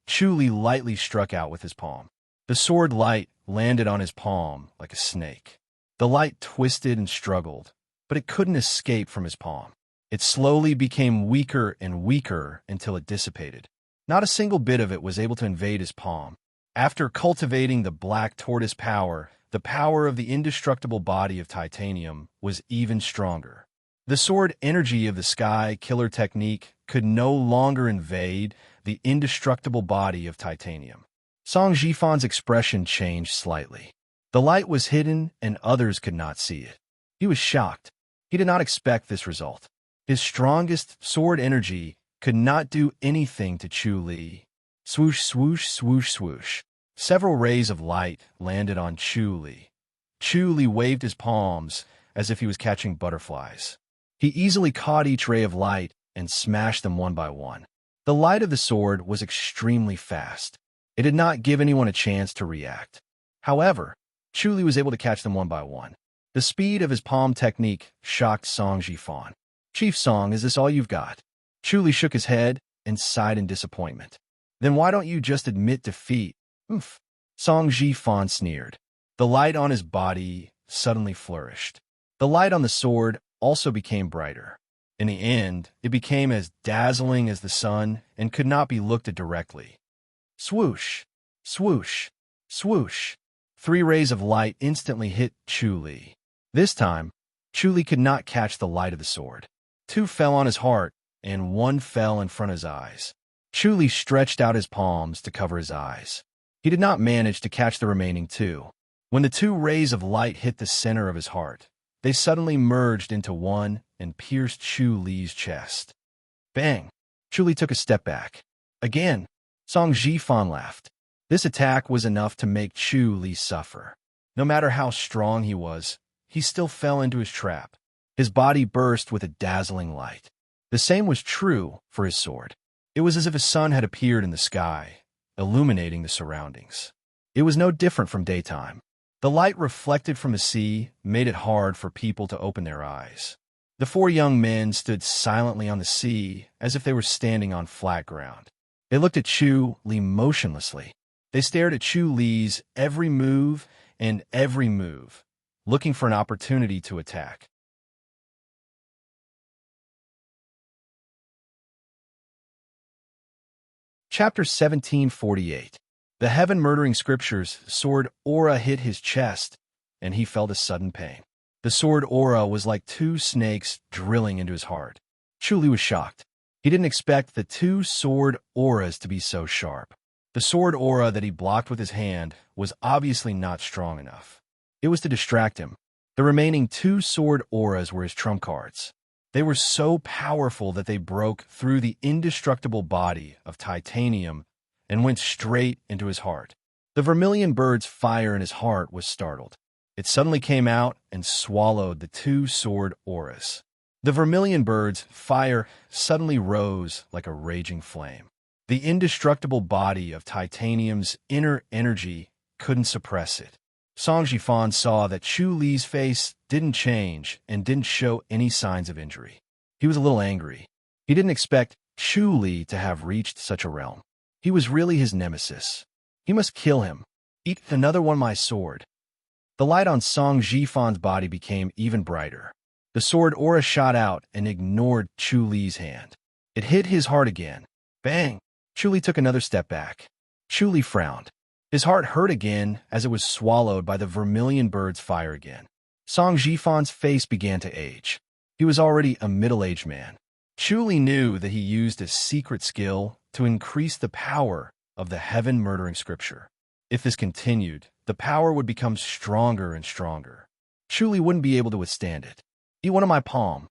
Chu Li lightly struck out with his palm. The sword light landed on his palm like a snake. The light twisted and struggled, but it couldn't escape from his palm. It slowly became weaker and weaker until it dissipated. Not a single bit of it was able to invade his palm. After cultivating the black tortoise power, the power of the indestructible body of titanium was even stronger. The sword energy of the Sky Killer technique could no longer invade the indestructible body of titanium. Song Jifan's expression changed slightly. The light was hidden and others could not see it. He was shocked. He did not expect this result. His strongest sword energy could not do anything to Chu Li. Swoosh, swoosh, swoosh, swoosh. Several rays of light landed on Chu Li. Chu Li waved his palms as if he was catching butterflies. He easily caught each ray of light and smashed them one by one. The light of the sword was extremely fast. It did not give anyone a chance to react. However, Chu Li was able to catch them one by one. The speed of his palm technique shocked Song Jifan. Chief Song, is this all you've got? Chu Li shook his head and sighed in disappointment. Then why don't you just admit defeat? Oomph. Song Jifan sneered. The light on his body suddenly flourished. The light on the sword also became brighter. In the end, it became as dazzling as the sun and could not be looked at directly. Swoosh, swoosh, swoosh. 3 rays of light instantly hit Chu Li. This time, Chu Li could not catch the light of the sword. 2 fell on his heart, and 1 fell in front of his eyes. Chu Li stretched out his palms to cover his eyes. He did not manage to catch the remaining 2. When the 2 rays of light hit the center of his heart, they suddenly merged into one and pierced Chu Li's chest. Bang! Chu Li took a step back. Again, Song Jifan laughed. This attack was enough to make Chu Li suffer. No matter how strong he was, he still fell into his trap. His body burst with a dazzling light. The same was true for his sword. It was as if a sun had appeared in the sky, illuminating the surroundings. It was no different from daytime. The light reflected from the sea made it hard for people to open their eyes. The 4 young men stood silently on the sea as if they were standing on flat ground. They looked at Chu Li motionlessly. They stared at Chu Li's every move and every move, looking for an opportunity to attack. Chapter 1748. The heaven-murdering scripture's sword aura hit his chest, and he felt a sudden pain. The sword aura was like 2 snakes drilling into his heart. Chu Li was shocked. He didn't expect the 2 sword auras to be so sharp. The sword aura that he blocked with his hand was obviously not strong enough. It was to distract him. The remaining 2 sword auras were his trump cards. They were so powerful that they broke through the indestructible body of titanium and went straight into his heart. The vermilion bird's fire in his heart was startled. It suddenly came out and swallowed the 2 sword auras. The vermilion bird's fire suddenly rose like a raging flame. The indestructible body of titanium's inner energy couldn't suppress it. Song Jifan saw that Chu Li's face didn't change and didn't show any signs of injury. He was a little angry. He didn't expect Chu Li to have reached such a realm. He was really his nemesis. He must kill him. Eat another one my sword. The light on Song Jifan's body became even brighter. The sword aura shot out and ignored Chu Li's hand. It hit his heart again. Bang! Chu Li took another step back. Chu Li frowned. His heart hurt again as it was swallowed by the vermilion bird's fire again. Song Jifan's face began to age. He was already a middle-aged man. Chu Li knew that he used a secret skill to increase the power of the heaven-murdering scripture. If this continued, the power would become stronger and stronger. Chu Li wouldn't be able to withstand it. Eat one of my palm,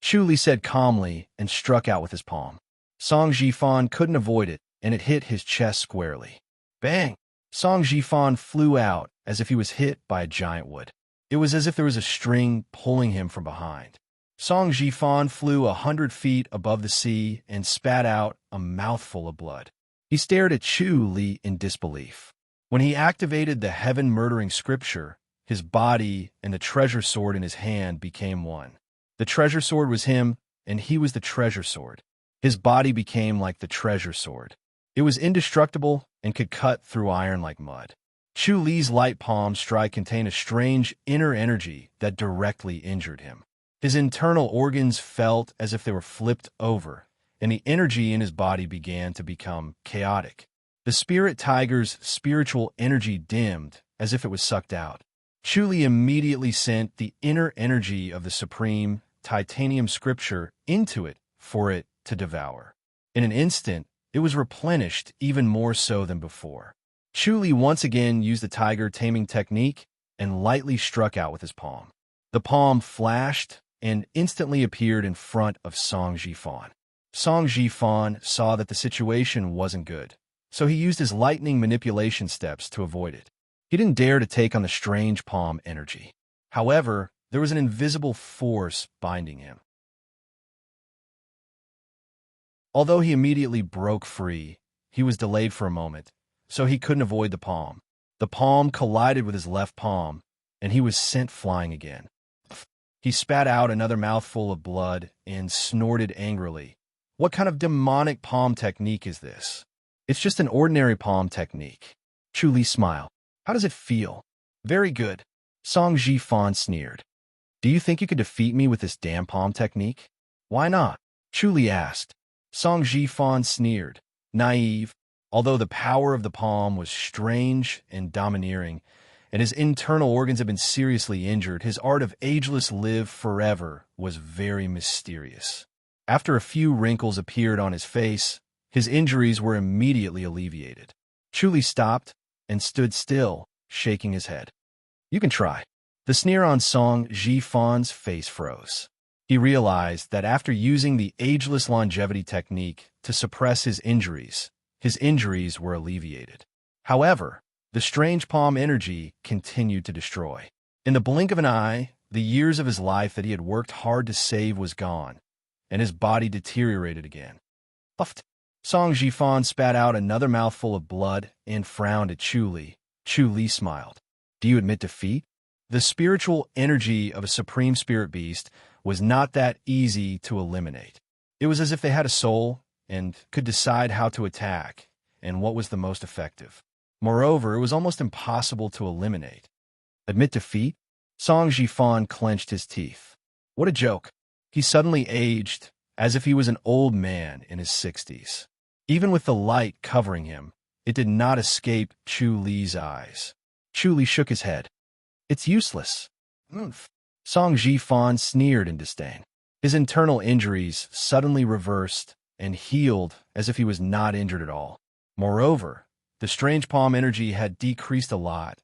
Chu Li said calmly and struck out with his palm. Song Jifan couldn't avoid it, and it hit his chest squarely. Bang! Song Jifan flew out as if he was hit by a giant wood. It was as if there was a string pulling him from behind. Song Jifan flew 100 feet above the sea and spat out a mouthful of blood. He stared at Chu Li in disbelief. When he activated the heaven-murdering scripture, his body and the treasure sword in his hand became one. The treasure sword was him, and he was the treasure sword. His body became like the treasure sword. It was indestructible and could cut through iron like mud. Chu Li's light palm strike contained a strange inner energy that directly injured him. His internal organs felt as if they were flipped over, and the energy in his body began to become chaotic. The spirit tiger's spiritual energy dimmed as if it was sucked out. Chu Li immediately sent the inner energy of the supreme titanium scripture into it for it to devour. In an instant, it was replenished even more so than before. Chu Li once again used the tiger taming technique and lightly struck out with his palm. The palm flashed and instantly appeared in front of Song Jifan. Song Jifan saw that the situation wasn't good, so he used his lightning manipulation steps to avoid it. He didn't dare to take on the strange palm energy. However, there was an invisible force binding him. Although he immediately broke free, he was delayed for a moment, so he couldn't avoid the palm. The palm collided with his left palm, and he was sent flying again. He spat out another mouthful of blood and snorted angrily. What kind of demonic palm technique is this? It's just an ordinary palm technique. Chu Li smiled. How does it feel? Very good. Song Jifan sneered. Do you think you could defeat me with this damn palm technique? Why not? Chu Li asked. Song Jifan sneered. Naive. Although the power of the palm was strange and domineering, and his internal organs had been seriously injured, his art of ageless live forever was very mysterious. After a few wrinkles appeared on his face, his injuries were immediately alleviated. Chu Li stopped and stood still, shaking his head. You can try. The sneer on Song Jifan's face froze. He realized that after using the ageless longevity technique to suppress his injuries were alleviated. However, the strange palm energy continued to destroy. In the blink of an eye, the years of his life that he had worked hard to save was gone, and his body deteriorated again. Puffed. Song Jifan spat out another mouthful of blood and frowned at Chu Li. Chu Li smiled. Do you admit defeat? The spiritual energy of a supreme spirit beast was not that easy to eliminate. It was as if they had a soul and could decide how to attack and what was the most effective. Moreover, it was almost impossible to eliminate. Admit defeat? Song Jifan clenched his teeth. What a joke. He suddenly aged as if he was an old man in his 60s. Even with the light covering him, it did not escape Chu Li's eyes. Chu Li shook his head. It's useless. Song Jifan sneered in disdain. His internal injuries suddenly reversed and healed as if he was not injured at all. Moreover, The strange palm energy had decreased a lot,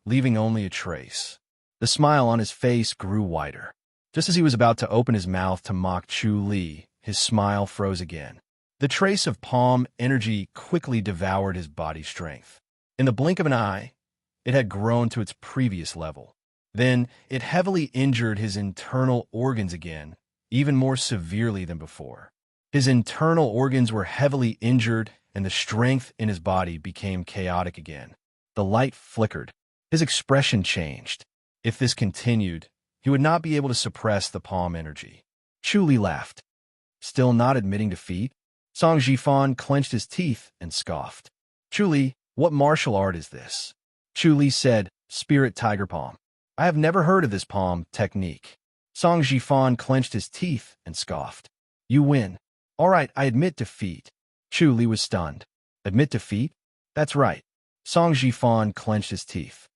leaving only a trace. The smile on his face grew wider. Just as he was about to open his mouth to mock Chu Li, his smile froze again. The trace of palm energy quickly devoured his body strength. In the blink of an eye, it had grown to its previous level. Then it heavily injured his internal organs again, even more severely than before. His internal organs were heavily injured, and the strength in his body became chaotic again. The light flickered. His expression changed. If this continued, he would not be able to suppress the palm energy. Chu Li laughed. Still not admitting defeat? Song Jifan clenched his teeth and scoffed. Chu Li, what martial art is this? Chu Li said, Spirit Tiger Palm. I have never heard of this palm technique. Song Jifan clenched his teeth and scoffed. You win. All right, I admit defeat. Chu Li was stunned. Admit defeat? That's right. Song Jifan clenched his teeth.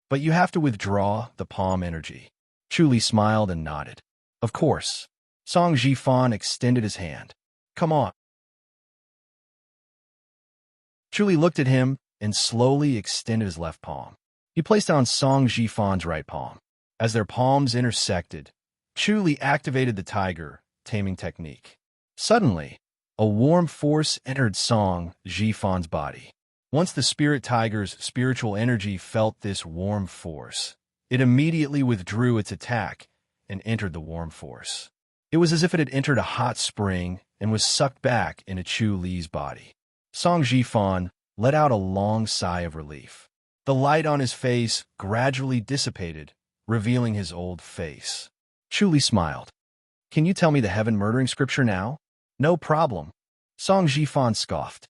But you have to withdraw the palm energy. Chu Li smiled and nodded. Of course. Song Jifan extended his hand. Come on. Chu Li looked at him and slowly extended his left palm. He placed it on Song Jifan's right palm. As their palms intersected, Chu Li activated the tiger taming technique. Suddenly, a warm force entered Song Jifan's body. Once the spirit tiger's spiritual energy felt this warm force, it immediately withdrew its attack and entered the warm force. It was as if it had entered a hot spring and was sucked back into Chu Li's body. Song Jifan let out a long sigh of relief. The light on his face gradually dissipated, revealing his old face. Chu Li smiled. Can you tell me the heaven-murdering scripture now? No problem. Song Jifan scoffed.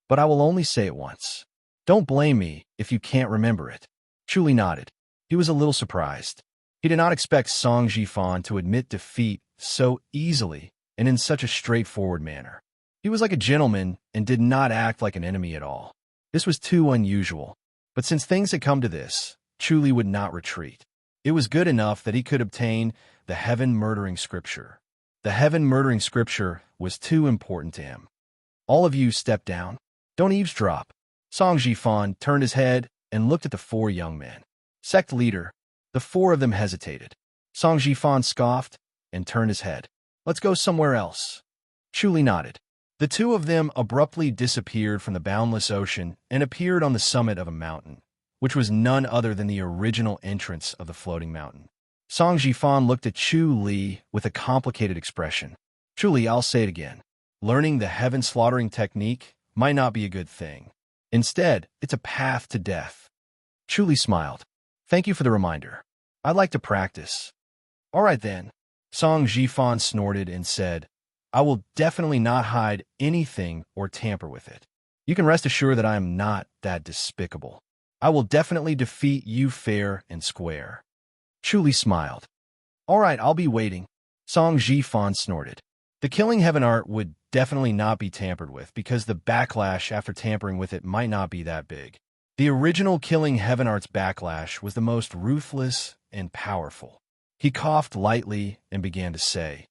But I will only say it once. Don't blame me if you can't remember it. Chu Li nodded. He was a little surprised. He did not expect Song Jifan to admit defeat so easily and in such a straightforward manner. He was like a gentleman and did not act like an enemy at all. This was too unusual. But since things had come to this, Chu Li would not retreat. It was good enough that he could obtain the heaven-murdering scripture. The heaven-murdering scripture was too important to him. All of you step down. Don't eavesdrop. Song Jifan turned his head and looked at the four young men. Sect leader. The four of them hesitated. Song Jifan scoffed and turned his head. Let's go somewhere else. Chu Li nodded. The two of them abruptly disappeared from the boundless ocean and appeared on the summit of a mountain, which was none other than the original entrance of the floating mountain. Song Jifan looked at Chu Li with a complicated expression. Chu Li, I'll say it again. Learning the heaven-slaughtering technique might not be a good thing. Instead, it's a path to death. Chu Li smiled. Thank you for the reminder. I'd like to practice. All right then. Song Jifan snorted and said, I will definitely not hide anything or tamper with it. You can rest assured that I am not that despicable. I will definitely defeat you fair and square. Chu Li smiled. All right, I'll be waiting. Song Jifan snorted. The killing heaven art would definitely not be tampered with because the backlash after tampering with it might not be that big. The original killing heaven art's backlash was the most ruthless and powerful. He coughed lightly and began to say,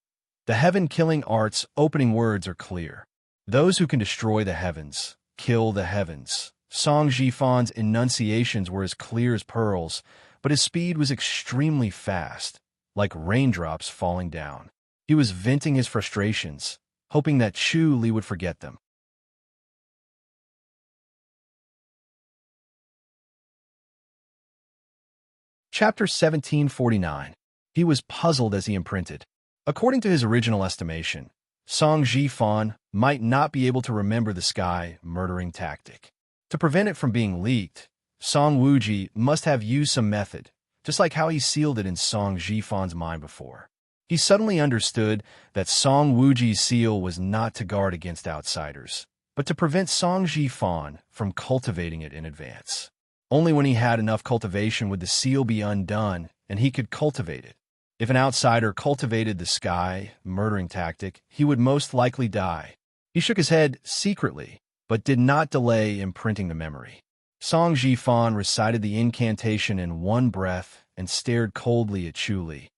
The heaven-killing art's opening words are clear. Those who can destroy the heavens, kill the heavens. Song Jifan's enunciations were as clear as pearls, but his speed was extremely fast, like raindrops falling down. He was venting his frustrations, hoping that Chu Li would forget them. Chapter 1749. He was puzzled as he imprinted. According to his original estimation, Song Jifan might not be able to remember the sky-murdering tactic. To prevent it from being leaked, Song Wuji must have used some method, just like how he sealed it in Song Jifan's mind before. He suddenly understood that Song Wuji's seal was not to guard against outsiders, but to prevent Song Jifan from cultivating it in advance. Only when he had enough cultivation would the seal be undone and he could cultivate it. If an outsider cultivated the sky-murdering tactic, he would most likely die. He shook his head secretly, but did not delay imprinting the memory. Song Jifan recited the incantation in one breath and stared coldly at Chu Li.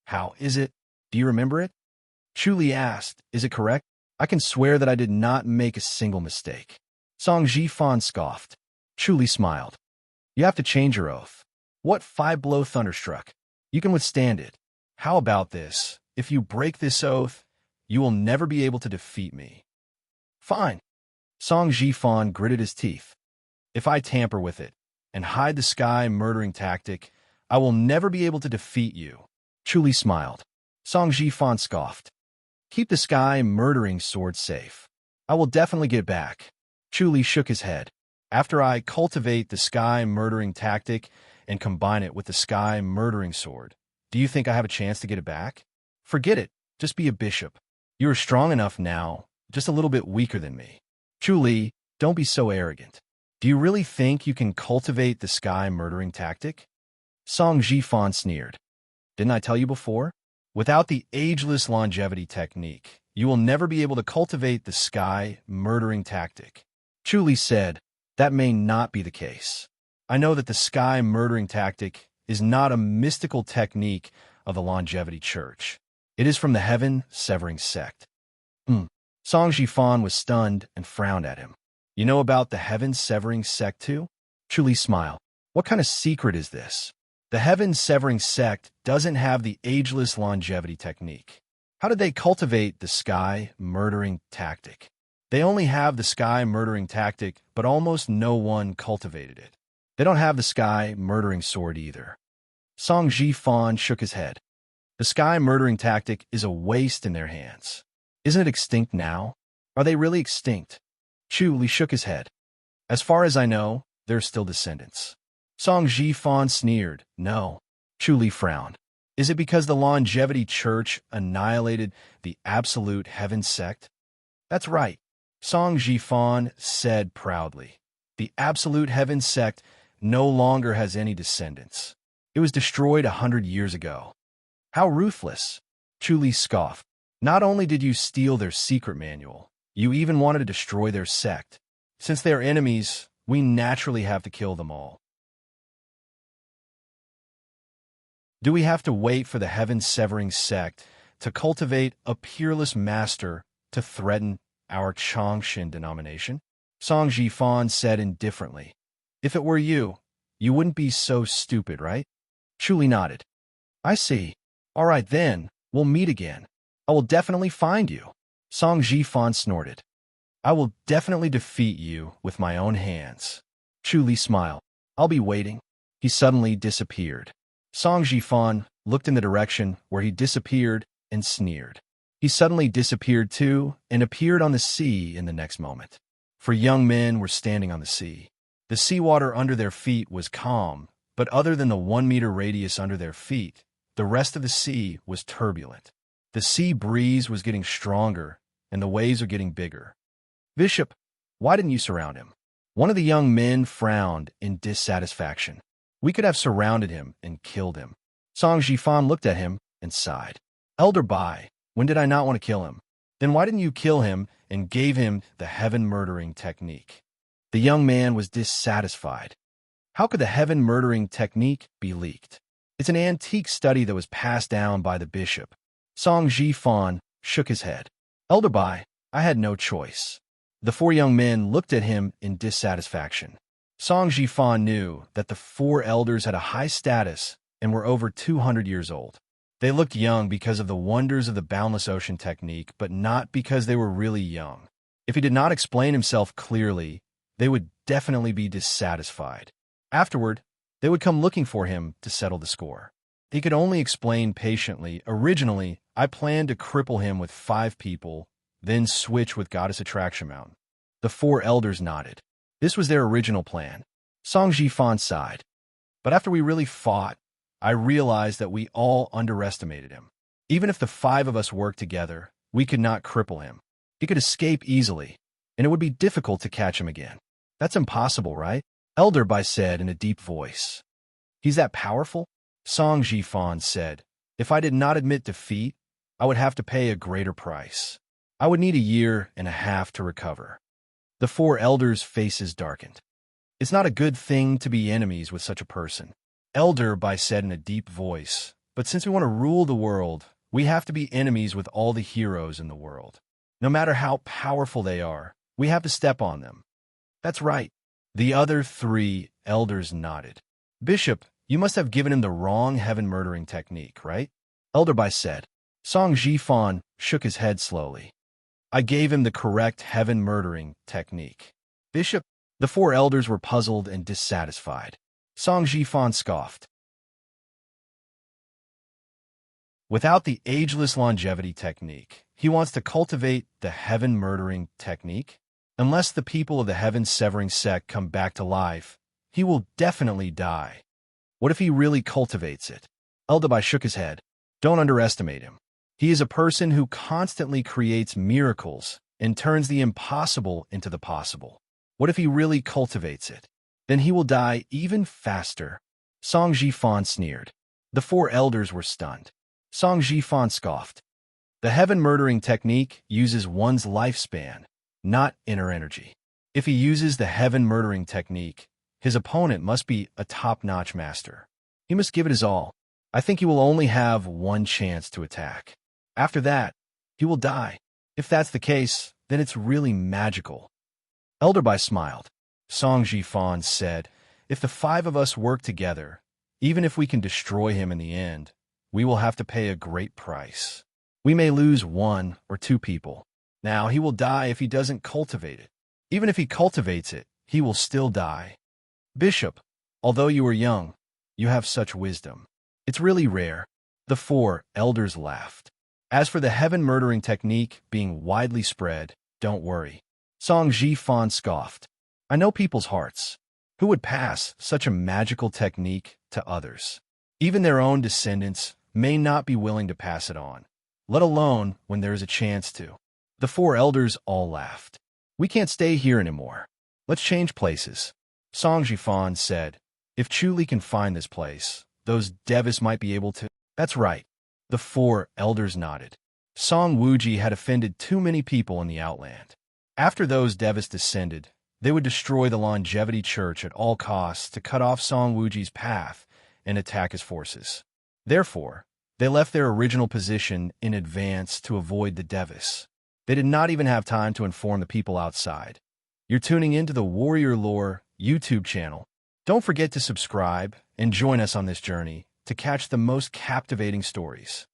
How is it? Do you remember it? Chu Li asked, Is it correct? I can swear that I did not make a single mistake. Song Jifan scoffed. Chuli smiled. You have to change your oath. What 5-blow thunderstruck? You can withstand it. How about this? If you break this oath, you will never be able to defeat me. Fine. Song Jifan gritted his teeth. If I tamper with it and hide the sky murdering tactic, I will never be able to defeat you. Chuli smiled. Song Jifan scoffed. Keep the sky murdering sword safe. I will definitely get back. Chuli shook his head. After I cultivate the sky murdering tactic and combine it with the sky murdering sword, do you think I have a chance to get it back? Forget it. Just be a bishop. You are strong enough now, just a little bit weaker than me. Chuli, don't be so arrogant. Do you really think you can cultivate the sky murdering tactic? Song Jifan sneered. Didn't I tell you before? Without the ageless longevity technique, you will never be able to cultivate the sky murdering tactic. Chuli said, that may not be the case. I know that the sky murdering tactic is not a mystical technique of the longevity church. It is from the heaven severing sect. Song Jifan was stunned and frowned at him. You know about the heaven severing sect too? Chuli smiled. What kind of secret is this? The heaven severing sect doesn't have the ageless longevity technique. How did they cultivate the sky murdering tactic? They only have the sky murdering tactic, but almost no one cultivated it. They don't have the sky murdering sword either. Song Jifan shook his head. The sky murdering tactic is a waste in their hands. Isn't it extinct now? Are they really extinct? Chuli shook his head. As far as I know, there are still descendants. Song Jifan sneered. No. Chuli frowned. Is it because the longevity church annihilated the absolute heaven sect? That's right. Song Jifan said proudly. The absolute heaven sect no longer has any descendants. It was destroyed 100 years ago. How ruthless. Chuli scoffed. Not only did you steal their secret manual, you even wanted to destroy their sect. Since they are enemies, we naturally have to kill them all. Do we have to wait for the heaven-severing sect to cultivate a peerless master to threaten our Changshin denomination? Song Jifan said indifferently. If it were you, you wouldn't be so stupid, right? Chuli nodded. I see. All right then, we'll meet again. I will definitely find you. Song Jifan snorted. I will definitely defeat you with my own hands. Chuli smiled. I'll be waiting. He suddenly disappeared. Song Jifan looked in the direction where he disappeared and sneered. He suddenly disappeared too and appeared on the sea in the next moment. 4 young men were standing on the sea. The seawater under their feet was calm, but other than the 1-meter radius under their feet, the rest of the sea was turbulent. The sea breeze was getting stronger, and the waves were getting bigger. Bishop, why didn't you surround him? One of the young men frowned in dissatisfaction. We could have surrounded him and killed him. Song Jifan looked at him and sighed. Elder Bai, when did I not want to kill him? Then why didn't you kill him and gave him the heaven-murdering technique? The young man was dissatisfied. How could the heaven-murdering technique be leaked? It's an antique study that was passed down by the bishop. Song Jifan shook his head. Elder Bai, I had no choice. The 4 young men looked at him in dissatisfaction. Song Jifan knew that the 4 elders had a high status and were over 200 years old. They looked young because of the wonders of the boundless ocean technique, but not because they were really young. If he did not explain himself clearly, they would definitely be dissatisfied. Afterward, they would come looking for him to settle the score. He could only explain patiently. Originally, I planned to cripple him with 5 people, then switch with Goddess Attraction Mountain. The 4 elders nodded. This was their original plan. Song Jifan sighed. But after we really fought, I realized that we all underestimated him. Even if the 5 of us worked together, we could not cripple him. He could escape easily, and it would be difficult to catch him again. That's impossible, right? Elder Bai said in a deep voice. He's that powerful? Song Jifan said. If I did not admit defeat, I would have to pay a greater price. I would need 1.5 years to recover. The 4 elders' faces darkened. It's not a good thing to be enemies with such a person. Elder Bai said in a deep voice, but since we want to rule the world, we have to be enemies with all the heroes in the world. No matter how powerful they are, we have to step on them. That's right. The other three elders nodded. Bishop, you must have given him the wrong heaven-murdering technique, right? Elderby said. Song Jifan shook his head slowly. I gave him the correct heaven-murdering technique. Bishop, the four elders were puzzled and dissatisfied. Song Jifan scoffed. Without the ageless longevity technique, he wants to cultivate the heaven-murdering technique? Unless the people of the heaven-severing sect come back to life, he will definitely die. What if he really cultivates it? Elderby shook his head. Don't underestimate him. He is a person who constantly creates miracles and turns the impossible into the possible. What if he really cultivates it? Then he will die even faster. Song Jifan sneered. The four elders were stunned. Song Jifan scoffed. The heaven-murdering technique uses one's lifespan, not inner energy. If he uses the heaven-murdering technique, his opponent must be a top-notch master. He must give it his all. I think he will only have one chance to attack. After that, he will die. If that's the case, then it's really magical. Elderby smiled. Song Jifan said, if the five of us work together, even if we can destroy him in the end, we will have to pay a great price. We may lose one or two people. Now, he will die if he doesn't cultivate it. Even if he cultivates it, he will still die. Bishop, although you are young, you have such wisdom. It's really rare. The four elders laughed. As for the heaven-murdering technique being widely spread, don't worry. Song Jifan scoffed. I know people's hearts. Who would pass such a magical technique to others? Even their own descendants may not be willing to pass it on, let alone when there is a chance to. The four elders all laughed. We can't stay here anymore. Let's change places. Song Jifan said, if Chuli can find this place, those Devis might be able to. That's right. The four elders nodded. Song Wuji had offended too many people in the Outland. After those Devis descended, they would destroy the Longevity Church at all costs to cut off Song Wuji's path and attack his forces. Therefore, they left their original position in advance to avoid the Devis. They did not even have time to inform the people outside. You're tuning into the Warrior Lore YouTube channel. Don't forget to subscribe and join us on this journey to catch the most captivating stories.